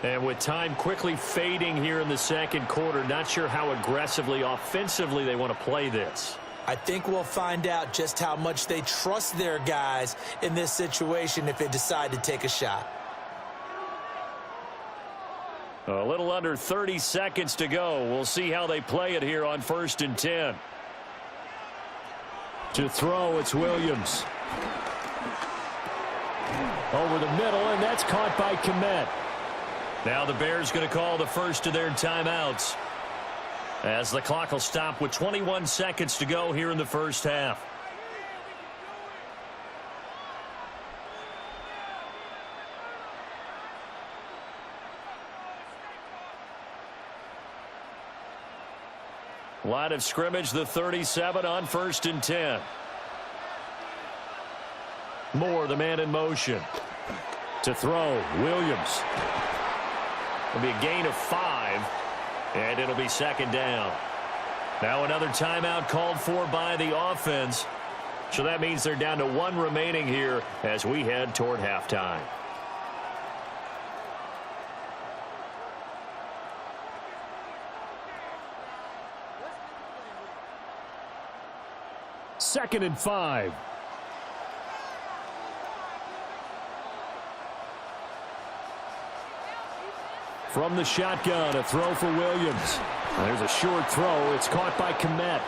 A: And with time quickly fading here in the second quarter, not sure how aggressively, offensively they want to play this.
E: I think we'll find out just how much they trust their guys in this situation if they decide to take a shot.
A: A little under 30 seconds to go. We'll see how they play it here on 1st and 10.
F: To throw, it's Williams. Over the middle, and that's caught by Kmet.
A: Now the Bears going to call the first of their timeouts, as the clock will stop with 21 seconds to go here in the first half. Line of scrimmage, the 37 on 1st and 10. Moore, the man in motion. To throw, Williams. It'll be a gain of 5. And it'll be 2nd down. Now another timeout called for by the offense. So that means they're down to 1 remaining here as we head toward halftime.
F: Second and 5. From the shotgun, a throw for Williams. There's a short throw. It's caught by Kmet.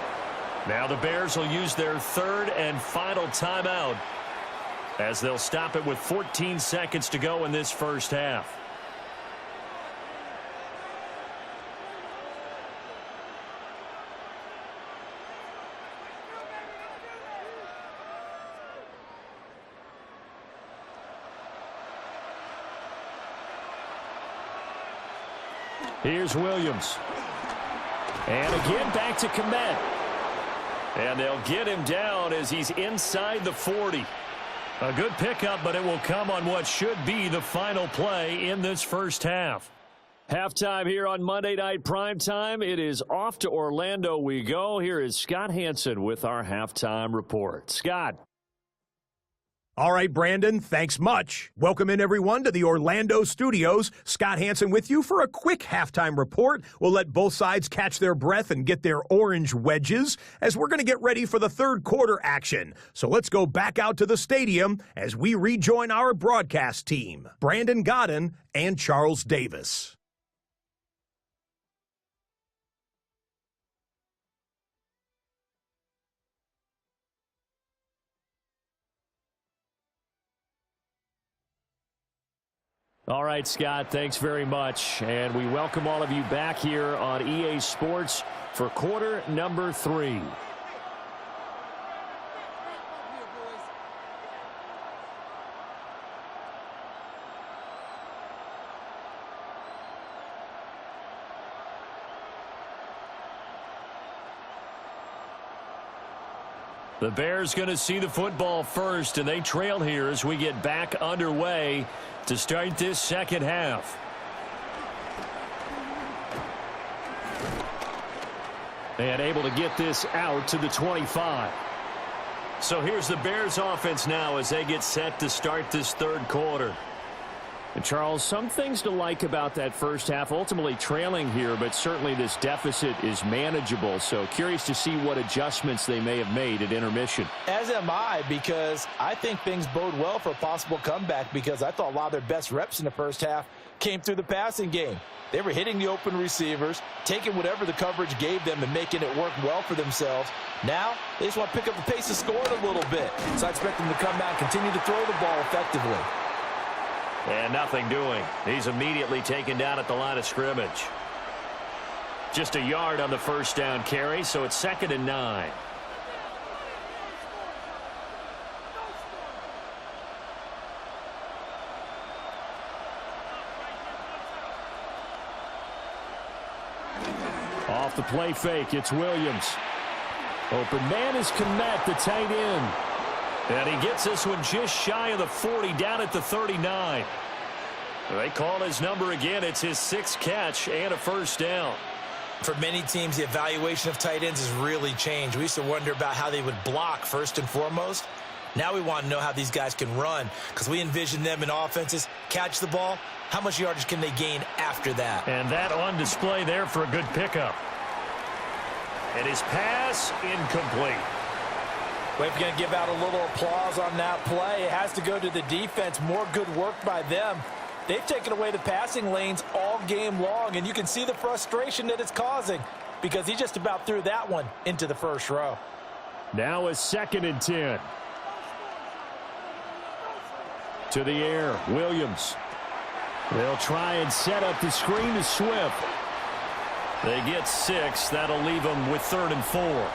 A: Now the Bears will use their 3rd and final timeout, as they'll stop it with 14 seconds to go in this first half.
F: Here's Williams. And again back to Kmet.
A: And they'll get him down as he's inside the 40.
F: A good pickup, but it will come on what should be the final play in this first half. Halftime here on Monday Night Primetime. It is off to Orlando we go. Here is Scott Hansen with our halftime report. Scott.
D: All right, Brandon, thanks much. Welcome in, everyone, to the Orlando studios. Scott Hansen with you for a quick halftime report. We'll let both sides catch their breath and get their orange wedges as we're going to get ready for the third quarter action. So let's go back out to the stadium as we rejoin our broadcast team, Brandon Godden and Charles Davis.
F: All right, Scott, thanks very much. And we welcome all of you back here on EA Sports for quarter number 3. The Bears going to see the football first, and they trail here as we get back underway to start this second half. And able to get this out to the 25. So here's the Bears offense now as they get set to start this third quarter. And Charles, some things to like about that first half, ultimately trailing here, but certainly this deficit is manageable. So curious to see what adjustments they may have made at intermission.
B: As am I, because I think things bode well for a possible comeback, because I thought a lot of their best reps in the first half came through the passing game. They were hitting the open receivers, taking whatever the coverage gave them and making it work well for themselves. Now, they just want to pick up the pace of scoring a little bit. So I expect them to come out and continue to throw the ball effectively.
A: And nothing doing. He's immediately taken down at the line of scrimmage. Just a yard on the first down carry, so it's 2nd and 9.
F: Off the play fake, it's Williams. Open man is Kmet, the tight end.
A: And he gets this one just shy of the 40, down at the 39. They call his number again. It's his 6th catch and a first down.
C: For many teams, the evaluation of tight ends has really changed. We used to wonder about how they would block first and foremost. Now we want to know how these guys can run, because we envision them in offenses catch the ball. How much yardage can they gain after that?
A: And that on display there for a good pickup. And his pass incomplete.
B: Well, if you're going to give out a little applause on that play, it has to go to the defense. More good work by them. They've taken away the passing lanes all game long, and you can see the frustration that it's causing, because he just about threw that one into the first row.
F: Now a 2nd and 10. To the air, Williams. They'll try and set up the screen to Swift.
A: They get 6. That'll leave them with 3rd and 4.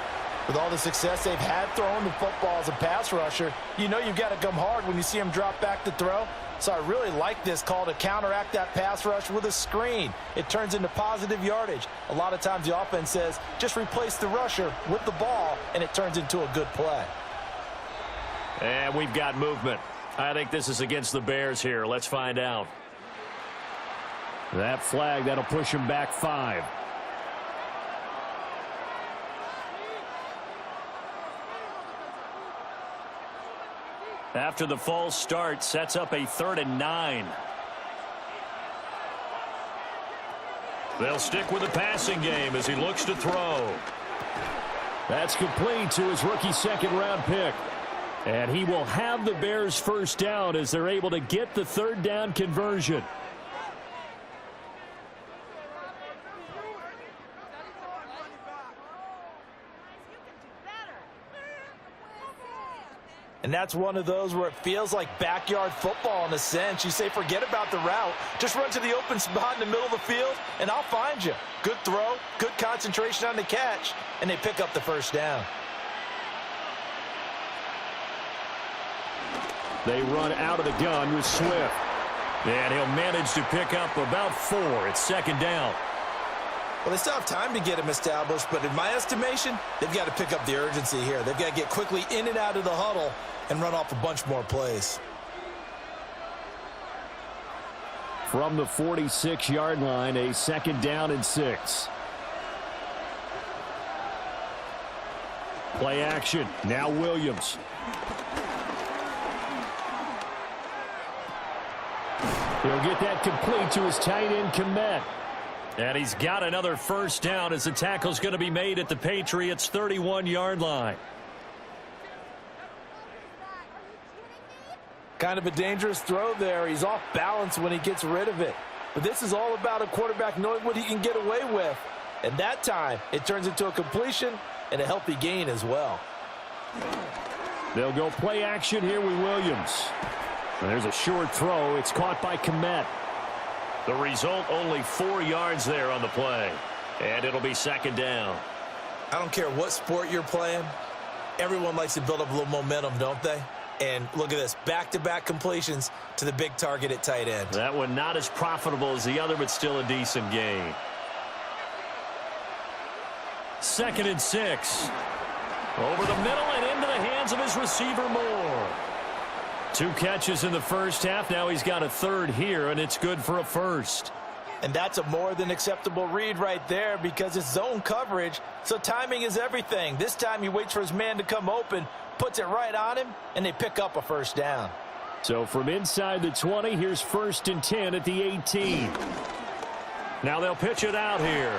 B: With all the success they've had throwing the football as a pass rusher, you know you've got to come hard when you see him drop back to throw. So I really like this call to counteract that pass rush with a screen. It turns into positive yardage. A lot of times the offense says, just replace the rusher with the ball, and it turns into a good play.
A: And we've got movement. I think this is against the Bears here. Let's find out.
F: That flag, that'll push him back 5.
A: After the false start, sets up a 3rd and 9. They'll stick with the passing game as he looks to throw.
F: That's complete to his rookie 2nd-round pick. And he will have the Bears first down as they're able to get the 3rd down conversion.
B: And that's one of those where it feels like backyard football in a sense. You say, forget about the route. Just run to the open spot in the middle of the field, and I'll find you. Good throw, good concentration on the catch, and they pick up the first down.
F: They run out of the gun with Swift.
A: And he'll manage to pick up about 4. It's 2nd down.
C: Well, they still have time to get him established, but in my estimation, they've got to pick up the urgency here. They've got to get quickly in and out of the huddle and run off a bunch more plays.
F: From the 46-yard line, a 2nd down and 6. Play action. Now Williams. He'll get that complete to his tight end, Kmet.
A: And he's got another first down as the tackle's going to be made at the Patriots' 31-yard line.
B: Kind of a dangerous throw there. He's off balance when he gets rid of it. But this is all about a quarterback knowing what he can get away with. And that time, it turns into a completion and a healthy gain as well.
F: They'll go play action here with Williams. And there's a short throw. It's caught by Kmet.
A: The result, only 4 yards there on the play. And it'll be 2nd down.
C: I don't care what sport you're playing. Everyone likes to build up a little momentum, don't they? And look at this, back-to-back completions to the big target at tight end.
A: That one not as profitable as the other, but still a decent gain. 2nd and 6. Over the middle and into the
F: hands of his receiver Moore. 2 catches in the first half. Now he's got a third here, and it's good for a first.
B: And that's a more than acceptable read right there because it's zone coverage, so timing is everything. This time he waits for his man to come open, puts it right on him, and they pick up a first down.
F: So from inside the 20, here's 1st and 10 at the 18. Now they'll pitch it out here.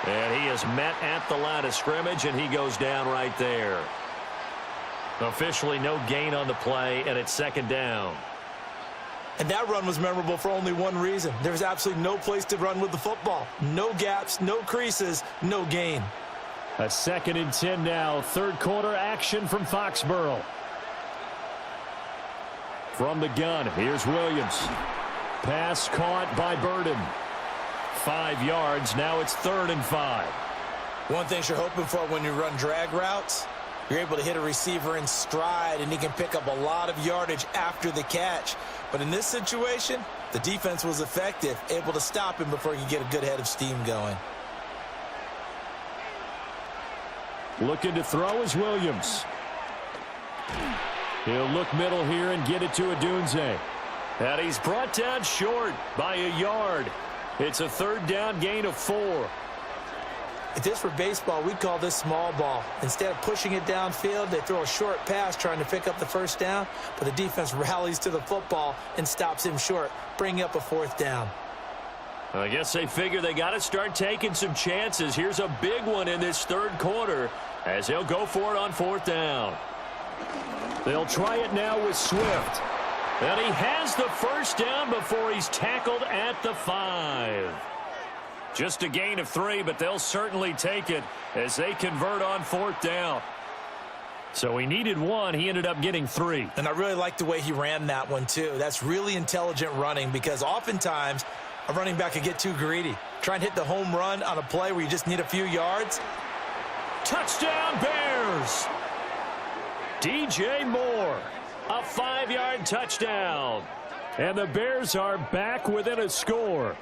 F: And he is met at the line of scrimmage, and he goes down right there. Officially no gain on the play, and it's 2nd down.
E: And that run was memorable for only one reason. There was absolutely no place to run with the football. No gaps, no creases, no gain.
F: A 2nd and 10 now. 3rd quarter action from Foxborough. From the gun, here's Williams. Pass caught by Burden. 5 yards. Now it's 3rd and 5.
B: One thing you're hoping for when you run drag routes, you're able to hit a receiver in stride, and he can pick up a lot of yardage after the catch. But in this situation, the defense was effective, able to stop him before he could get a good head of steam going.
F: Looking to throw is Williams. He'll look middle here and get it to Odunze. And he's brought down short by a yard. It's a 3rd down gain of 4.
E: If this were baseball, we'd call this small ball. Instead of pushing it downfield, they throw a short pass trying to pick up the first down, but the defense rallies to the football and stops him short, bringing up a 4th down.
F: I guess they figure they got to start taking some chances. Here's a big one in this 3rd quarter as they'll go for it on 4th down. They'll try it now with Swift. And he has the first down before he's tackled at the 5. Just a gain of 3, but they'll certainly take it as they convert on 4th down. So he needed 1. He ended up getting 3.
B: And I really like the way he ran that one, too. That's really intelligent running because oftentimes a running back can get too greedy. Try and hit the home run on a play where you just need a few yards.
F: Touchdown, Bears! DJ Moore, a 5-yard touchdown. And the Bears are back within a score.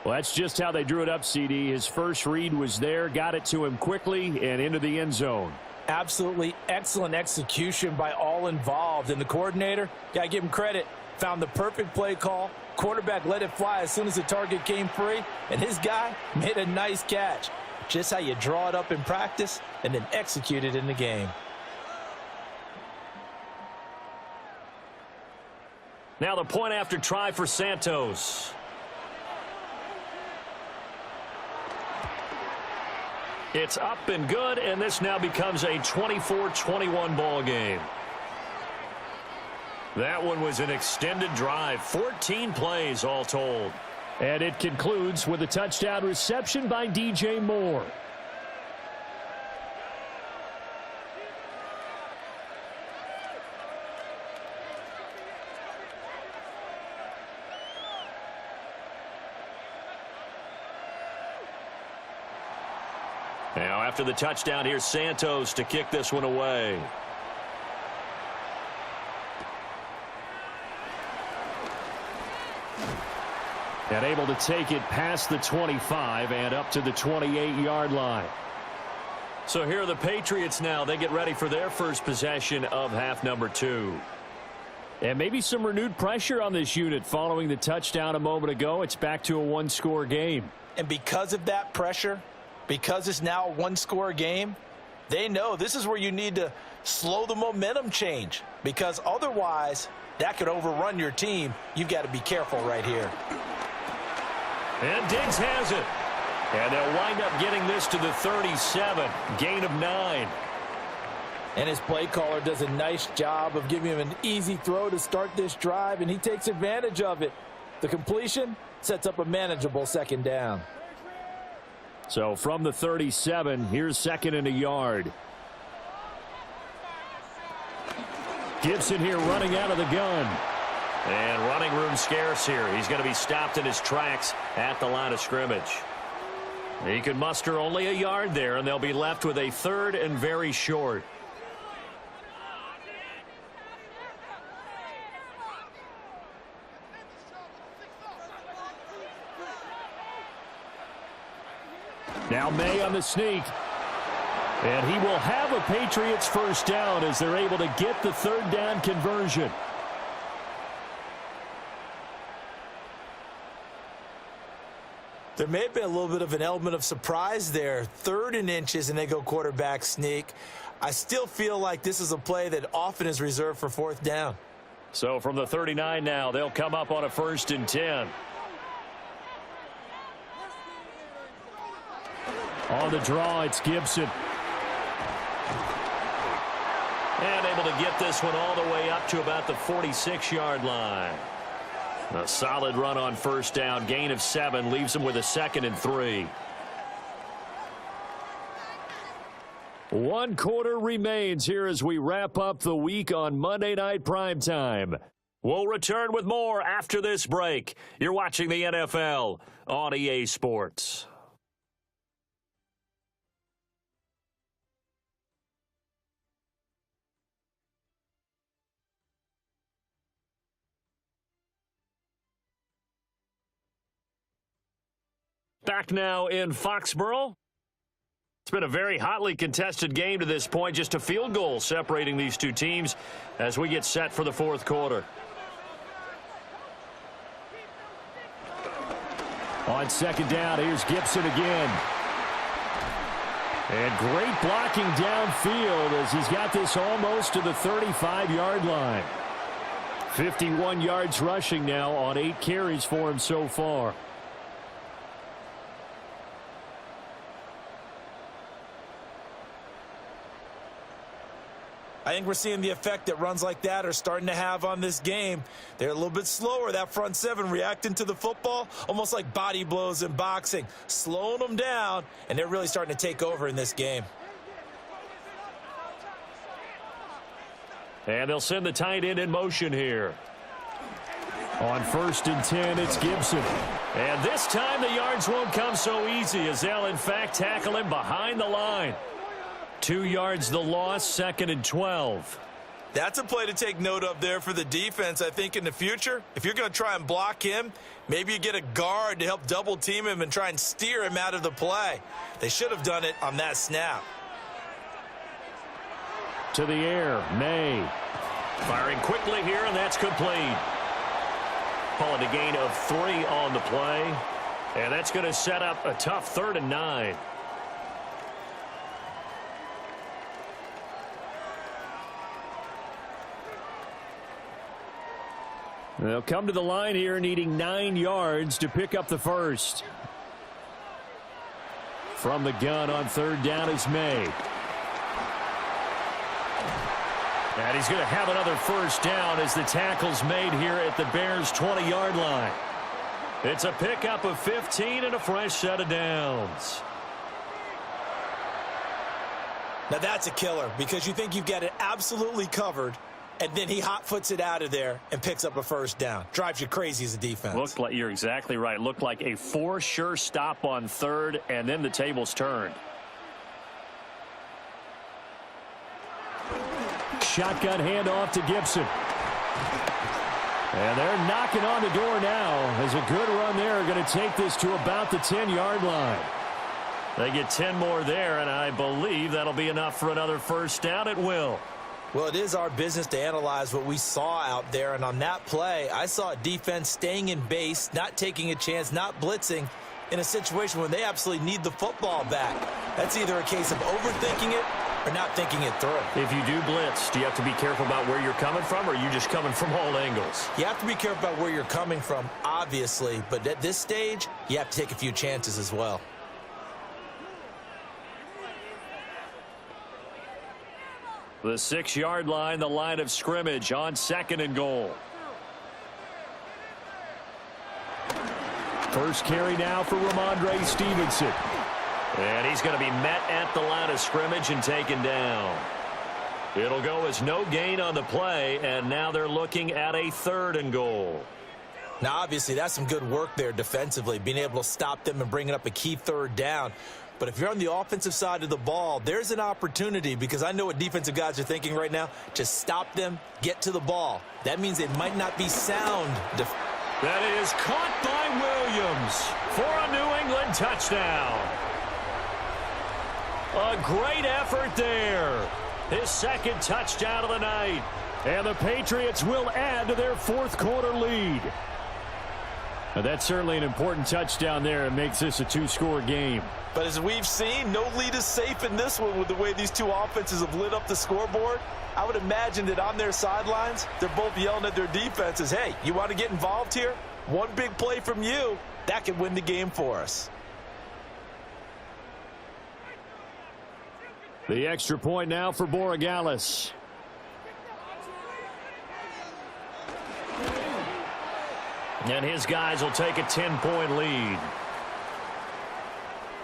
F: Well, that's just how they drew it up, CD. His first read was there, got it to him quickly, and into the end zone.
B: Absolutely excellent execution by all involved. And the coordinator, got to give him credit, found the perfect play call. Quarterback let it fly as soon as the target came free, and his guy made a nice catch. Just how you draw it up in practice and then execute it in the game.
F: Now the point after try for Santos. It's up and good, and this now becomes a 24-21 ball game. That one was an extended drive, 14 plays all told. And it concludes with a touchdown reception by DJ Moore. Now after the touchdown, here's Santos to kick this one away. And able to take it past the 25 and up to the 28-yard line. So here are the Patriots now. They get ready for their first possession of half number 2. And maybe some renewed pressure on this unit following the touchdown a moment ago. It's back to a 1-score game.
B: And because of that pressure, because it's now a 1-score game, they know this is where you need to slow the momentum change. Because otherwise, that could overrun your team. You've got to be careful right here.
F: And Diggs has it. And they'll wind up getting this to the 37. Gain of 9.
B: And his play caller does a nice job of giving him an easy throw to start this drive, and he takes advantage of it. The completion sets up a manageable 2nd down.
F: So from the 37, here's 2nd and a yard. Gibson here running out of the gun. And running room scarce here. He's going to be stopped in his tracks at the line of scrimmage. He could muster only a yard there, and they'll be left with a 3rd and very short. Now May on the sneak. And he will have a Patriots first down as they're able to get the third down conversion.
E: There may have been a little bit of an element of surprise there. 3rd and inches, and they go quarterback sneak. I still feel like this is a play that often is reserved for 4th down.
F: So from the 39 now, they'll come up on a 1st and 10. On the draw, it's Gibson.
A: And able to get this one all the way up to about the 46-yard line. A solid run on 1st down. Gain of 7 leaves them with a 2nd and 3.
F: 1 quarter remains here as we wrap up the week on Monday Night Primetime.
A: We'll return with more after this break. You're watching the NFL on EA Sports. Back now in Foxborough. It's been a very hotly contested game to this point. Just a field goal separating these two teams as we get set for the 4th quarter.
F: On 2nd down, here's Gibson again. And great blocking downfield as he's got this almost to the 35-yard line. 51 yards rushing now on 8 carries for him so far.
E: I think we're seeing the effect that runs like that are starting to have on this game. They're a little bit slower, that front 7 reacting to the football, almost like body blows in boxing, slowing them down, and they're really starting to take over in this game.
A: And they'll send the tight end in motion here.
F: On 1st and 10, it's Gibson.
A: And this time the yards won't come so easy as they'll in fact tackle him behind the line. 2 yards the loss, 2nd and 12.
C: That's a play to take note of there for the defense, I think, in the future. If you're going to try and block him, maybe you get a guard to help double team him and try and steer him out of the play. They should have done it on that snap.
F: To the air, May.
A: Firing quickly here, and that's complete. Calling a gain of 3 on the play. And that's going to set up a tough 3rd and 9.
F: They'll come to the line here needing 9 yards to pick up the first. From the gun on 3rd down is May. And he's going to have another first down as the tackle's made here at the Bears' 20-yard line. It's a pickup of 15 and a fresh set of downs.
E: Now that's a killer because you think you've got it absolutely covered, and then he hot-foots it out of there and picks up a first down. Drives you crazy as a defense.
A: Looked like, you're exactly right. Looked like a for sure stop on 3rd, and then the tables turned.
F: Shotgun handoff to Gibson. And they're knocking on the door now as a good run there going to take this to about the 10-yard line.
A: They get 10 more there, and I believe that'll be enough for another first down. It will.
E: Well, it is our business to analyze what we saw out there, and on that play, I saw a defense staying in base, not taking a chance, not blitzing in a situation when they absolutely need the football back. That's either a case of overthinking it or not thinking it through.
A: If you do blitz, do you have to be careful about where you're coming from, or are you just coming from all angles?
E: You have to be careful about where you're coming from, obviously, but at this stage, you have to take a few chances as well.
A: The 6-yard line, the line of scrimmage on 2nd and goal.
F: First carry now for Ramondre Stevenson.
A: And he's going to be met at the line of scrimmage and taken down. It'll go as no gain on the play, and now they're looking at a 3rd and goal.
E: Now, obviously, that's some good work there defensively, being able to stop them and bringing up a key 3rd down. But if you're on the offensive side of the ball, there's an opportunity, because I know what defensive guys are thinking right now. Just stop them, get to the ball. That means it might not be sound.
A: That is caught by Williams for a New England touchdown. A great effort there. His second touchdown of the night.
F: And the Patriots will add to their fourth quarter lead. Now, that's certainly an important touchdown there. It makes this a two-score game.
C: But as we've seen, no lead is safe in this one with the way these two offenses have lit up the scoreboard. I would imagine that on their sidelines, they're both yelling at their defenses, hey, you want to get involved here? One big play from you, that could win the game for us.
F: The extra point now for Borregales.
A: And his guys will take a 10-point lead.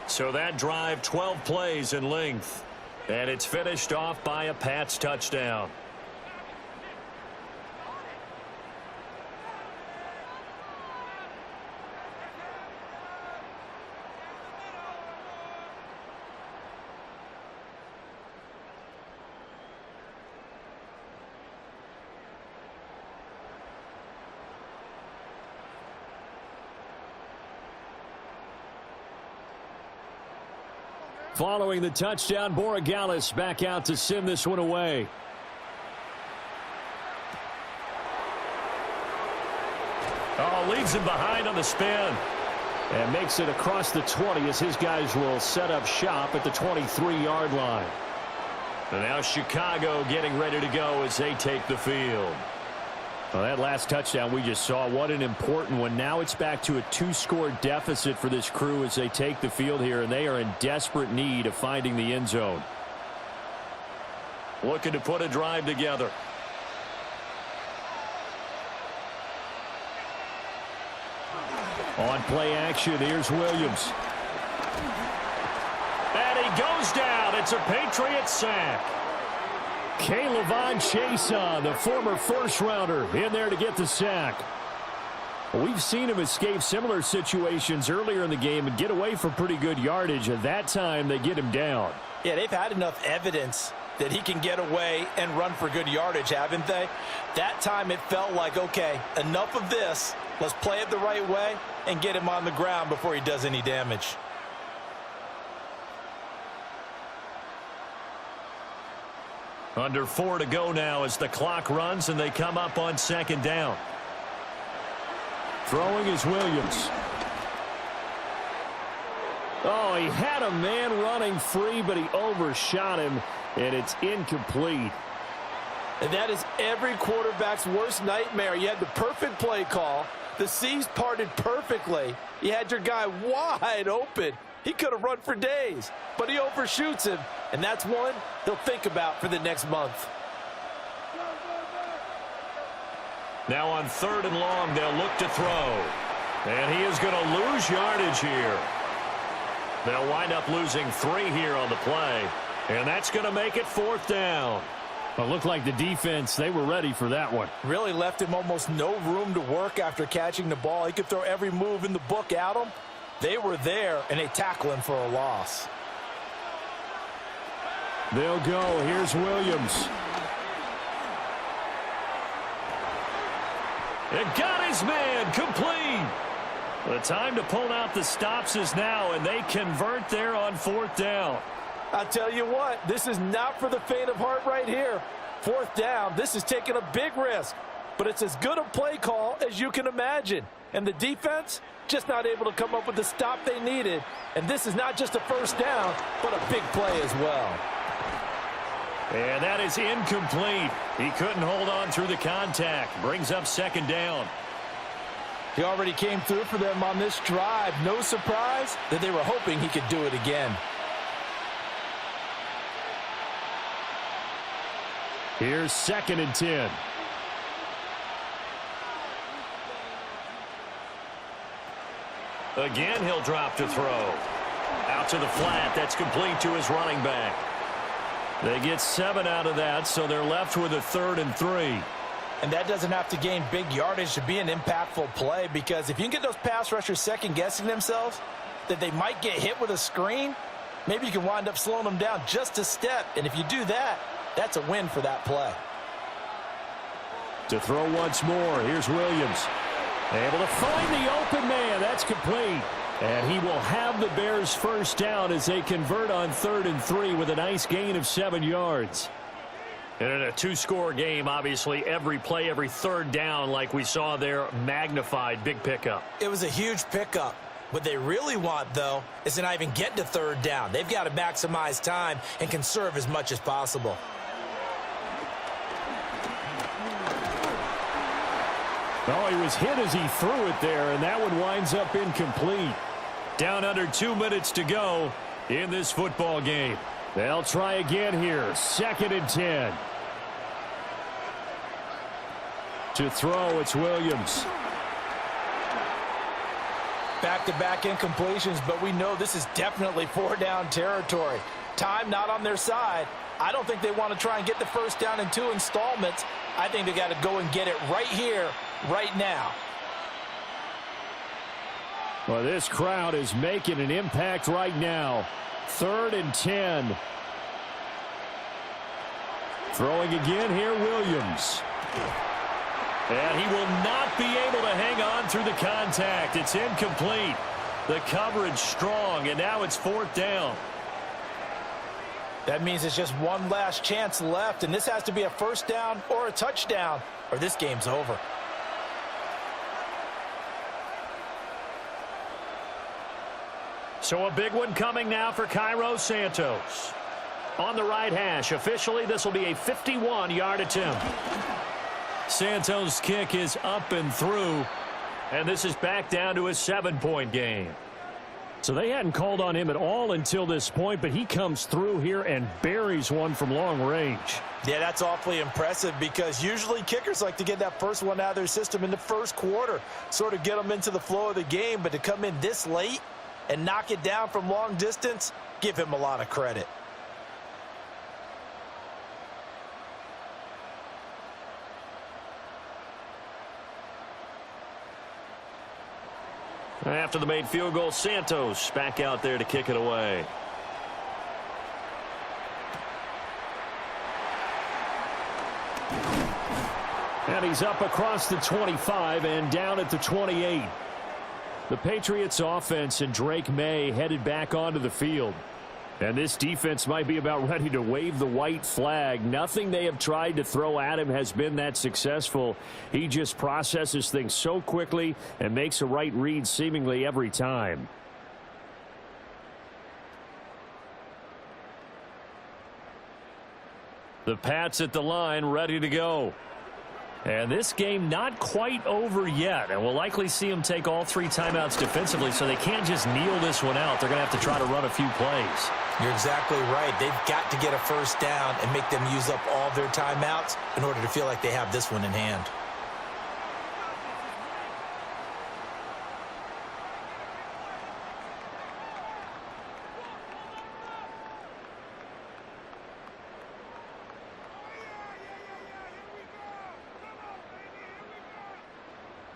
A: So that drive, 12 plays in length. And it's finished off by a Pats touchdown.
F: Following the touchdown, Borregales back out to send this one away.
A: Oh, leads him behind on the spin.
F: And makes it across the 20 as his guys will set up shop at the 23-yard line.
A: And now Chicago getting ready to go as they take the field.
F: Well, that last touchdown we just saw, what an important one. Now it's back to a two-score deficit for this crew as they take the field here, and they are in desperate need of finding the end zone.
A: Looking to put a drive together.
F: On play action, here's Williams.
A: And he goes down. It's a Patriots sack.
F: K'Lavon Chaisson, the former first-rounder, in there to get the sack. We've seen him escape similar situations earlier in the game and get away from pretty good yardage. At that time, they get him down.
B: Yeah, they've had enough evidence that he can get away and run for good yardage, haven't they? That time it felt like, okay, enough of this. Let's play it the right way and get him on the ground before he does any damage.
A: Under 4 to go now as the clock runs and they come up on second down.
F: Throwing is Williams. Oh, he had a man running free, but he overshot him, and it's incomplete.
B: And that is every quarterback's worst nightmare. You had the perfect play call. The C's parted perfectly. You had your guy wide open. He could have run for days, but he overshoots him, and that's one he'll think about for the next month.
A: Now on 3rd and long, they'll look to throw. And he is going to lose yardage here. They'll wind up losing 3 here on the play, and that's going to make it 4th down.
F: Well, it looked like the defense, they were ready for that one.
B: Really left him almost no room to work after catching the ball. He could throw every move in the book at him. They were there, and they tackle him for a loss.
F: They'll go. Here's Williams.
A: It got his man complete. The time to pull out the stops is now, and they convert there on 4th down.
B: I'll tell you what, this is not for the faint of heart right here. 4th down, this is taking a big risk, but it's as good a play call as you can imagine. And the defense just not able to come up with the stop they needed. And this is not just a first down, but a big play as well.
A: And that is incomplete. He couldn't hold on through the contact. Brings up 2nd down.
B: He already came through for them on this drive. No surprise that they were hoping he could do it again.
F: Here's 2nd and 10.
A: Again, he'll drop to throw. Out to the flat. That's complete to his running back. They get 7 out of that, so they're left with a 3rd and 3.
B: And that doesn't have to gain big yardage to be an impactful play, because if you can get those pass rushers second-guessing themselves, that they might get hit with a screen, maybe you can wind up slowing them down just a step. And if you do that, that's a win for that play.
F: To throw once more, here's Williams. Able to find the open man. That's complete. And he will have the Bears first down as they convert on 3rd and 3 with a nice gain of 7 yards.
A: And in a two-score game, obviously, every play, every third down, like we saw there, magnified. Big pickup.
E: It was a huge pickup. What they really want, though, is to not even get to 3rd down. They've got to maximize time and conserve as much as possible.
F: Oh, he was hit as he threw it there, and that one winds up incomplete.
A: Down under 2 minutes to go in this football game.
F: They'll try again here. 2nd and 10. To throw, it's Williams.
B: Back-to-back incompletions, but we know this is definitely 4-down territory. Time not on their side. I don't think they want to try and get the first down in 2 installments. I think they got to go and get it right here, right now.
F: Well, this crowd is making an impact right now. 3rd and 10. Throwing again here, Williams.
A: And he will not be able to hang on through the contact. It's incomplete. The coverage strong, and now it's 4th down.
B: That means it's just one last chance left, and this has to be a first down or a touchdown, or this game's over.
A: So a big one coming now for Cairo Santos. On the right hash, officially this will be a 51-yard attempt. Santos' kick is up and through, and this is back down to a 7-point game.
F: So they hadn't called on him at all until this point, but he comes through here and buries one from long range.
B: Yeah, that's awfully impressive because usually kickers like to get that first one out of their system in the first quarter, sort of get them into the flow of the game, but to come in this late and knock it down from long distance, give him a lot of credit.
A: After the made field goal, Santos back out there to kick it away.
F: And he's up across the 25 and down at the 28. The Patriots offense and Drake May headed back onto the field. And this defense might be about ready to wave the white flag. Nothing they have tried to throw at him has been that successful. He just processes things so quickly and makes a right read seemingly every time.
A: The Pats at the line, ready to go. And this game not quite over yet. And we'll likely see them take all 3 timeouts defensively, so they can't just kneel this one out. They're going to have to try to run a few plays.
E: You're exactly right. They've got to get a first down and make them use up all their timeouts in order to feel like they have this one in hand.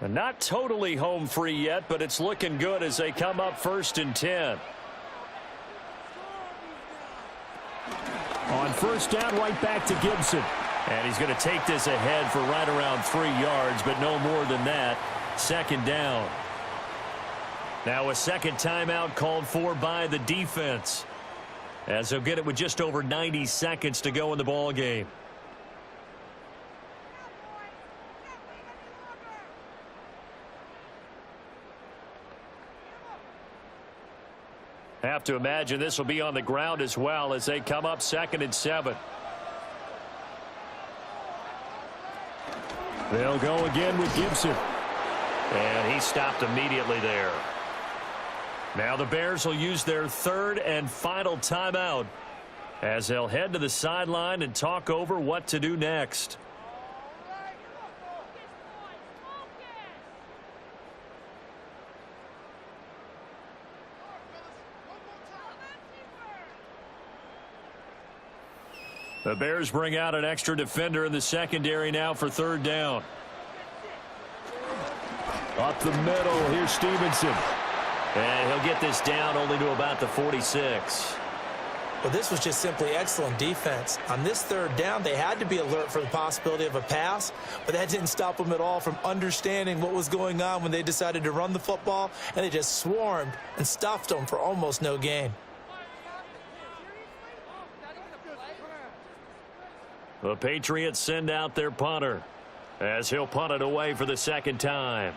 A: And not totally home free yet, but it's looking good as they come up 1st and 10.
F: On first down, right back to Gibson.
A: And he's going to take this ahead for right around 3 yards, but no more than that. 2nd down. Now a second timeout called for by the defense, as they'll get it with just over 90 seconds to go in the ball game. Have to imagine this will be on the ground as well as they come up 2nd and 7.
F: They'll go again with Gibson.
A: And he stopped immediately there. Now the Bears will use their 3rd and final timeout as they'll head to the sideline and talk over what to do next. The Bears bring out an extra defender in the secondary now for 3rd down.
F: Up the middle, here's Stevenson.
A: And he'll get this down only to about the 46.
E: Well, this was just simply excellent defense. On this third down, they had to be alert for the possibility of a pass, but that didn't stop them at all from understanding what was going on when they decided to run the football, and they just swarmed and stuffed them for almost no gain.
A: The Patriots send out their punter as he'll punt it away for the second time.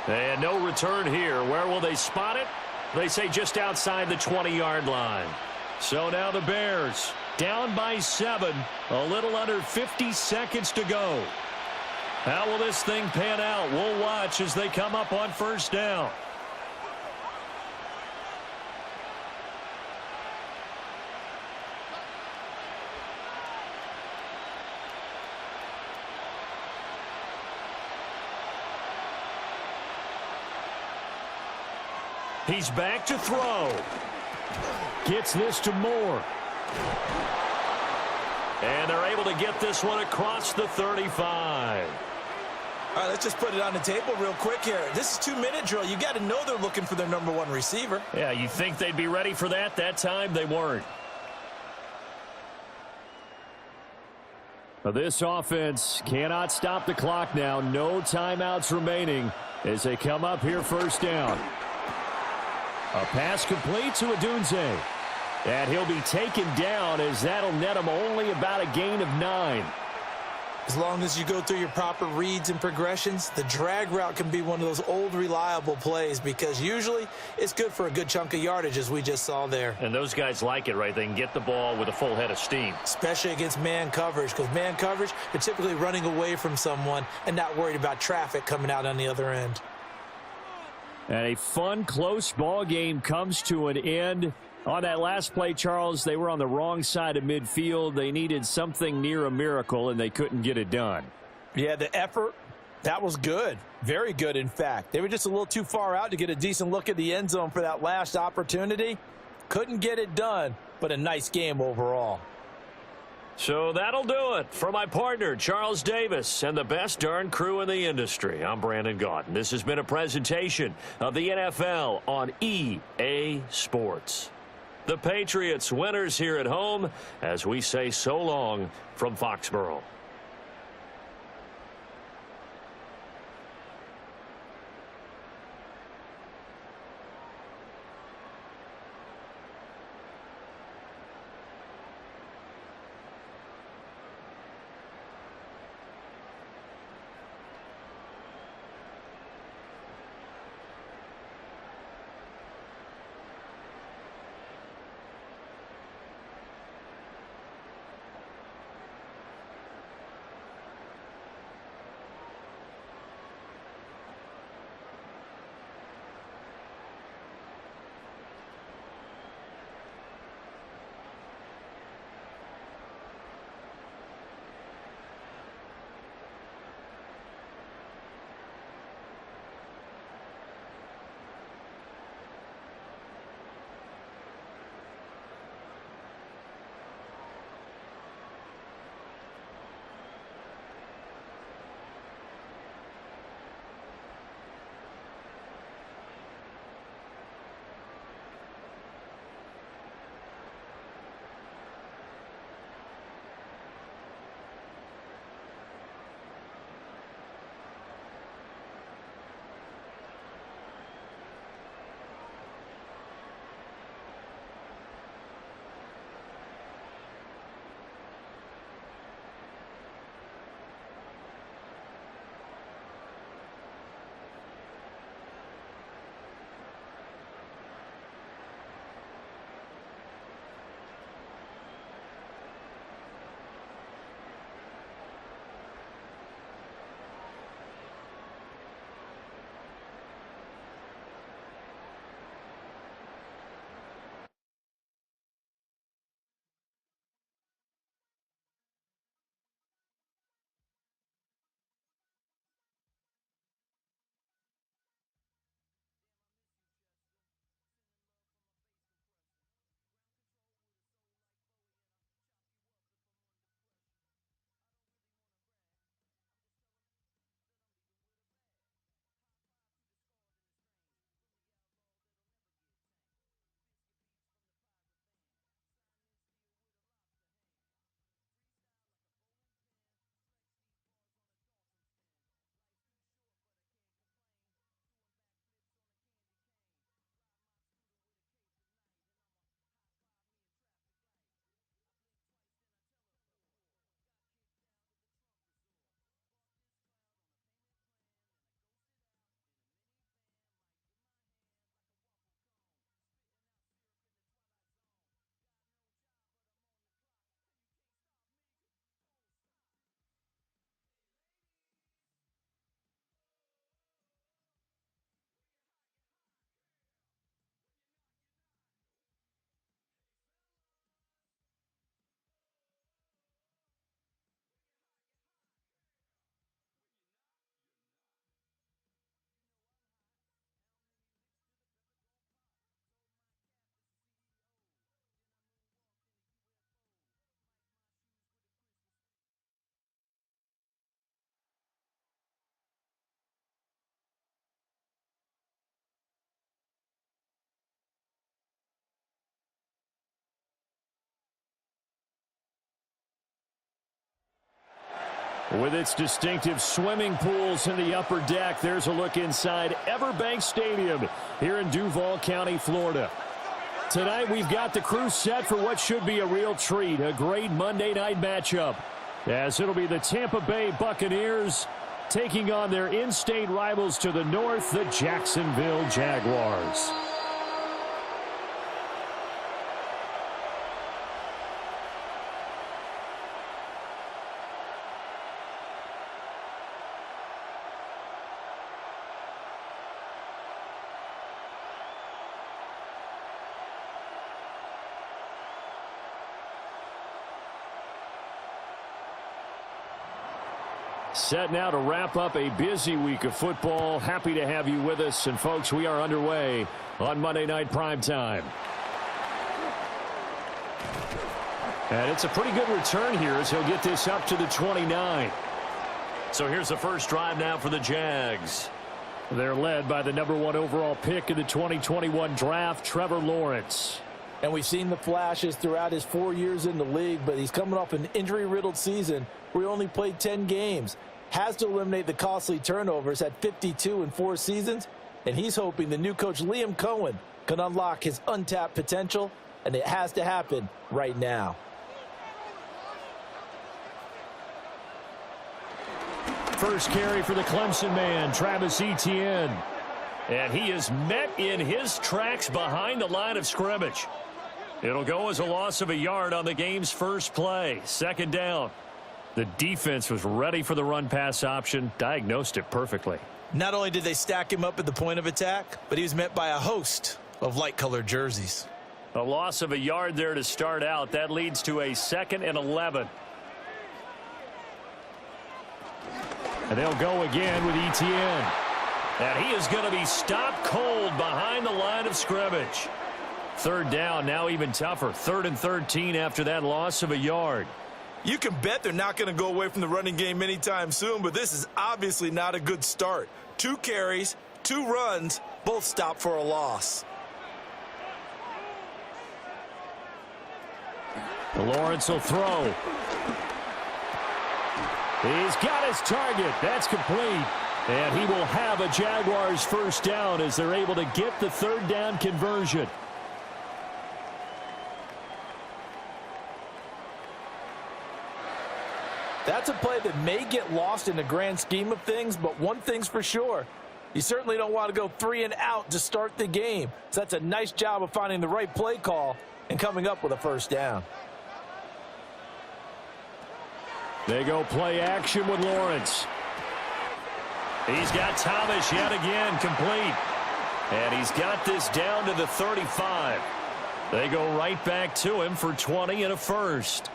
A: And no return here. Where will they spot it? They say just outside the 20-yard line. So now the Bears down by 7. A little under 50 seconds to go. How will this thing pan out? We'll watch as they come up on first down. He's back to throw. Gets this to Moore. And they're able to get this one across the 35.
E: All right, let's just put it on the table real quick here. This is 2-minute drill. You got to know they're looking for their number 1 receiver.
A: Yeah, you think they'd be ready for that? That time they weren't.
F: This offense cannot stop the clock now. No timeouts remaining as they come up here first down. A pass complete to Adunze. And he'll be taken down as that'll net him only about a gain of 9.
E: As long as you go through your proper reads and progressions, the drag route can be one of those old reliable plays because usually it's good for a good chunk of yardage as we just saw there.
A: And those guys like it, right? They can get the ball with a full head of steam.
E: Especially against man coverage, because man coverage, they're typically running away from someone and not worried about traffic coming out on the other end.
F: And a fun, close ball game comes to an end. On that last play, Charles, they were on the wrong side of midfield. They needed something near a miracle, and they couldn't get it done.
B: Yeah, the effort, that was good. Very good, in fact. They were just a little too far out to get a decent look at the end zone for that last opportunity. Couldn't get it done, but a nice game overall.
A: So that'll do it for my partner, Charles Davis, and the best darn crew in the industry. I'm Brandon Gaudin. This has been a presentation of the NFL on EA Sports. The Patriots winners here at home as we say so long from Foxborough.
F: With its distinctive swimming pools in the upper deck, there's a look inside Everbank Stadium here in Duval County, Florida. Tonight, we've got the crew set for what should be a real treat, a great Monday night matchup, as it'll be the Tampa Bay Buccaneers taking on their in-state rivals to the north, the Jacksonville Jaguars. Set now to wrap up a busy week of football. Happy to have you with us. And, folks, we are underway on Monday Night Primetime. And it's a pretty good return here as he'll get this up to the 29.
A: So here's the first drive now for the Jags.
F: They're led by the #1 overall pick in the 2021 draft, Trevor Lawrence.
B: And we've seen the flashes throughout his 4 years in the league, but he's coming off an injury-riddled season where he only played 10 games. Has to eliminate the costly turnovers at 52 in 4 seasons, and he's hoping the new coach Liam Cohen can unlock his untapped potential, and it has to happen right now.
F: First carry for the Clemson man, Travis Etienne.
A: And he is met in his tracks behind the line of scrimmage. It'll go as a loss of a yard on the game's first play. Second down. The defense was ready for the run-pass option, diagnosed it perfectly.
C: Not only did they stack him up at the point of attack, but he was met by a host of light-colored jerseys.
A: A loss of a yard there to start out. That leads to a 2nd and 11.
F: And they'll go again with Etienne.
A: And he is going to be stopped cold behind the line of scrimmage. Third down, now even tougher. 3rd and 13 after that loss of a yard.
C: You can bet they're not going to go away from the running game anytime soon, but this is obviously not a good start. 2 carries, 2 runs, both stopped for a loss.
F: Lawrence will throw. He's got his target. That's complete. And he will have a Jaguars first down as they're able to get the 3rd down conversion.
B: That's a play that may get lost in the grand scheme of things, but one thing's for sure. You certainly don't want to go 3 and out to start the game. So that's a nice job of finding the right play call and coming up with a first down.
F: They go play action with Lawrence.
A: He's got Thomas yet again complete. And he's got this down to the 35. They go right back to him for 20 and a first.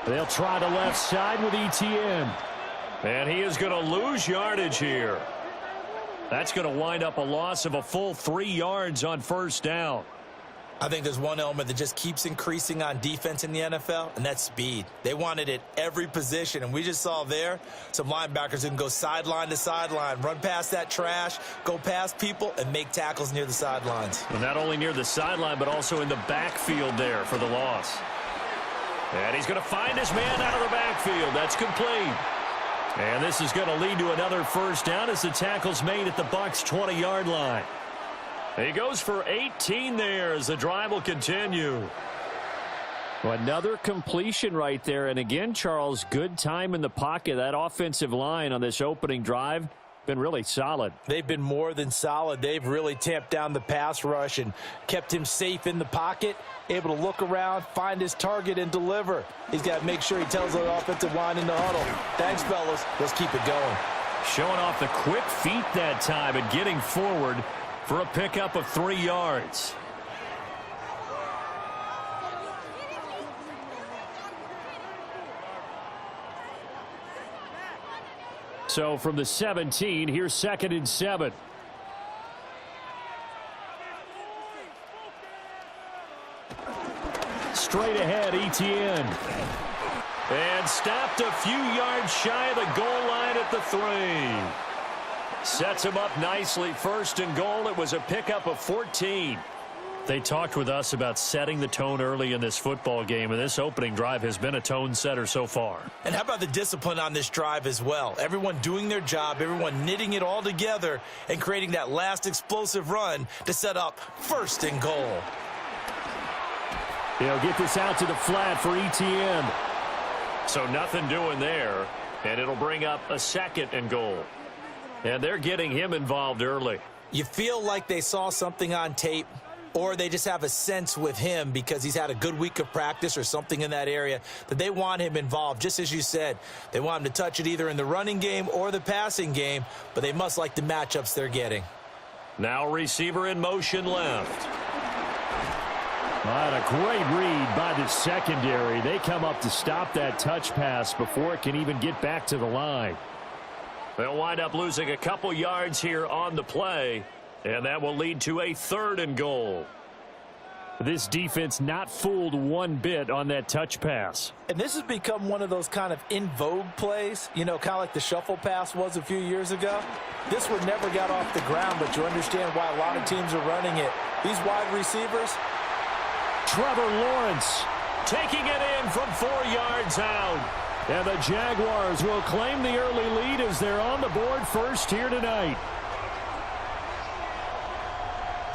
F: They'll try the left side with Etienne.
A: And he is going to lose yardage here. That's going to wind up a loss of a full 3 yards on first down.
C: I think there's one element that just keeps increasing on defense in the NFL, and that's speed. They want it at every position, and we just saw there some linebackers who can go sideline to sideline, run past that trash, go past people, and make tackles near the sidelines.
A: And not only near the sideline, but also in the backfield there for the loss. And he's going to find his man out of the backfield. That's complete. And this is going to lead to another first down as the tackle's made at the Bucs' 20-yard line. He goes for 18 there as the drive will continue.
F: Well, another completion right there. And again, Charles, good time in the pocket. That offensive line on this opening drive been really solid.
B: They've been more than solid. They've really tamped down the pass rush and kept him safe in the pocket, able to look around, find his target, and deliver. He's got to make sure he tells the offensive line in the huddle, thanks, fellas. Let's keep it going.
A: Showing off the quick feet that time and getting forward for a pickup of 3 yards.
F: So from the 17, here's 2nd and 7. Straight ahead, Etienne.
A: And stopped a few yards shy of the goal line at the 3. Sets him up nicely. 1st and goal. It was a pickup of 14. They talked with us about setting the tone early in this football game, and this opening drive has been a tone setter so far.
C: And how about the discipline on this drive as well? Everyone doing their job, everyone knitting it all together and creating that last explosive run to set up 1st and goal.
F: He'll get this out to the flat for ETN.
A: So nothing doing there, and it'll bring up a 2nd and goal. And they're getting him involved early.
E: You feel like they saw something on tape, or they just have a sense with him because he's had a good week of practice or something in that area that they want him involved. Just as you said, they want him to touch it either in the running game or the passing game, but they must like the matchups they're getting.
A: Now receiver in motion left.
F: A great read by the secondary. They come up to stop that touch pass before it can even get back to the line.
A: They'll wind up losing a couple yards here on the play, and that will lead to a 3rd and goal.
F: This defense not fooled one bit on that touch pass.
B: And this has become one of those kind of in vogue plays, you know, kind of like the shuffle pass was a few years ago. This one never got off the ground, but you understand why a lot of teams are running it. These wide receivers.
F: Trevor Lawrence
A: taking it in from 4 yards out.
F: And the Jaguars will claim the early lead as they're on the board first here tonight.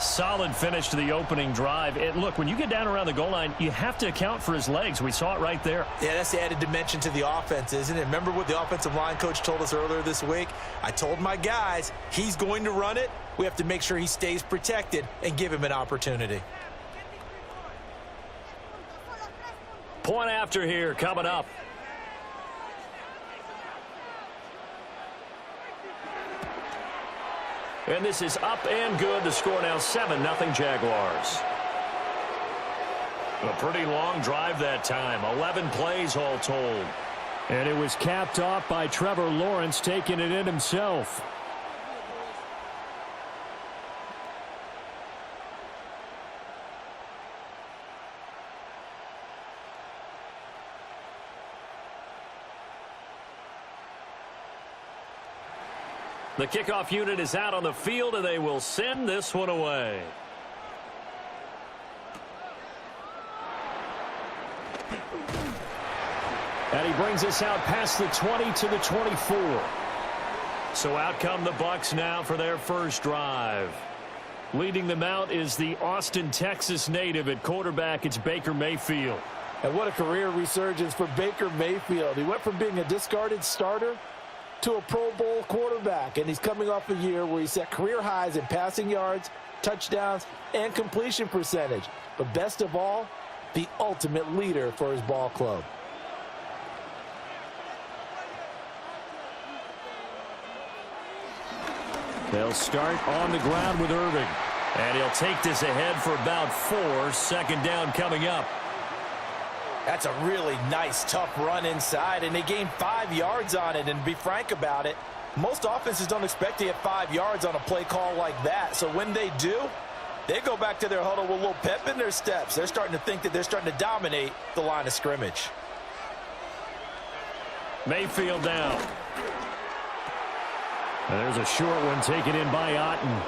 A: Solid finish to the opening drive. And look, when you get down around the goal line, you have to account for his legs. We saw it right there.
E: Yeah, that's the added dimension to the offense, isn't it? Remember what the offensive line coach told us earlier this week? I told my guys, he's going to run it. We have to make sure he stays protected and give him an opportunity.
A: Point after here coming up. And this is up and good. The score now 7-0 Jaguars. A pretty long drive that time. 11 plays all told.
F: And it was capped off by Trevor Lawrence taking it in himself.
A: The kickoff unit is out on the field, and they will send this one away.
F: And he brings us out past the 20 to the 24.
A: So out come the Bucs now for their first drive.
F: Leading them out is the Austin, Texas native at quarterback. It's Baker Mayfield.
B: And what a career resurgence for Baker Mayfield. He went from being a discarded starter to a Pro Bowl quarterback, and he's coming off a year where he set career highs in passing yards, touchdowns, and completion percentage. But best of all, the ultimate leader for his ball club.
F: They'll start on the ground with Irving.
A: And he'll take this ahead for about 4. 2nd down coming up.
B: That's a really nice, tough run inside, and they gained 5 yards on it. And to be frank about it, most offenses don't expect to get 5 yards on a play call like that. So when they do, they go back to their huddle with a little pep in their steps. They're starting to think that they're starting to dominate the line of scrimmage.
A: Mayfield down.
F: And there's a short one taken in by Otten.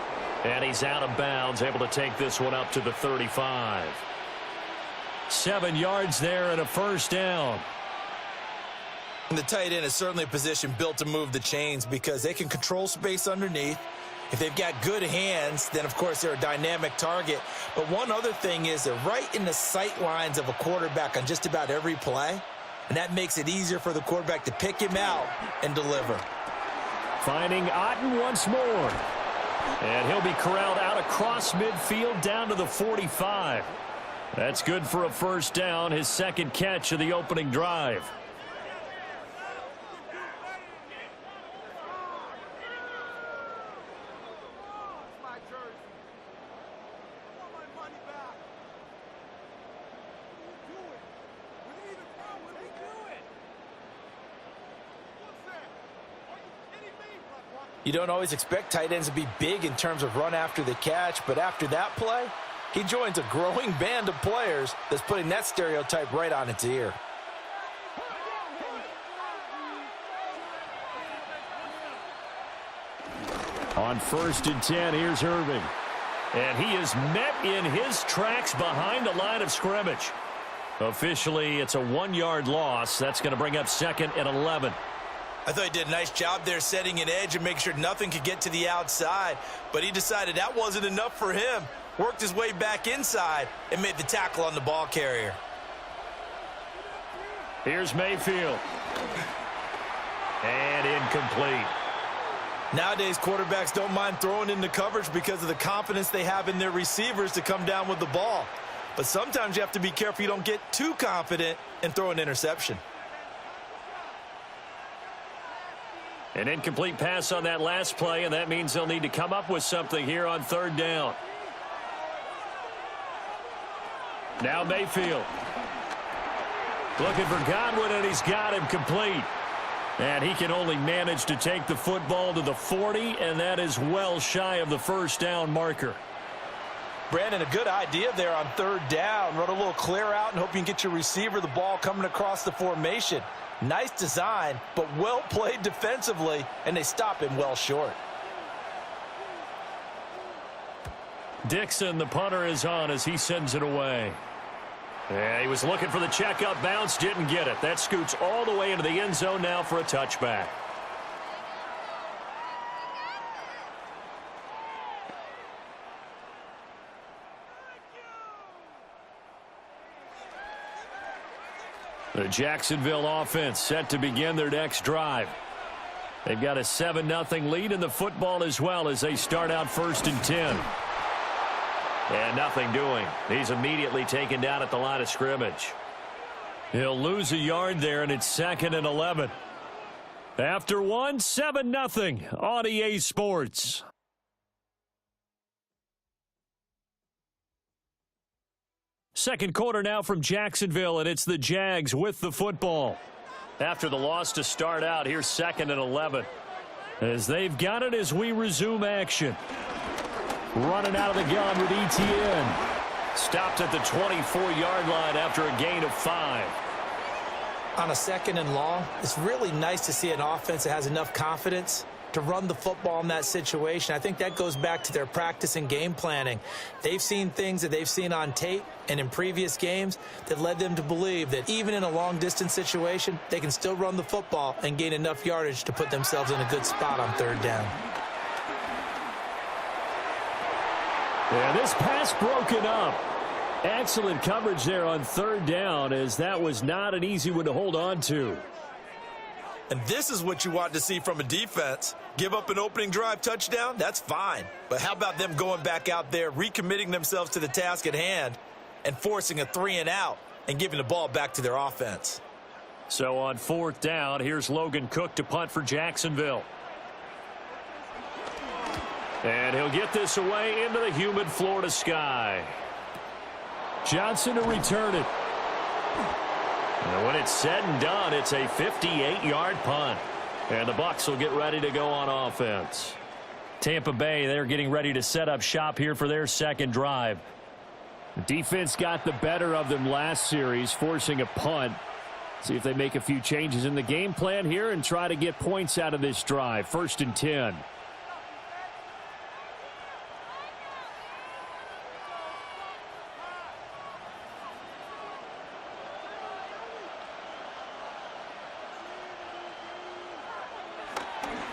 A: And he's out of bounds, able to take this one up to the 35.
F: 7 yards there and a 1st down.
C: And the tight end is certainly a position built to move the chains because they can control space underneath. If they've got good hands, then, of course, they're a dynamic target. But one other thing is they're right in the sight lines of a quarterback on just about every play, and that makes it easier for the quarterback to pick him out and deliver.
F: Finding Otten once more.
A: And he'll be corralled out across midfield down to the 45. That's good for a 1st down, his 2nd catch of the opening drive.
B: You don't always expect tight ends to be big in terms of run after the catch, but after that play, he joins a growing band of players that's putting that stereotype right on its ear.
F: On 1st and 10, here's Irving.
A: And he is met in his tracks behind the line of scrimmage. Officially, it's a 1-yard loss. That's going to bring up 2nd and 11.
C: I thought he did a nice job there setting an edge and making sure nothing could get to the outside. But he decided that wasn't enough for him. Worked his way back inside and made the tackle on the ball carrier.
A: Here's Mayfield. And incomplete.
C: Nowadays, quarterbacks don't mind throwing into coverage because of the confidence they have in their receivers to come down with the ball. But sometimes you have to be careful you don't get too confident and throw an interception.
A: An incomplete pass on that last play, and that means they'll need to come up with something here on 3rd down. Now Mayfield. Looking for Godwin, and he's got him complete. And he can only manage to take the football to the 40, and that is well shy of the 1st down marker.
B: Brandon, a good idea there on 3rd down. Run a little clear out and hope you can get your receiver the ball coming across the formation. Nice design, but well played defensively, and they stop him well short.
A: Dixon, the punter, is on as he sends it away. Yeah, he was looking for the checkup bounce, didn't get it. That scoots all the way into the end zone now for a touchback. The Jacksonville offense set to begin their next drive. They've got a 7-0 lead in the football as well as they start out 1st and 10. And nothing doing. He's immediately taken down at the line of scrimmage. He'll lose a yard there, and it's 2nd and 11. After 7-0 on EA Sports. Second quarter now from Jacksonville, and it's the Jags with the football. After the loss to start out, here's 2nd and 11. As they've got it as we resume action. Running out of the gun with Etienne. Stopped at the 24-yard line after a gain of 5.
E: On a 2nd and long, it's really nice to see an offense that has enough confidence to run the football in that situation. I think that goes back to their practice and game planning. They've seen things that they've seen on tape and in previous games that led them to believe that even in a long-distance situation, they can still run the football and gain enough yardage to put themselves in a good spot on 3rd down.
F: Yeah, this pass broken up. Excellent coverage there on 3rd down, as that was not an easy one to hold on to.
C: And this is what you want to see from a defense. Give up an opening drive touchdown, that's fine. But how about them going back out there, recommitting themselves to the task at hand, and forcing a 3-and-out and giving the ball back to their offense?
A: So on 4th down, here's Logan Cook to punt for Jacksonville. And he'll get this away into the humid Florida sky. Johnson to return it. And when it's said and done, it's a 58-yard punt. And the Bucs will get ready to go on offense. Tampa Bay, they're getting ready to set up shop here for their 2nd drive. The defense got the better of them last series, forcing a punt. See if they make a few changes in the game plan here and try to get points out of this drive. 1st and 10.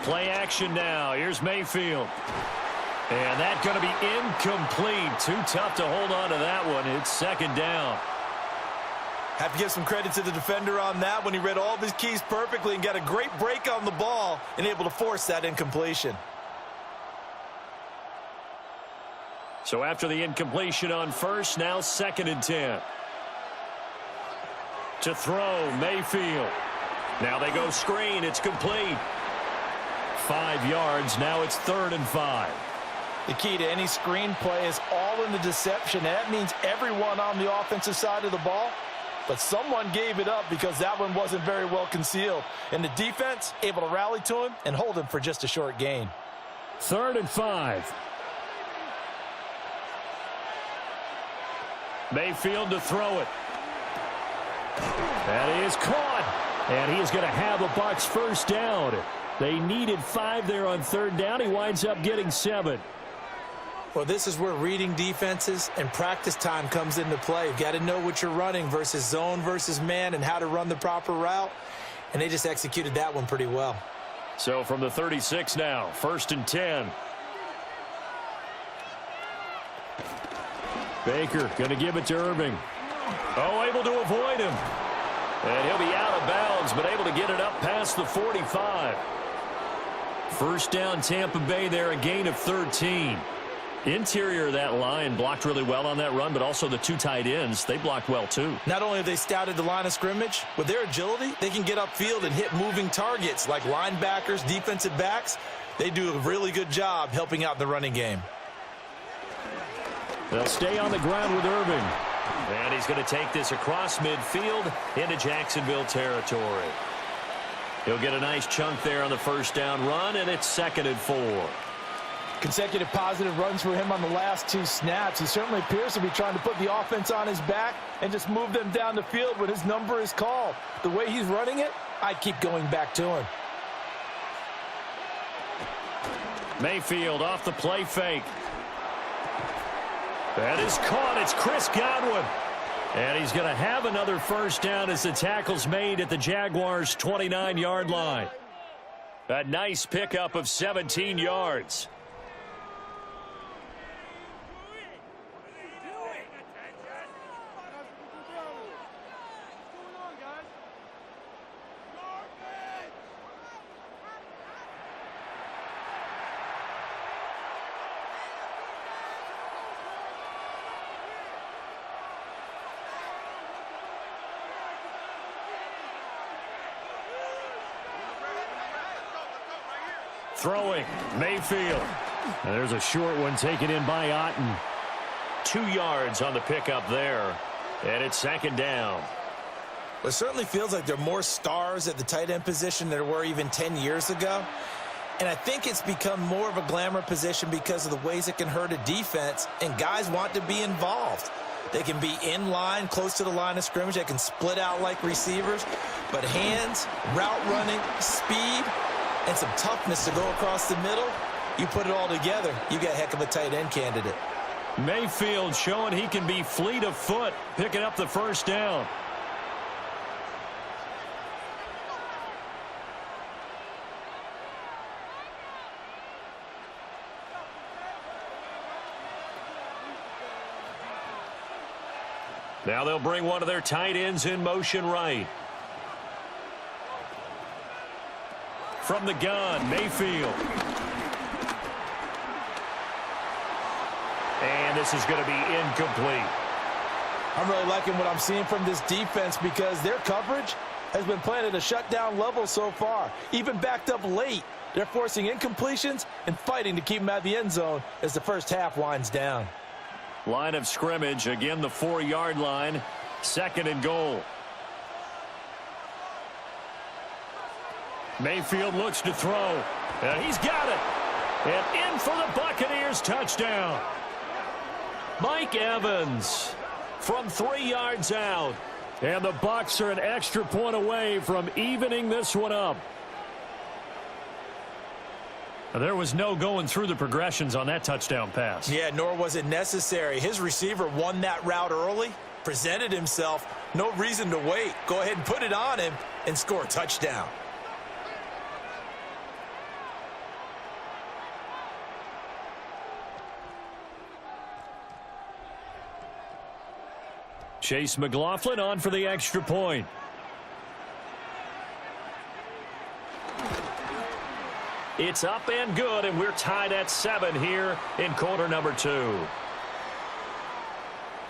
A: Play action now. Here's Mayfield. And that's going to be incomplete. Too tough to hold on to that one. It's 2nd down.
C: Have to give some credit to the defender on that when he read all of his keys perfectly and got a great break on the ball and able to force that incompletion.
A: So after the incompletion on 1st, now 2nd and 10. To throw, Mayfield. Now they go screen. It's complete. 5 yards. Now it's 3rd and 5.
B: The key to any screen play is all in the deception. That means everyone on the offensive side of the ball, but someone gave it up because that one wasn't very well concealed. And the defense able to rally to him and hold him for just a short gain.
F: 3rd and 5.
A: Mayfield to throw it.
F: And he is caught. And he is going to have a Bucs 1st down. They needed 5 there on 3rd down. He winds up getting 7.
E: Well, this is where reading defenses and practice time comes into play. You've got to know what you're running versus zone versus man and how to run the proper route. And they just executed that one pretty well.
F: So from the 36 now, 1st and 10. Baker going to give it to Irving. Oh, able to avoid him. And he'll be out of bounds, but able to get it up past the 45. 1st down, Tampa Bay there, a gain of 13. Interior of that line blocked really well on that run, but also the 2 tight ends, they blocked well too.
E: Not only have they scouted the line of scrimmage, with their agility, they can get upfield and hit moving targets like linebackers, defensive backs. They do a really good job helping out the running game.
F: They'll stay on the ground with Irving.
A: And he's going to take this across midfield into Jacksonville territory. He'll get a nice chunk there on the 1st down run, and it's 2nd and 4.
B: Consecutive positive runs for him on the last 2 snaps. He certainly appears to be trying to put the offense on his back and just move them down the field when his number is called. The way he's running it, I'd keep going back to him.
A: Mayfield off the play fake. That is caught. It's Chris Godwin. And he's going to have another 1st down as the tackle's made at the Jaguars' 29-yard line. A nice pickup of 17 yards. Throwing, Mayfield. And there's a short one taken in by Otten. 2 yards on the pickup there. And it's 2nd down.
E: Well, it certainly feels like there are more stars at the tight end position than there were even 10 years ago. And I think it's become more of a glamour position because of the ways it can hurt a defense, and guys want to be involved. They can be in line, close to the line of scrimmage. They can split out like receivers. But hands, route running, speed, and some toughness to go across the middle, you put it all together, you got a heck of a tight end candidate.
A: Mayfield showing he can be fleet of foot, picking up the 1st down. Now they'll bring one of their tight ends in motion right. From the gun, Mayfield. And this is going to be incomplete.
B: I'm really liking what I'm seeing from this defense because their coverage has been playing at a shutdown level so far. Even backed up late, they're forcing incompletions and fighting to keep them out of the end zone as the 1st half winds down.
A: Line of scrimmage, again the 4-yard line, 2nd and goal. Mayfield looks to throw, and he's got it. And in for the Buccaneers touchdown. Mike Evans from 3 yards out. And the Bucs are an extra point away from evening this one up. There was no going through the progressions on that touchdown pass.
E: Yeah, nor was it necessary. His receiver won that route early, presented himself. No reason to wait. Go ahead and put it on him and score a touchdown.
A: Chase McLaughlin on for the extra point. It's up and good, and we're tied at 7 here in quarter number 2.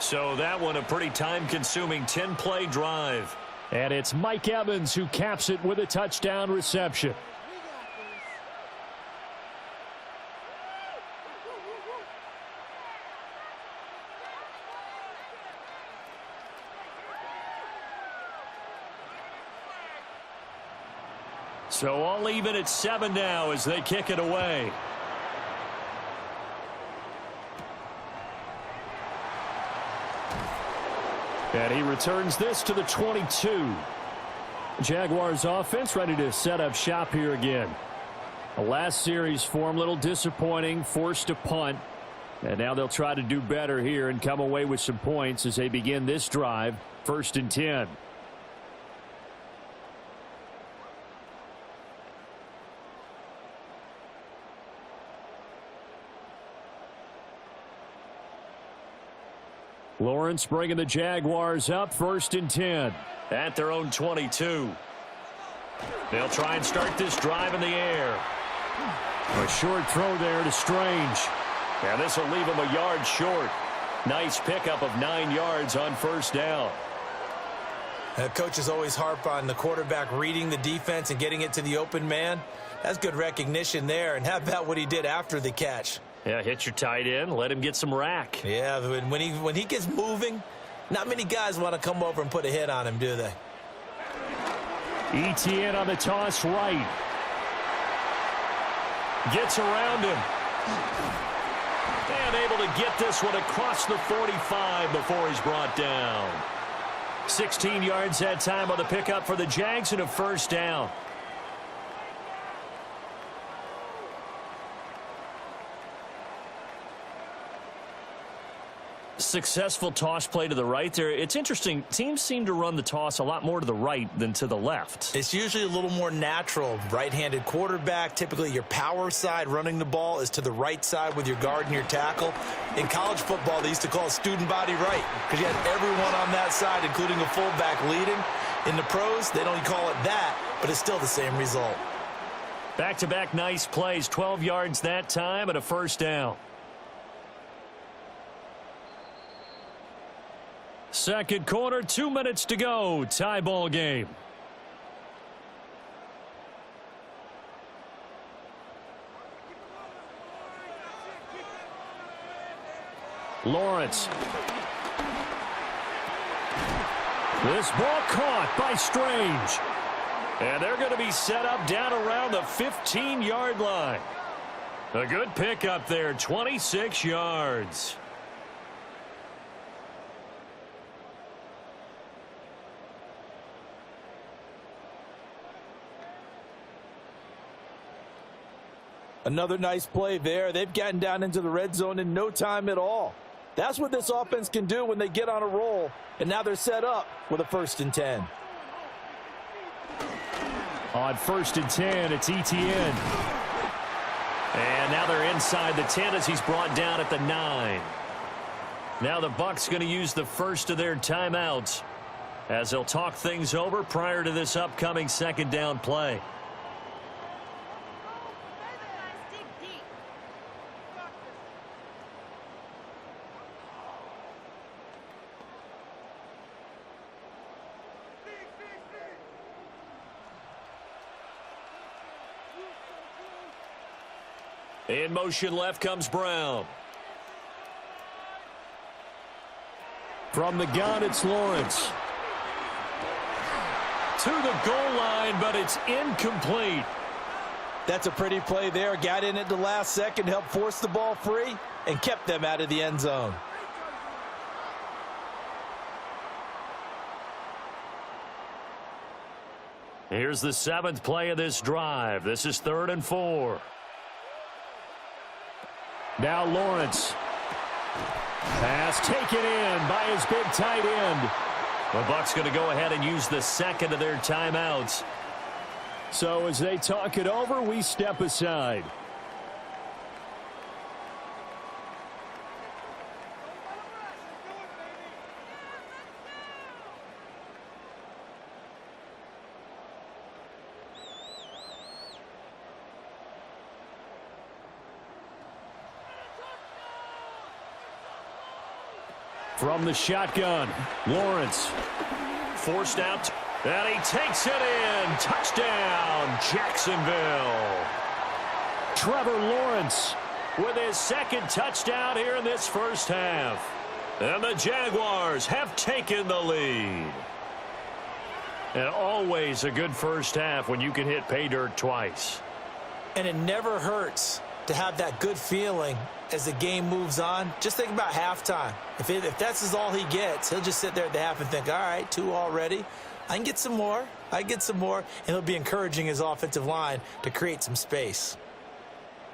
A: So that one a pretty time-consuming 10-play drive.
F: And it's Mike Evans who caps it with a touchdown reception.
A: So all even at 7 now as they kick it away.
F: And he returns this to the 22. Jaguars offense ready to set up shop here again. The last series for him, a little disappointing, forced a punt. And now they'll try to do better here and come away with some points as they begin this drive. 1st and 10. Lawrence bringing the Jaguars up. 1st and 10.
A: At their own 22. They'll try and start this drive in the air.
F: A short throw there to Strange.
A: And this will leave him a yard short. Nice pickup of 9 yards on 1st down.
E: Coaches always harp on the quarterback reading the defense and getting it to the open man. That's good recognition there. And how about what he did after the catch?
A: Yeah, hit your tight end, let him get some rack.
E: Yeah, when he gets moving, not many guys want to come over and put a hit on him, do they?
F: ETN on the toss right.
A: Gets around him. And able to get this one across the 45 before he's brought down. 16 yards that time on the pickup for the Jags and a 1st down. Successful toss play to the right there. It's interesting. Teams seem to run the toss a lot more to the right than to the left.
E: It's usually a little more natural. Right-handed quarterback, typically your power side running the ball is to the right side with your guard and your tackle. In college football, they used to call it student body right because you had everyone on that side, including a fullback leading. In the pros, they don't call it that, but it's still the same result.
A: Back-to-back nice plays. 12 yards that time and a 1st down. Second quarter, 2 minutes to go. Tie ball game. Lawrence. This ball caught by Strange. And they're going to be set up down around the 15-yard line. A good pickup there, 26 yards.
B: Another nice play there. They've gotten down into the red zone in no time at all. That's what this offense can do when they get on a roll. And now they're set up with a 1st and 10.
F: On 1st and 10, it's ETN.
A: And now they're inside the 10 as he's brought down at the 9. Now the Bucs going to use the first of their timeouts as they'll talk things over prior to this upcoming 2nd down play. In motion left comes Brown.
F: From the gun, it's Lawrence.
A: To the goal line, but it's incomplete.
B: That's a pretty play there. Got in at the last second, helped force the ball free, and kept them out of the end zone.
A: Here's the 7th play of this drive. This is 3rd and 4.
F: Now Lawrence.
A: Pass taken in by his big tight end. The Bucs going to go ahead and use the 2nd of their timeouts.
F: So as they talk it over, we step aside. From the shotgun, Lawrence.
A: Forced out, and he takes it in. Touchdown, Jacksonville.
F: Trevor Lawrence
A: with his 2nd touchdown here in this 1st half. And the Jaguars have taken the lead. And always a good 1st half when you can hit pay dirt twice.
E: And it never hurts to have that good feeling as the game moves on. Just think about halftime. If that's all he gets, he'll just sit there at the half and think, all right, 2 already. I can get some more. And he'll be encouraging his offensive line to create some space.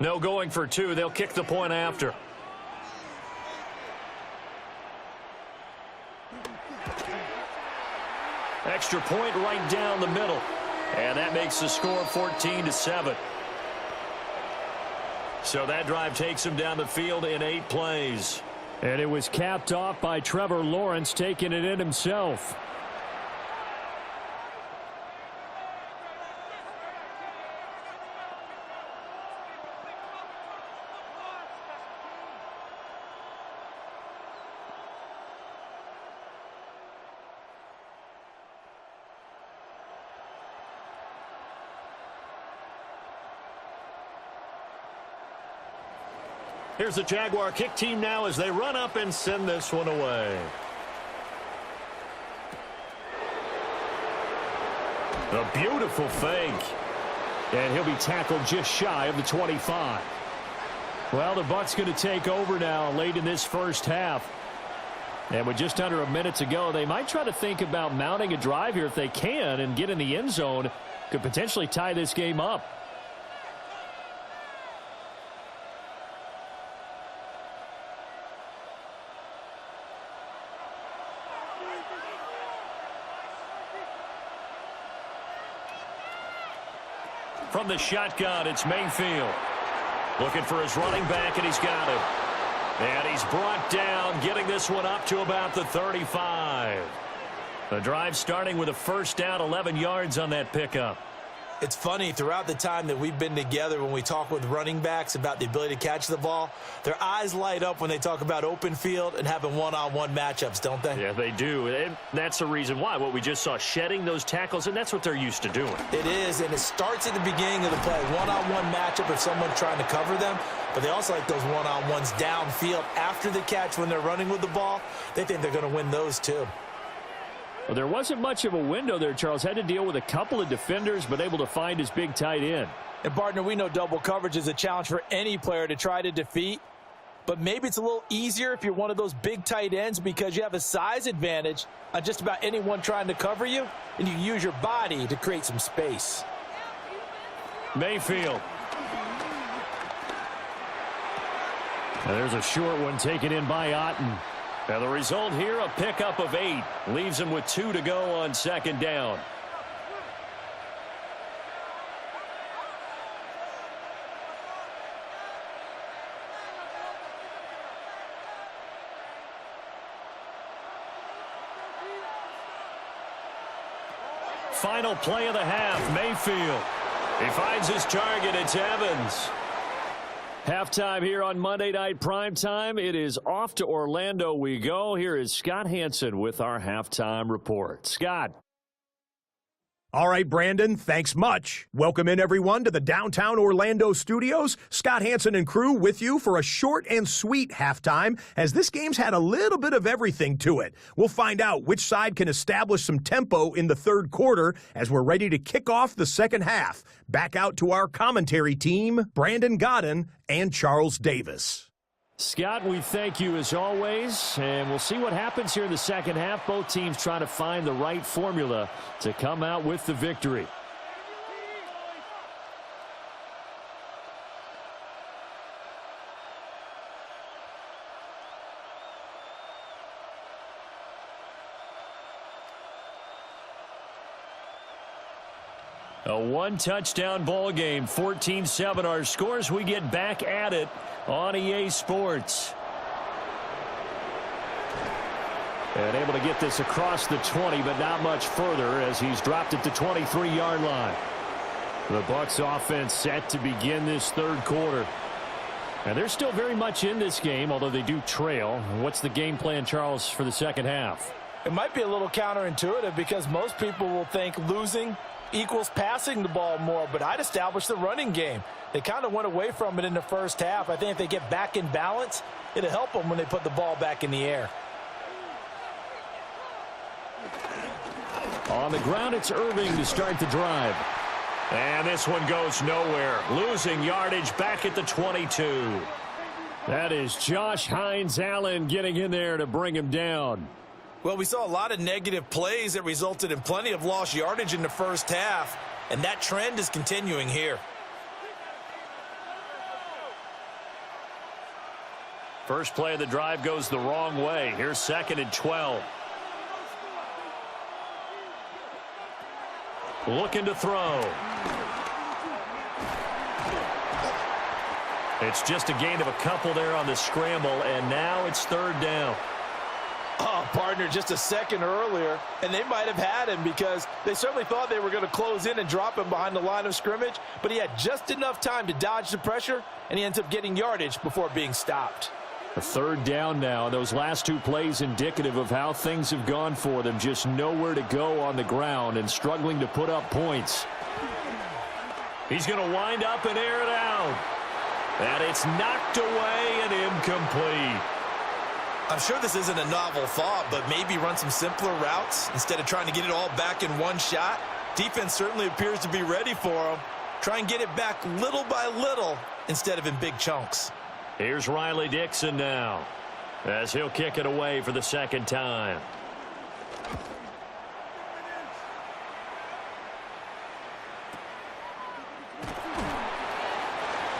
A: No going for two. They'll kick the point after. Extra point right down the middle. And that makes the score 14-7. So that drive takes him down the field in 8 plays.
F: And it was capped off by Trevor Lawrence taking it in himself.
A: Here's the Jaguar kick team now as they run up and send this one away. A beautiful fake.
F: And he'll be tackled just shy of the 25. Well, the Bucs going to take over now late in this first half. And with just under a minute to go, they might try to think about mounting a drive here if they can and get in the end zone. Could potentially tie this game up.
A: From the shotgun, it's Mayfield. Looking for his running back, and he's got him. And he's brought down, getting this one up to about the 35. The drive starting with a first down, 11 yards on that pickup.
E: It's funny, throughout the time that we've been together, when we talk with running backs about the ability to catch the ball, their eyes light up when they talk about open field and having one-on-one matchups, don't they?
A: Yeah, they do. And that's the reason why. What we just saw, shedding those tackles, and that's what they're used to doing.
E: It is, and it starts at the beginning of the play. One-on-one matchup if someone's trying to cover them, but they also like those one-on-ones downfield after the catch when they're running with the ball. They think they're going to win those too.
F: Well, there wasn't much of a window there. Charles had to deal with a couple of defenders, but able to find his big tight end.
E: And, partner, we know double coverage is a challenge for any player to try to defeat. But maybe it's a little easier if you're one of those big tight ends because you have a size advantage on just about anyone trying to cover you, and you use your body to create some space.
A: Mayfield.
F: And there's a short one taken in by Otten.
A: And the result here, a pickup of 8. Leaves him with 2 to go on second down. Final play of the half, Mayfield. He finds his target. It's Evans.
F: Halftime here on Monday Night Primetime. It is off to Orlando we go. Here is Scott Hansen with our halftime report. Scott.
D: All right, Brandon, thanks much. Welcome in, everyone, to the downtown Orlando studios. Scott Hansen and crew with you for a short and sweet halftime, as this game's had a little bit of everything to it. We'll find out which side can establish some tempo in the third quarter as we're ready to kick off the second half. Back out to our commentary team, Brandon Godden and Charles Davis.
F: Scott, we thank you as always, and we'll see what happens here in the second half. Both teams trying to find the right formula to come out with the victory.
A: A one-touchdown ball game, 14-7 our scores. We get back at it on EA Sports. And able to get this across the 20, but not much further as he's dropped it to 23-yard line. The Bucs offense set to begin this third quarter. And they're still very much in this game, although they do trail. What's the game plan, Charles, for the second half?
E: It might be a little counterintuitive because most people will think losing equals passing the ball more, but I'd establish the running game. They kind of went away from it in the first half. I think if they get back in balance, it'll help them when they put the ball back in the air.
F: On the ground, it's Irving to start the drive.
A: And this one goes nowhere. Losing yardage back at the 22.
F: That is Josh Hines-Allen getting in there to bring him down.
C: Well, we saw a lot of negative plays that resulted in plenty of lost yardage in the first half, and that trend is continuing here.
A: First play of the drive goes the wrong way. Here's 2nd and 12. Looking to throw. It's just a gain of a couple there on the scramble, and now it's 3rd down.
B: Oh, partner, just a second earlier, and they might have had him because they certainly thought they were going to close in and drop him behind the line of scrimmage, but he had just enough time to dodge the pressure, and he ends up getting yardage before being stopped.
F: A 3rd down now. Those last 2 plays indicative of how things have gone for them. Just nowhere to go on the ground and struggling to put up points.
A: He's going to wind up and air it out. And it's knocked away and incomplete.
C: I'm sure this isn't a novel thought, but maybe run some simpler routes instead of trying to get it all back in one shot. Defense certainly appears to be ready for him. Try and get it back little by little instead of in big chunks.
A: Here's Riley Dixon now as he'll kick it away for the 2nd time.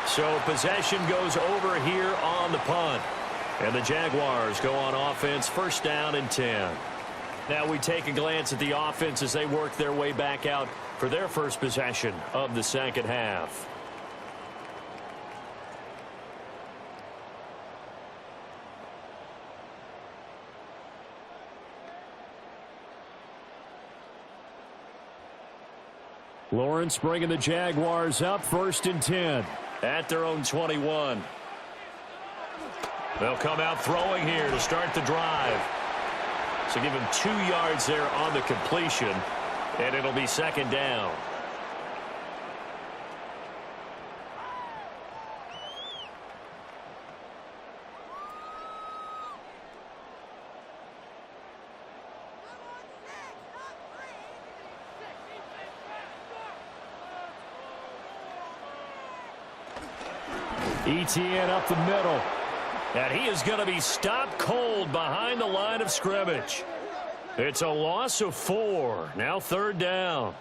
A: So possession goes over here on the punt. And the Jaguars go on offense, 1st down and 10. Now we take a glance at the offense as they work their way back out for their first possession of the 2nd half.
F: Lawrence bringing the Jaguars up, 1st and 10.
A: At their own 21. They'll come out throwing here to start the drive. So give him 2 yards there on the completion, and it'll be 2nd down.
F: ETN up the middle.
A: And he is going to be stopped cold behind the line of scrimmage. It's a loss of 4. Now 3rd down.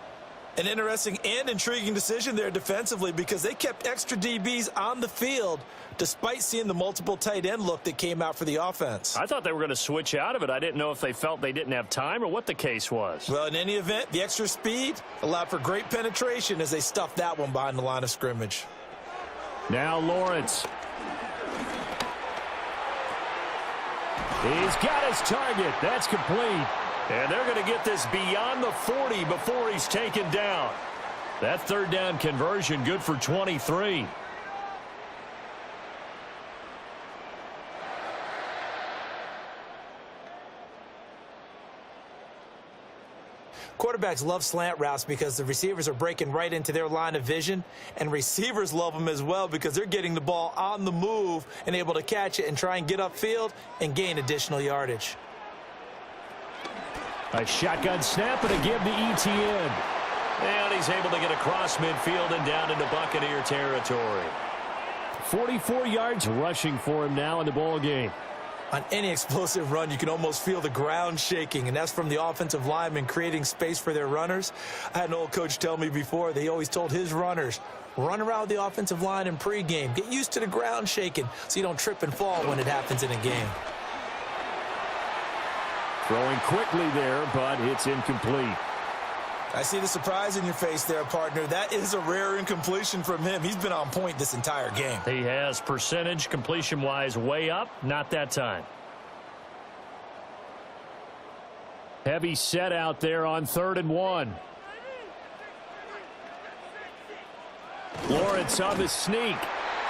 C: An interesting and intriguing decision there defensively because they kept extra DBs on the field despite seeing the multiple tight end look that came out for the offense.
A: I thought they were going to switch out of it. I didn't know if they felt they didn't have time or what the case was.
C: Well, in any event, the extra speed allowed for great penetration as they stuffed that one behind the line of scrimmage.
F: Now Lawrence. He's got his target. That's complete.
A: And they're going to get this beyond the 40 before he's taken down. That 3rd down conversion good for 23.
E: Quarterbacks love slant routes because the receivers are breaking right into their line of vision, and receivers love them as well because they're getting the ball on the move and able to catch it and try and get upfield and gain additional yardage.
F: A shotgun snap and a give to ETN.
A: And he's able to get across midfield and down into Buccaneer territory.
F: 44 yards rushing for him now in the ball game.
E: On any explosive run, you can almost feel the ground shaking, and that's from the offensive linemen creating space for their runners. I had an old coach tell me before, they always told his runners, run around the offensive line in pregame. Get used to the ground shaking so you don't trip and fall when it happens in a game.
F: Throwing quickly there, but it's incomplete.
C: I see the surprise in your face there, partner. That is a rare incompletion from him. He's been on point this entire game.
A: He has percentage completion-wise way up. Not that time.
F: Heavy set out there on 3rd and 1. Lawrence on the sneak.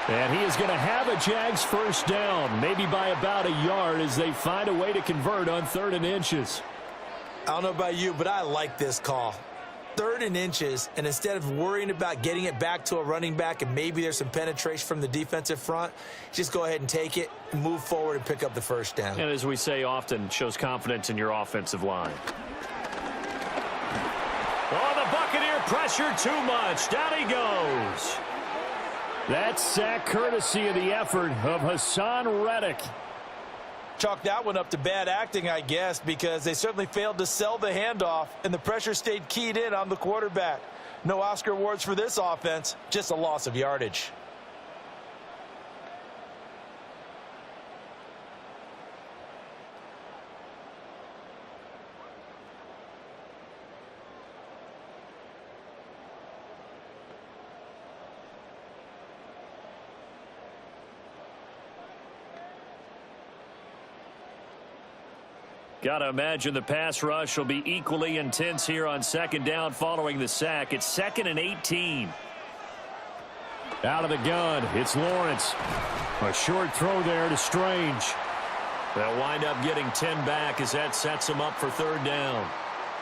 F: And he is going to have a Jags 1st down, maybe by about a yard as they find a way to convert on 3rd and inches.
E: I don't know about you, but I like this call. 3rd and inches, and instead of worrying about getting it back to a running back and maybe there's some penetration from the defensive front, just go ahead and take it, move forward, and pick up the 1st down.
A: And as we say often, shows confidence in your offensive line. Oh, the Buccaneer pressure too much. Down he goes.
F: That sack courtesy of the effort of Hassan Reddick.
B: Chalk that one up to bad acting, I guess, because they certainly failed to sell the handoff, and the pressure stayed keyed in on the quarterback. No Oscar awards for this offense, just a loss of yardage.
A: Got to imagine the pass rush will be equally intense here on second down following the sack. It's 2nd and 18.
F: Out of the gun, it's Lawrence. A short throw there to Strange.
A: They'll wind up getting 10 back as that sets them up for 3rd down.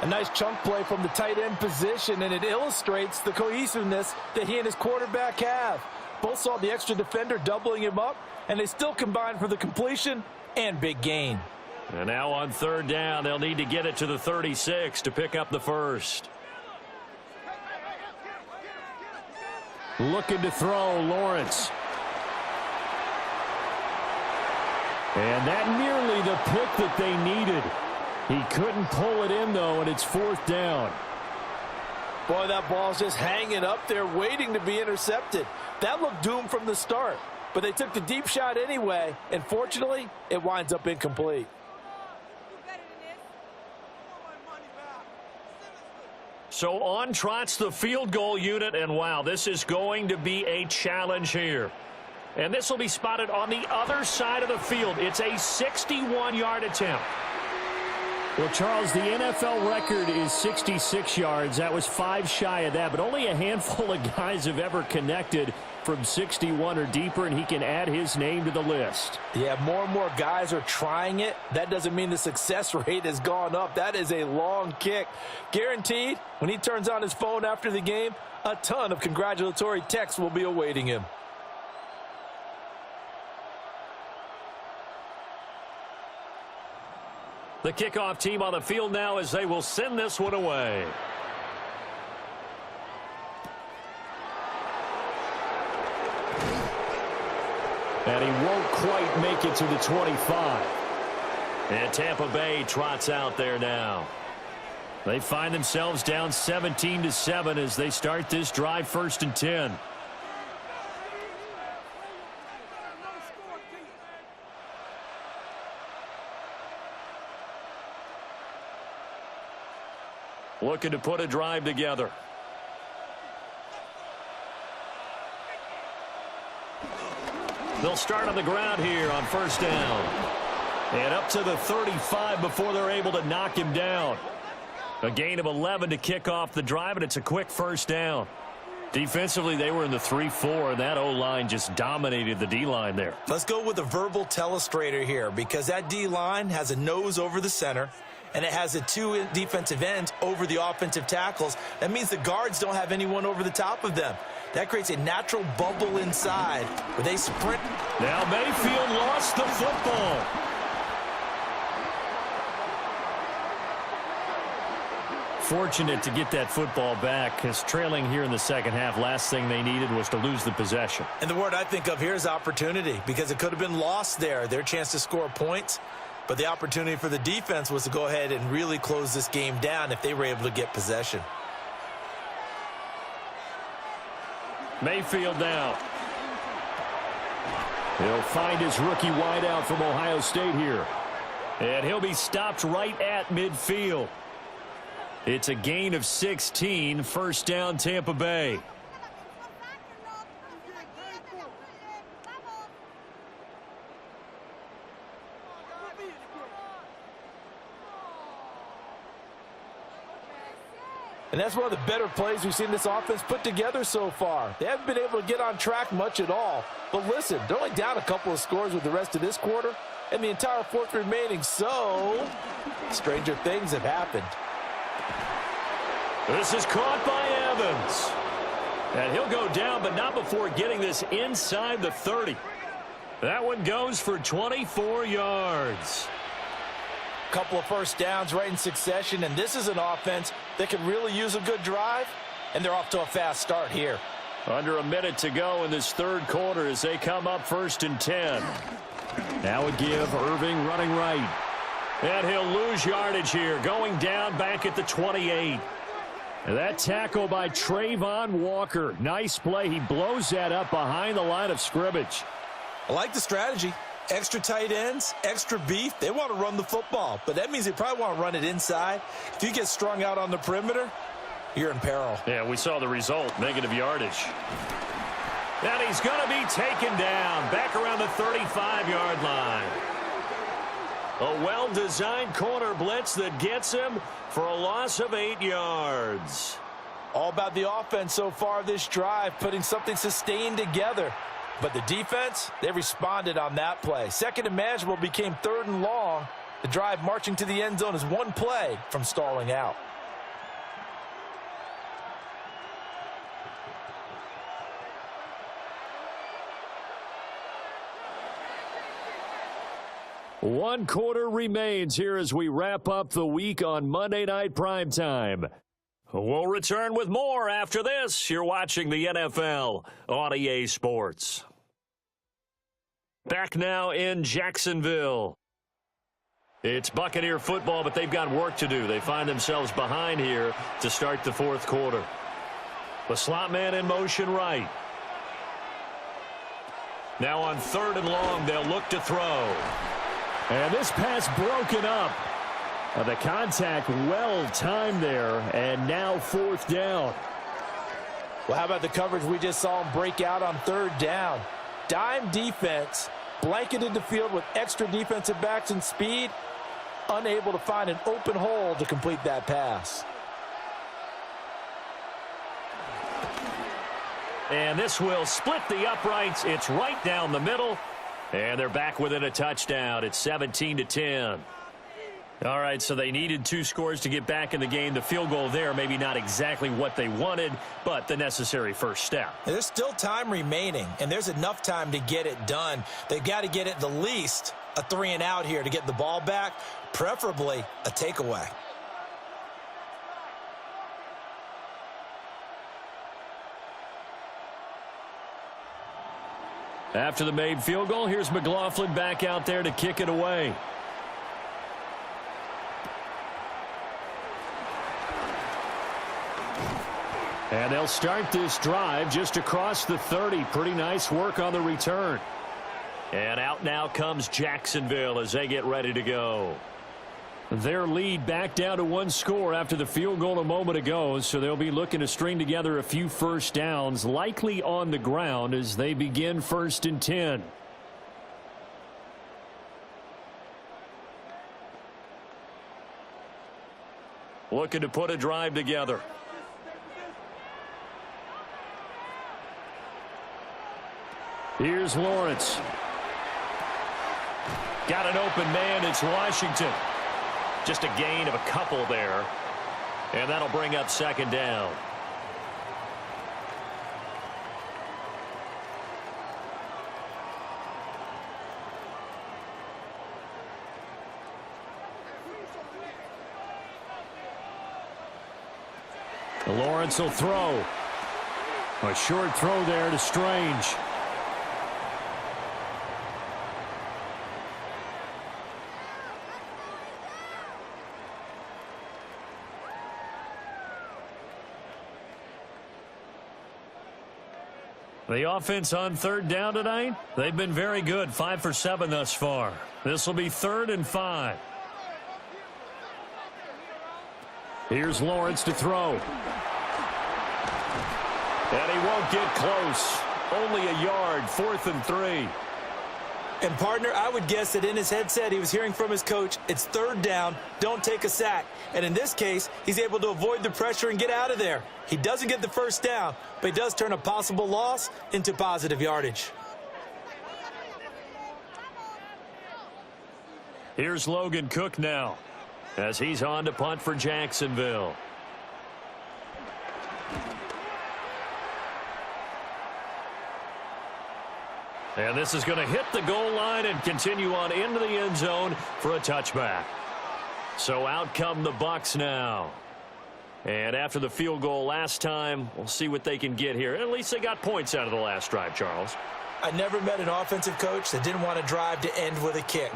B: A nice chunk play from the tight end position, and it illustrates the cohesiveness that he and his quarterback have. Both saw the extra defender doubling him up, and they still combined for the completion and big gain.
A: And now on 3rd down, they'll need to get it to the 36 to pick up the first.
F: Looking to throw, Lawrence. And that nearly the pick that they needed. He couldn't pull it in, though, and it's 4th down.
B: Boy, that ball's just hanging up there, waiting to be intercepted. That looked doomed from the start, but they took the deep shot anyway, and fortunately, it winds up incomplete.
A: So on trots the field goal unit, and wow, this is going to be a challenge here. And this will be spotted on the other side of the field. It's a 61-yard attempt.
F: Well, Charles, the NFL record is 66 yards. That was 5 shy of that, but only a handful of guys have ever connected from 61 or deeper, and he can add his name to the list.
B: Yeah, more and more guys are trying it. That doesn't mean the success rate has gone up. That is a long kick. Guaranteed, when he turns on his phone after the game, a ton of congratulatory texts will be awaiting him.
A: The kickoff team on the field now as they will send this one away.
F: And he won't quite make it to the 25.
A: And Tampa Bay trots out there now. They find themselves down 17-7 as they start this drive 1st and 10. Looking to put a drive together. They'll start on the ground here on 1st down. And up to the 35 before they're able to knock him down. A gain of 11 to kick off the drive, and it's a quick 1st down. Defensively, they were in the 3-4, and that O-line just dominated the D-line there.
E: Let's go with a verbal telestrator here, because that D-line has a nose over the center, and it has a 2 defensive ends over the offensive tackles. That means the guards don't have anyone over the top of them. That creates a natural bubble inside where they sprint.
A: Now Mayfield lost the football. Fortunate to get that football back, because trailing here in the second half, last thing they needed was to lose the possession.
E: And the word I think of here is opportunity, because it could have been lost there, their chance to score points. But the opportunity for the defense was to go ahead and really close this game down if they were able to get possession.
A: Mayfield now.
F: He'll find his rookie wideout from Ohio State here.
A: And he'll be stopped right at midfield. It's a gain of 16, 1st down Tampa Bay.
B: And that's one of the better plays we've seen this offense put together so far. They haven't been able to get on track much at all. But listen, they're only down a couple of scores with the rest of this quarter and the entire 4th remaining. So, stranger things have happened.
A: This is caught by Evans. And he'll go down, but not before getting this inside the 30. That one goes for 24 yards.
B: Couple of 1st downs right in succession, and this is an offense that could really use a good drive, and they're off to a fast start here.
A: Under a minute to go in this 3rd quarter as they come up 1st and 10.
F: Now a give, Irving running right.
A: And he'll lose yardage here, going down back at the 28.
F: And that tackle by Trayvon Walker. Nice play. He blows that up behind the line of scrimmage.
E: I like the strategy. Extra tight ends, extra beef. They want to run the football, but that means they probably want to run it inside. If you get strung out on the perimeter, you're in peril.
A: Yeah, we saw the result, negative yardage. And he's going to be taken down back around the 35-yard line. A well-designed corner blitz that gets him for a loss of 8 yards.
B: All about the offense so far this drive, putting something sustained together. But the defense, they responded on that play. Second and manageable became 3rd and long. The drive marching to the end zone is one play from stalling out.
F: One quarter remains here as we wrap up the week on Monday Night Primetime.
A: We'll return with more after this. You're watching the NFL on EA Sports. Back now in Jacksonville. It's Buccaneer football, but they've got work to do. They find themselves behind here to start the 4th quarter. The slot man in motion right. Now on 3rd and long, they'll look to throw.
F: And this pass broken up. The contact well timed there, and now 4th down.
B: Well, how about the coverage we just saw him break out on 3rd down? Dime defense, blanketed the field with extra defensive backs and speed, unable to find an open hole to complete that pass.
A: And this will split the uprights. It's right down the middle. And they're back within a touchdown. It's 17-10. All right, so they needed 2 scores to get back in the game. The field goal there, maybe not exactly what they wanted, but the necessary first step.
E: There's still time remaining, and there's enough time to get it done. They've got to get at the least a 3-and-out here to get the ball back, preferably a takeaway.
F: After the made field goal, here's McLaughlin back out there to kick it away. And they'll start this drive just across the 30. Pretty nice work on the return.
A: And out now comes Jacksonville as they get ready to go.
F: Their lead back down to 1 score after the field goal a moment ago, so they'll be looking to string together a few first downs, likely on the ground as they begin 1st and 10.
A: Looking to put a drive together.
F: Here's Lawrence.
A: Got an open man. It's Washington. Just a gain of a couple there. And that'll bring up 2nd down.
F: Lawrence will throw. A short throw there to Strange.
A: The offense on 3rd down tonight, they've been very good, 5 for 7 thus far. This will be 3rd and 5.
F: Here's Lawrence to throw.
A: And he won't get close. Only a yard, 4th and 3.
E: And, partner, I would guess that in his headset he was hearing from his coach, it's 3rd down, don't take a sack. And in this case, he's able to avoid the pressure and get out of there. He doesn't get the first down, but he does turn a possible loss into positive yardage.
A: Here's Logan Cook now as he's on to punt for Jacksonville. And this is going to hit the goal line and continue on into the end zone for a touchback. So out come the Bucs now. And after the field goal last time, we'll see what they can get here. At least they got points out of the last drive, Charles.
E: I never met an offensive coach that didn't want to drive to end with a kick.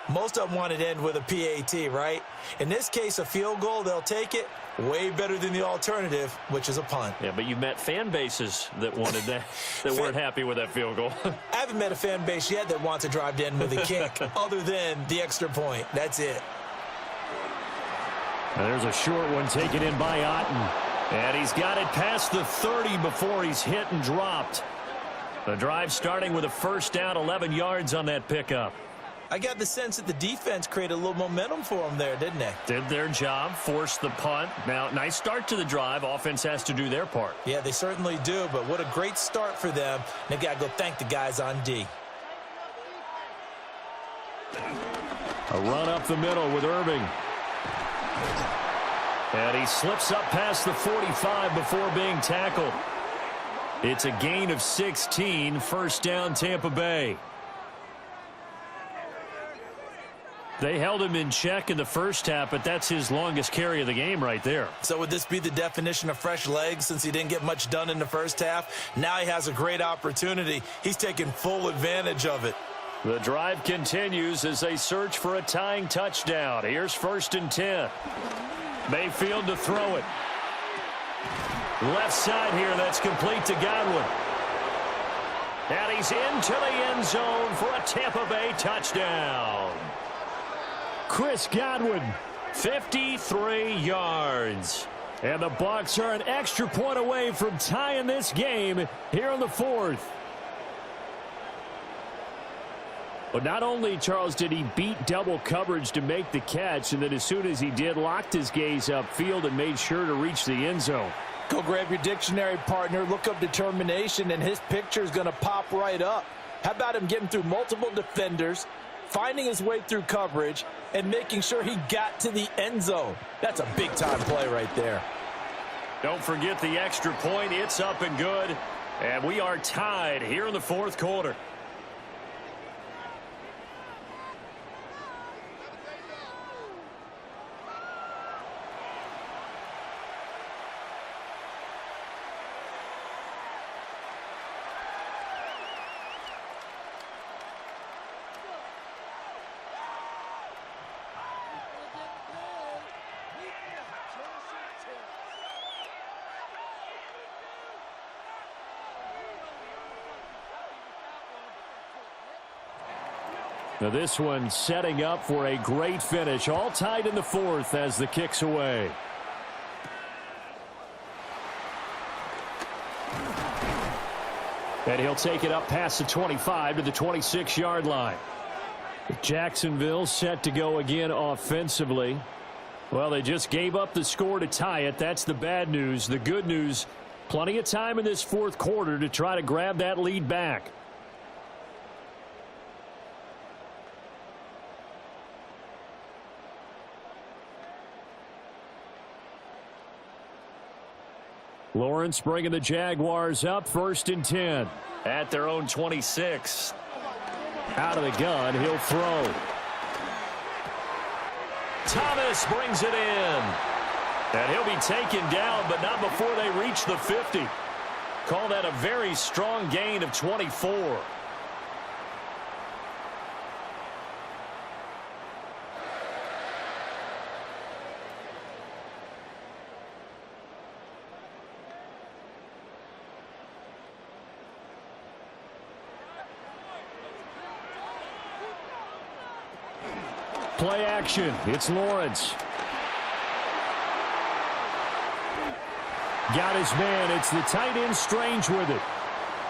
E: Most of them wanted to end with a PAT, right? In this case, a field goal, they'll take it. Way better than the alternative, which is a punt.
A: Yeah, but you met fan bases that wanted that, that weren't happy with that field goal.
E: I haven't met a fan base yet that wants to drive to end with a kick, other than the extra point. That's it.
F: And there's a short one taken in by Otten.
A: And he's got it past the 30 before he's hit and dropped. The drive starting with a first down, 11 yards on that pickup.
E: I got the sense that the defense created a little momentum for them there, didn't they?
A: Did their job, forced the punt. Now, nice start to the drive. Offense has to do their part.
E: Yeah, they certainly do, but what a great start for them. They got to go thank the guys on D.
F: A run up the middle with Irving.
A: And he slips up past the 45 before being tackled. It's a gain of 16, first down Tampa Bay. They held him in check in the first half, but that's his longest carry of the game right there.
E: So would this be the definition of fresh legs since he didn't get much done in the first half? Now he has a great opportunity. He's taking full advantage of it.
A: The drive continues as they search for a tying touchdown. Here's 1st and 10. Mayfield to throw it. Left side here, that's complete to Godwin. And he's into the end zone for a Tampa Bay touchdown.
F: Chris Godwin.
A: 53 yards.
F: And the Bucs are an extra point away from tying this game here in the 4th. But not only, Charles, did he beat double coverage to make the catch, and then as soon as he did, locked his gaze upfield and made sure to reach the end zone.
B: Go grab your dictionary, partner. Look up determination, and his picture is going to pop right up. How about him getting through multiple defenders, finding his way through coverage, and making sure he got to the end zone? That's a big-time play right there.
A: Don't forget the extra point. It's up and good. And we are tied here in the 4th quarter.
F: Now this one setting up for a great finish. All tied in the 4th as the kick's away. And he'll take it up past the 25 to the 26-yard line. Jacksonville set to go again offensively. Well, they just gave up the score to tie it. That's the bad news. The good news, plenty of time in this 4th quarter to try to grab that lead back. Lawrence bringing the Jaguars up, 1st and 10.
A: At their own 26.
F: Out of the gun, he'll throw.
A: Thomas brings it in. And he'll be taken down, but not before they reach the 50. Call that a very strong gain of 24.
F: Play action. It's Lawrence. Got his man. It's the tight end Strange with it.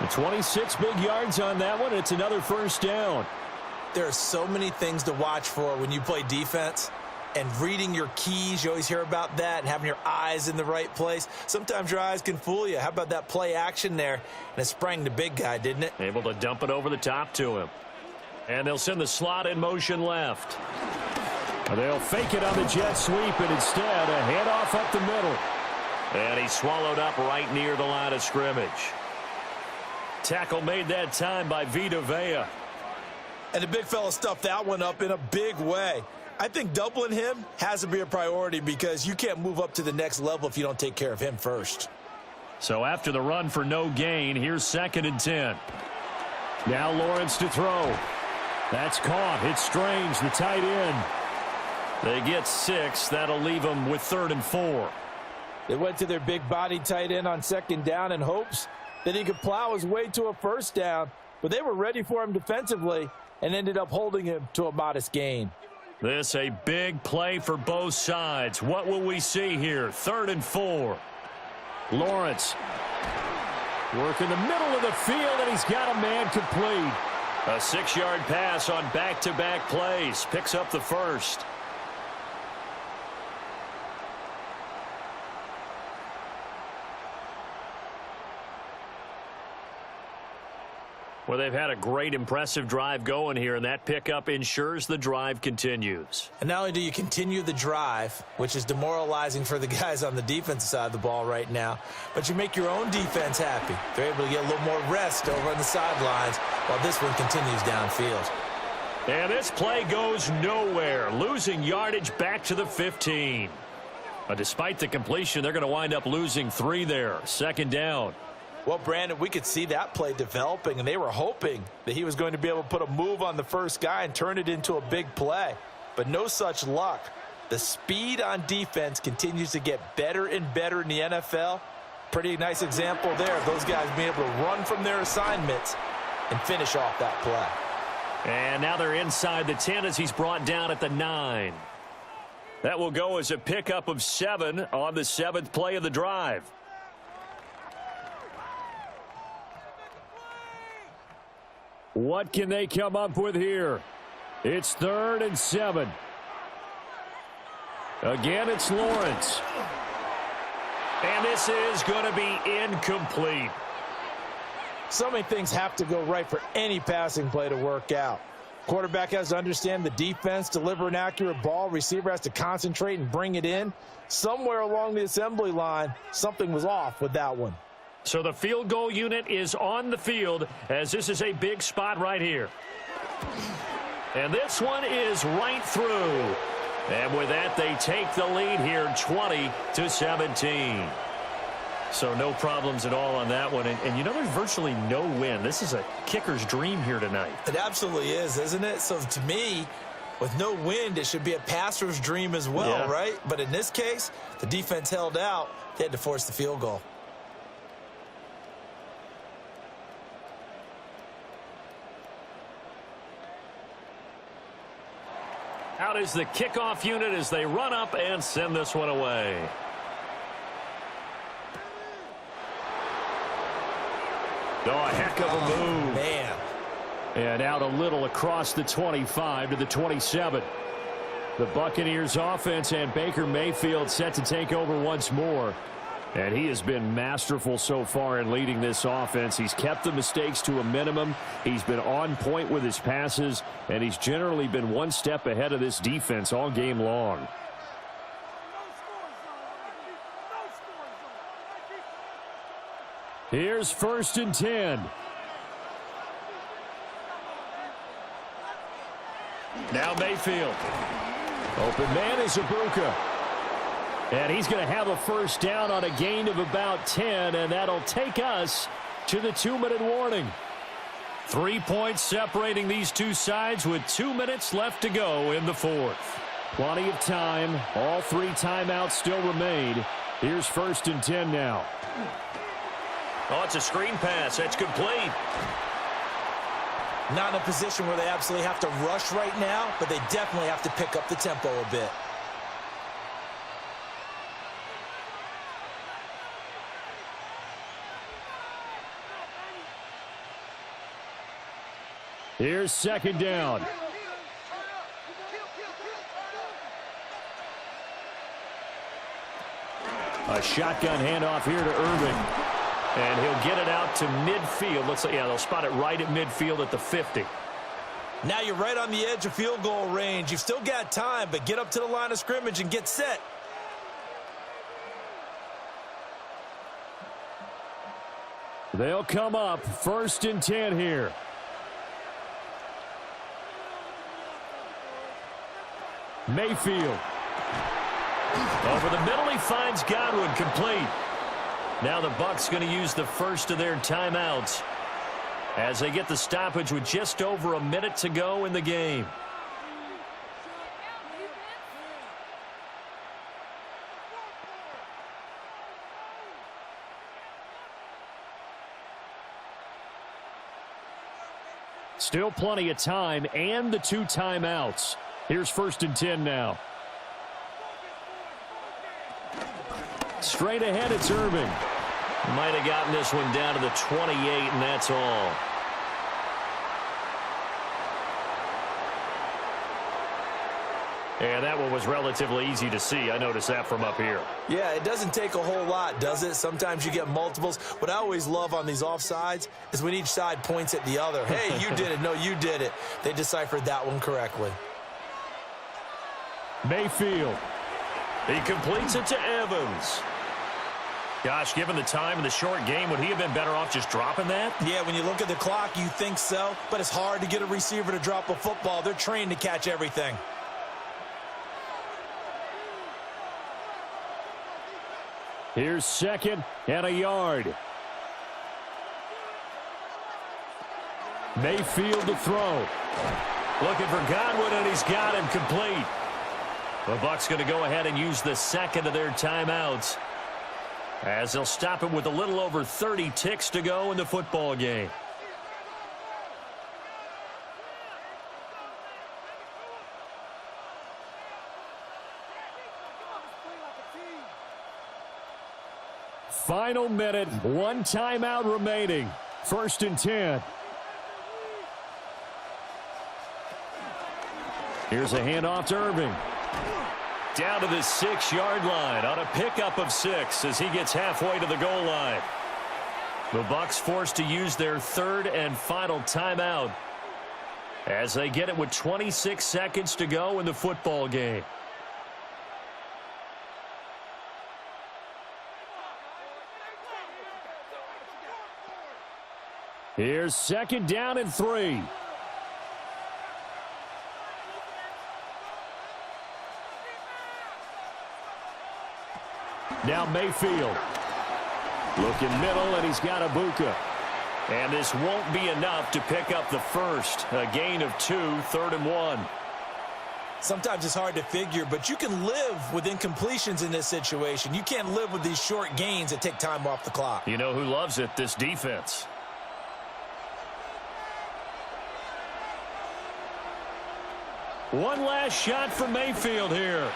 F: The 26 big yards on that one. It's another 1st down.
E: There are so many things to watch for when you play defense. And reading your keys, you always hear about that, and having your eyes in the right place. Sometimes your eyes can fool you. How about that play action there? And it sprang the big guy, didn't it?
A: Able to dump it over the top to him. And they'll send the slot in motion left.
F: They'll fake it on the jet sweep, and instead a handoff up the middle.
A: And he's swallowed up right near the line of scrimmage. Tackle made that time by YBTV.
E: And the big fella stuffed that one up in a big way. I think doubling him has to be a priority because you can't move up to the next level if you don't take care of him first.
A: So after the run for no gain, here's 2nd and 10.
F: Now Lawrence to throw. That's caught. It's Strange, the tight end.
A: They get 6. That'll leave them with 3rd and 4.
B: They went to their big body tight end on 2nd down in hopes that he could plow his way to a 1st down, but they were ready for him defensively and ended up holding him to a modest gain.
A: This a big play for both sides. What will we see here? 3rd and 4.
F: Lawrence working the middle of the field, and he's got a man complete.
A: A 6-yard pass on back-to-back plays. Picks up the first. Well, they've had a great, impressive drive going here, and that pickup ensures the drive continues.
E: And not only do you continue the drive, which is demoralizing for the guys on the defensive side of the ball right now, but you make your own defense happy. They're able to get a little more rest over on the sidelines while this one continues downfield.
A: And this play goes nowhere, losing yardage back to the 15. But despite the completion, they're going to wind up losing 3 there. Second down.
B: Well, Brandon, we could see that play developing, and they were hoping that he was going to be able to put a move on the first guy and turn it into a big play. But no such luck. The speed on defense continues to get better and better in the NFL. Pretty nice example there of those guys being able to run from their assignments and finish off that play.
A: And now they're inside the 10 as he's brought down at the 9. That will go as a pickup of 7 on the 7th play of the drive.
F: What can they come up with here? It's 3rd and 7. Again, it's Lawrence.
A: And this is going to be incomplete.
B: So many things have to go right for any passing play to work out. Quarterback has to understand the defense, deliver an accurate ball. Receiver has to concentrate and bring it in. Somewhere along the assembly line, something was off with that one.
A: So the field goal unit is on the field as this is a big spot right here. And this one is right through. And with that, they take the lead here 20-17. So no problems at all on that one. And you know, there's virtually no wind. This is a kicker's dream here tonight.
E: It absolutely is, isn't it? So to me, with no wind, it should be a passer's dream as well, right? But in this case, the defense held out. They had to force the field goal.
A: Out is the kickoff unit as they run up and send this one away. Oh, a heck of a move.
E: Man.
F: And out a little across the 25 to the 27. The Buccaneers offense and Baker Mayfield set to take over once more. And he has been masterful so far in leading this offense. He's kept the mistakes to a minimum. He's been on point with his passes, and he's generally been one step ahead of this defense all game long. Here's 1st and 10.
A: Now Mayfield.
F: Open man is Ibuka. And he's going to have a first down on a gain of about 10, and that'll take us to the 2-minute warning.
A: 3 points separating these two sides with 2 minutes left to go in the 4th.
F: Plenty of time. All 3 timeouts still remain. Here's 1st and 10 now.
A: Oh, it's a screen pass. That's complete.
E: Not in a position where they absolutely have to rush right now, but they definitely have to pick up the tempo a bit.
F: Here's 2nd down.
A: A shotgun handoff here to Irving. And he'll get it out to midfield. Looks like, yeah, they'll spot it right at midfield at the 50.
E: Now you're right on the edge of field goal range. You've still got time, but get up to the line of scrimmage and get set.
F: They'll come up 1st and 10 here. Mayfield.
A: Over the middle, he finds Godwin, complete. Now the Bucs going to use the first of their timeouts as they get the stoppage with just over a minute to go in the game.
F: Still plenty of time and the 2 timeouts. Here's 1st and 10 now. Straight ahead, it's Irving.
A: Might have gotten this one down to the 28, and that's all. And that one was relatively easy to see. I noticed that from up here.
E: Yeah, it doesn't take a whole lot, does it? Sometimes you get multiples. What I always love on these offsides is when each side points at the other. Hey, you did it. No, you did it. They deciphered that one correctly.
F: Mayfield.
A: He completes it to Evans. Gosh, given the time in the short game, would he have been better off just dropping that?
E: Yeah, when you look at the clock, you think so. But it's hard to get a receiver to drop a football. They're trained to catch everything.
F: Here's 2nd and a yard. Mayfield to throw.
A: Looking for Godwin, and he's got him complete. The Bucs going to go ahead and use the 2nd of their timeouts, as they'll stop it with a little over 30 ticks to go in the football game.
F: Final minute, 1 timeout remaining. 1st and 10. Here's a handoff to Irving.
A: Down to the 6-yard line on a pickup of 6 as he gets halfway to the goal line. The Bucs forced to use their 3rd and final timeout as they get it with 26 seconds to go in the football game.
F: Here's 2nd down and 3. Now Mayfield. Looking middle, and he's got Ibuka.
A: And this won't be enough to pick up the first. A gain of 2, 3rd and 1.
E: Sometimes it's hard to figure, but you can live with incompletions in this situation. You can't live with these short gains that take time off the clock.
A: You know who loves it? This defense.
F: One last shot for Mayfield here.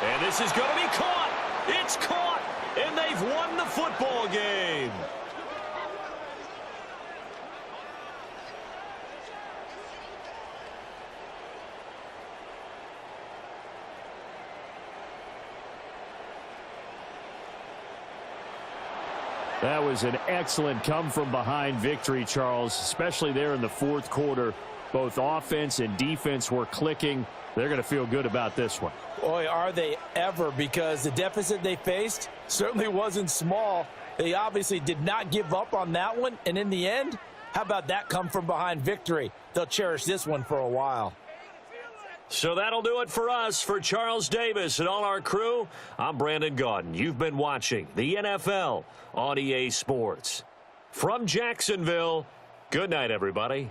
A: And this is going to be caught. It's caught, and they've won the football game.
F: That was an excellent come-from-behind victory, Charles, especially there in the 4th quarter. Both offense and defense were clicking. They're going to feel good about this one.
B: Boy, are they ever, because the deficit they faced certainly wasn't small. They obviously did not give up on that one, and in the end, how about that come-from-behind victory? They'll cherish this one for a while.
A: So that'll do it for us. For Charles Davis and all our crew, I'm Brandon Gaudin. You've been watching the NFL on EA Sports. From Jacksonville, good night, everybody.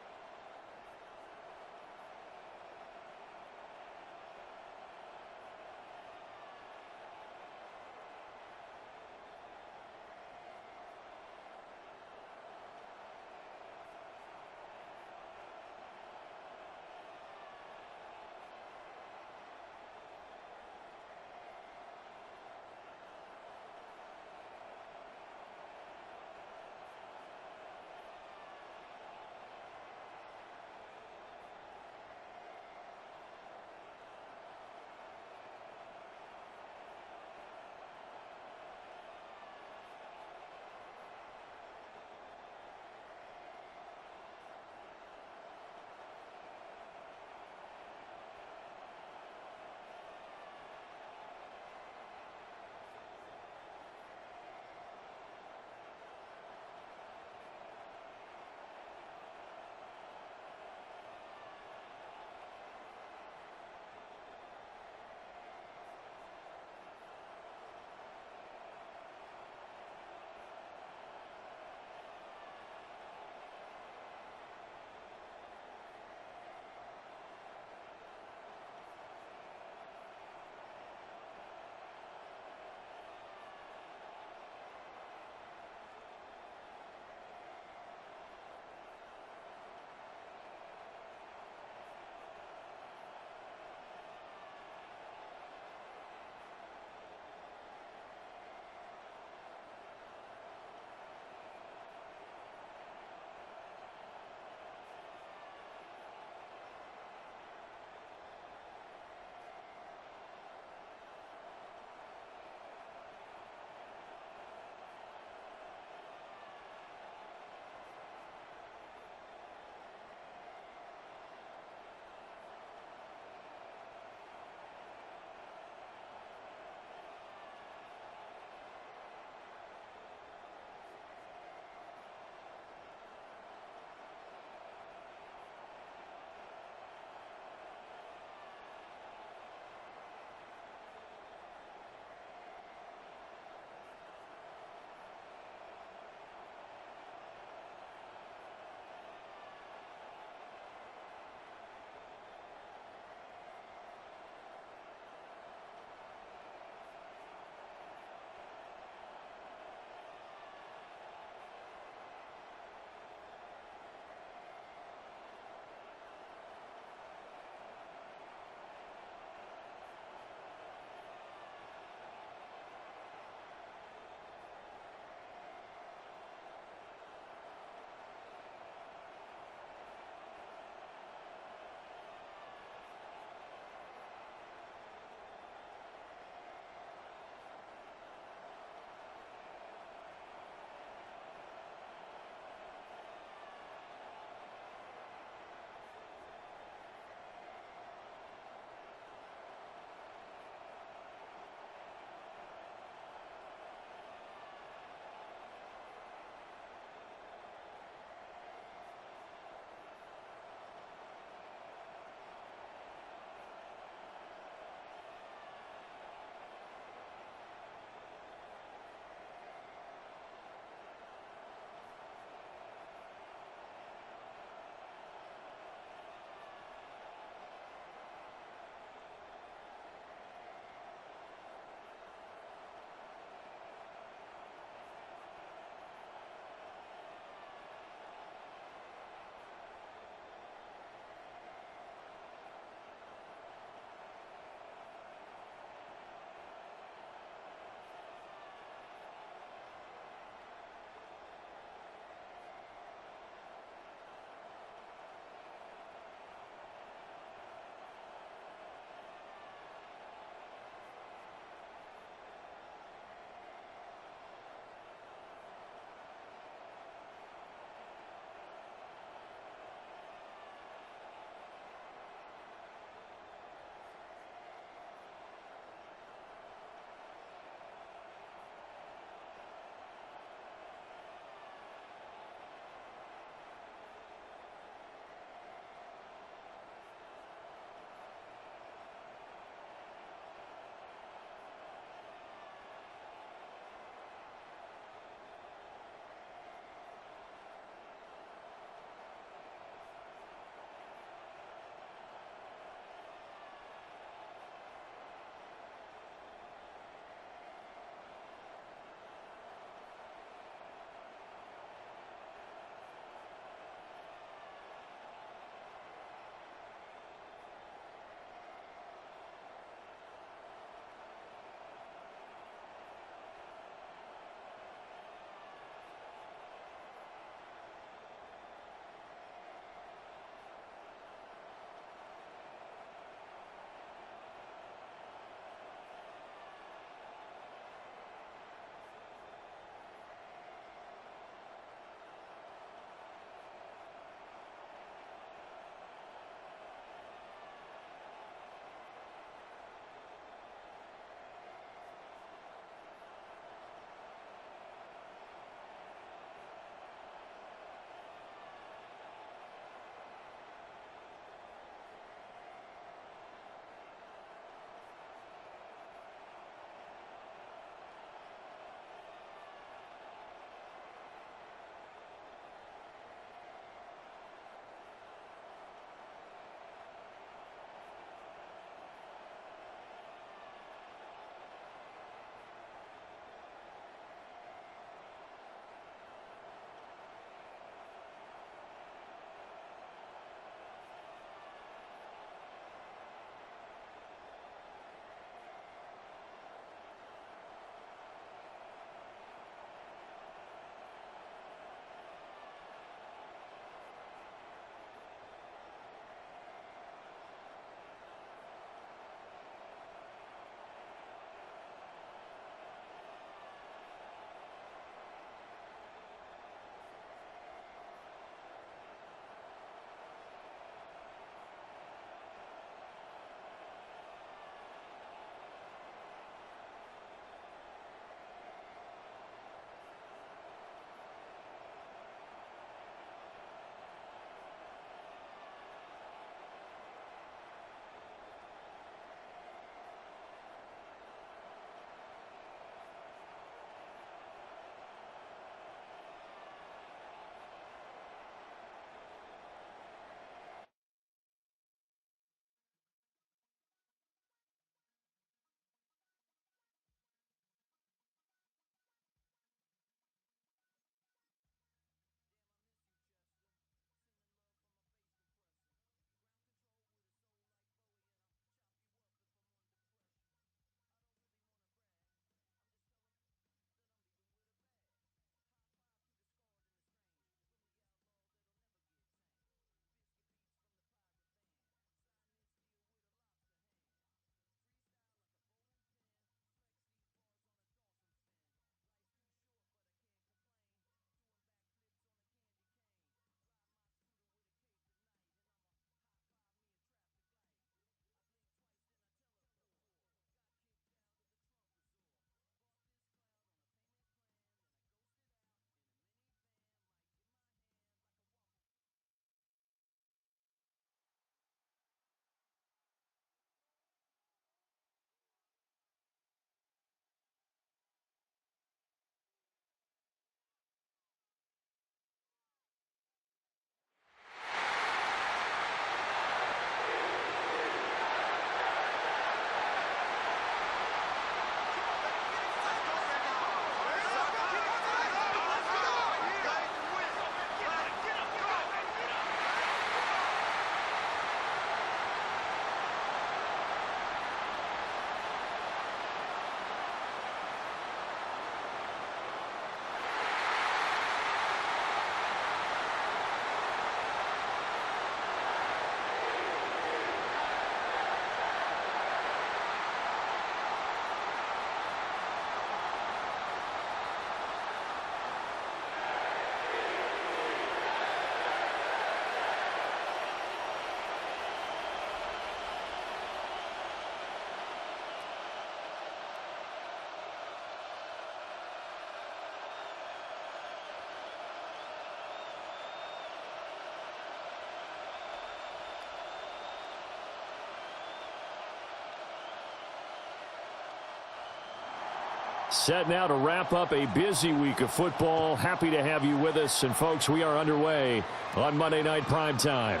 F: Set now to wrap up a busy week of football. Happy to have you with us. And, folks, we are underway on Monday Night Primetime.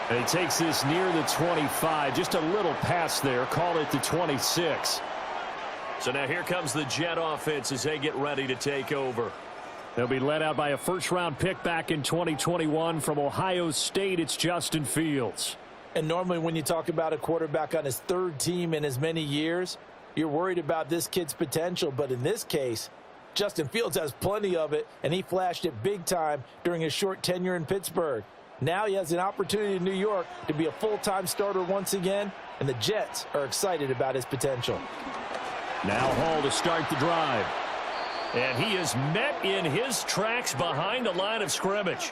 F: And he takes this near the 25. Just a little pass there. Call it the 26. So now here comes the Jet offense as they get ready to take over. They'll be led out by a first-round pick back in 2021 from Ohio State. It's Justin Fields.
B: And normally when you talk about a quarterback on his third team in as many years, you're worried about this kid's potential. But in this case, Justin Fields has plenty of it, and he flashed it big time during his short tenure in Pittsburgh. Now he has an opportunity in New York to be a full-time starter once again, and the Jets are excited about his potential.
F: Now Hall to start the drive. And he is met in his tracks behind the line of scrimmage.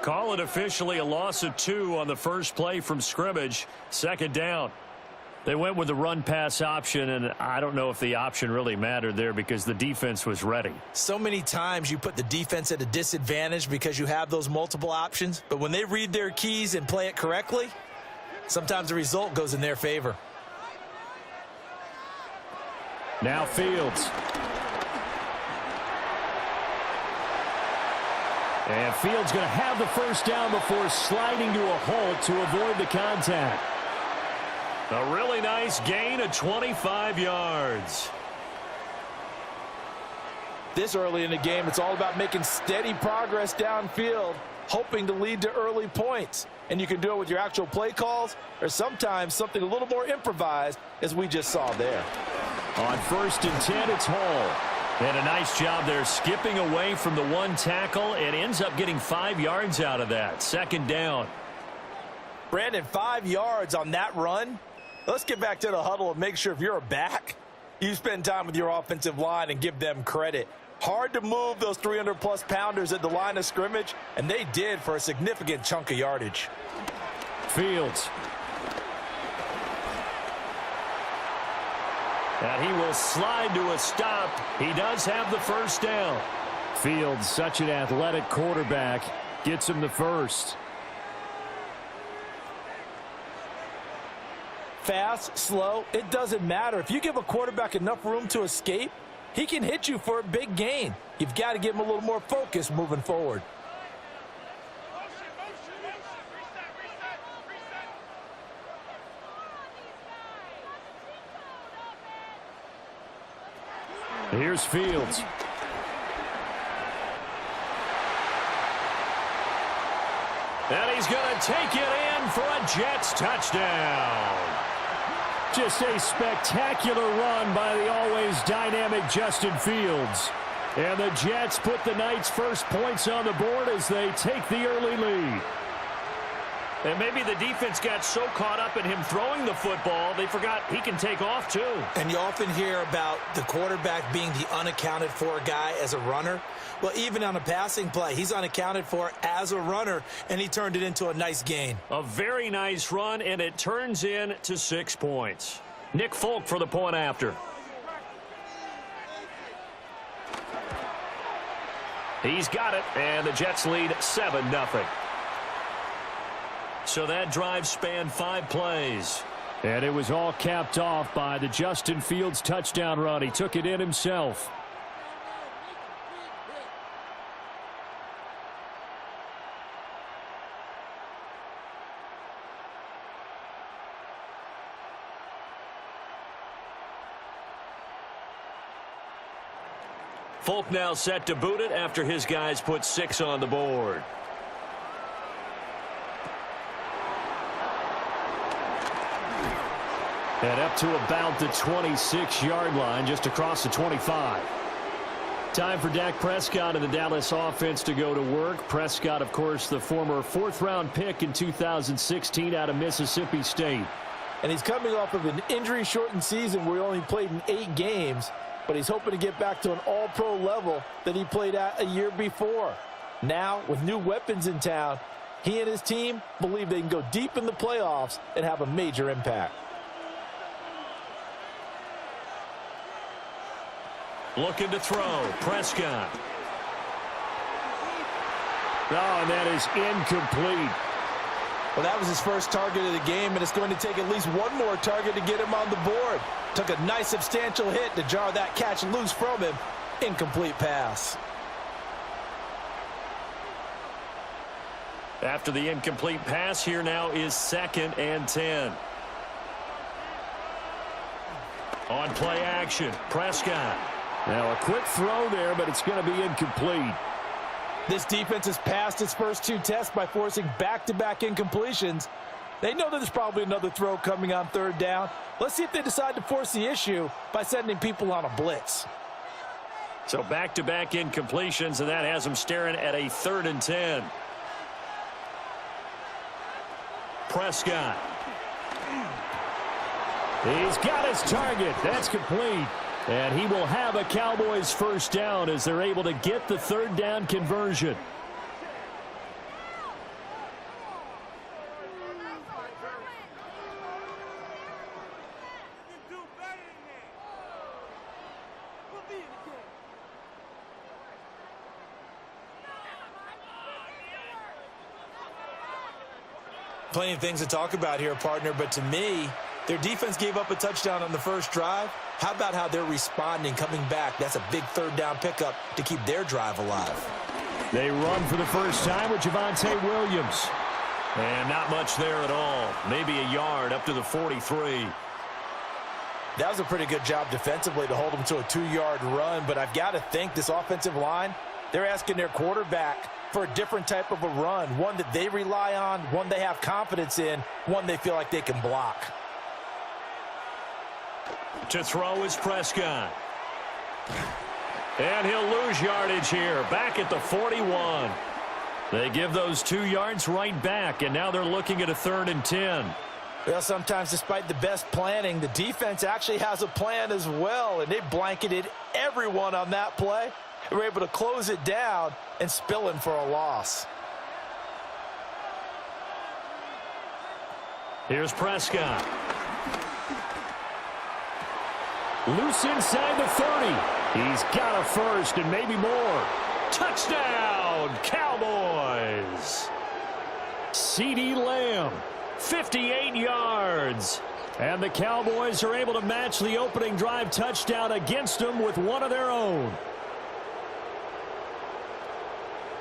F: Call it officially a loss of 2 on the first play from scrimmage. Second down. They went with the run-pass option, and I don't know if the option really mattered there because the defense was ready.
E: So many times you put the defense at a disadvantage because you have those multiple options, but when they read their keys and play it correctly, sometimes the result goes in their favor.
F: Now Fields. And Fields going to have the first down before sliding to a halt to avoid the contact. A really nice gain of 25 yards.
B: This early in the game, it's all about making steady progress downfield, hoping to lead to early points. And you can do it with your actual play calls or sometimes something a little more improvised, as we just saw there.
F: On 1st and 10, it's Hall. And a nice job there skipping away from the one tackle and ends up getting 5 yards out of that. Second down.
E: Brandon, 5 yards on that run. Let's get back to the huddle and make sure if you're a back, you spend time with your offensive line and give them credit. Hard to move those 300-plus pounders at the line of scrimmage, and they did for a significant chunk of yardage.
F: Fields. And he will slide to a stop. He does have the first down. Fields, such an athletic quarterback, gets him the first.
B: Fast, slow, it doesn't matter. If you give a quarterback enough room to escape, he can hit you for a big gain. You've got to give him a little more focus moving forward.
F: Here's Fields. And he's going to take it in for a Jets touchdown. Just a spectacular run by the always dynamic Justin Fields. And the Jets put the Knights' first points on the board as they take the early lead.
A: And maybe the defense got so caught up in him throwing the football, they forgot he can take off too.
E: And you often hear about the quarterback being the unaccounted for guy as a runner. Well, even on a passing play, he's unaccounted for as a runner, and he turned it into a nice gain.
A: A very nice run, and it turns into 6 points. Nick Folk for the point after. He's got it, and the Jets lead 7-0. So that drive spanned 5 plays.
F: And it was all capped off by the Justin Fields touchdown run. He took it in himself.
A: Folk now set to boot it after his guys put 6 on the board.
F: And up to about the 26-yard line, just across the 25. Time for Dak Prescott and the Dallas offense to go to work. Prescott, of course, the former 4th-round pick in 2016 out of Mississippi State.
B: And he's coming off of an injury-shortened season where he only played in 8 games, but he's hoping to get back to an all-pro level that he played at a year before. Now, with new weapons in town, he and his team believe they can go deep in the playoffs and have a major impact.
A: Looking to throw. Prescott.
F: Oh, and that is incomplete.
B: Well, that was his first target of the game, and it's going to take at least one more target to get him on the board. Took a nice substantial hit to jar that catch loose from him. Incomplete pass.
A: After the incomplete pass, here now is 2nd and 10. On play action, Prescott.
F: Now a quick throw there, but it's going to be incomplete.
B: This defense has passed its first 2 tests by forcing back-to-back incompletions. They know that there's probably another throw coming on 3rd down. Let's see if they decide to force the issue by sending people on a blitz.
A: So back-to-back incompletions, and that has them staring at a 3rd and 10. Prescott.
F: He's got his target. That's complete. And he will have a Cowboys first down as they're able to get the 3rd down conversion.
C: Plenty of things to talk about here, partner, but to me, their defense gave up a touchdown on the first drive. How about how they're responding, coming back? That's a big 3rd down pickup to keep their drive alive.
F: They run for the first time with Javonte Williams.
A: And not much there at all. Maybe a yard up to the 43.
B: That was a pretty good job defensively to hold them to a 2-yard run, but I've got to think this offensive line, they're asking their quarterback for a different type of a run, one that they rely on, one they have confidence in, one they feel like they can block.
A: To throw is Prescott. And he'll lose yardage here, back at the 41. They give those 2 yards right back, and now they're looking at a 3rd and 10.
B: Well, sometimes despite the best planning, the defense actually has a plan as well, and they blanketed everyone on that play. They were able to close it down and spill in for a loss.
A: Here's Prescott.
F: Loose inside the 30. He's got a first and maybe more.
A: Touchdown, Cowboys!
F: CeeDee Lamb, 58 yards. And the Cowboys are able to match the opening drive touchdown against them with one of their own.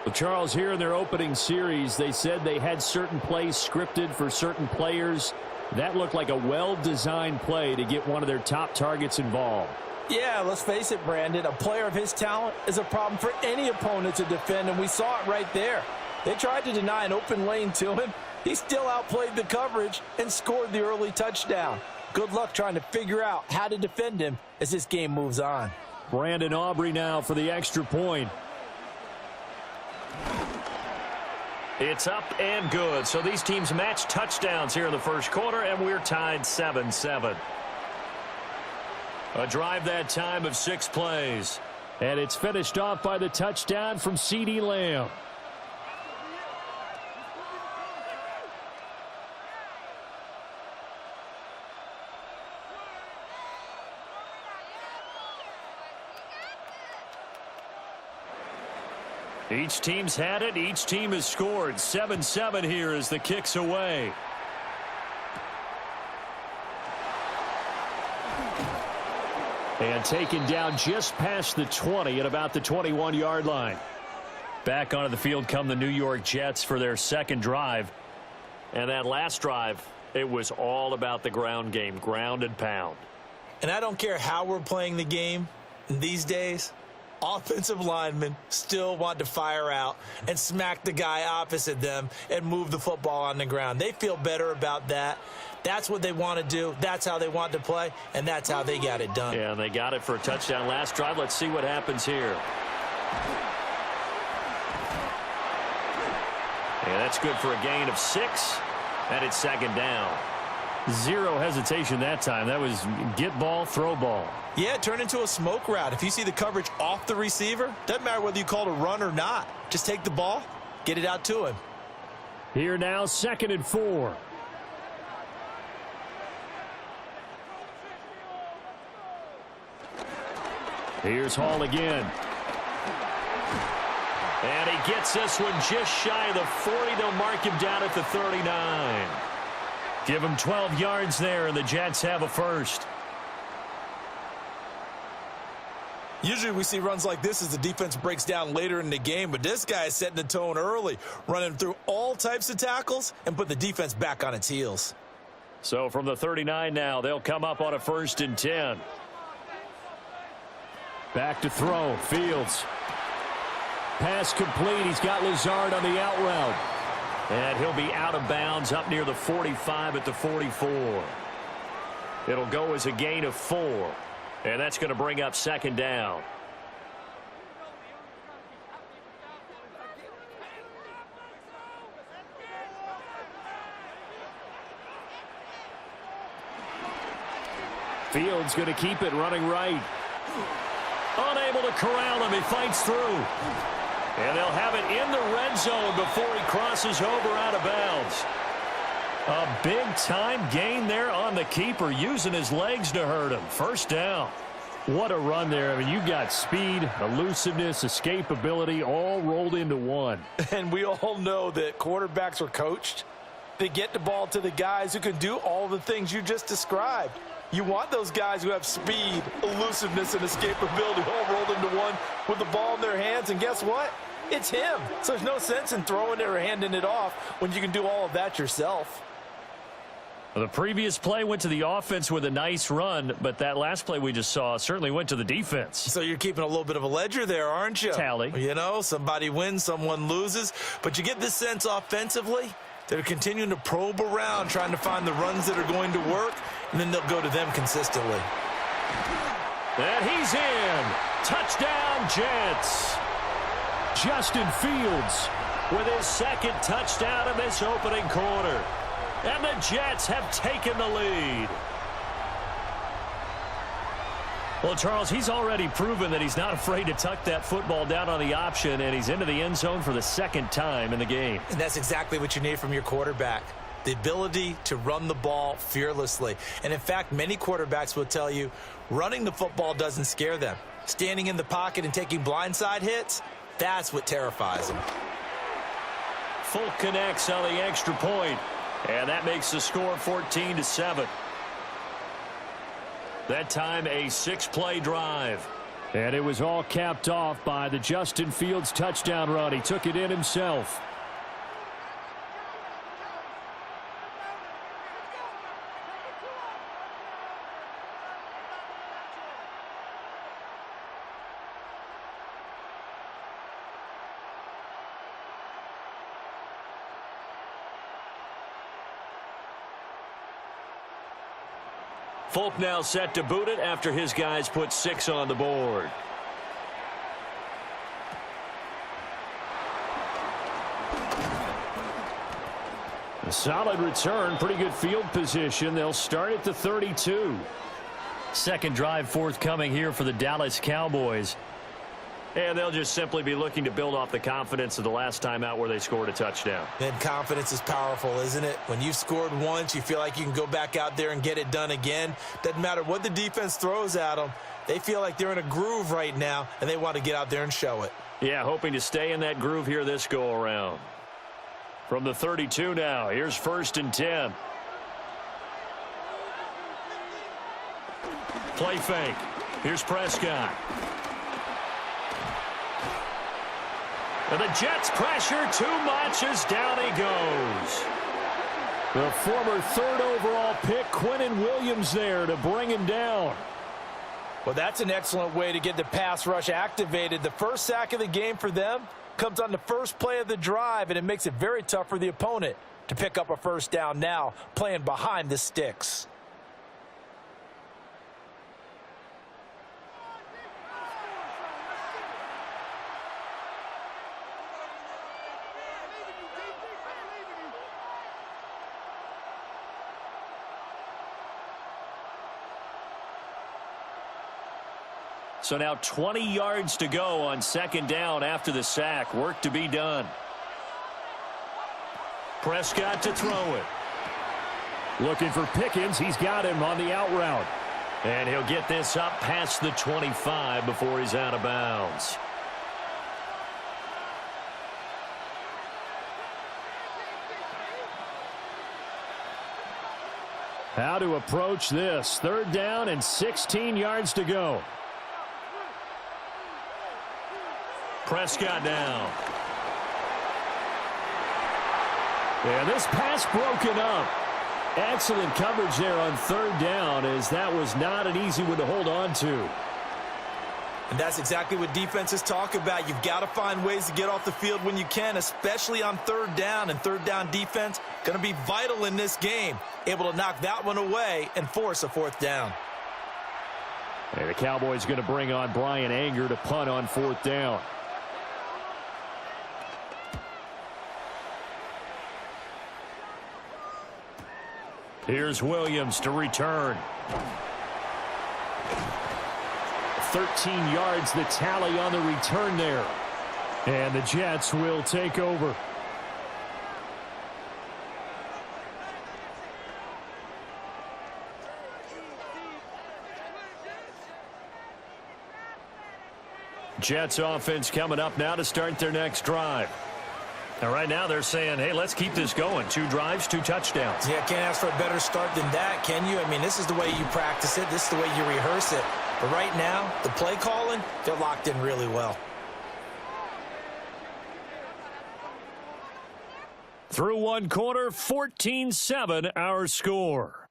F: Well, Charles, here in their opening series, they said they had certain plays scripted for certain players. That looked like a well-designed play to get one of their top targets involved.
B: Yeah, let's face it, Brandon. A player of his talent is a problem for any opponent to defend, and we saw it right there. They tried to deny an open lane to him. He still outplayed the coverage and scored the early touchdown. Good luck trying to figure out how to defend him as this game moves on.
F: Brandon Aubrey now for the extra point.
A: It's up and good. So these teams match touchdowns here in the first quarter, and we're tied 7-7. A drive that time of 6 plays.
F: And it's finished off by the touchdown from CeeDee Lamb.
A: Each team's had it. Each team has scored. 7-7 here as the kick's away.
F: And taken down just past the 20 at about the 21-yard line.
A: Back onto the field come the New York Jets for their second drive. And that last drive, it was all about the ground game, ground and pound.
C: And I don't care how we're playing the game these days, offensive linemen still want to fire out and smack the guy opposite them and move the football on the ground. They feel better about that. That's what they want to do. That's how they want to play, and that's how they got it done.
A: Yeah, and they got it for a touchdown last drive. Let's see what happens here. Yeah, that's good for a gain of 6, and it's second down.
F: Zero hesitation that time. That was get ball, throw ball.
C: Yeah, it turned into a smoke route. If you see the coverage off the receiver, doesn't matter whether you call it a run or not. Just take the ball, get it out to him.
F: Here now, 2nd and 4. Here's Hall again.
A: And he gets this one just shy of the 40. They'll mark him down at the 39. Give him 12 yards there, and the Jets have a first.
C: Usually we see runs like this as the defense breaks down later in the game, but this guy is setting the tone early, running through all types of tackles and put the defense back on its heels.
A: So from the 39 now, they'll come up on a 1st and 10.
F: Back to throw. Fields. Pass complete. He's got Lazard on the out route.
A: And he'll be out of bounds up near the 45 at the 44. It'll go as a gain of 4. And that's going to bring up 2nd down.
F: Fields going to keep it running right.
A: Unable to corral him. He fights through. And they'll have it in the red zone before he crosses over out of bounds. A big-time gain there on the keeper, using his legs to hurt him. 1st down.
F: What a run there. I mean, you got speed, elusiveness, escapability, all rolled into one.
B: And we all know that quarterbacks are coached. They get the ball to the guys who can do all the things you just described. You want those guys who have speed, elusiveness, and escapability all rolled into one with the ball in their hands. And guess what? It's him. So there's no sense in throwing it or handing it off when you can do all of that yourself.
A: The previous play went to the offense with a nice run, but that last play we just saw certainly went to the defense.
C: So you're keeping a little bit of a ledger there, aren't you?
A: Tally.
C: You know, somebody wins, someone loses. But you get this sense offensively, they're continuing to probe around, trying to find the runs that are going to work, and then they'll go to them consistently.
A: And he's in. Touchdown, Jets.
F: Justin Fields
A: With his 2nd touchdown in this opening quarter. And the Jets have taken the lead. Well, Charles, he's already proven that he's not afraid to tuck that football down on the option, and he's into the end zone for the 2nd time in the game.
E: And that's exactly what you need from your quarterback. The ability to run the ball fearlessly. And in fact, many quarterbacks will tell you running the football doesn't scare them. Standing in the pocket and taking blindside hits, that's what terrifies them.
A: Folk connects on the extra point, and that makes the score 14-7. That time a 6-play drive.
F: And it was all capped off by the Justin Fields touchdown run. He took it in himself.
A: Folk now set to boot it after his guys put 6 on the board.
F: A solid return, pretty good field position. They'll start at the 32.
A: 2nd drive forthcoming here for the Dallas Cowboys. And they'll just simply be looking to build off the confidence of the last time out where they scored a touchdown.
E: And confidence is powerful, isn't it? When you've scored once, you feel like you can go back out there and get it done again. Doesn't matter what the defense throws at them. They feel like they're in a groove right now, and they want to get out there and show it.
A: Yeah, hoping to stay in that groove here this go-around. From the 32 now, here's 1st and 10. Play fake. Here's Prescott. And the Jets pressure too much as down he goes.
F: The former 3rd overall pick, Quinnen Williams, there to bring him down.
B: Well, that's an excellent way to get the pass rush activated. The first sack of the game for them comes on the first play of the drive, and it makes it very tough for the opponent to pick up a 1st down now, playing behind the sticks.
A: So now 20 yards to go on 2nd down after the sack. Work to be done. Prescott to throw it.
F: Looking for Pickens. He's got him on the out route.
A: And he'll get this up past the 25 before he's out of bounds.
F: How to approach this. 3rd down and 16 yards to go.
A: Prescott down.
F: And this pass broken up. Excellent coverage there on 3rd down, as that was not an easy one to hold on to.
C: And that's exactly what defenses talk about. You've got to find ways to get off the field when you can, especially on 3rd down. And 3rd down defense going to be vital in this game. Able to knock that one away and force a 4th down.
F: And the Cowboys going to bring on Brian Anger to punt on 4th down.
A: Here's Williams to return.
F: 13 yards the tally on the return there. And the Jets will take over.
A: Jets offense coming up now to start their next drive. And right now they're saying, hey, let's keep this going. 2 drives, 2 touchdowns.
E: Yeah, can't ask for a better start than that, can you? I mean, this is the way you practice it. This is the way you rehearse it. But right now, the play calling, they're locked in really well.
F: Through 1 quarter, 14-7 our score.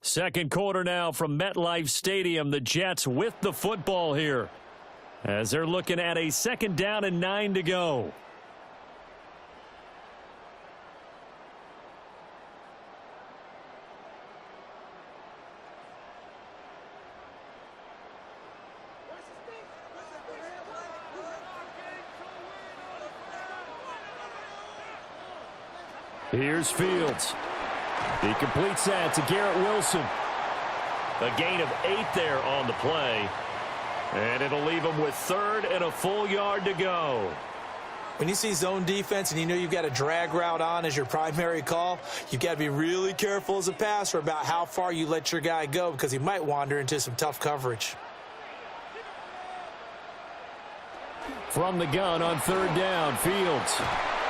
F: Second quarter now from MetLife Stadium. The Jets with the football here, as they're looking at a 2nd down and 9 to go. Here's Fields. He completes that to Garrett Wilson.
A: A gain of 8 there on the play. And it'll leave him with 3rd and a full yard to go.
E: When you see zone defense and you know you've got a drag route on as your primary call, you've got to be really careful as a passer about how far you let your guy go, because he might wander into some tough coverage.
F: From the gun on 3rd down, Fields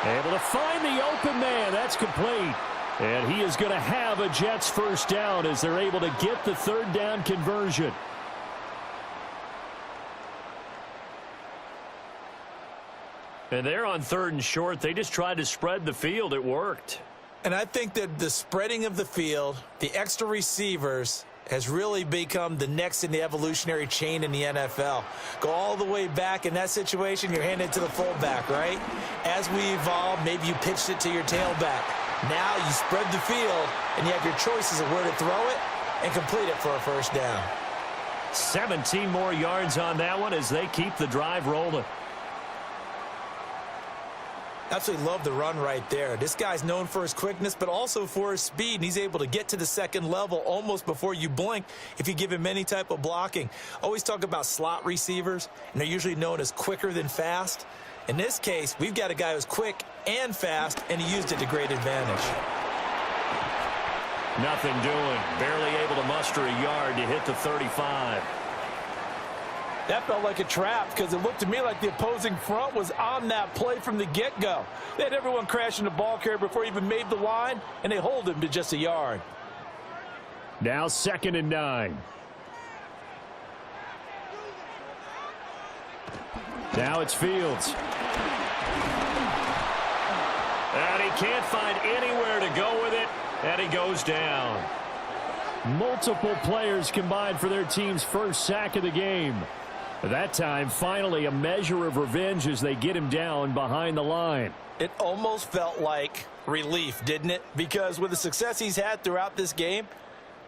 F: able to find the open man. That's complete. And he is going to have a Jets 1st down as they're able to get the 3rd down conversion.
A: And they're on 3rd and short. They just tried to spread the field. It worked.
E: And I think that the spreading of the field, the extra receivers, has really become the next in the evolutionary chain in the NFL. Go all the way back in that situation, you're handing it to the fullback, right? As we evolve, maybe you pitched it to your tailback. Now you spread the field, and you have your choices of where to throw it and complete it for a 1st down.
A: 17 more yards on that one as they keep the drive rolling.
E: Absolutely love the run right there. This guy's known for his quickness, but also for his speed, and he's able to get to the 2nd level almost before you blink if you give him any type of blocking. Always talk about slot receivers, and they're usually known as quicker than fast. In this case, we've got a guy who's quick and fast, and he used it to great advantage.
A: Nothing doing. Barely able to muster a yard to hit the 35.
B: That felt like a trap, because it looked to me like the opposing front was on that play from the get-go. They had everyone crashing the ball carrier before he even made the line, and they hold him to just a yard.
F: Now 2nd and 9. Now it's Fields.
A: And he can't find anywhere to go with it, and he goes down.
F: Multiple players combined for their team's 1st sack of the game. That time, finally, a measure of revenge as they get him down behind the line.
B: It almost felt like relief, didn't it? Because with the success he's had throughout this game,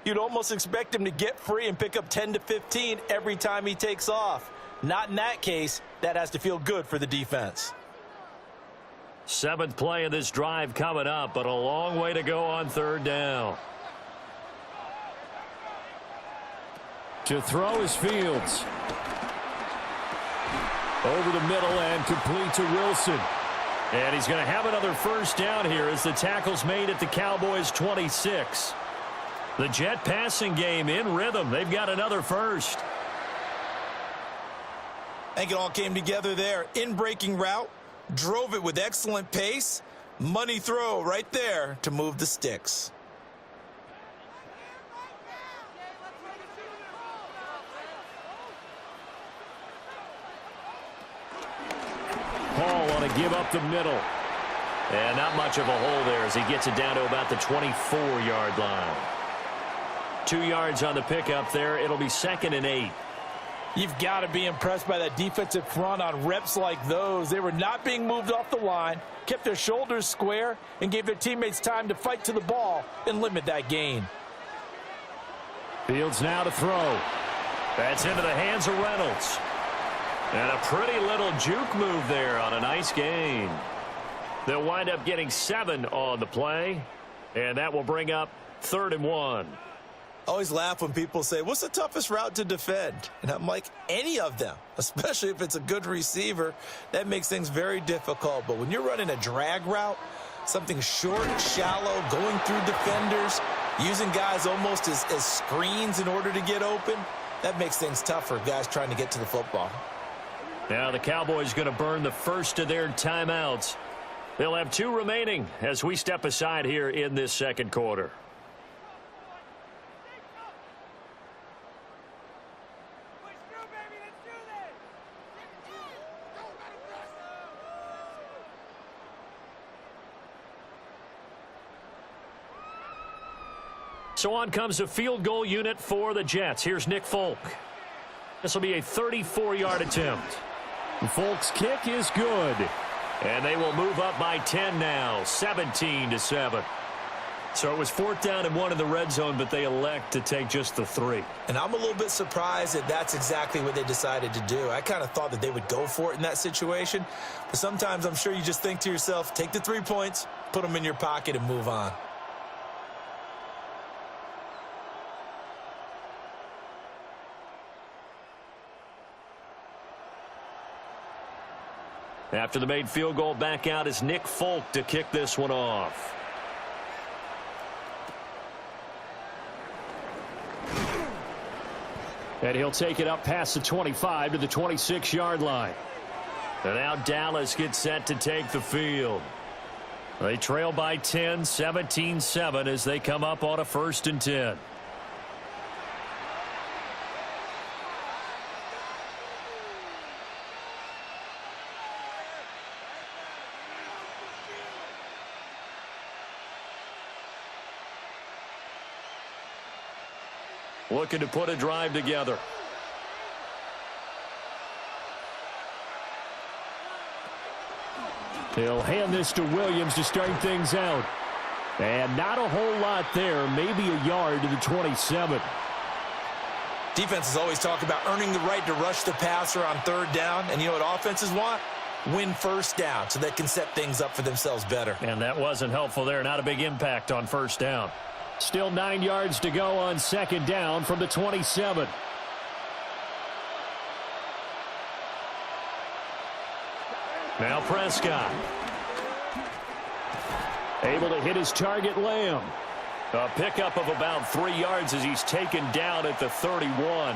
B: you'd almost expect him to get free and pick up 10 to 15 every time he takes off. Not in that case. That has to feel good for the defense.
A: 7th play of this drive coming up, but a long way to go on 3rd down.
F: To throw is Fields. Over the middle and complete to Wilson.
A: And he's going to have another 1st down here as the tackle's made at the Cowboys' 26. The Jet passing game in rhythm. They've got another first.
C: I think it all came together there. In-breaking route, drove it with excellent pace. Money throw right there to move the sticks.
A: Hall on a give up the middle. And not much of a hole there as he gets it down to about the 24-yard line. 2 yards on the pickup there. It'll be 2nd and 8.
B: You've got to be impressed by that defensive front on reps like those. They were not being moved off the line, kept their shoulders square, and gave their teammates time to fight to the ball and limit that gain.
A: Fields now to throw. That's into the hands of Reynolds. And a pretty little juke move there on a nice gain. They'll wind up getting 7 on the play, and that will bring up 3rd and 1.
C: I always laugh when people say, what's the toughest route to defend? And I'm like, any of them, especially if it's a good receiver. That makes things very difficult. But when you're running a drag route, something short, shallow, going through defenders, using guys almost as screens in order to get open, that makes things tough for guys trying to get to the football.
A: Now the Cowboys going to burn the first of their timeouts. They'll have 2 remaining as we step aside here in this second quarter. So on comes a field goal unit for the Jets. Here's Nick Folk. This will be a 34-yard attempt. Folk's kick is good. And they will move up by 10 now, 17-7. So it was 4th down and 1 in the red zone, but they elect to take just the 3.
C: And I'm a little bit surprised that that's exactly what they decided to do. I kind of thought that they would go for it in that situation. But sometimes I'm sure you just think to yourself, take the 3 points, put them in your pocket, and move on.
A: After the made field goal, back out is Nick Folk to kick this one off. And he'll take it up past the 25 to the 26-yard line. And now Dallas gets set to take the field. They trail by 10, 17-7 as they come up on a 1st and 10. Looking to put a drive together. He'll hand this to Williams to start things out. And not a whole lot there, maybe a yard to the 27.
C: Defenses always talk about earning the right to rush the passer on 3rd down. And you know what offenses want? Win 1st down so they can set things up for themselves better.
A: And that wasn't helpful there. Not a big impact on 1st down. Still 9 yards to go on 2nd down from the 27. Now Prescott. Able to hit his target, Lamb. A pickup of about 3 yards as he's taken down at the 31.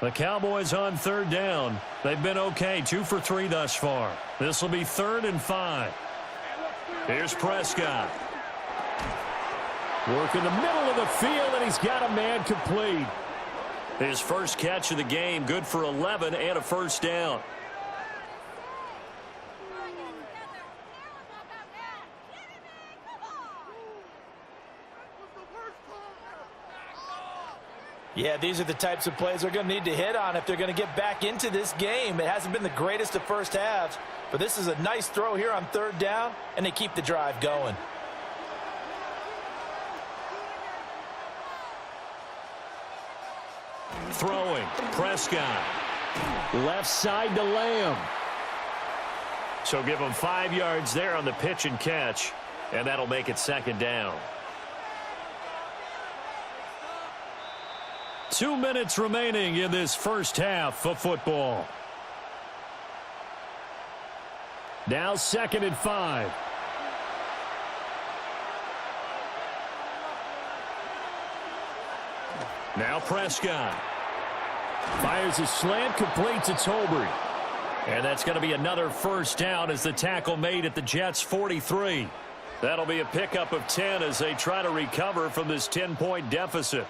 A: The Cowboys on 3rd down. They've been okay, 2 for 3 thus far. This will be 3rd and 5. Here's Prescott. Work in the middle of the field, and he's got a man complete. His first catch of the game, good for 11 and a 1st down.
B: Yeah, these are the types of plays they're going to need to hit on if they're going to get back into this game. It hasn't been the greatest of first halves, but this is a nice throw here on 3rd down, and they keep the drive going.
A: Throwing, Prescott. Left side to Lamb. So give him 5 yards there on the pitch and catch, and that'll make it 2nd down. 2 minutes remaining in this first half of football.
F: Now 2nd and 5.
A: Now Prescott.
F: Fires a slant, completes it to Holbury.
A: And that's going to be another first down as the tackle made at the Jets' 43. That'll be a pickup of 10 as they try to recover from this 10-point deficit.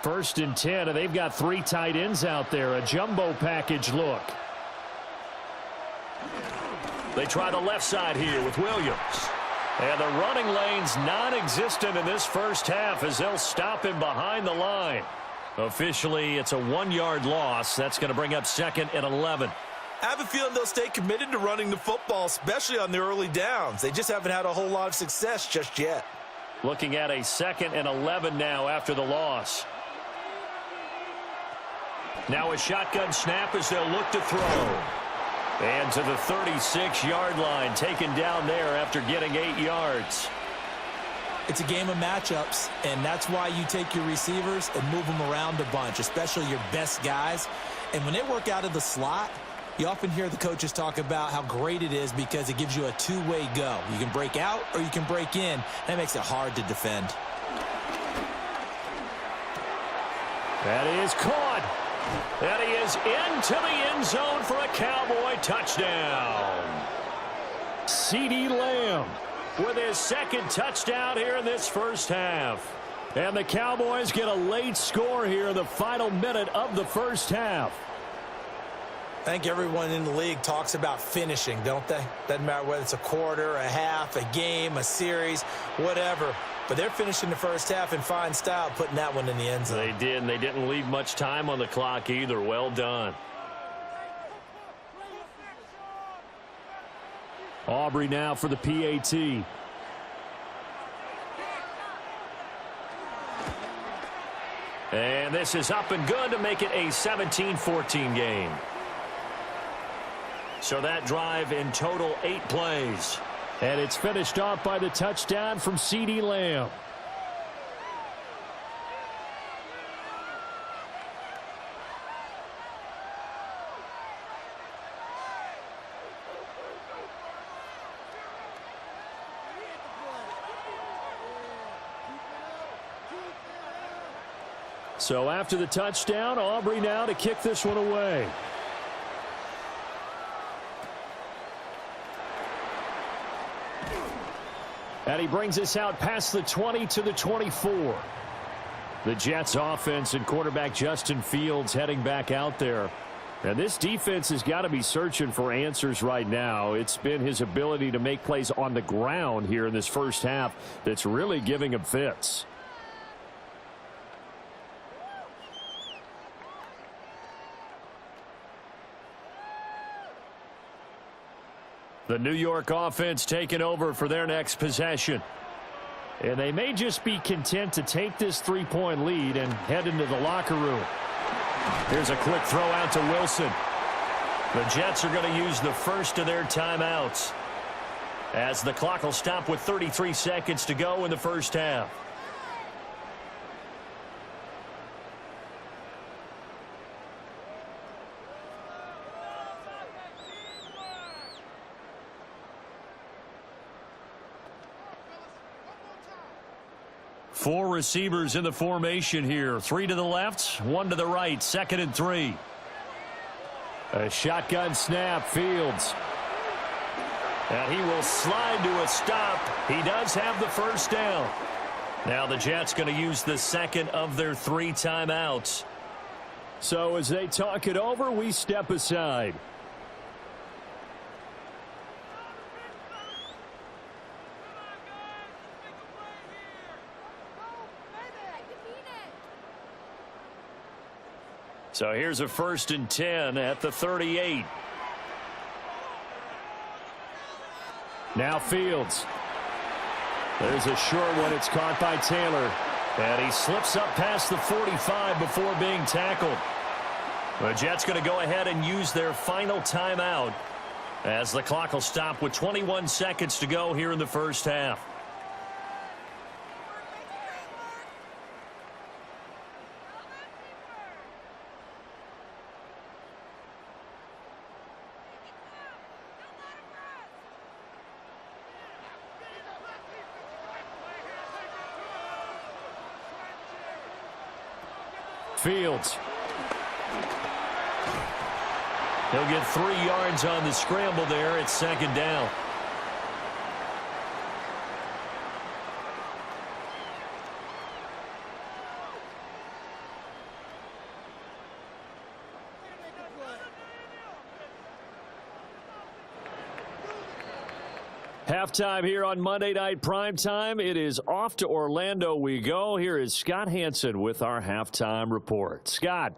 F: 1st and 10, and they've got 3 tight ends out there. A jumbo package look.
A: They try the left side here with Williams. And the running lane's non-existent in this first half as they'll stop him behind the line. Officially, it's a 1-yard loss. That's going to bring up 2nd and 11.
C: I have a feeling they'll stay committed to running the football, especially on the early downs. They just haven't had a whole lot of success just yet.
A: Looking at a 2nd and 11 now after the loss. Now a shotgun snap as they'll look to throw. And to the 36-yard line, taken down there after getting 8 yards.
E: It's a game of matchups, and that's why you take your receivers and move them around a bunch, especially your best guys. And when they work out of the slot, you often hear the coaches talk about how great it is because it gives you a two-way go. You can break out or you can break in. That makes it hard to defend.
A: That is caught. And he is into the end zone for a Cowboy touchdown.
F: CeeDee Lamb
A: With his 2nd touchdown here in this first half.
F: And the Cowboys get a late score here in the final minute of the first half.
E: I think everyone in the league talks about finishing, don't they? Doesn't matter whether it's a quarter, a half, a game, a series, whatever. But they're finishing the first half in fine style, putting that one in the end zone.
A: They did, and they didn't leave much time on the clock either. Well done.
F: Aubrey now for the PAT.
A: And this is up and good to make it a 17-14 game. So that drive in total 8 plays.
F: And it's finished off by the touchdown from CeeDee Lamb. So after the touchdown, Aubrey now to kick this one away. And he brings us out past the 20 to the 24. The Jets offense and quarterback Justin Fields heading back out there. And this defense has got to be searching for answers right now. It's been his ability to make plays on the ground here in this first half that's really giving him fits.
A: The New York offense taking over for their next possession.
F: And they may just be content to take this 3-point lead and head into the locker room.
A: Here's a quick throw out to Wilson. The Jets are going to use the first of their timeouts as the clock will stop with 33 seconds to go in the first half. Four receivers in the formation here. 3 to the left, 1 to the right. 2nd and 3.
F: A shotgun snap, Fields.
A: And he will slide to a stop. He does have the first down. Now the Jets going to use the second of their 3 timeouts.
F: So as they talk it over, we step aside.
A: So here's a 1st and 10 at the 38.
F: Now Fields. There's a short one. It's caught by Taylor.
A: And he slips up past the 45 before being tackled. The Jets going to go ahead and use their final timeout as the clock will stop with 21 seconds to go here in the first half.
F: midfield.
A: He'll get 3 yards on the scramble there. It's second down.
F: Halftime here on Monday Night Primetime. It is off to Orlando we go. Here is Scott Hansen with our halftime report. Scott.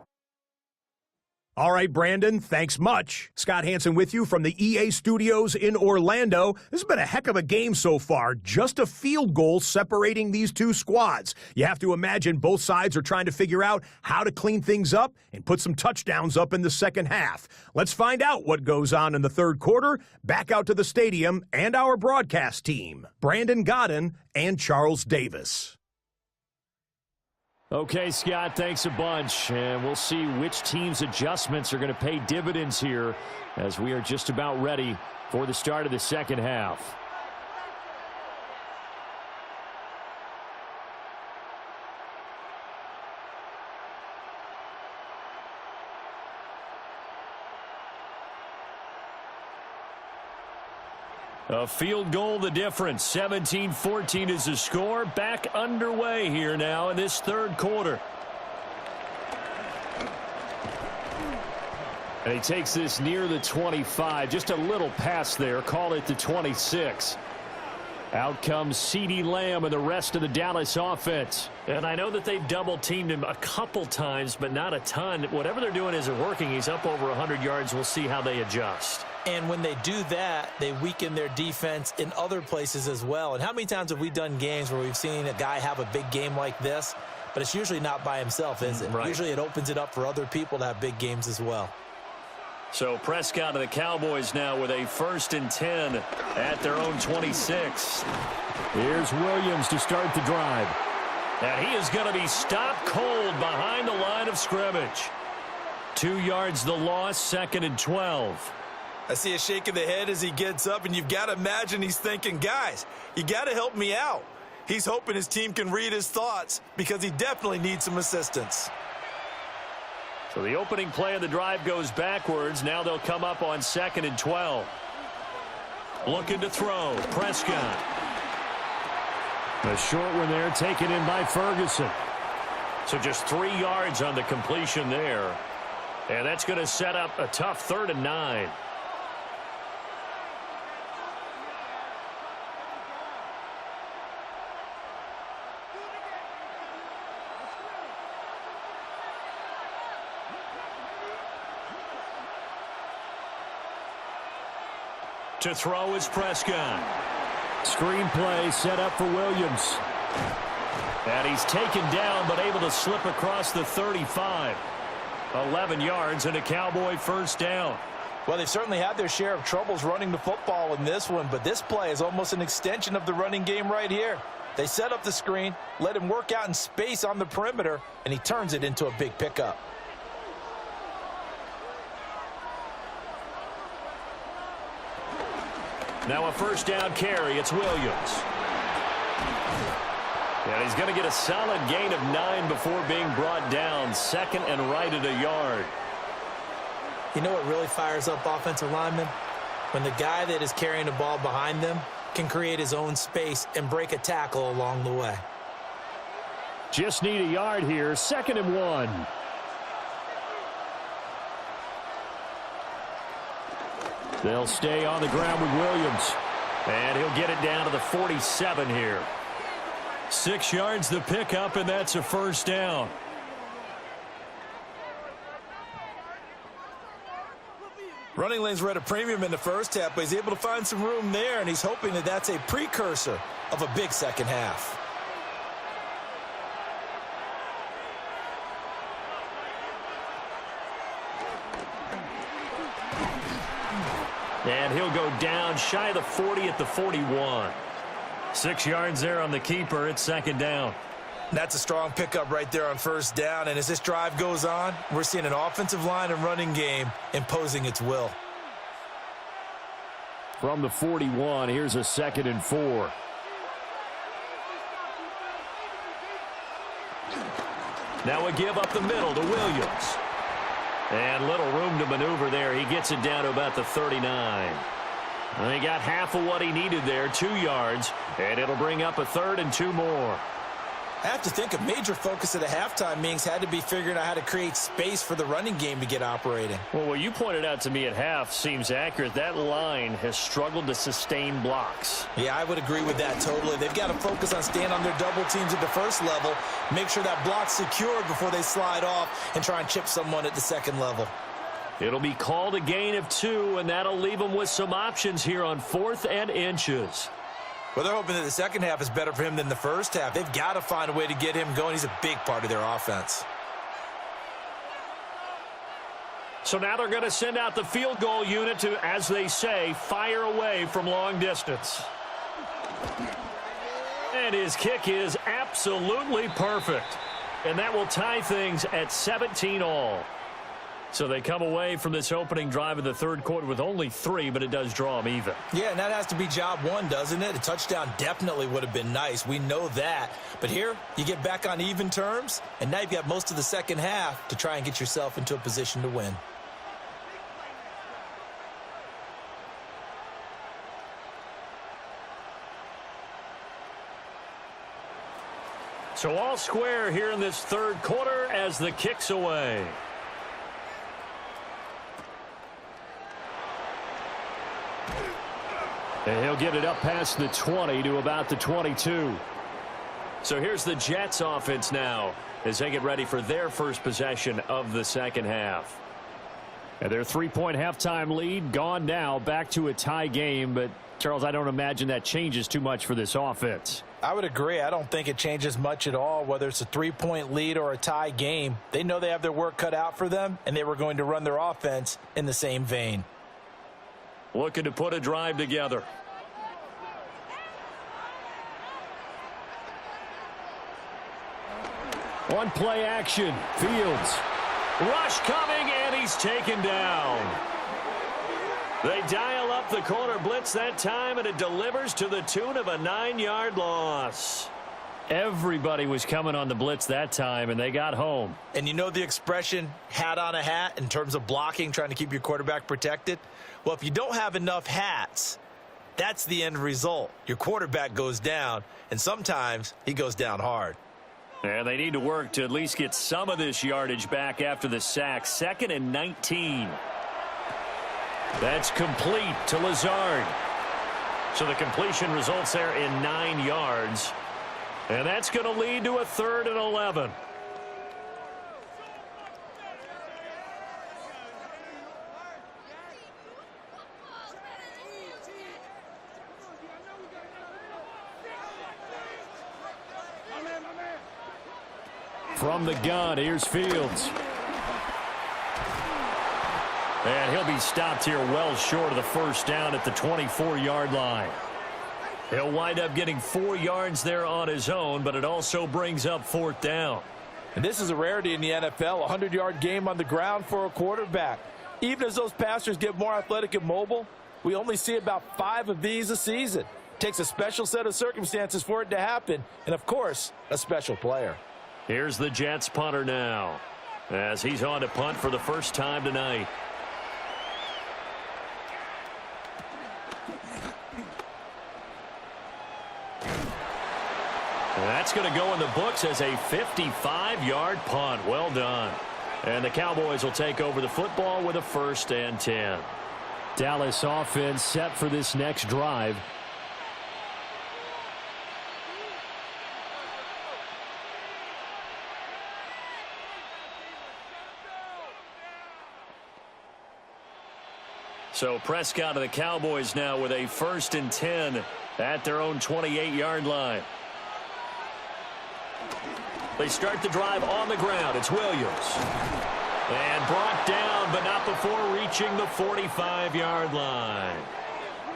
D: All right, Brandon, thanks much. Scott Hansen with you from the EA Studios in Orlando. This has been a heck of a game so far. Just a field goal separating these two squads. You have to imagine both sides are trying to figure out how to clean things up and put some touchdowns up in the second half. Let's find out what goes on in the third quarter. Back out to the stadium and our broadcast team, Brandon Godden and Charles Davis.
F: Okay, Scott, thanks a bunch. And we'll see which team's adjustments are going to pay dividends here as we are just about ready for the start of the second half. A field goal the difference. 17-14 is the score. Back underway here now in this third quarter. And he takes this near the 25. Just a little pass there. Call it the 26. Out comes CeeDee Lamb and the rest of the Dallas offense.
A: And I know that they've double-teamed him a couple times, but not a ton. Whatever they're doing isn't working. He's up over 100 yards. We'll see how they adjust.
E: And when they do that, they weaken their defense in other places as well. And how many times have we done games where we've seen a guy have a big game like this, but it's usually not by himself, is it?
A: Right.
E: Usually it opens it up for other people to have big games as well.
A: So Prescott and the Cowboys now with a 1st and 10 at their own 26.
F: Here's Williams to start the drive.
A: And he is going to be stopped cold behind the line of scrimmage.
F: 2 yards the loss, 2nd and 12.
C: I see a shake of the head as he gets up, and you've got to imagine he's thinking, guys, you got to help me out. He's hoping his team can read his thoughts because he definitely needs some assistance.
A: So the opening play of the drive goes backwards. Now they'll come up on 2nd and 12. Looking to throw. Prescott.
F: A short one there taken in by Ferguson.
A: So just 3 yards on the completion there. And that's going to set up a tough 3rd and 9. To throw is Prescott.
F: Screen play set up for Williams.
A: And he's taken down but able to slip across the 35. 11 yards and a Cowboy 1st down.
E: Well, they've certainly had their share of troubles running the football in this one, but this play is almost an extension of the running game right here. They set up the screen, let him work out in space on the perimeter, and he turns it into a big pickup.
A: Now a 1st down carry. It's Williams. And he's going to get a solid gain of 9 before being brought down. 2nd and right at a yard.
E: You know what really fires up offensive linemen? When the guy that is carrying the ball behind them can create his own space and break a tackle along the way.
F: Just need a yard here. 2nd and 1. They'll stay on the ground with Williams.
A: And he'll get it down to the 47 here.
F: 6 yards the pickup, and that's a 1st down.
C: Running lanes were at a premium in the first half, but he's able to find some room there, and he's hoping that that's a precursor of a big second half.
A: And he'll go down shy of the 40 at the 41. 6 yards there on the keeper. It's 2nd down.
C: That's a strong pickup right there on 1st down. And as this drive goes on, we're seeing an offensive line and running game imposing its will.
F: From the 41, here's a 2nd and 4.
A: Now a give up the middle to Williams. And little room to maneuver there. He gets it down to about the 39. And he got half of what he needed there, 2 yards. And it'll bring up a 3rd and 2 more.
E: I have to think a major focus at the halftime meetings had to be figuring out how to create space for the running game to get operating.
A: Well, what you pointed out to me at half seems accurate. That line has struggled to sustain blocks.
E: Yeah, I would agree with that totally. They've got to focus on staying on their double teams at the first level, make sure that block's secured before they slide off and try and chip someone at the second level.
A: It'll be called a gain of 2, and that'll leave them with some options here on 4th and inches.
C: Well, they're hoping that the second half is better for him than the first half. They've got to find a way to get him going. He's a big part of their offense.
A: So now they're going to send out the field goal unit to, as they say, fire away from long distance. And his kick is absolutely perfect. And that will tie things at 17 all. So they come away from this opening drive of the 3rd quarter with only 3, but it does draw them even.
E: Yeah, and that has to be job 1, doesn't it? A touchdown definitely would have been nice. We know that. But here, you get back on even terms, and now you've got most of the second half to try and get yourself into a position to win.
A: So all square here in this 3rd quarter as the kick's away. And he'll get it up past the 20 to about the 22. So here's the Jets offense now as they get ready for their first possession of the second half. And their 3-point halftime lead gone now, back to a tie game. But, Charles, I don't imagine that changes too much for this offense.
B: I would agree. I don't think it changes much at all, whether it's a 3-point lead or a tie game. They know they have their work cut out for them, and they were going to run their offense in the same vein.
A: Looking to put a drive together. One play action. Fields. Rush coming, and he's taken down. They dial up the corner blitz that time, and it delivers to the tune of a 9-yard loss. Everybody was coming on the blitz that time, and they got home.
C: And you know the expression, hat on a hat, in terms of blocking, trying to keep your quarterback protected? Well, if you don't have enough hats, that's the end result. Your quarterback goes down, and sometimes he goes down hard.
A: And they need to work to at least get some of this yardage back after the sack. 2nd and 19. That's complete to Lazard. So the completion results there in 9 yards. And that's going to lead to a 3rd and 11. From the gun, here's Fields. And he'll be stopped here well short of the first down at the 24-yard line. He'll wind up getting 4 yards there on his own, but it also brings up 4th down.
B: And this is a rarity in the NFL, a 100-yard game on the ground for a quarterback. Even as those passers get more athletic and mobile, we only see about 5 of these a season. It takes a special set of circumstances for it to happen, and, of course, a special player.
A: Here's the Jets punter now, as he's on to punt for the first time tonight. That's going to go in the books as a 55-yard punt. Well done. And the Cowboys will take over the football with a 1st and 10. Dallas offense set for this next drive. So Prescott of the Cowboys now with a 1st and 10 at their own 28-yard line. They start the drive on the ground. It's Williams. And brought down, but not before reaching the 45-yard line.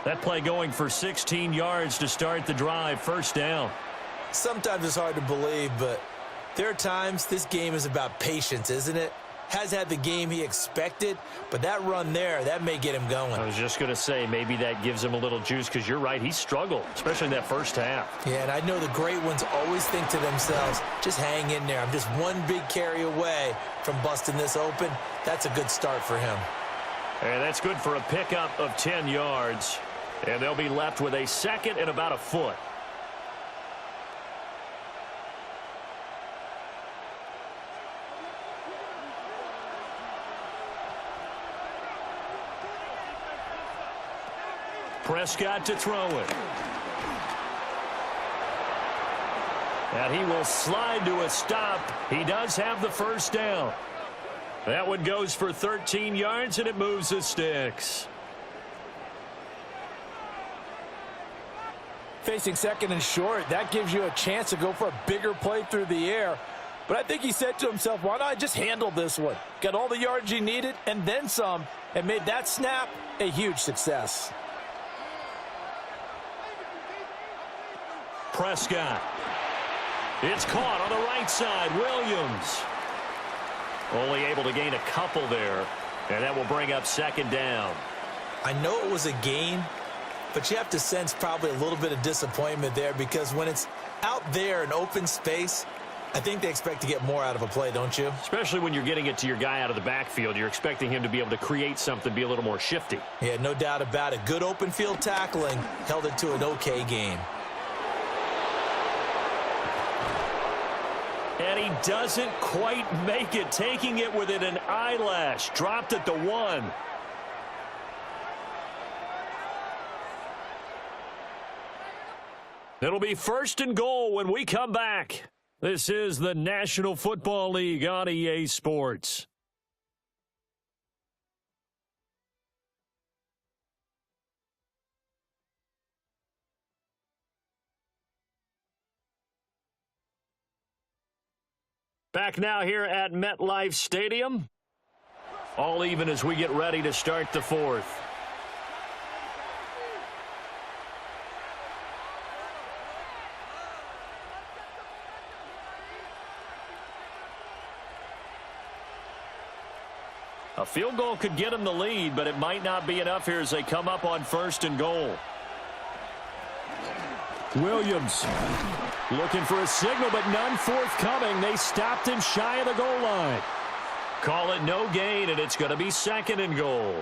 A: That play going for 16 yards to start the drive. 1st down.
E: Sometimes it's hard to believe, but there are times this game is about patience, isn't it? has had the game he expected, but that run there, that may get him going.
A: I was just going to say, maybe that gives him a little juice, because you're right, he struggled, especially in that first half.
E: Yeah, and I know the great ones always think to themselves, just hang in there. I'm just one big carry away from busting this open. That's a good start for him.
A: And that's good for a pickup of 10 yards. And they'll be left with a second and about a foot. Prescott to throw it. And he will slide to a stop. He does have the first down. That one goes for 13 yards, and it moves the sticks.
B: Facing second and short, that gives you a chance to go for a bigger play through the air. But I think he said to himself, why not just handle this one? Got all the yards he needed and then some, and made that snap a huge success.
A: Prescott. It's caught on the right side. Williams. Only able to gain a couple there, and that will bring up second down.
E: I know it was a gain, but you have to sense probably a little bit of disappointment there, because when it's out there in open space, I think they expect to get more out of a play, don't you?
A: Especially when you're getting it to your guy out of the backfield. You're expecting him to be able to create something, be a little more shifty.
E: Yeah, no doubt about it. Good open field tackling held it to an okay game.
A: And he doesn't quite make it, taking it within an eyelash. Dropped at the 1. It'll be first and goal when we come back. This is the National Football League on EA Sports. Back now here at MetLife Stadium. All even as we get ready to start the fourth. A field goal could get them the lead, but it might not be enough here as they come up on first and goal.
F: Williams looking for a signal, but none forthcoming. They stopped him shy of the goal line.
A: Call it no gain, and it's going to be second and goal.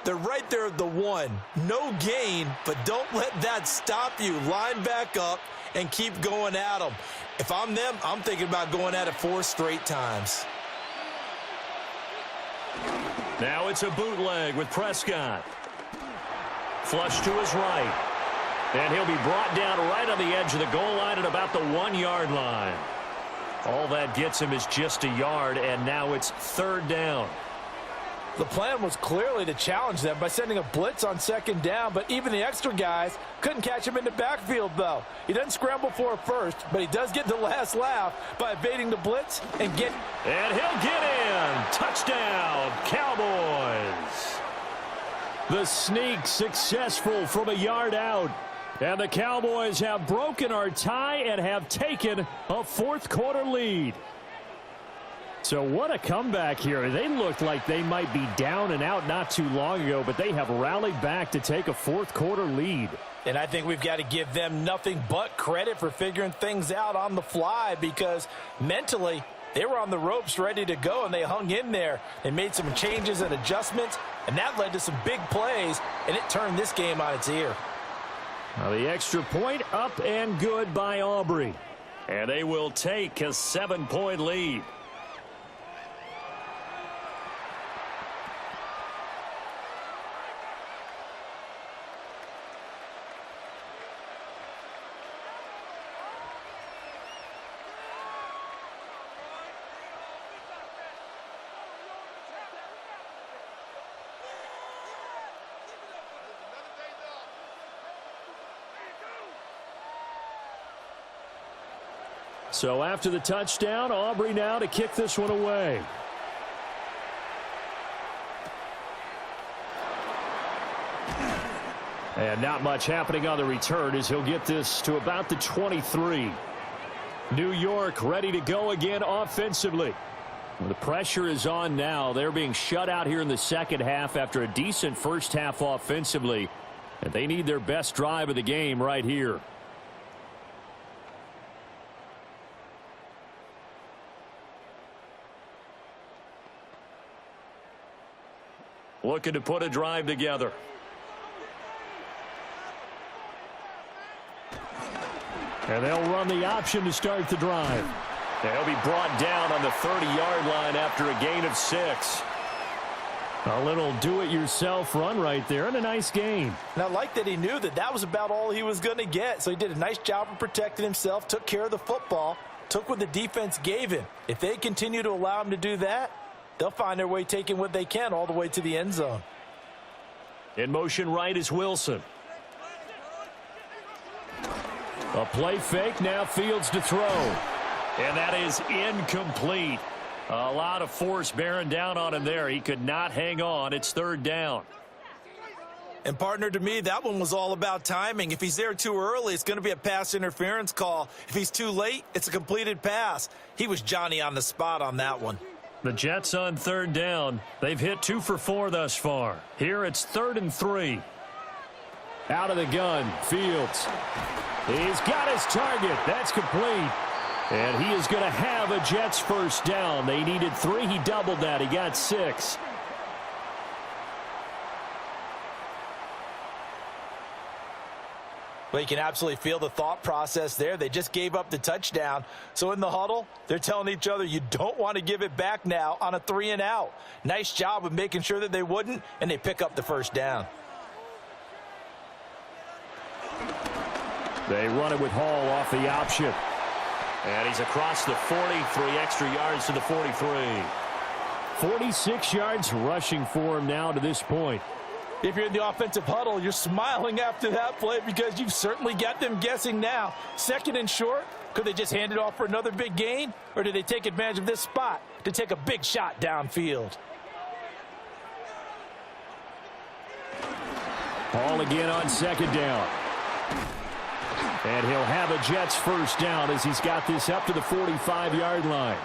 E: They're right there at the 1. No gain, but don't let that stop you. Line back up and keep going at them. If I'm them, I'm thinking about going at it 4 straight times.
A: Now it's a bootleg with Prescott. Flush to his right. And he'll be brought down right on the edge of the goal line at about the 1-yard line. All that gets him is just a yard, and now it's third down.
B: The plan was clearly to challenge them by sending a blitz on second down, but even the extra guys couldn't catch him in the backfield, though. He doesn't scramble for it first, but he does get the last laugh by evading the blitz and get...
A: And he'll get in. Touchdown, Cowboys.
F: The sneak successful from a yard out. And the Cowboys have broken our tie and have taken a fourth-quarter lead. So what a comeback here. They looked like they might be down and out not too long ago, but they have rallied back to take a fourth-quarter lead.
B: And I think we've got to give them nothing but credit for figuring things out on the fly, because mentally they were on the ropes ready to go, and they hung in there. They made some changes and adjustments, and that led to some big plays, and it turned this game on its ear.
F: Now the extra point up and good by Aubrey.
A: And they will take a 7-point lead.
F: So after the touchdown, Aubrey now to kick this one away. And not much happening on the return as he'll get this to about the 23. New York ready to go again offensively. The pressure is on now. They're being shut out here in the second half after a decent first half offensively. And they need their best drive of the game right here. Looking to put a drive together. And they'll run the option to start the drive. They'll be brought down on the 30-yard line after a gain of 6. A little do-it-yourself run right there, and a nice gain.
B: And I like that he knew that that was about all he was going to get. So he did a nice job of protecting himself, took care of the football, took what the defense gave him. If they continue to allow him to do that, they'll find their way taking what they can all the way to the end zone.
F: In motion right is Wilson. A play fake, now Fields to throw. And that is incomplete. A lot of force bearing down on him there. He could not hang on. It's third down.
C: And, partner, to me, that one was all about timing. If he's there too early, it's going to be a pass interference call. If he's too late, it's a completed pass. He was Johnny on the spot on that one.
F: The Jets on third down. They've hit 2 for 4 thus far. Here it's 3rd and 3. Out of the gun, Fields. He's got his target. That's complete. And he is going to have a Jets first down. They needed 3. He doubled that. He got 6.
B: Well, you can absolutely feel the thought process there. They just gave up the touchdown. So in the huddle, they're telling each other, you don't want to give it back now on a 3-and-out. Nice job of making sure that they wouldn't, and they pick up the first down.
F: They run it with Hall off the option. And he's across the 40, 3 extra yards to the 43. 46 yards rushing for him now to this point.
B: If you're in the offensive huddle, you're smiling after that play because you've certainly got them guessing now. 2nd and short, could they just hand it off for another big gain? Or do they take advantage of this spot to take a big shot downfield?
F: Hall again on 2nd down. And he'll have a Jets first down as he's got this up to the 45-yard line.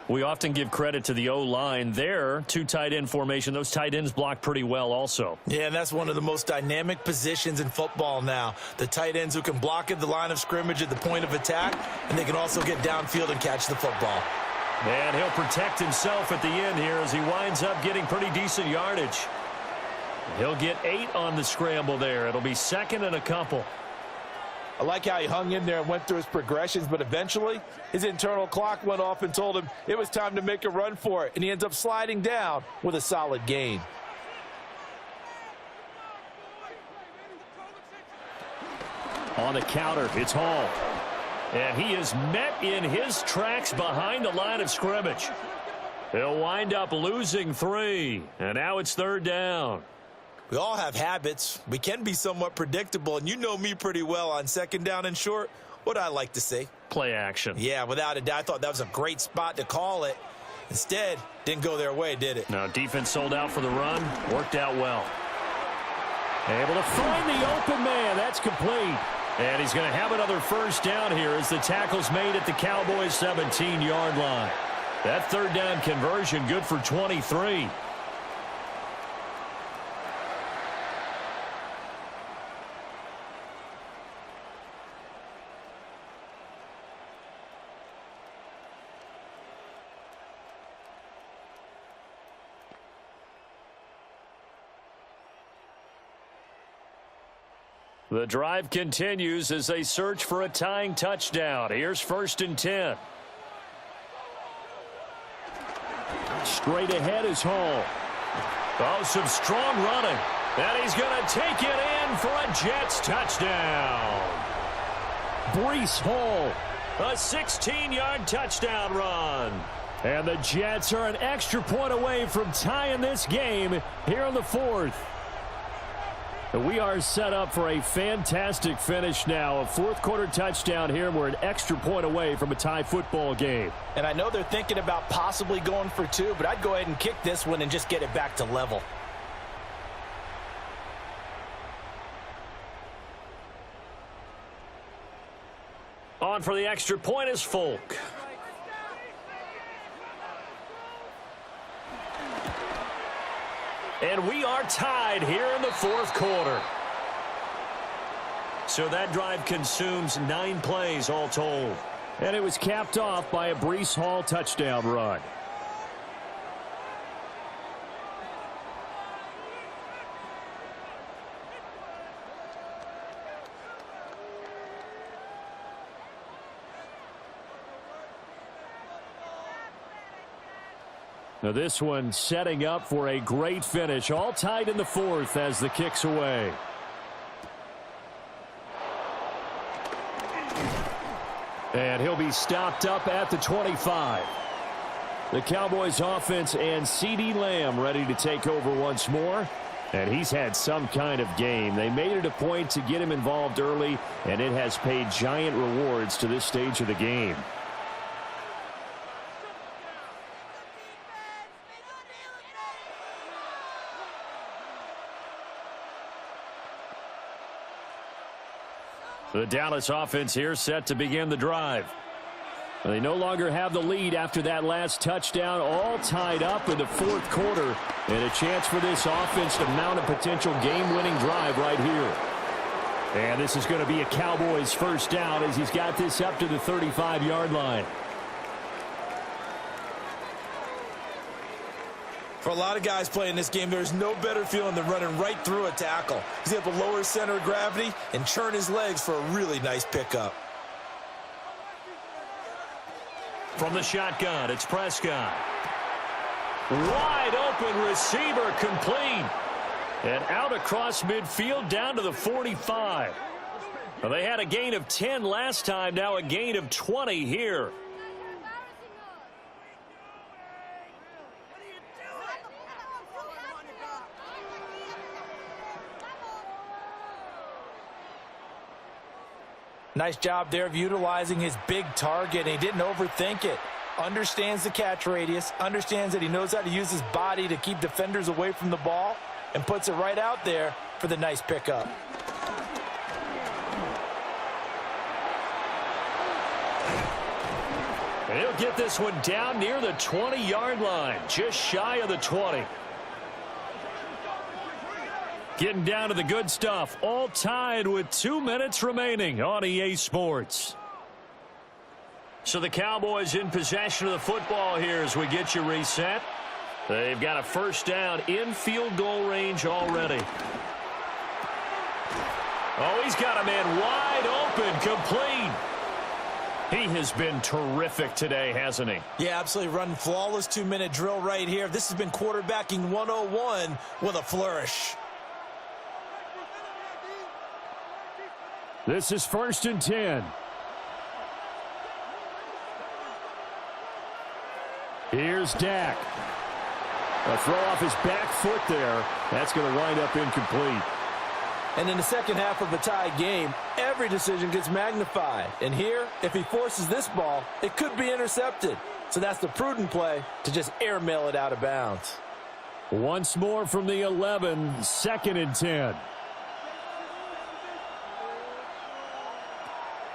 F: We often give credit to the O-line there. 2 tight end formation. Those tight ends block pretty well also.
C: Yeah, and that's one of the most dynamic positions in football now. The tight ends who can block at the line of scrimmage at the point of attack, and they can also get downfield and catch the football.
F: And he'll protect himself at the end here as he winds up getting pretty decent yardage. He'll get 8 on the scramble there. It'll be 2nd and a couple.
B: I like how he hung in there and went through his progressions, but eventually his internal clock went off and told him it was time to make a run for it, and he ends up sliding down with a solid gain.
F: On the counter, it's Hall. And he is met in his tracks behind the line of scrimmage. He'll wind up losing 3, and now it's 3rd down.
C: We all have habits. We can be somewhat predictable, and you know me pretty well on 2nd down and short. What I like to say?
F: Play action.
C: Yeah, without a doubt. I thought that was a great spot to call it. Instead, didn't go their way, did it?
F: Now, defense sold out for the run. Worked out well. Able to find the open man. That's complete. And he's going to have another first down here as the tackle's made at the Cowboys' 17-yard line. That 3rd down conversion good for 23. The drive continues as they search for a tying touchdown. Here's 1st and 10. Straight ahead is Hall. Oh, some strong running. And he's going to take it in for a Jets touchdown. Breece Hall, a 16-yard touchdown run. And the Jets are an extra point away from tying this game here in the 4th. We are set up for a fantastic finish now. A 4th quarter touchdown here. We're an extra point away from a tie football game.
B: And I know they're thinking about possibly going for 2, but I'd go ahead and kick this one and just get it back to level.
A: On for the extra point is Folk. And we are tied here in the fourth quarter. So that drive consumes 9 plays all told.
F: And it was capped off by a Breece Hall touchdown run. Now this one setting up for a great finish. All tied in the fourth as the kick's away. And he'll be stopped up at the 25. The Cowboys offense and CeeDee Lamb ready to take over once more. And he's had some kind of game. They made it a point to get him involved early, and it has paid giant rewards to this stage of the game. The Dallas offense here set to begin the drive. They no longer have the lead after that last touchdown, all tied up in the fourth quarter, and a chance for this offense to mount a potential game-winning drive right here. And this is going to be a Cowboys first down as he's got this up to the 35-yard line.
C: For a lot of guys playing this game, there's no better feeling than running right through a tackle. He's able to lower his center of gravity and churn his legs for a really nice pickup.
A: From the shotgun, it's Prescott. Wide open receiver complete. And out across midfield down to the 45. Well, they had a gain of 10 last time, now a gain of 20 here.
B: Nice job there of utilizing his big target, and he didn't overthink it. Understands the catch radius, understands that he knows how to use his body to keep defenders away from the ball, and puts it right out there for the nice pickup.
A: And he'll get this one down near the 20-yard line, just shy of the 20. Getting down to the good stuff, all tied with 2 minutes remaining on EA Sports. So the Cowboys in possession of the football here as we get you reset. They've got a first down in field goal range already. Oh, he's got a man wide open, complete. He has been terrific today, hasn't he?
E: Yeah, absolutely. Running flawless 2-minute drill right here. This has been quarterbacking 101 with a flourish.
F: This is 1st and 10. Here's Dak. A throw off his back foot there. That's going to wind up incomplete.
B: And in the second half of a tie game, every decision gets magnified. And here, if he forces this ball, it could be intercepted. So that's the prudent play to just airmail it out of bounds.
F: Once more from the 11, 2nd and 10.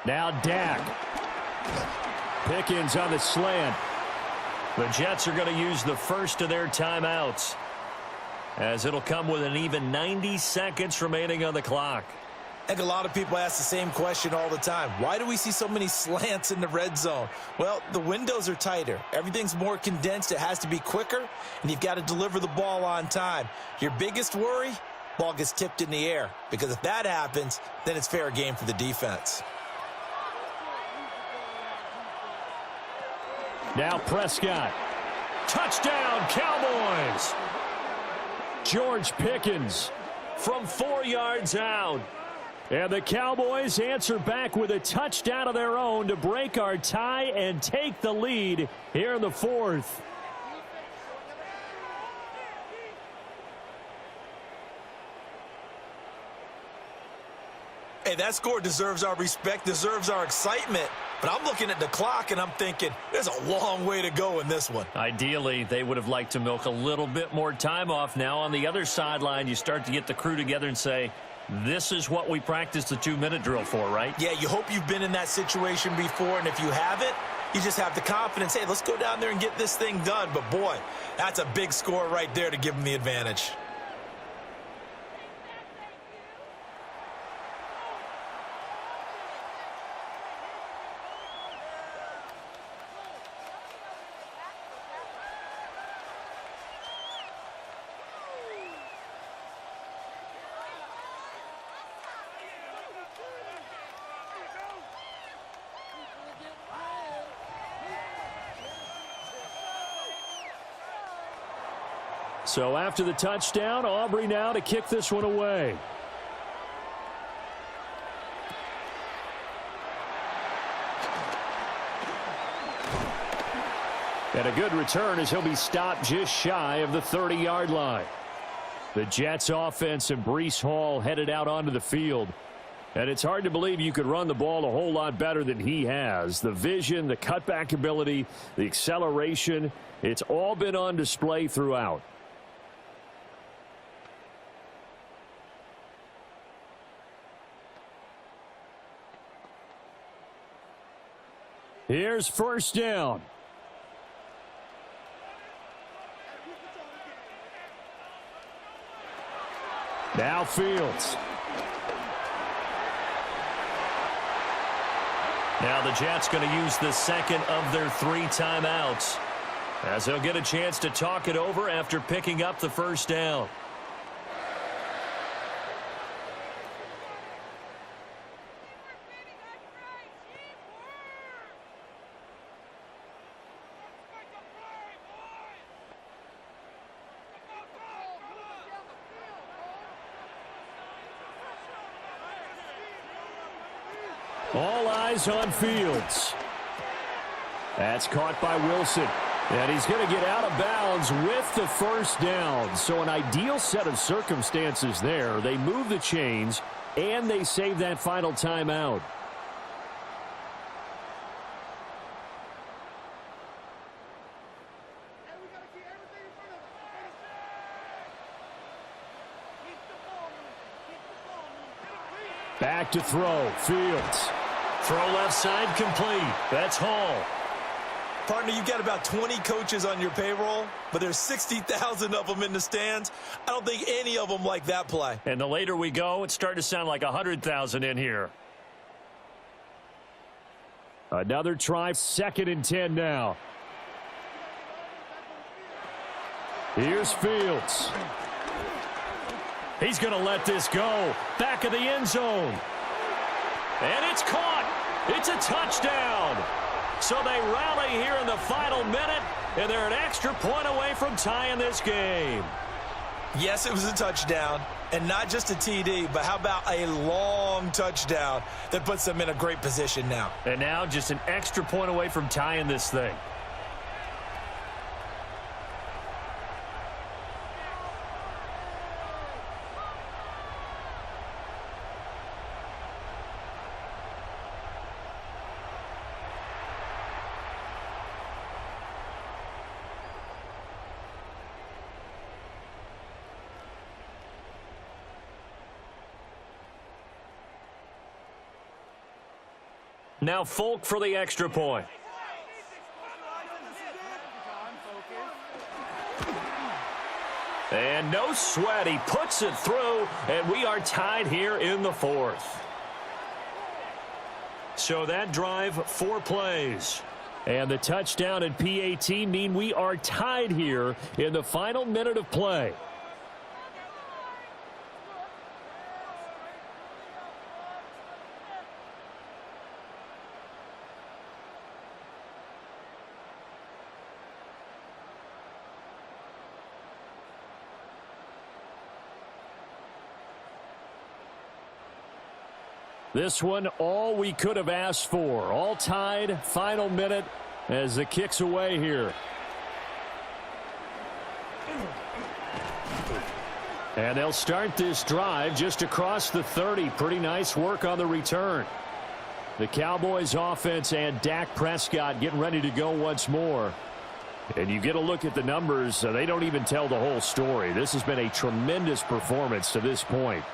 F: Now Dak. Pickens on the slant.
A: The Jets are going to use the first of their timeouts, as it'll come with an even 90 seconds remaining on the clock.
E: I think a lot of people ask the same question all the time. Why do we see so many slants in the red zone? Well, the windows are tighter. Everything's more condensed. It has to be quicker, and you've got to deliver the ball on time. Your biggest worry, ball gets tipped in the air, because if that happens, then it's fair game for the defense.
F: Now Prescott. Touchdown, Cowboys! George Pickens from 4 yards out. And the Cowboys answer back with a touchdown of their own to break our tie and take the lead here in the fourth.
C: Hey, that score deserves our respect, deserves our excitement. But I'm looking at the clock, and I'm thinking there's a long way to go in this one.
A: Ideally, they would have liked to milk a little bit more time off. Now on the other sideline, you start to get the crew together and say, This is what we practice the 2-minute drill for, right?
E: Yeah, you hope you've been in that situation before, and if you haven't, you just have the confidence, hey, let's go down there and get this thing done. But, boy, that's a big score right there to give them the advantage.
F: So after the touchdown, Aubrey now to kick this one away. And a good return as he'll be stopped just shy of the 30-yard line. The Jets offense and Breece Hall headed out onto the field. And it's hard to believe you could run the ball a whole lot better than he has. The vision, the cutback ability, the acceleration, it's all been on display throughout. Here's first down. Now Fields.
A: Now the Jets going to use the second of their 3 timeouts, as they'll get a chance to talk it over after picking up the first down.
F: All eyes on Fields. That's caught by Wilson. And he's going to get out of bounds with the first down. So an ideal set of circumstances there. They move the chains, and they save that final timeout. Back to throw. Fields.
A: Throw left side complete. That's Hall.
C: Partner, you've got about 20 coaches on your payroll, but there's 60,000 of them in the stands. I don't think any of them like that play.
A: And the later we go, it's starting to sound like 100,000 in here.
F: Another try, 2nd and 10 now. Here's Fields.
A: He's going to let this go. Back of the end zone. And it's caught. It's a touchdown. So they rally here in the final minute, and they're an extra point away from tying this game.
C: Yes, it was a touchdown, and not just a TD, but how about a long touchdown that puts them in a great position now.
A: And now just an extra point away from tying this thing. Now Folk for the extra point. And no sweat. He puts it through, and we are tied here in the 4th. So that drive, 4 plays.
F: And the touchdown and PAT mean we are tied here in the final minute of play. This one, all we could have asked for. All tied, final minute as the kick's away here. And they'll start this drive just across the 30. Pretty nice work on the return. The Cowboys offense and Dak Prescott getting ready to go once more. And you get a look at the numbers, they don't even tell the whole story. This has been a tremendous performance to this point.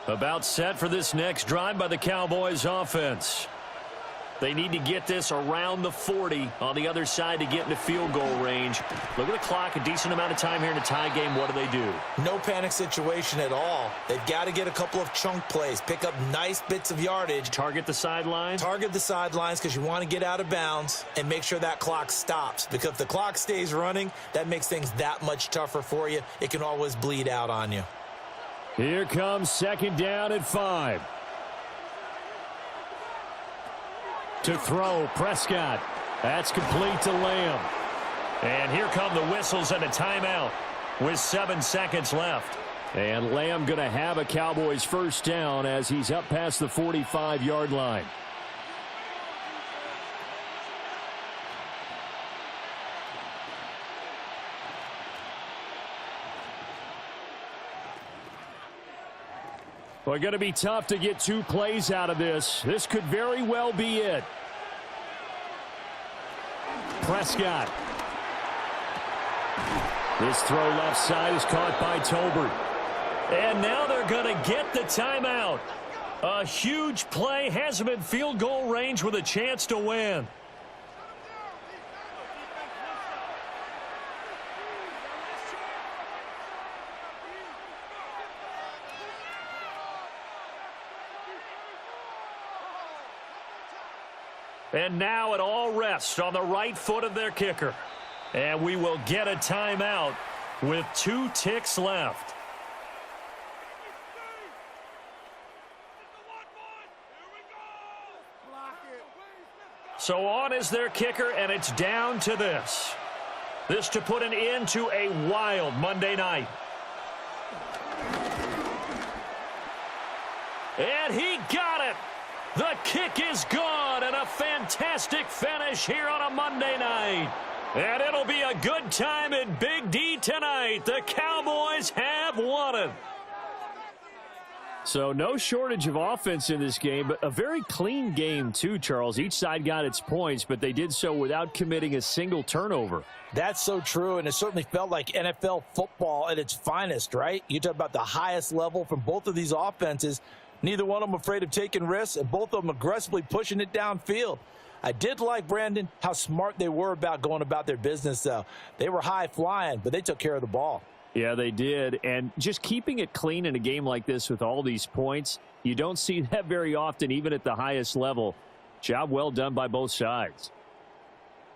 F: About set for this next drive by the Cowboys offense. They need to get this around the 40 on the other side to get into field goal range. Look at the clock, a decent amount of time here in a tie game. What do?
E: No panic situation at all. They've got to get a couple of chunk plays, pick up nice bits of yardage.
F: Target the sidelines?
E: Target the sidelines because you want to get out of bounds and make sure that clock stops. Because if the clock stays running, that makes things that much tougher for you. It can always bleed out on you.
F: Here comes second down and 5. To throw, Prescott. That's complete to Lamb.
A: And here come the whistles and a timeout with 7 seconds left.
F: And Lamb going to have a Cowboys first down as he's up past the 45-yard line. Well, going to be tough to get 2 plays out of this. This could very well be it. Prescott. This throw left side is caught by Tolbert.
A: And now they're going to get the timeout. A huge play has him in field goal range with a chance to win. And now it all rests on the right foot of their kicker. And we will get a timeout with 2 ticks left. So on is their kicker, and it's down to this. This to put an end to a wild Monday night. And he got it. The kick is gone, and a fantastic finish here on a Monday night. And it'll be a good time in Big D tonight. The Cowboys have won it.
F: So no shortage of offense in this game, but a very clean game too, Charles. Each side got its points, but they did so without committing a single turnover.
E: That's so true, and it certainly felt like NFL football at its finest, right? You talk about the highest level from both of these offenses. Neither one of them afraid of taking risks, and both of them aggressively pushing it downfield. I did like, Brandon, how smart they were about going about their business, though. They were high flying, but they took care of the ball.
F: Yeah, they did. And just keeping it clean in a game like this with all these points, you don't see that very often, even at the highest level. Job well done by both sides.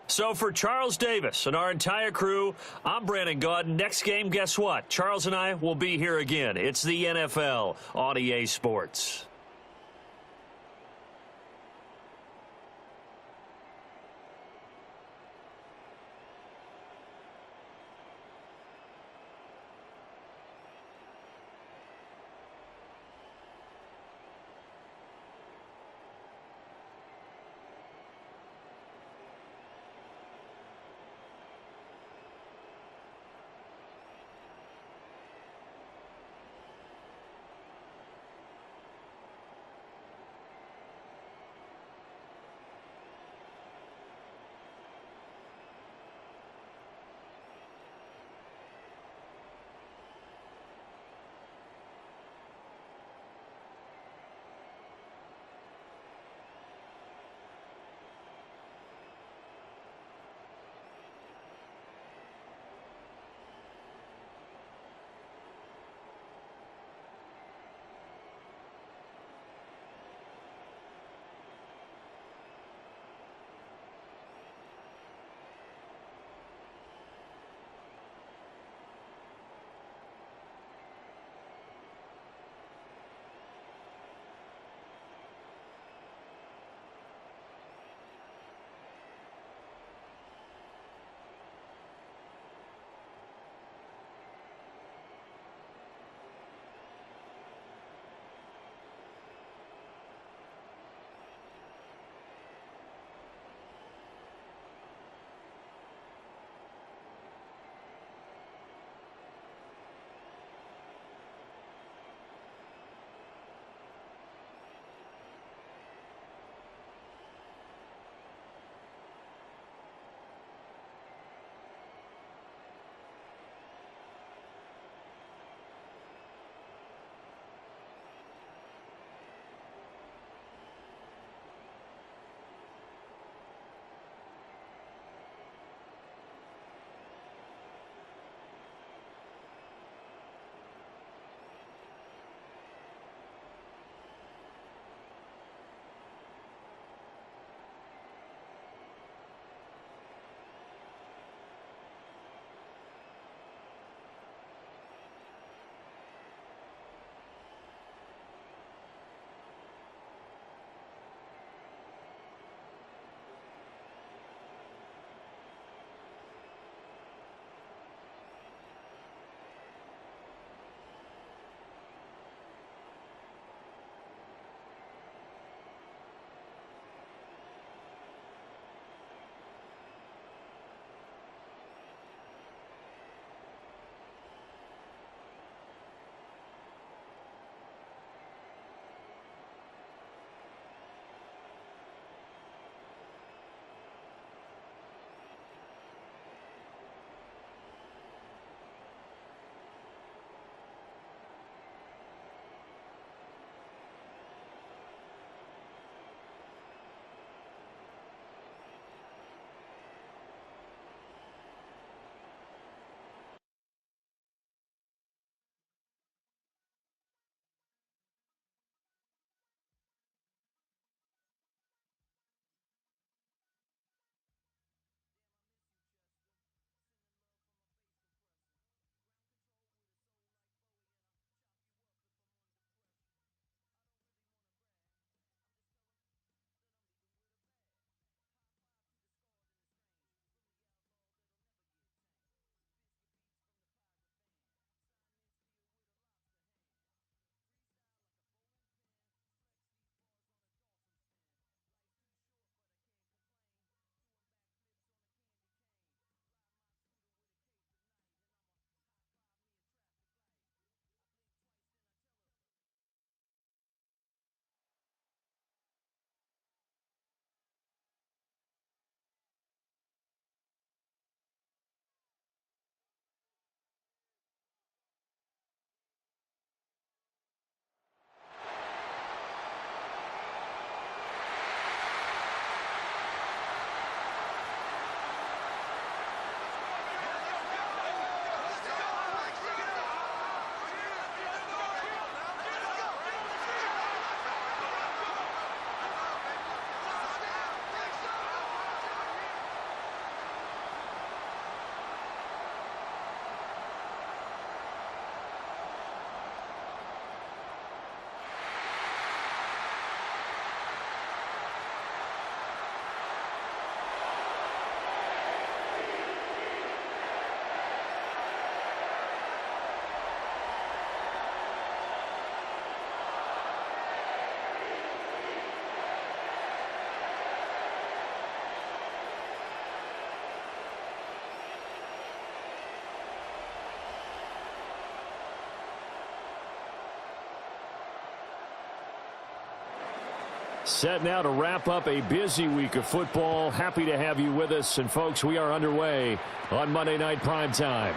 A: So for Charles Davis and our entire crew, I'm Brandon Gaudin. Next game, guess what? Charles and I will be here again. It's the NFL on EA Sports.
F: Set now to wrap up a busy week of football. Happy to have you with us. And, folks, we are underway on Monday Night Primetime.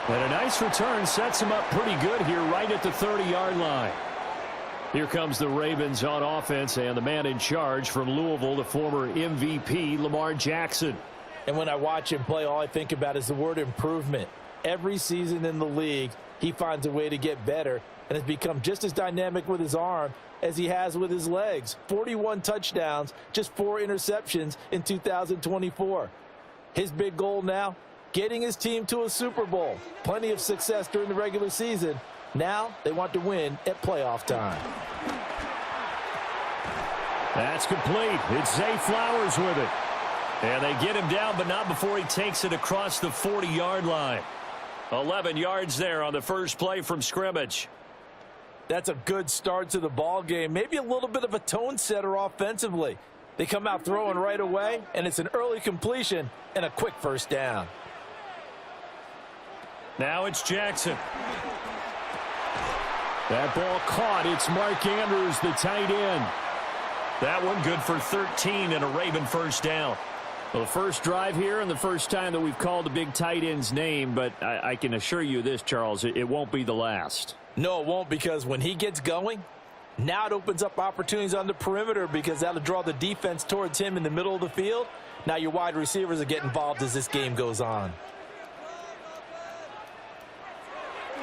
F: And a nice return sets him up pretty good here right at the 30-yard line. Here comes the Ravens on offense, and the man in charge from Louisville, the former MVP, Lamar Jackson.
B: And when I watch him play, all I think about is the word improvement. Every season in the league, he finds a way to get better and has become just as dynamic with his arm as he has with his legs. 41 touchdowns, just 4 interceptions in 2024. His big goal now, getting his team to a Super Bowl. Plenty of success during the regular season. Now they want to win at playoff time.
F: That's complete. It's Zay Flowers with it. And they get him down, but not before he takes it across the 40-yard line. 11 yards there on the first play from scrimmage.
B: That's a good start to the ball game. Maybe a little bit of a tone setter offensively. They come out throwing right away, and it's an early completion and a quick first down.
F: Now it's Jackson. That ball caught. It's Mark Andrews, the tight end. That one good for 13 and a Raven first down. Well, the first drive here and the first time that we've called the big tight end's name, but I can assure you this, Charles, it won't be the last.
B: No, it won't, because when he gets going, now it opens up opportunities on the perimeter because that'll draw the defense towards him in the middle of the field. Now your wide receivers will get involved as this game goes on.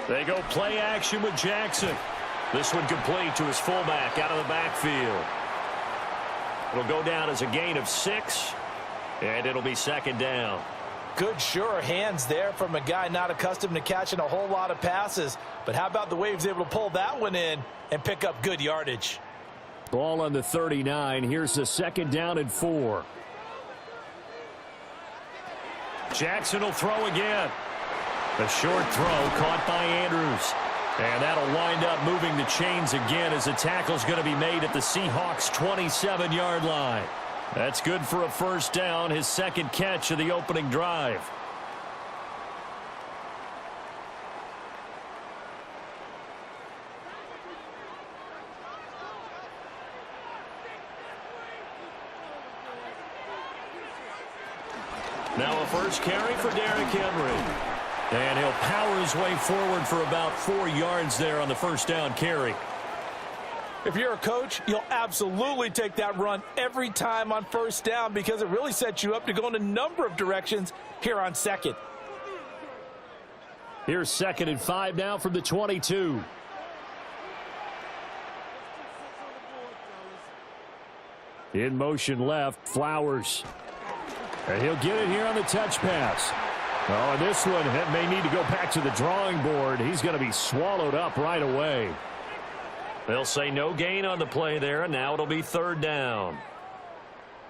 A: They go play action with Jackson. This one complete to his fullback out of the backfield. It'll go down as a gain of 6, and it'll be second down.
B: Good, sure hands there from a guy not accustomed to catching a whole lot of passes. But how about the way he was able to pull that one in and pick up good yardage?
F: Ball on the 39. Here's the second down and 4.
A: Jackson will throw again. A short throw caught by Andrews. And that'll wind up moving the chains again as the tackle's going to be made at the Seahawks' 27-yard line. That's good for a first down, his second catch of the opening drive. Now a first carry for Derrick Henry. And he'll power his way forward for about 4 yards there on the first down carry.
B: If you're a coach, you'll absolutely take that run every time on first down because it really sets you up to go in a number of directions here on second.
F: Here's 2nd and 5 now from the 22. In motion left, Flowers. And he'll get it here on the touch pass. Oh, and this one may need to go back to the drawing board. He's going to be swallowed up right away.
A: They'll say no gain on the play there, and now it'll be third down.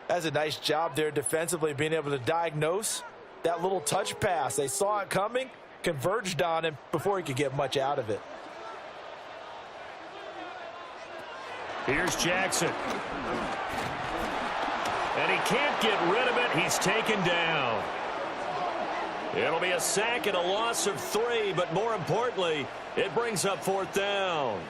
B: That's a nice job there defensively, being able to diagnose that little touch pass. They saw it coming, converged on him before he could get much out of it.
A: Here's Jackson. And he can't get rid of it. He's taken down. It'll be a sack and a loss of 3, but more importantly, it brings up fourth down.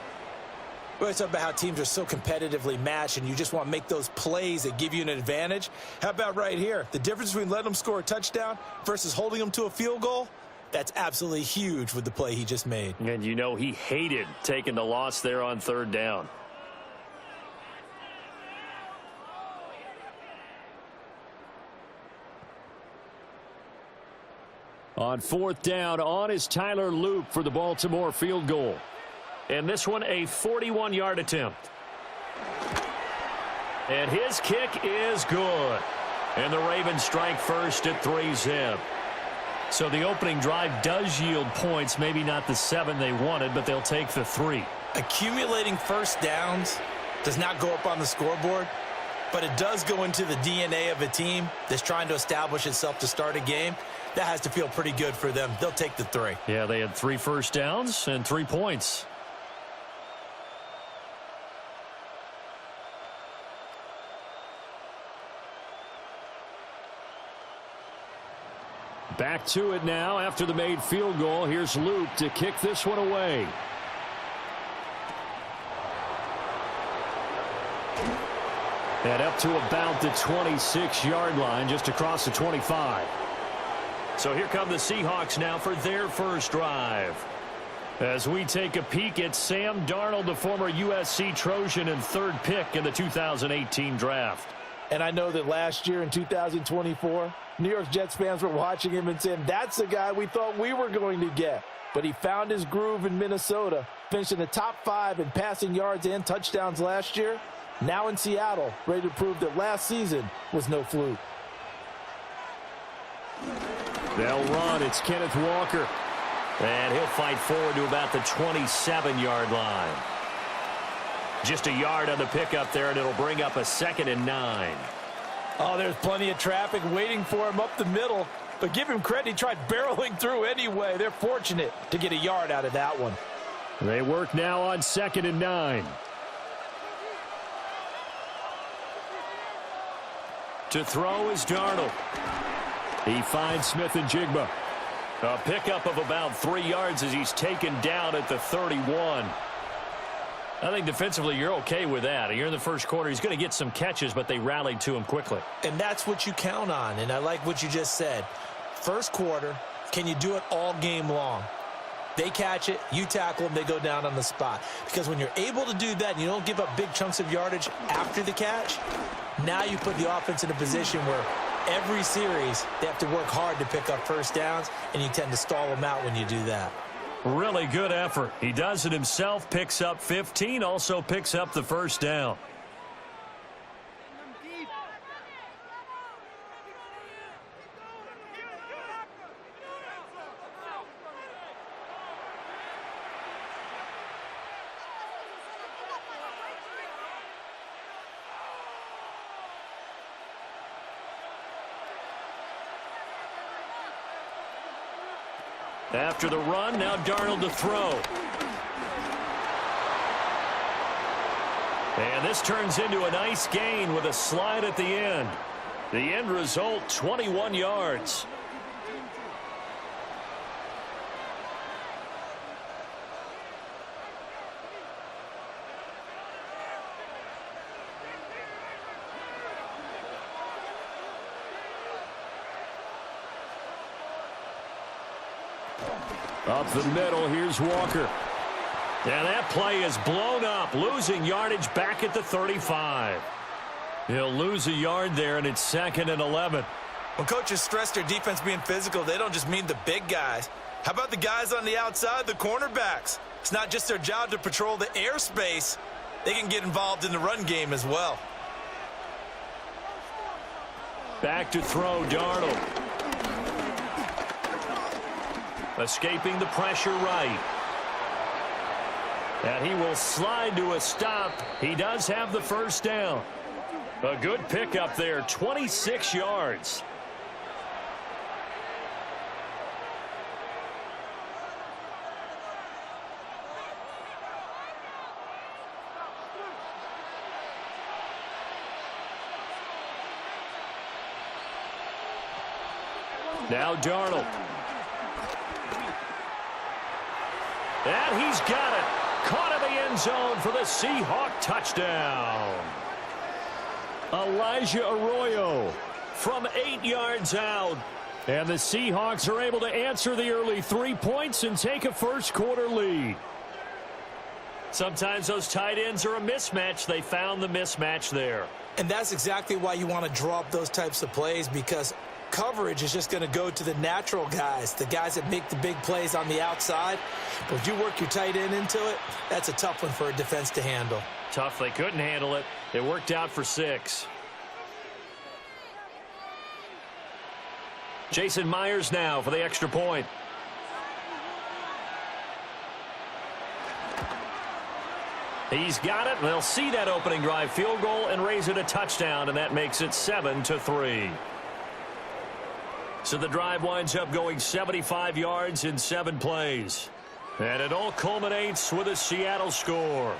E: We always talk about how teams are so competitively matched and you just want to make those plays that give you an advantage. How about right here? The difference between letting them score a touchdown versus holding them to a field goal, that's absolutely huge with the play he just made.
A: And you know he hated taking the loss there on third down.
F: On fourth down, on is Tyler Loop for the Baltimore field goal.
A: And this one a 41-yard attempt. And his kick is good. And the Ravens strike first at 3-zip. So the opening drive does yield points, maybe not the 7 they wanted, but they'll take the 3.
E: Accumulating first downs does not go up on the scoreboard, but it does go into the DNA of a team that's trying to establish itself to start a game. That has to feel pretty good for them. They'll take the 3.
A: Yeah, they had 3 first downs and 3 points.
F: Back to it now after the made field goal. Here's Luke to kick this one away. And up to about the 26-yard line, just across the 25.
A: So here come the Seahawks now for their first drive. As we take a peek at Sam Darnold, the former USC Trojan and third pick in the 2018 draft.
B: And I know that last year in 2024, New York Jets fans were watching him and saying, that's the guy we thought we were going to get. But he found his groove in Minnesota, finished in the top 5 in passing yards and touchdowns last year. Now in Seattle, ready to prove that last season was no fluke.
F: They'll run. It's Kenneth Walker.
A: And he'll fight forward to about the 27-yard line. Just a yard on the pickup there, and it'll bring up a 2nd and 9.
B: Oh, there's plenty of traffic waiting for him up the middle. But give him credit, he tried barreling through anyway. They're fortunate to get a yard out of that one.
F: They work now on 2nd and 9.
A: To throw is Darnold.
F: He finds Smith and Jigba.
A: A pickup of about 3 yards as he's taken down at the 31. I think defensively you're okay with that. You're in the first quarter. He's going to get some catches, but they rallied to him quickly.
E: And that's what you count on, and I like what you just said. First quarter, can you do it all game long? They catch it, you tackle them, they go down on the spot. Because when you're able to do that and you don't give up big chunks of yardage after the catch, now you put the offense in a position where every series they have to work hard to pick up first downs, and you tend to stall them out when you do that.
A: Really good effort. He does it himself, picks up 15, also picks up the first down. After the run, now Darnold to throw. And this turns into a nice gain with a slide at the end. The end result, 21 yards.
F: Up the middle, here's Walker.
A: And that play is blown up, losing yardage back at the 35. He'll lose a yard there, and it's 2nd and 11.
C: When coaches stress their defense being physical, they don't just mean the big guys. How about the guys on the outside, the cornerbacks? It's not just their job to patrol the airspace. They can get involved in the run game as well.
A: Back to throw, Darnold. Escaping the pressure right. And he will slide to a stop. He does have the first down. A good pickup there, 26 yards. Now Darnold. And he's got it. Caught in the end zone for the Seahawk touchdown. Elijah Arroyo from 8 yards out. And the Seahawks are able to answer the early 3 points and take a first quarter lead. Sometimes those tight ends are a mismatch. They found the mismatch there.
E: And that's exactly why you want to draw up those types of plays, because coverage is just going to go to the natural guys, the guys that make the big plays on the outside. But if you work your tight end into it, that's a tough one for a defense to handle.
A: Tough. They couldn't handle it. It worked out for 6. Jason Myers now for the extra point. He's got it. They'll see that opening drive field goal and raise it a touchdown, and that makes it 7-3. So the drive winds up going 75 yards in 7 plays. And it all culminates with a Seattle score.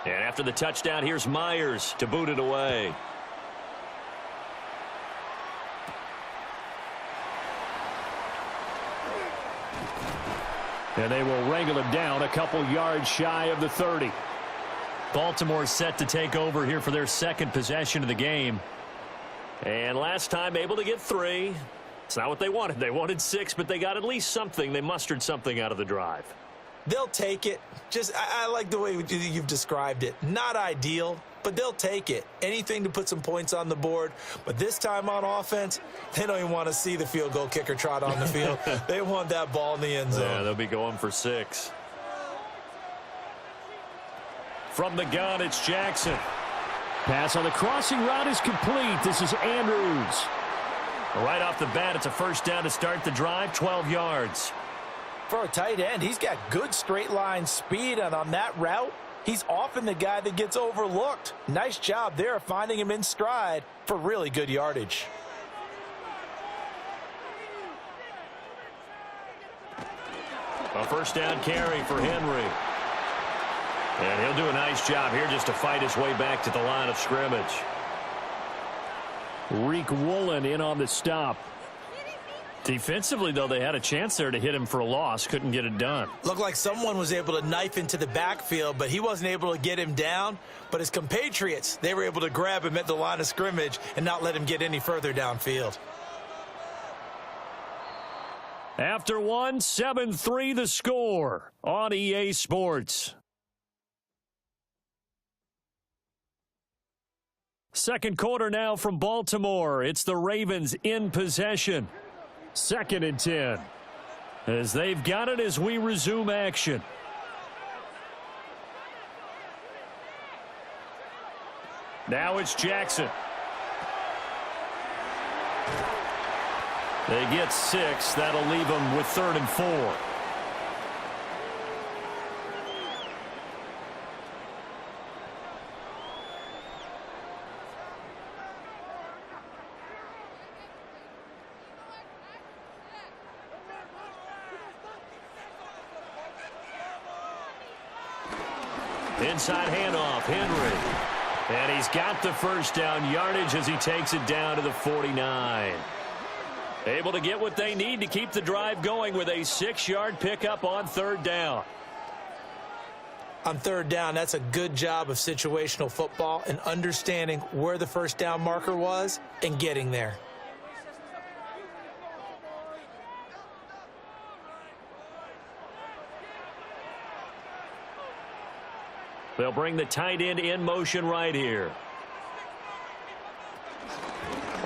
A: And after the touchdown, here's Myers to boot it away.
F: And they will wrangle him down a couple yards shy of the 30.
A: Baltimore set to take over here for their second possession of the game. And last time able to get 3. It's not what they wanted. They wanted 6, but they got at least something. They mustered something out of the drive.
E: They'll take it. I like the way you've described it. Not ideal, but they'll take it. Anything to put some points on the board. But this time on offense, they don't even want to see the field goal kicker trot on the field. They want that ball in the end zone.
A: Yeah, they'll be going for 6. From the gun, it's Jackson.
F: Pass on the crossing route is complete. This is Andrews.
A: Right off the bat, it's a first down to start the drive, 12 yards.
B: For a tight end, he's got good straight line speed, and on that route, he's often the guy that gets overlooked. Nice job there of finding him in stride for really good yardage.
A: A first down carry for Henry. And he'll do a nice job here just to fight his way back to the line of scrimmage.
F: Reek Woolen in on the stop.
A: Defensively, though, they had a chance there to hit him for a loss. Couldn't get it done.
E: Looked like someone was able to knife into the backfield, but he wasn't able to get him down. But his compatriots, they were able to grab him at the line of scrimmage and not let him get any further downfield.
F: After 1, 7-3 the score on EA Sports. Second quarter now from Baltimore. It's the Ravens in possession. 2nd and 10. As they've got it as we resume action. Now it's Jackson.
A: They get 6. That'll leave them with 3rd and 4. Inside handoff, Henry. And he's got the first down yardage as he takes it down to the 49. Able to get what they need to keep the drive going with a 6-yard pickup on 3rd down.
E: On 3rd down, that's a good job of situational football and understanding where the first down marker was and getting there.
A: They'll bring the tight end in motion right here.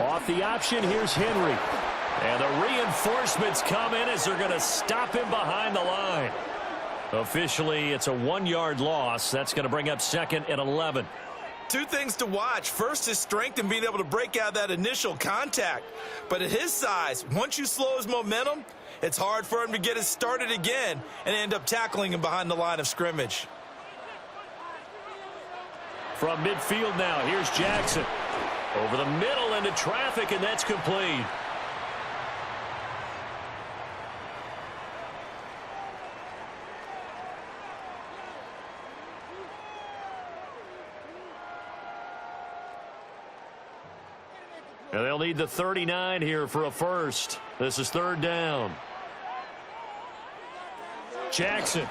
F: Off the option, here's Henry.
A: And the reinforcements come in as they're going to stop him behind the line. Officially, it's a 1-yard loss. That's going to bring up 2nd and 11.
C: 2 things to watch. First, his strength and being able to break out that initial contact. But at his size, once you slow his momentum, it's hard for him to get it started again and end up tackling him behind the line of scrimmage.
A: From midfield now, here's Jackson. Over the middle into traffic, and that's complete. And they'll need the 39 here for a first. This is 3rd down. Jackson.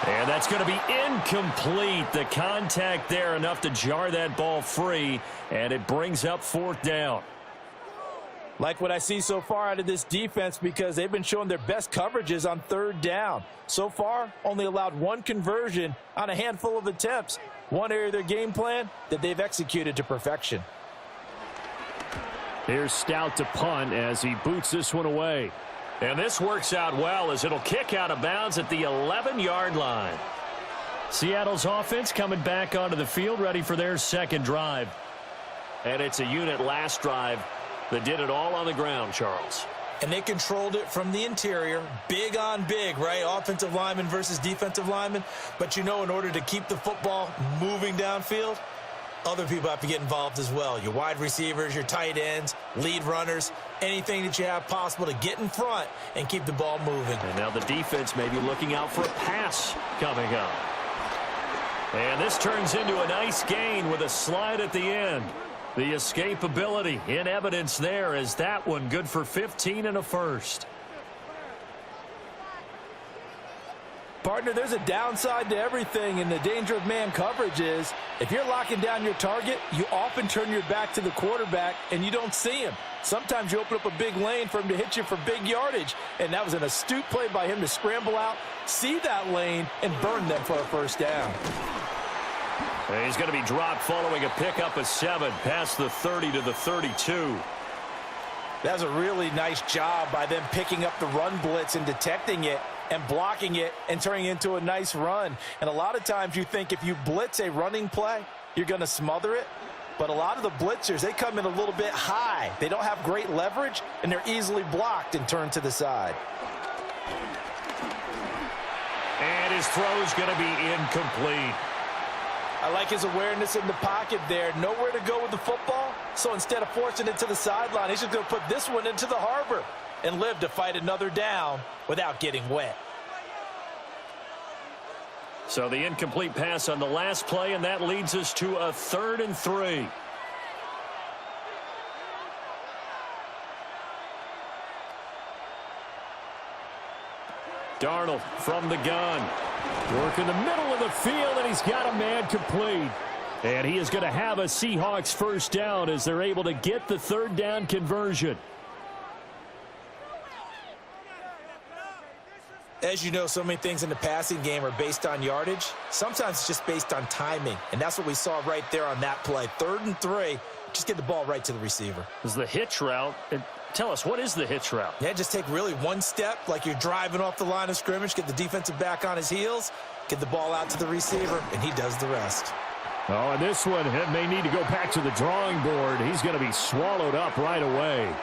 A: And that's going to be incomplete. The contact there enough to jar that ball free, and it brings up 4th down.
B: Like what I see so far out of this defense because they've been showing their best coverages on 3rd down. So far, only allowed 1 conversion on a handful of attempts. One area of their game plan that they've executed to perfection.
F: Here's Stout to punt as he boots this one away.
A: And this works out well as it'll kick out of bounds at the 11-yard line.
F: Seattle's offense coming back onto the field, ready for their 2nd drive.
A: And it's a unit last drive that did it all on the ground, Charles.
E: And they controlled it from the interior, big on big, right? Offensive lineman versus defensive lineman. But you know, in order to keep the football moving downfield, other people have to get involved as well. Your wide receivers, your tight ends, lead runners, anything that you have possible to get in front and keep the ball moving.
A: And now the defense may be looking out for a pass coming up. And this turns into a nice gain with a slide at the end. The escapability in evidence there as that one good for 15 and a first.
B: Partner, there's a downside to everything, and the danger of man coverage is if you're locking down your target, you often turn your back to the quarterback and you don't see him. Sometimes you open up a big lane for him to hit you for big yardage, and that was an astute play by him to scramble out, see that lane, and burn them for a first down.
A: And he's going to be dropped following a pickup of 7 past the 30 to the 32.
B: That was a really nice job by them picking up the run blitz and detecting it and blocking it and turning it into a nice run. And a lot of times you think if you blitz a running play, you're going to smother it. But a lot of the blitzers, they come in a little bit high. They don't have great leverage, and they're easily blocked and turned to the side.
A: And his throw's going to be incomplete.
B: I like his awareness in the pocket there. Nowhere to go with the football. So instead of forcing it to the sideline, he's just going to put this one into the harbor and live to fight another down without getting wet.
A: So the incomplete pass on the last play, and that leads us to a 3rd and 3. Darnold from the gun. Work in the middle of the field, and he's got a man complete. And he is going to have a Seahawks first down as they're able to get the 3rd down conversion.
B: As you know, so many things in the passing game are based on yardage. Sometimes it's just based on timing, and that's what we saw right there on that play. 3rd and 3, just get the ball right to the receiver.
A: This is the hitch route. Tell us, what is the hitch route?
B: Yeah, just take really one step like you're driving off the line of scrimmage, get the defensive back on his heels, get the ball out to the receiver, and he does the rest.
F: Oh, and this one may need to go back to the drawing board. He's going to be swallowed up right away.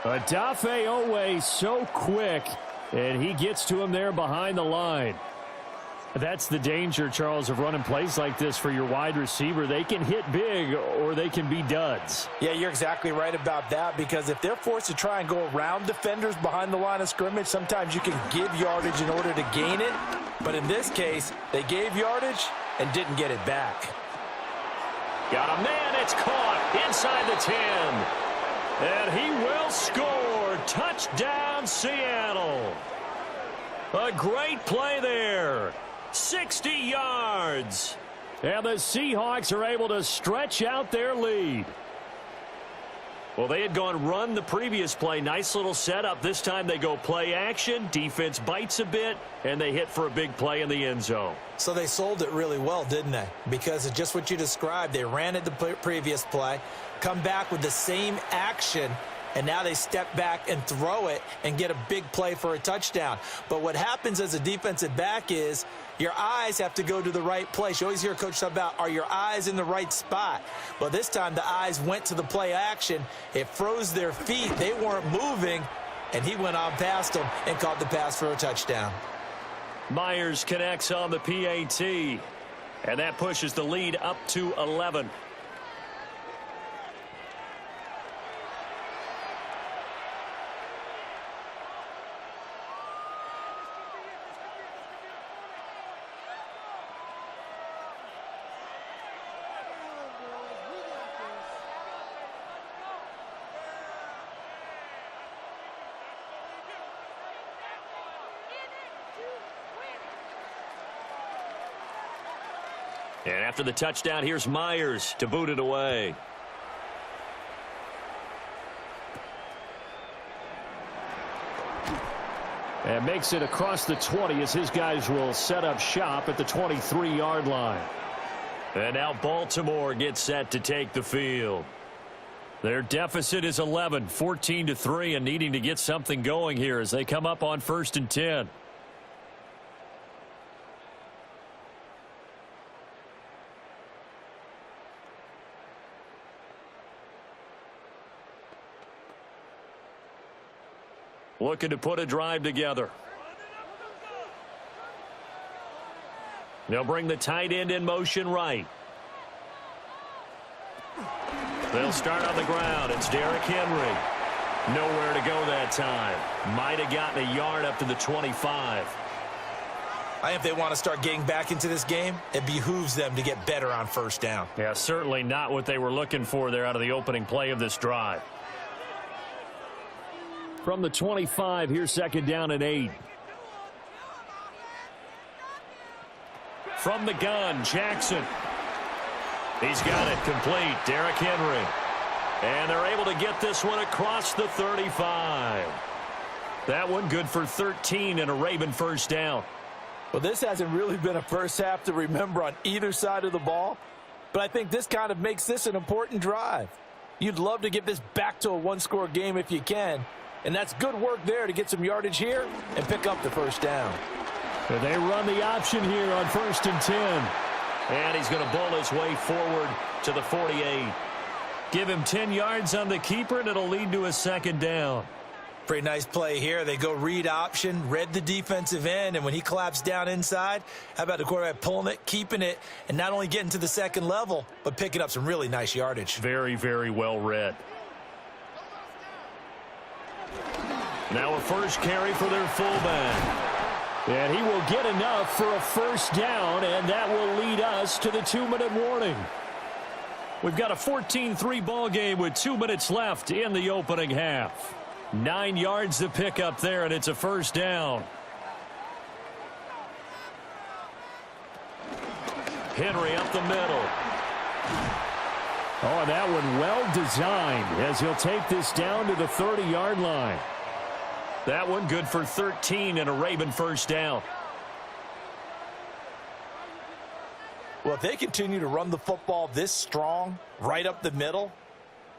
F: Odafe Owe so quick, and he gets to him there behind the line. That's the danger, Charles, of running plays like this for your wide receiver. They can hit big or they can be duds.
B: Yeah, you're exactly right about that, because if they're forced to try and go around defenders behind the line of scrimmage, sometimes you can give yardage in order to gain it. But in this case, they gave yardage and didn't get it back.
A: Got a man, it's caught inside the 10. And he will score. Touchdown, Seattle. A great play there. 60 yards.
F: And the Seahawks are able to stretch out their lead.
A: Well, they had gone run the previous play. Nice little setup. This time they go play action. Defense bites a bit, and they hit for a big play in the end zone.
E: So they sold it really well, didn't they? Because of just what you described. They ran it the previous play, come back with the same action, and now they step back and throw it and get a big play for a touchdown. But what happens as a defensive back is your eyes have to go to the right place. You always hear a coach talk about, are your eyes in the right spot? Well, this time the eyes went to the play action. It froze their feet. They weren't moving, and he went on past them and caught the pass for a touchdown.
A: Myers connects on the PAT, and that pushes the lead up to 11. And after the touchdown, here's Myers to boot it away.
F: And makes it across the 20 as his guys will set up shop at the 23-yard line.
A: And now Baltimore gets set to take the field. Their deficit is 11, 14-3, and needing to get something going here as they come up on 1st and 10. Looking to put a drive together. They'll bring the tight end in motion right. They'll start on the ground. It's Derrick Henry. Nowhere to go that time. Might have gotten a yard up to the 25.
C: I think if they want to start getting back into this game, it behooves them to get better on first down.
F: Yeah, certainly not what they were looking for there out of the opening play of this drive. From the 25, here's second down and 8. From the gun, Jackson. He's got it complete. Derrick Henry. And they're able to get this one across the 35. That one good for 13 and a Raven first down.
B: Well, this hasn't really been a first half to remember on either side of the ball, but I think this kind of makes this an important drive. You'd love to get this back to a one-score game if you can, and that's good work there to get some yardage here and pick up the first down.
F: And they run the option here on 1st and 10.
A: And he's going to bowl his way forward to the 48.
F: Give him 10 yards on the keeper, and it'll lead to a second down.
C: Pretty nice play here. They go read option, read the defensive end, and when he collapsed down inside, how about the quarterback pulling it, keeping it, and not only getting to the second level, but picking up some really nice yardage.
F: Very, very well read. Now a first carry for their fullback. And he will get enough for a first down, and that will lead us to the 2-minute warning. We've got a 14-3 ball game with 2 minutes left in the opening half. 9 yards to pick up there, and it's a first down. Henry up the middle. Oh, that one well designed as he'll take this down to the 30-yard line. That one good for 13 and a Raven first down.
B: Well, if they continue to run the football this strong, right up the middle,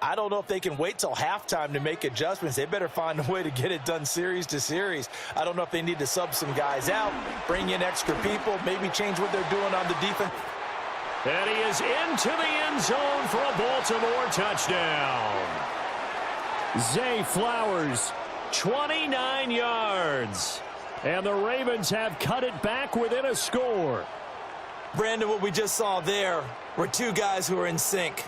B: I don't know if they can wait till halftime to make adjustments. They better find a way to get it done series to series. I don't know if they need to sub some guys out, bring in extra people, maybe change what they're doing on the defense.
F: And he is into the end zone for a Baltimore touchdown. Zay Flowers, 29 yards. And the Ravens have cut it back within a score.
C: Brandon, what we just saw there were two guys who are in sync.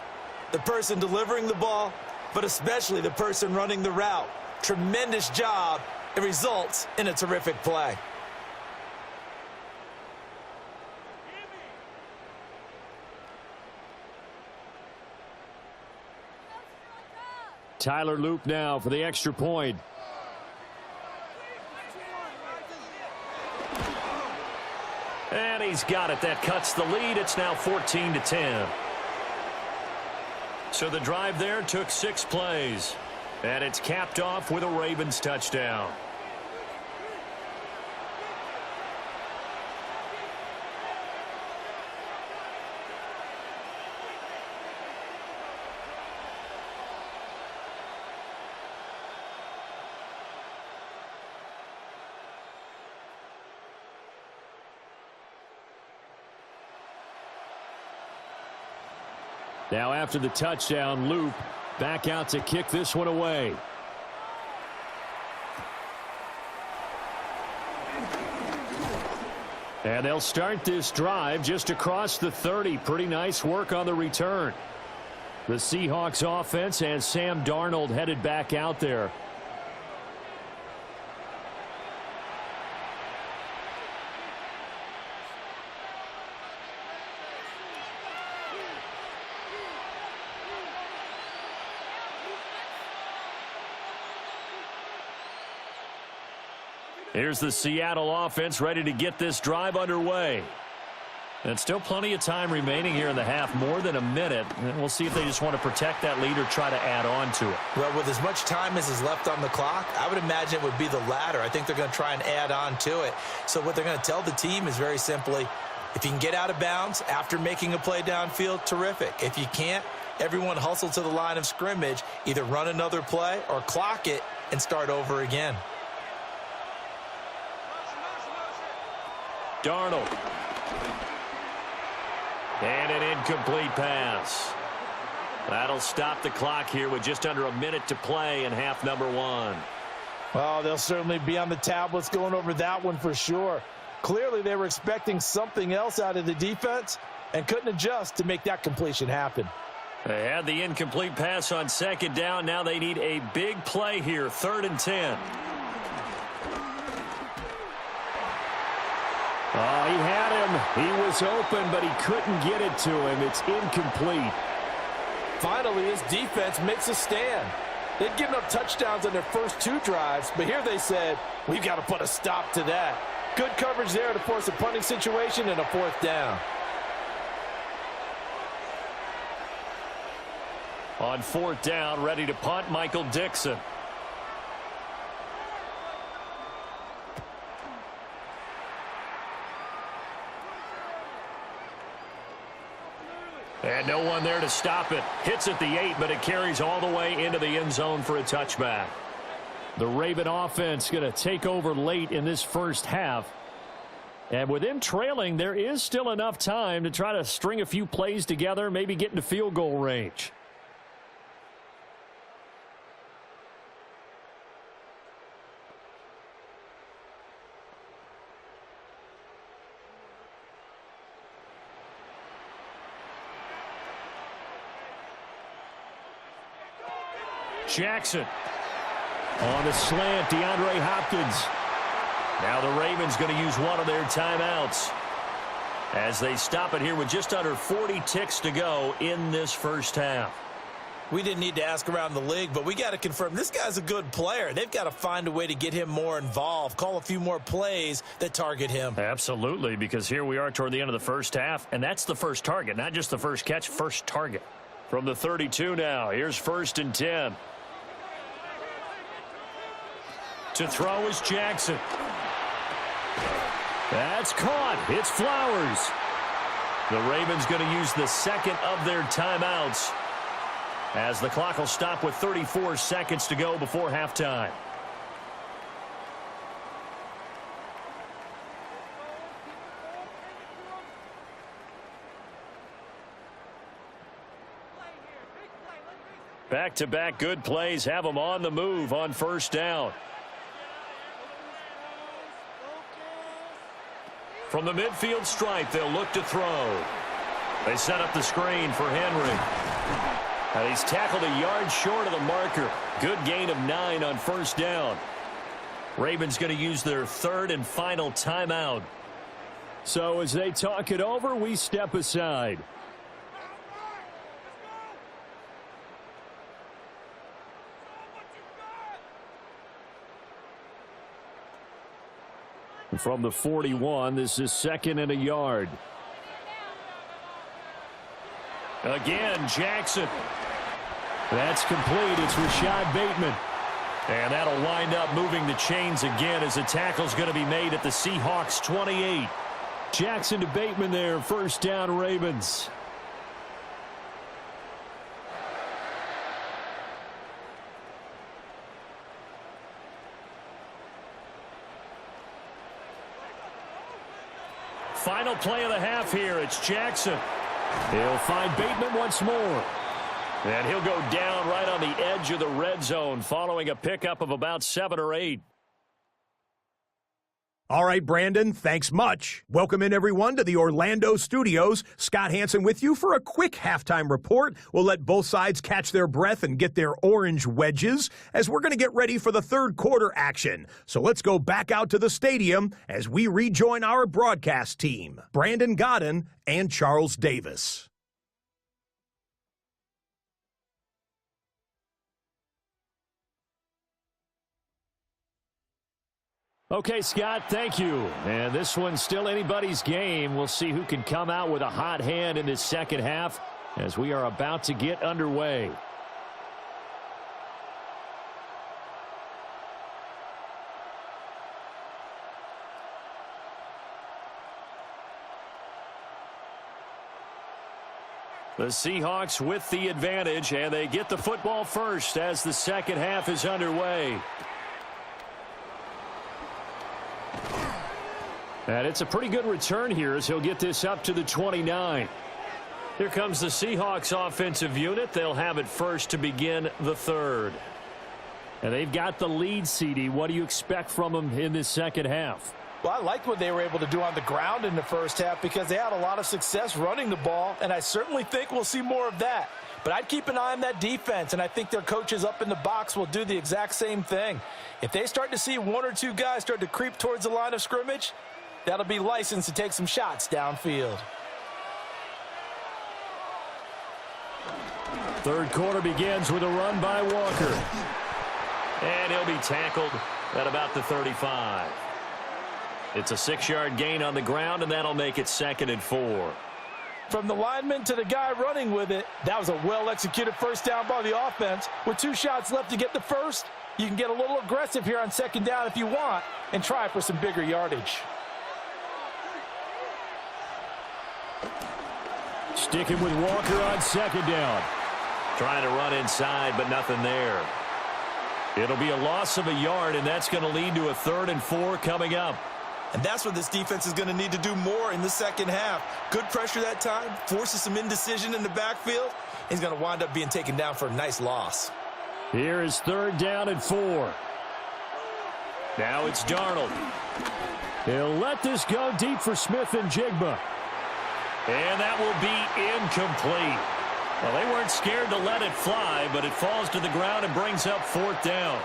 C: The person delivering the ball, but especially the person running the route. Tremendous job. It results in a terrific play.
F: Tyler Loop now for the extra point.
A: And he's got it. That cuts the lead. It's now 14-10.
F: So the drive there took 6 plays. And it's capped off with a Ravens touchdown. Now after the touchdown, Loop back out to kick this one away. And they'll start this drive just across the 30. Pretty nice work on the return. The Seahawks offense has Sam Darnold headed back out there. Here's the Seattle offense ready to get this drive underway. And still plenty of time remaining here in the half, more than a minute. And we'll see if they just want to protect that lead or try to add on to it.
C: Well, with as much time as is left on the clock, I would imagine it would be the latter. I think they're going to try and add on to it. So what they're going to tell the team is very simply, if you can get out of bounds after making a play downfield, terrific. If you can't, everyone hustle to the line of scrimmage, either run another play or clock it and start over again.
F: Darnold. And an incomplete pass. That'll stop the clock here with just under a minute to play in half number 1.
B: Well, they'll certainly be on the tablets going over that one for sure. Clearly, they were expecting something else out of the defense and couldn't adjust to make that completion happen.
F: They had the incomplete pass on second down. Now they need a big play here, 3rd and 10. Oh, he had him. He was open, but he couldn't get it to him. It's incomplete.
B: Finally, his defense makes a stand. They'd given up touchdowns on their first 2 drives, but here they said, we've got to put a stop to that. Good coverage there to force a punting situation and a 4th down.
A: On 4th down, ready to punt, Michael Dixon. And no one there to stop it. Hits at the 8, but it carries all the way into the end zone for a touchback.
F: The Raven offense going to take over late in this first half. And with them trailing, there is still enough time to try to string a few plays together, maybe get into field goal range.
A: Jackson on the slant, DeAndre Hopkins. Now the Ravens going to use one of their timeouts as they stop it here with just under 40 ticks to go in this first half.
C: We didn't need to ask around the league, but we got to confirm this guy's a good player. They've got to find a way to get him more involved, call a few more plays that target him.
A: Absolutely, because here we are toward the end of the first half, and that's the first target, not just the first catch, first target. From the 32 now, here's 1st and 10. To throw is Jackson. That's caught. It's Flowers. The Ravens going to use the second of their timeouts as the clock will stop with 34 seconds to go before halftime. Back-to-back good plays have them on the move on 1st down. From the midfield stripe, they'll look to throw. They set up the screen for Henry. And he's tackled a yard short of the marker. Good gain of 9 on 1st down. Ravens going to use their 3rd and final timeout.
F: So as they talk it over, we step aside. From the 41, this is 2nd and a yard.
A: Again, Jackson.
F: That's complete. It's Rashad Bateman.
A: And that'll wind up moving the chains again as the tackle's going to be made at the Seahawks 28.
F: Jackson to Bateman there. 1st down, Ravens.
A: Final play of the half here. It's Jackson.
F: He'll find Bateman once more.
A: And he'll go down right on the edge of the red zone following a pickup of about 7 or 8.
D: All right, Brandon, thanks much. Welcome in, everyone, to the Orlando studios. Scott Hansen with you for a quick halftime report. We'll let both sides catch their breath and get their orange wedges as we're going to get ready for the 3rd quarter action. So let's go back out to the stadium as we rejoin our broadcast team, Brandon Godden and Charles Davis.
F: Okay, Scott, thank you. And this one's still anybody's game. We'll see who can come out with a hot hand in this second half as we are about to get underway.
A: The Seahawks with the advantage, and they get the football first as the second half is underway. And it's a pretty good return here as he'll get this up to the 29. Here comes the Seahawks offensive unit. They'll have it first to begin the 3rd.
F: And they've got the lead, CD. What do you expect from them in this second half?
B: Well, I liked what they were able to do on the ground in the first half because they had a lot of success running the ball, and I certainly think we'll see more of that. But I'd keep an eye on that defense, and I think their coaches up in the box will do the exact same thing. If they start to see 1 or 2 guys start to creep towards the line of scrimmage, that'll be licensed to take some shots downfield.
F: Third quarter begins with a run by Walker.
A: And he'll be tackled at about the 35. It's a 6-yard gain on the ground, and that'll make it 2nd and 4.
B: From the lineman to the guy running with it, that was a well-executed first down by the offense. With 2 shots left to get the first, you can get a little aggressive here on 2nd down if you want and try for some bigger yardage.
F: Sticking with Walker on 2nd down.
A: Trying to run inside, but nothing there. It'll be a loss of a yard, and that's going to lead to a 3rd and 4 coming up.
C: And that's what this defense is going to need to do more in the second half. Good pressure that time, forces some indecision in the backfield. He's going to wind up being taken down for a nice loss.
F: Here is 3rd down and 4. Now it's Darnold. He'll let this go deep for Smith and Jigba.
A: And that will be incomplete. Well, they weren't scared to let it fly, but it falls to the ground and brings up 4th down.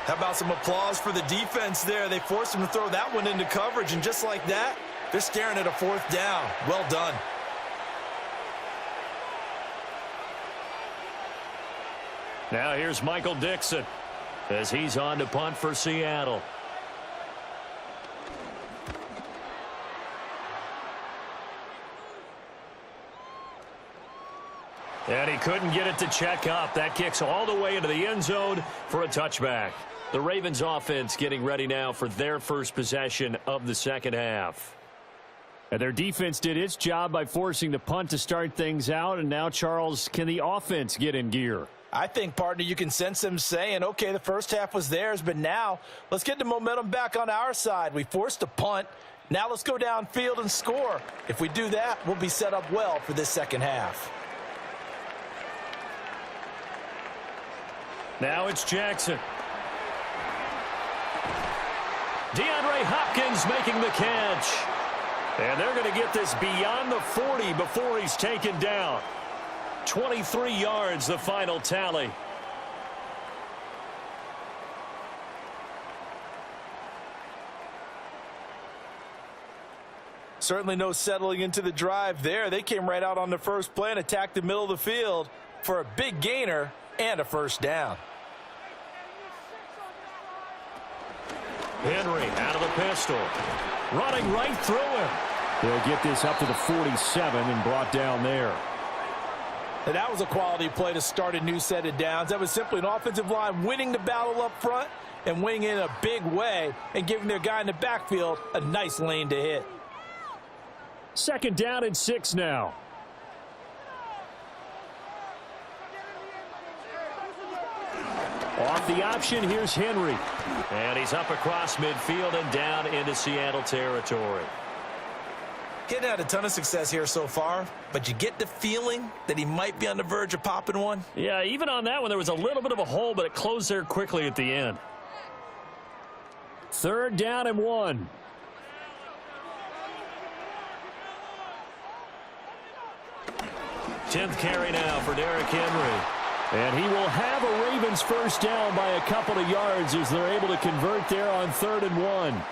C: How about some applause for the defense there? They forced him to throw that one into coverage, and just like that, they're staring at a 4th down. Well done.
A: Now here's Michael Dixon as he's on to punt for Seattle. And he couldn't get it to check up. That kicks all the way into the end zone for a touchback. The Ravens offense getting ready now for their first possession of the second half.
F: And their defense did its job by forcing the punt to start things out. And now, Charles, can the offense get in gear?
B: I think, partner, you can sense them saying, okay, the first half was theirs, but now let's get the momentum back on our side. We forced a punt. Now let's go downfield and score. If we do that, we'll be set up well for this second half.
A: Now it's Jackson. DeAndre Hopkins making the catch. And they're going to get this beyond the 40 before he's taken down. 23 yards, the final tally.
B: Certainly no settling into the drive there. They came right out on the first play and attacked the middle of the field for a big gainer and a first down.
A: Henry out of the pistol. Running right through him.
F: They'll get this up to the 47 and brought down there.
B: And that was a quality play to start a new set of downs. That was simply an offensive line winning the battle up front and winning in a big way and giving their guy in the backfield a nice lane to hit.
F: 2nd down and 6 now. Off the option, here's Henry.
A: And he's up across midfield and down into Seattle territory.
C: Getting had a ton of success here so far, but you get the feeling that he might be on the verge of popping one.
A: Yeah, even on that one, there was a little bit of a hole, but it closed there quickly at the end.
F: 3rd down and 1.
A: Tenth carry now for Derrick Henry.
F: And he will have a Ravens first down by a couple of yards as they're able to convert there on 3rd and 1.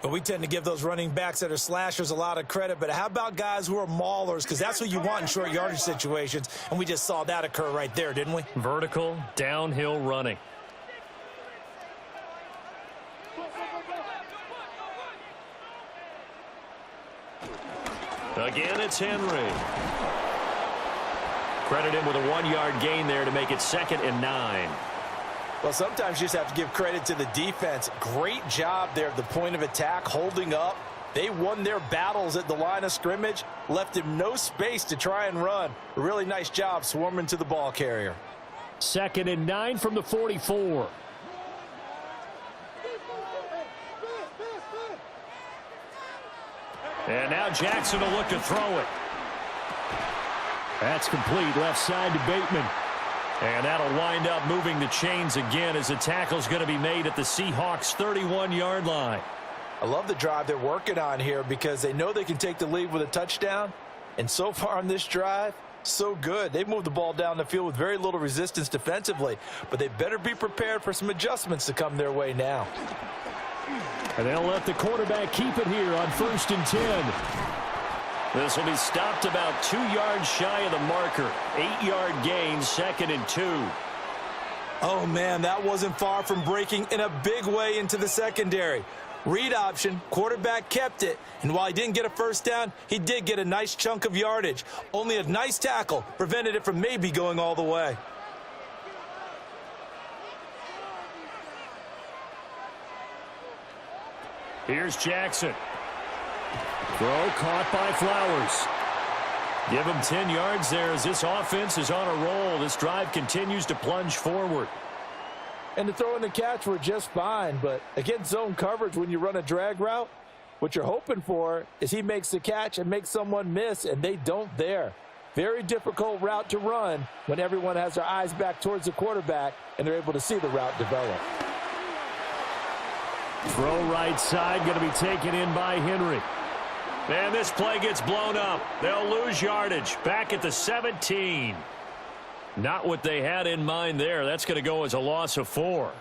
C: But we tend to give those running backs that are slashers a lot of credit. But how about guys who are maulers? Because that's what you want in short yardage situations. And we just saw that occur right there, didn't we?
A: Vertical, downhill running. Again, it's Henry. Credit him with a 1-yard gain there to make it 2nd and 9.
B: Well, sometimes you just have to give credit to the defense. Great job there at the point of attack, holding up. They won their battles at the line of scrimmage, left him no space to try and run. A really nice job swarming to the ball carrier.
F: 2nd and 9 from the 44.
A: And now Jackson will look to throw it.
F: That's complete, left side to Bateman.
A: And that'll wind up moving the chains again as the tackle's going to be made at the Seahawks' 31-yard line.
B: I love the drive they're working on here because they know they can take the lead with a touchdown, And so far on this drive, so good. They've moved the ball down the field with very little resistance defensively, but they better be prepared for some adjustments to come their way now.
F: And they'll let the quarterback keep it here on 1st and 10.
A: This will be stopped about 2 yards shy of the marker. 8-yard gain, 2nd and 2.
E: Oh, man, that wasn't far from breaking in a big way into the secondary. Read option, quarterback kept it, and while he didn't get a first down, he did get a nice chunk of yardage. Only a nice tackle prevented it from maybe going all the way.
F: Here's Jackson. Throw caught by Flowers. Give him 10 yards there as this offense is on a roll. This drive continues to plunge forward.
B: And the throw and the catch were just fine, but against zone coverage when you run a drag route, what you're hoping for is he makes the catch and makes someone miss, and they don't there. Very difficult route to run when everyone has their eyes back towards the quarterback and they're able to see the route develop.
F: Throw right side, going to be taken in by Henry.
A: And this play gets blown up. They'll lose yardage. Back at the 17. Not what they had in mind there. That's going to go as a loss of 4.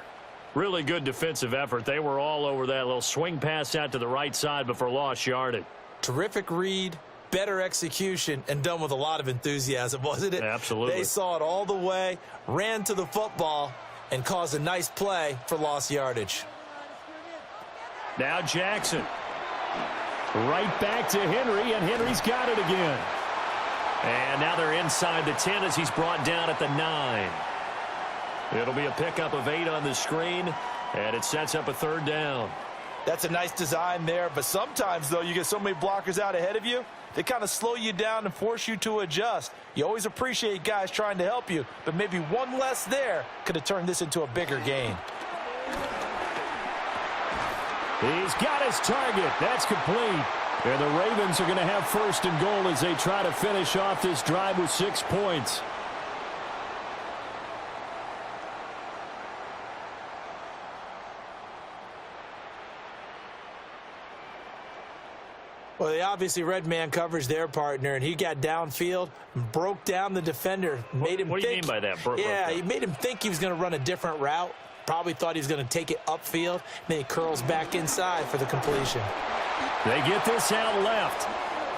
A: Really good defensive effort. They were all over that little swing pass out to the right side, but for lost yardage.
E: Terrific read, better execution, and done with a lot of enthusiasm, wasn't it?
A: Absolutely.
E: They saw it all the way, ran to the football, and caused a nice play for lost yardage.
F: Now Jackson. Right back to Henry, and Henry's got it again.
A: And now they're inside the 10 as he's brought down at the 9. It'll be a pickup of 8 on the screen, and it sets up a 3rd down.
B: That's a nice design there, but sometimes, though, you get so many blockers out ahead of you, they kind of slow you down and force you to adjust. You always appreciate guys trying to help you, but maybe one less there could have turned this into a bigger gain.
F: He's got his target. That's complete. And the Ravens are going to have 1st and goal as they try to finish off this drive with 6 points.
E: Well, they obviously read man coverage their partner, and he got downfield and broke down the defender. Made him
A: what do you mean by that?
E: Yeah, he made him think he was going to run a different route. Probably thought he was going to take it upfield. And then he curls back inside for the completion.
F: They get this out left.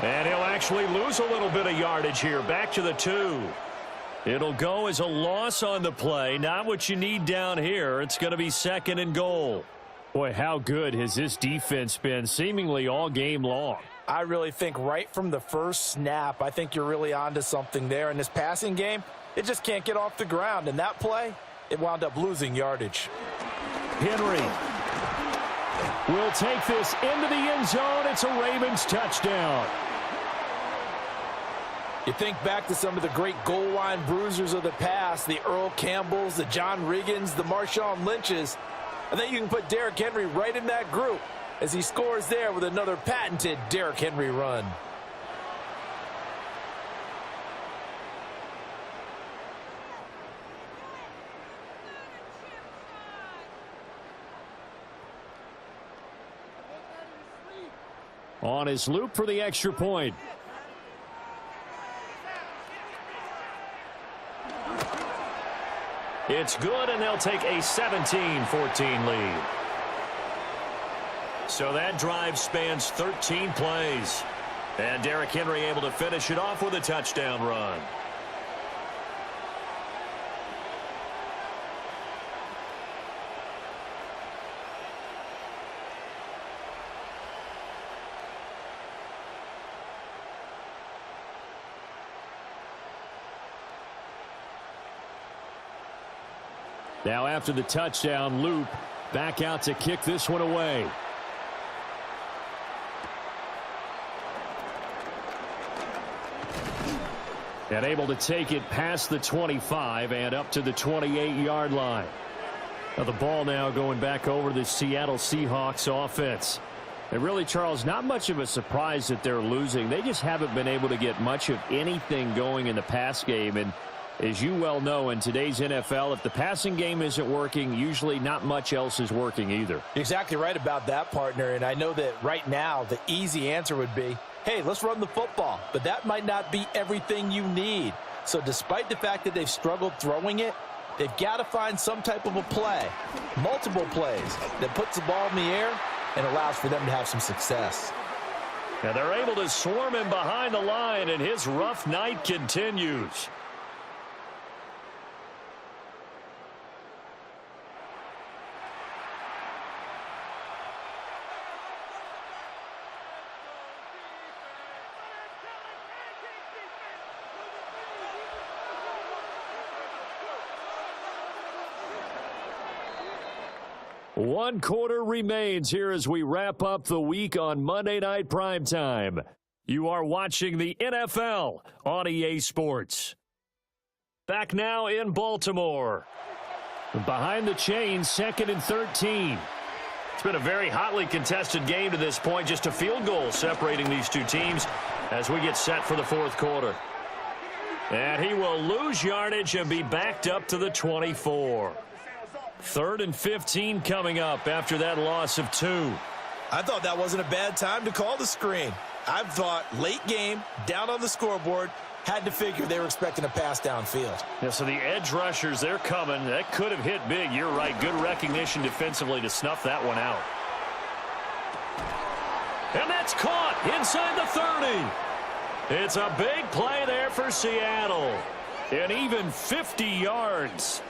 F: And he'll actually lose a little bit of yardage here. Back to the 2. It'll go as a loss on the play. Not what you need down here. It's going to be 2nd and goal. Boy, how good has this defense been seemingly all game long?
B: I really think right from the first snap, I think you're really onto something there. In this passing game, it just can't get off the ground. And that play, it wound up losing yardage.
F: Henry will take this into the end zone. It's a Ravens touchdown.
B: You think back to some of the great goal line bruisers of the past, the Earl Campbells, the John Riggins, the Marshawn Lynches. I think you can put Derrick Henry right in that group as he scores there with another patented Derrick Henry run.
F: On his loop for the extra point.
A: It's good, and they'll take a 17-14 lead. So that drive spans 13 plays. And Derrick Henry able to finish it off with a touchdown run.
F: Now after the touchdown, Loop back out to kick this one away. And able to take it past the 25 and up to the 28-yard line. Now the ball now going back over to the Seattle Seahawks offense. And really, Charles, not much of a surprise that they're losing. They just haven't been able to get much of anything going in the pass game. And as you well know, in today's NFL, if the passing game isn't working, usually not much else is working either.
B: You're exactly right about that, partner. And I know that right now the easy answer would be hey, let's run the football. But that might not be everything you need. So despite the fact that they've struggled throwing it, they've got to find some type of a play, multiple plays, that puts the ball in the air and allows for them to have some success.
F: And they're able to swarm him behind the line, and his rough night continues. One quarter remains here as we wrap up the week on Monday Night Primetime. You are watching the NFL on EA Sports. Back now in Baltimore. Behind the chains, 2nd and 13. It's been a very hotly contested game to this point. Just a field goal separating these two teams as we get set for the fourth quarter. And he will lose yardage and be backed up to the 24. 3rd and 15 coming up after that loss of 2.
C: I thought that wasn't a bad time to call the screen. I thought late game, down on the scoreboard, had to figure they were expecting a pass downfield.
F: Yeah, so the edge rushers, they're coming. That could have hit big. You're right. Good recognition defensively to snuff that one out. And that's caught inside the 30. It's a big play there for Seattle. And even 50 yards.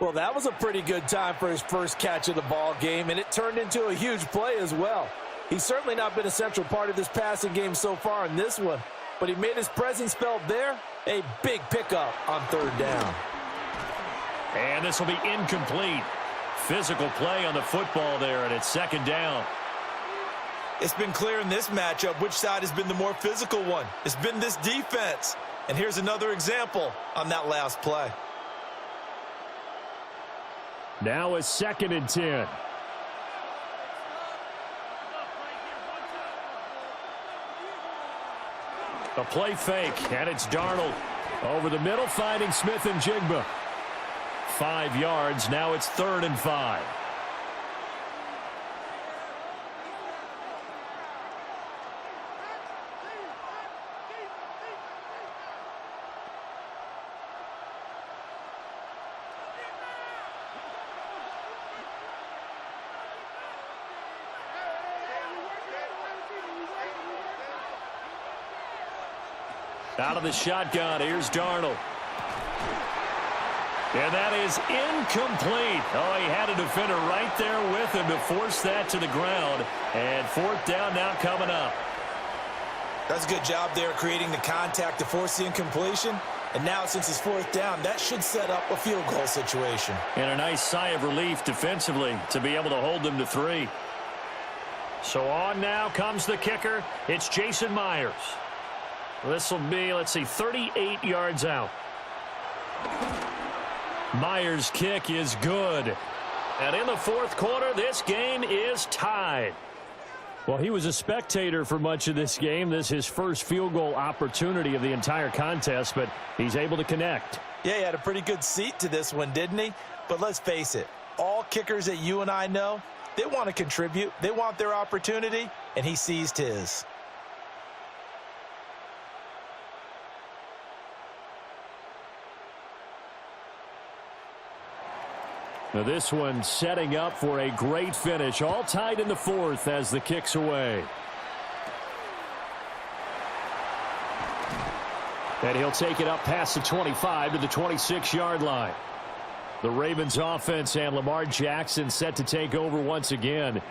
B: Well, that was a pretty good time for his first catch of the ball game, and it turned into a huge play as well. He's certainly not been a central part of this passing game so far in this one, but he made his presence felt there. A big pickup on 3rd down.
F: And this will be incomplete. Physical play on the football there, and it's 2nd down.
C: It's been clear in this matchup which side has been the more physical one. It's been this defense. And here's another example on that last play.
F: Now a 2nd and 10. A play fake, and it's Darnold. Over the middle, finding Smith and Jigba. 5 yards, now it's 3rd and 5. Out of the shotgun, here's Darnold. And that is incomplete. Oh, he had a defender right there with him to force that to the ground. And 4th down now coming up.
C: That's a good job there creating the contact to force the incompletion. And now since it's 4th down, that should set up a field goal situation.
F: And a nice sigh of relief defensively to be able to hold them to 3. So on now comes the kicker. It's Jason Myers. This will be, let's see, 38 yards out. Myers' kick is good. And in the fourth quarter, this game is tied. Well, he was a spectator for much of this game. This is his first field goal opportunity of the entire contest, but he's able to connect.
B: Yeah, he had a pretty good seat to this one, didn't he? But let's face it, all kickers that you and I know, they want to contribute. They want their opportunity, and he seized his.
F: Now this one setting up for a great finish. All tied in the 4th as the kick's away. And he'll take it up past the 25 to the 26-yard line. The Ravens offense and Lamar Jackson set to take over once again.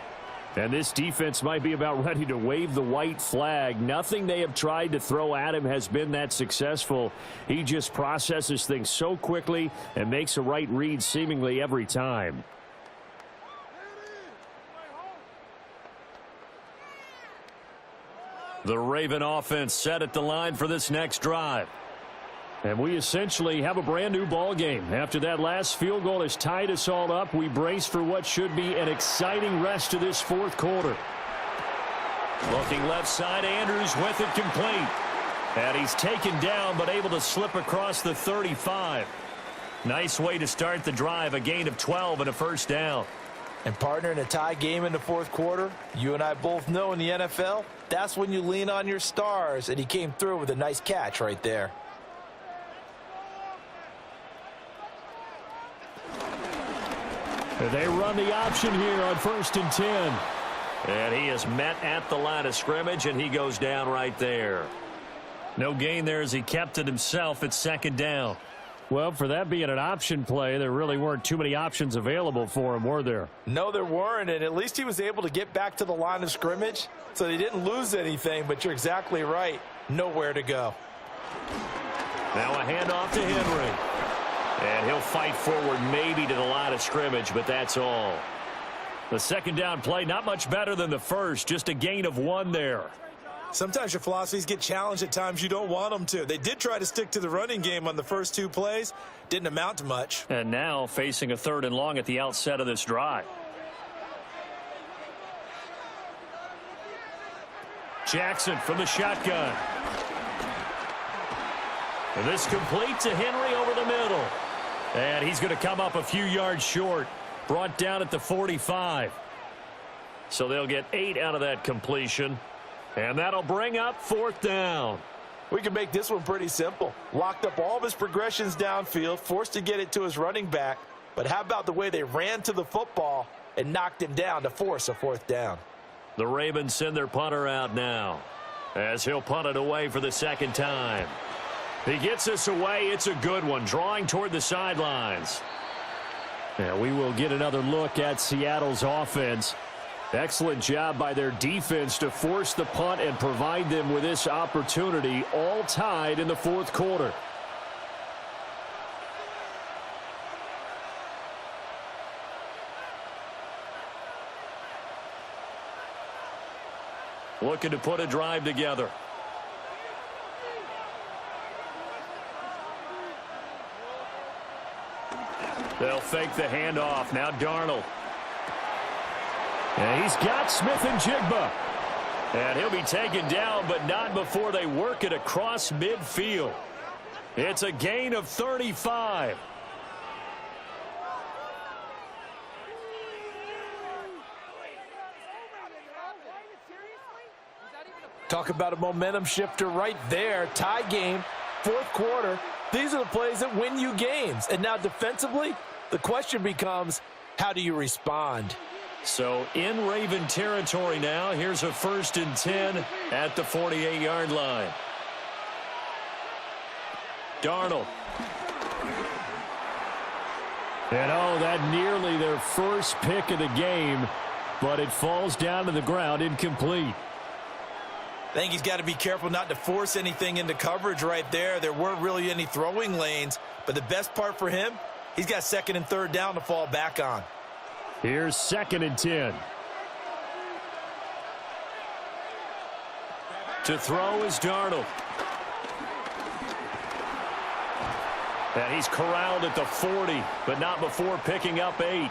F: And this defense might be about ready to wave the white flag. Nothing they have tried to throw at him has been that successful. He just processes things so quickly and makes a right read seemingly every time. The Raven offense set at the line for this next drive. And we essentially have a brand new ball game. After that last field goal has tied us all up, we brace for what should be an exciting rest of this fourth quarter. Looking left side, Andrews with it complete. And he's taken down, but able to slip across the 35. Nice way to start the drive, a gain of 12 and a first down.
B: And partner, in a tie game in the fourth quarter, you and I both know in the NFL, that's when you lean on your stars, and he came through with a nice catch right there.
F: They run the option here on 1st and 10.
A: And he is met at the line of scrimmage, and he goes down right there. No gain there as he kept it himself at 2nd down.
F: Well, for that being an option play, there really weren't too many options available for him, were there?
B: No, there weren't, and at least he was able to get back to the line of scrimmage, so they didn't lose anything, but you're exactly right. Nowhere to go.
A: Now a handoff to Henry. And he'll fight forward maybe to the line of scrimmage, but that's all.
F: The 2nd down play, not much better than the first, just a gain of 1 there.
C: Sometimes your philosophies get challenged at times you don't want them to. They did try to stick to the running game on the first 2 plays. Didn't amount to much.
F: And now facing a 3rd and long at the outset of this drive. Jackson from the shotgun. And this complete to Henry over the middle. And he's going to come up a few yards short. Brought down at the 45.
A: So they'll get 8 out of that completion. And that'll bring up 4th down.
B: We can make this one pretty simple. Locked up all of his progressions downfield, forced to get it to his running back. But how about the way they ran to the football and knocked him down to force a 4th down?
A: The Ravens send their punter out now, as he'll punt it away for the 2nd time. He gets us away. It's a good one, drawing toward the sidelines.
F: Yeah, we will get another look at Seattle's offense. Excellent job by their defense to force the punt and provide them with this opportunity, all tied in the 4th quarter.
A: Looking to put a drive together. They'll fake the handoff. Now Darnold.
F: And he's got Smith and Jigba.
A: And he'll be taken down, but not before they work it across midfield. It's a gain of 35.
B: Talk about a momentum shifter right there. Tie game, 4th quarter. These are the plays that win you games. And now defensively, the question becomes, how do you respond?
A: So in Raven territory now. Here's a 1st and 10 at the 48-yard line. Darnold.
F: And oh, that nearly their first pick of the game, but it falls down to the ground incomplete.
C: I think he's got to be careful not to force anything into coverage right there. There weren't really any throwing lanes, but the best part for him, he's got 2nd and 3rd down to fall back on.
F: Here's 2nd and 10.
A: To throw is Darnold. And he's corralled at the 40, but not before picking up 8.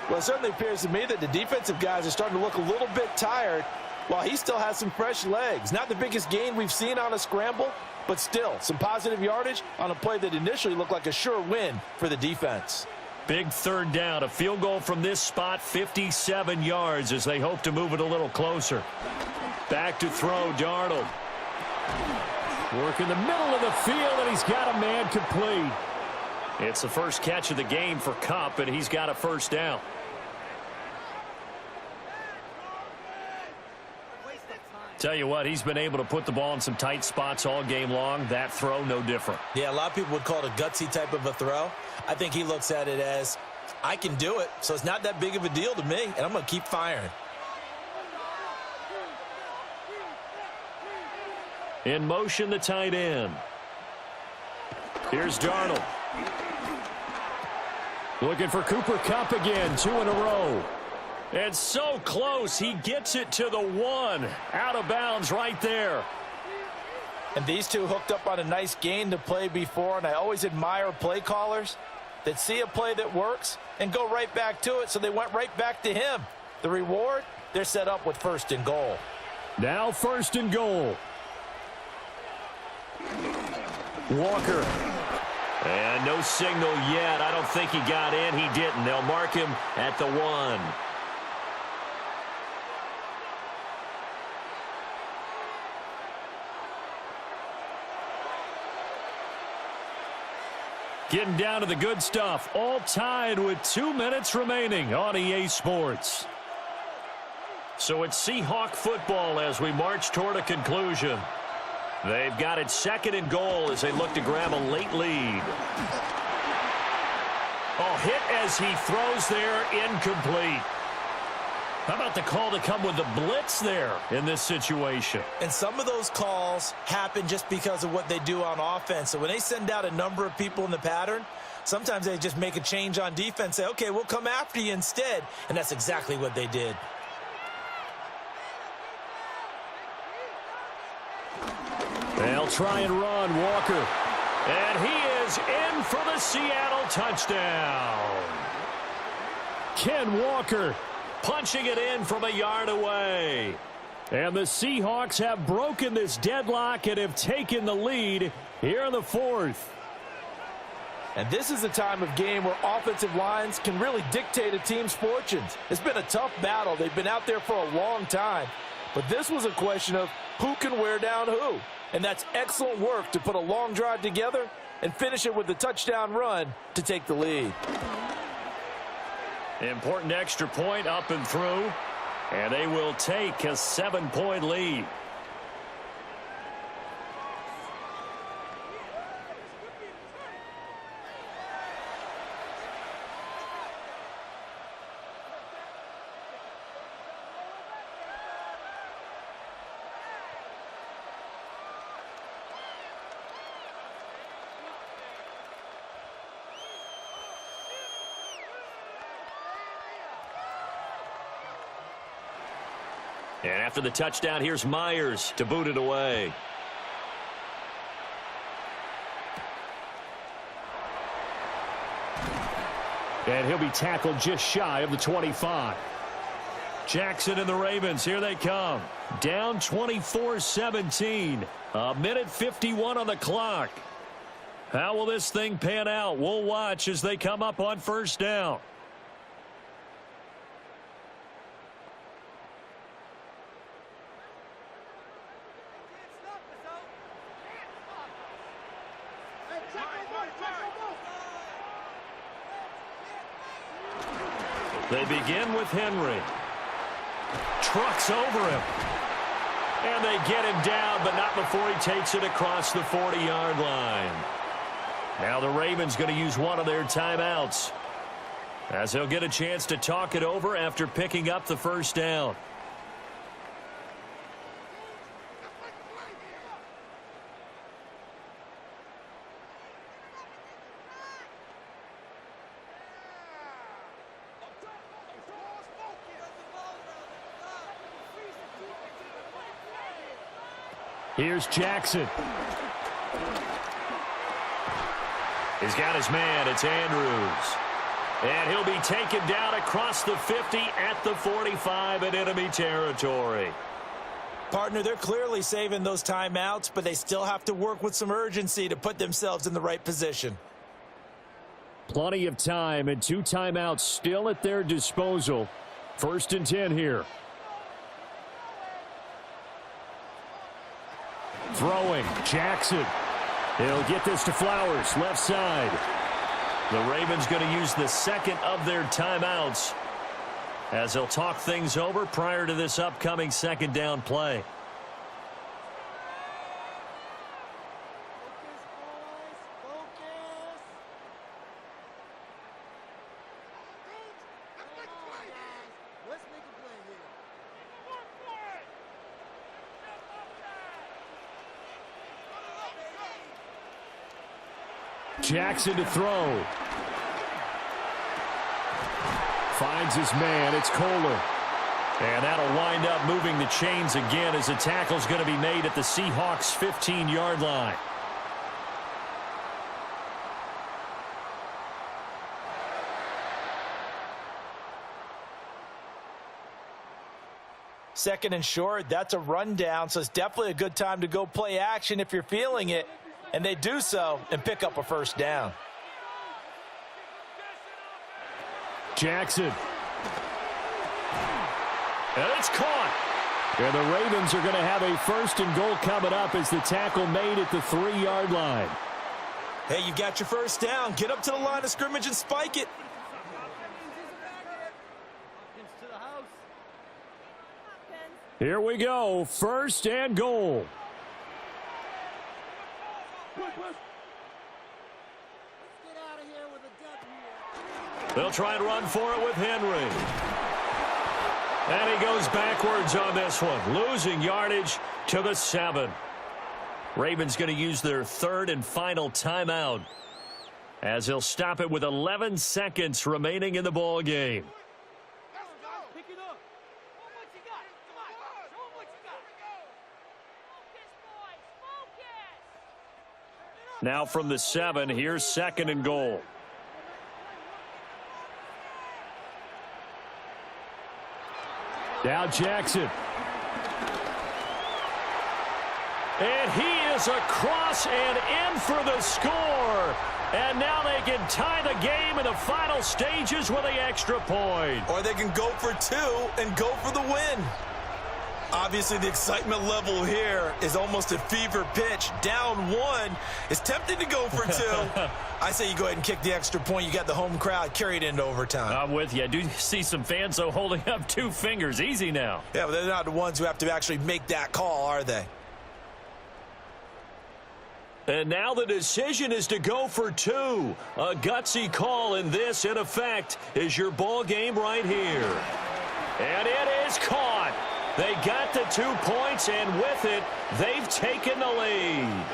B: Well, it certainly appears to me that the defensive guys are starting to look a little bit tired, while he still has some fresh legs. Not the biggest gain we've seen on a scramble, but still some positive yardage on a play that initially looked like a sure win for the defense.
A: Big 3rd down, a field goal from this spot, 57 yards as they hope to move it a little closer. Back to throw, Darnold.
F: Work in the middle of the field, and he's got a man complete.
A: It's the first catch of the game for Kupp, and he's got a 1st down. Tell you what, he's been able to put the ball in some tight spots all game long. That throw, no different.
E: Yeah, a lot of people would call it a gutsy type of a throw. I think he looks at it as, I can do it, so it's not that big of a deal to me, and I'm going to keep firing.
A: In motion, the tight end. Here's Darnold.
F: Looking for Cooper Kupp again, 2 in a row.
A: And so close, he gets it to the 1. Out of bounds right there.
B: And these two hooked up on a nice gain to play before, and I always admire play callers that see a play that works and go right back to it, so they went right back to him. The reward, They're set up with 1st and goal.
F: Now 1st and goal. Walker.
A: And no signal yet. I don't think he got in. He didn't. They'll mark him at the 1.
F: Getting down to the good stuff. All tied with 2 minutes remaining on EA Sports.
A: So it's Seahawk football as we march toward a conclusion. They've got it 2nd and goal as they look to grab a late lead. Oh, hit as he throws there, incomplete. How about the call to come with the blitz there in this situation?
E: And some of those calls happen just because of what they do on offense. So when they send out a number of people in the pattern, sometimes they just make a change on defense, say, okay, we'll come after you instead. And that's exactly what they did.
F: They'll try and run Walker.
A: And he is in for the Seattle touchdown.
F: Ken Walker.
A: Punching it in from a yard away.
F: And the Seahawks have broken this deadlock and have taken the lead here in the 4th.
B: And this is a time of game where offensive lines can really dictate a team's fortunes. It's been a tough battle. They've been out there for a long time. But this was a question of who can wear down who. And that's excellent work to put a long drive together and finish it with the touchdown run to take the lead.
A: Important extra point up and through. And they will take a 7-point lead. And after the touchdown, here's Myers to boot it away.
F: And he'll be tackled just shy of the 25.
A: Jackson and the Ravens, here they come. Down 24-17. A minute 51 on the clock. How will this thing pan out? We'll watch as they come up on 1st down. They begin with Henry. Trucks over him. And they get him down, but not before he takes it across the 40-yard line. Now the Ravens going to use one of their timeouts, as they'll get a chance to talk it over after picking up the 1st down.
F: Here's Jackson.
A: He's got his man. It's Andrews. And he'll be taken down across the 50 at the 45 in enemy territory.
E: Partner, they're clearly saving those timeouts, but they still have to work with some urgency to put themselves in the right position.
F: Plenty of time and 2 timeouts still at their disposal. 1st and 10 here. Throwing, Jackson. He'll get this to Flowers, left side.
A: The Ravens going to use the 2nd of their timeouts as they'll talk things over prior to this upcoming 2nd down play.
F: Jackson to throw. Finds his man. It's Kohler.
A: And that'll wind up moving the chains again as the tackle's going to be made at the Seahawks' 15-yard line.
B: 2nd and short, that's a rundown, so it's definitely a good time to go play action if you're feeling it. And they do so and pick up a 1st down.
F: Jackson. And it's caught. And the Ravens are going to have a 1st and goal coming up as the tackle made at the 3-yard line.
C: Hey, you got your 1st down. Get up to the line of scrimmage and spike it.
F: Here we go. 1st and goal.
A: They'll try and run for it with Henry. And he goes backwards on this one, losing yardage to the 7. Ravens going to use their 3rd and final timeout as he'll stop it with 11 seconds remaining in the ball game. Now from the 7, here's 2nd and goal.
F: Now Jackson.
A: And he is across and in for the score. And now they can tie the game in the final stages with the extra point.
C: Or they can go for 2 and go for the win. Obviously, the excitement level here is almost a fever pitch. Down 1. It's tempting to go for 2. I say you go ahead and kick the extra point. You got the home crowd. Carry it into overtime.
A: I'm with you. I do see some fans, though, holding up 2 fingers. Easy now.
C: Yeah, but they're not the ones who have to actually make that call, are they?
A: And now the decision is to go for 2. A gutsy call, and this, in effect, is your ball game right here. And it is caught. They got the 2 points, and with it, they've taken the lead.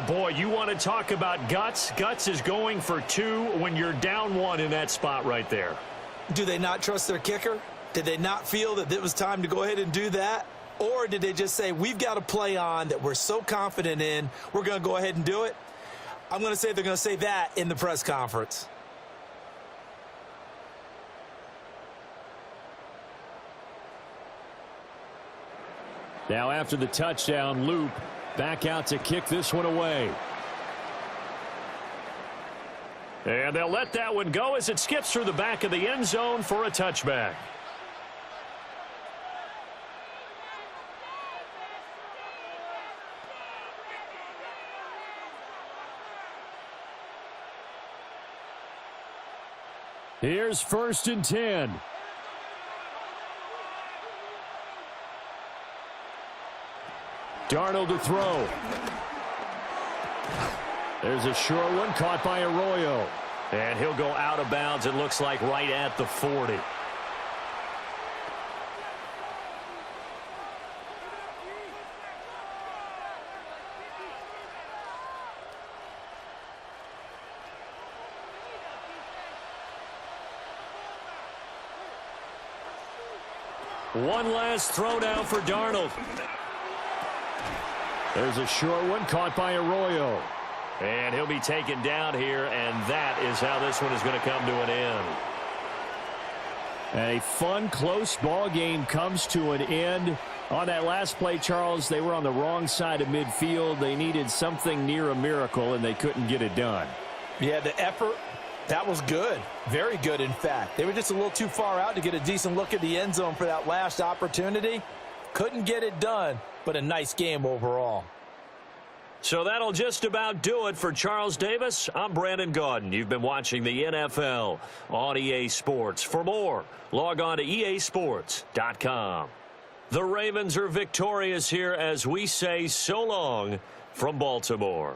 A: Boy, you want to talk about guts? Guts is going for 2 when you're down 1 in that spot right there.
E: Do they not trust their kicker? Did they not feel that it was time to go ahead and do that? Or did they just say, we've got a play on that we're so confident in, we're going to go ahead and do it? I'm going to say they're going to say that in the press conference.
F: Now after the touchdown, Loop back out to kick this one away.
A: And they'll let that one go as it skips through the back of the end zone for a touchback.
F: Here's 1st and 10. Darnold to throw. There's a short one caught by Arroyo.
A: And he'll go out of bounds, it looks like, right at the 40. One last throw down for Darnold.
F: There's a short one caught by Arroyo.
A: And he'll be taken down here, and that is how this one is going to come to an end.
F: A fun, close ball game comes to an end. On that last play, Charles, they were on the wrong side of midfield. They needed something near a miracle, and they couldn't get it done.
B: Yeah, the effort, that was good. Very good, in fact. They were just a little too far out to get a decent look at the end zone for that last opportunity. Couldn't get it done, but a nice game overall.
A: So that'll just about do it for Charles Davis. I'm Brandon Gaudin. You've been watching the NFL on EA Sports. For more, log on to easports.com. The Ravens are victorious here as we say so long from Baltimore.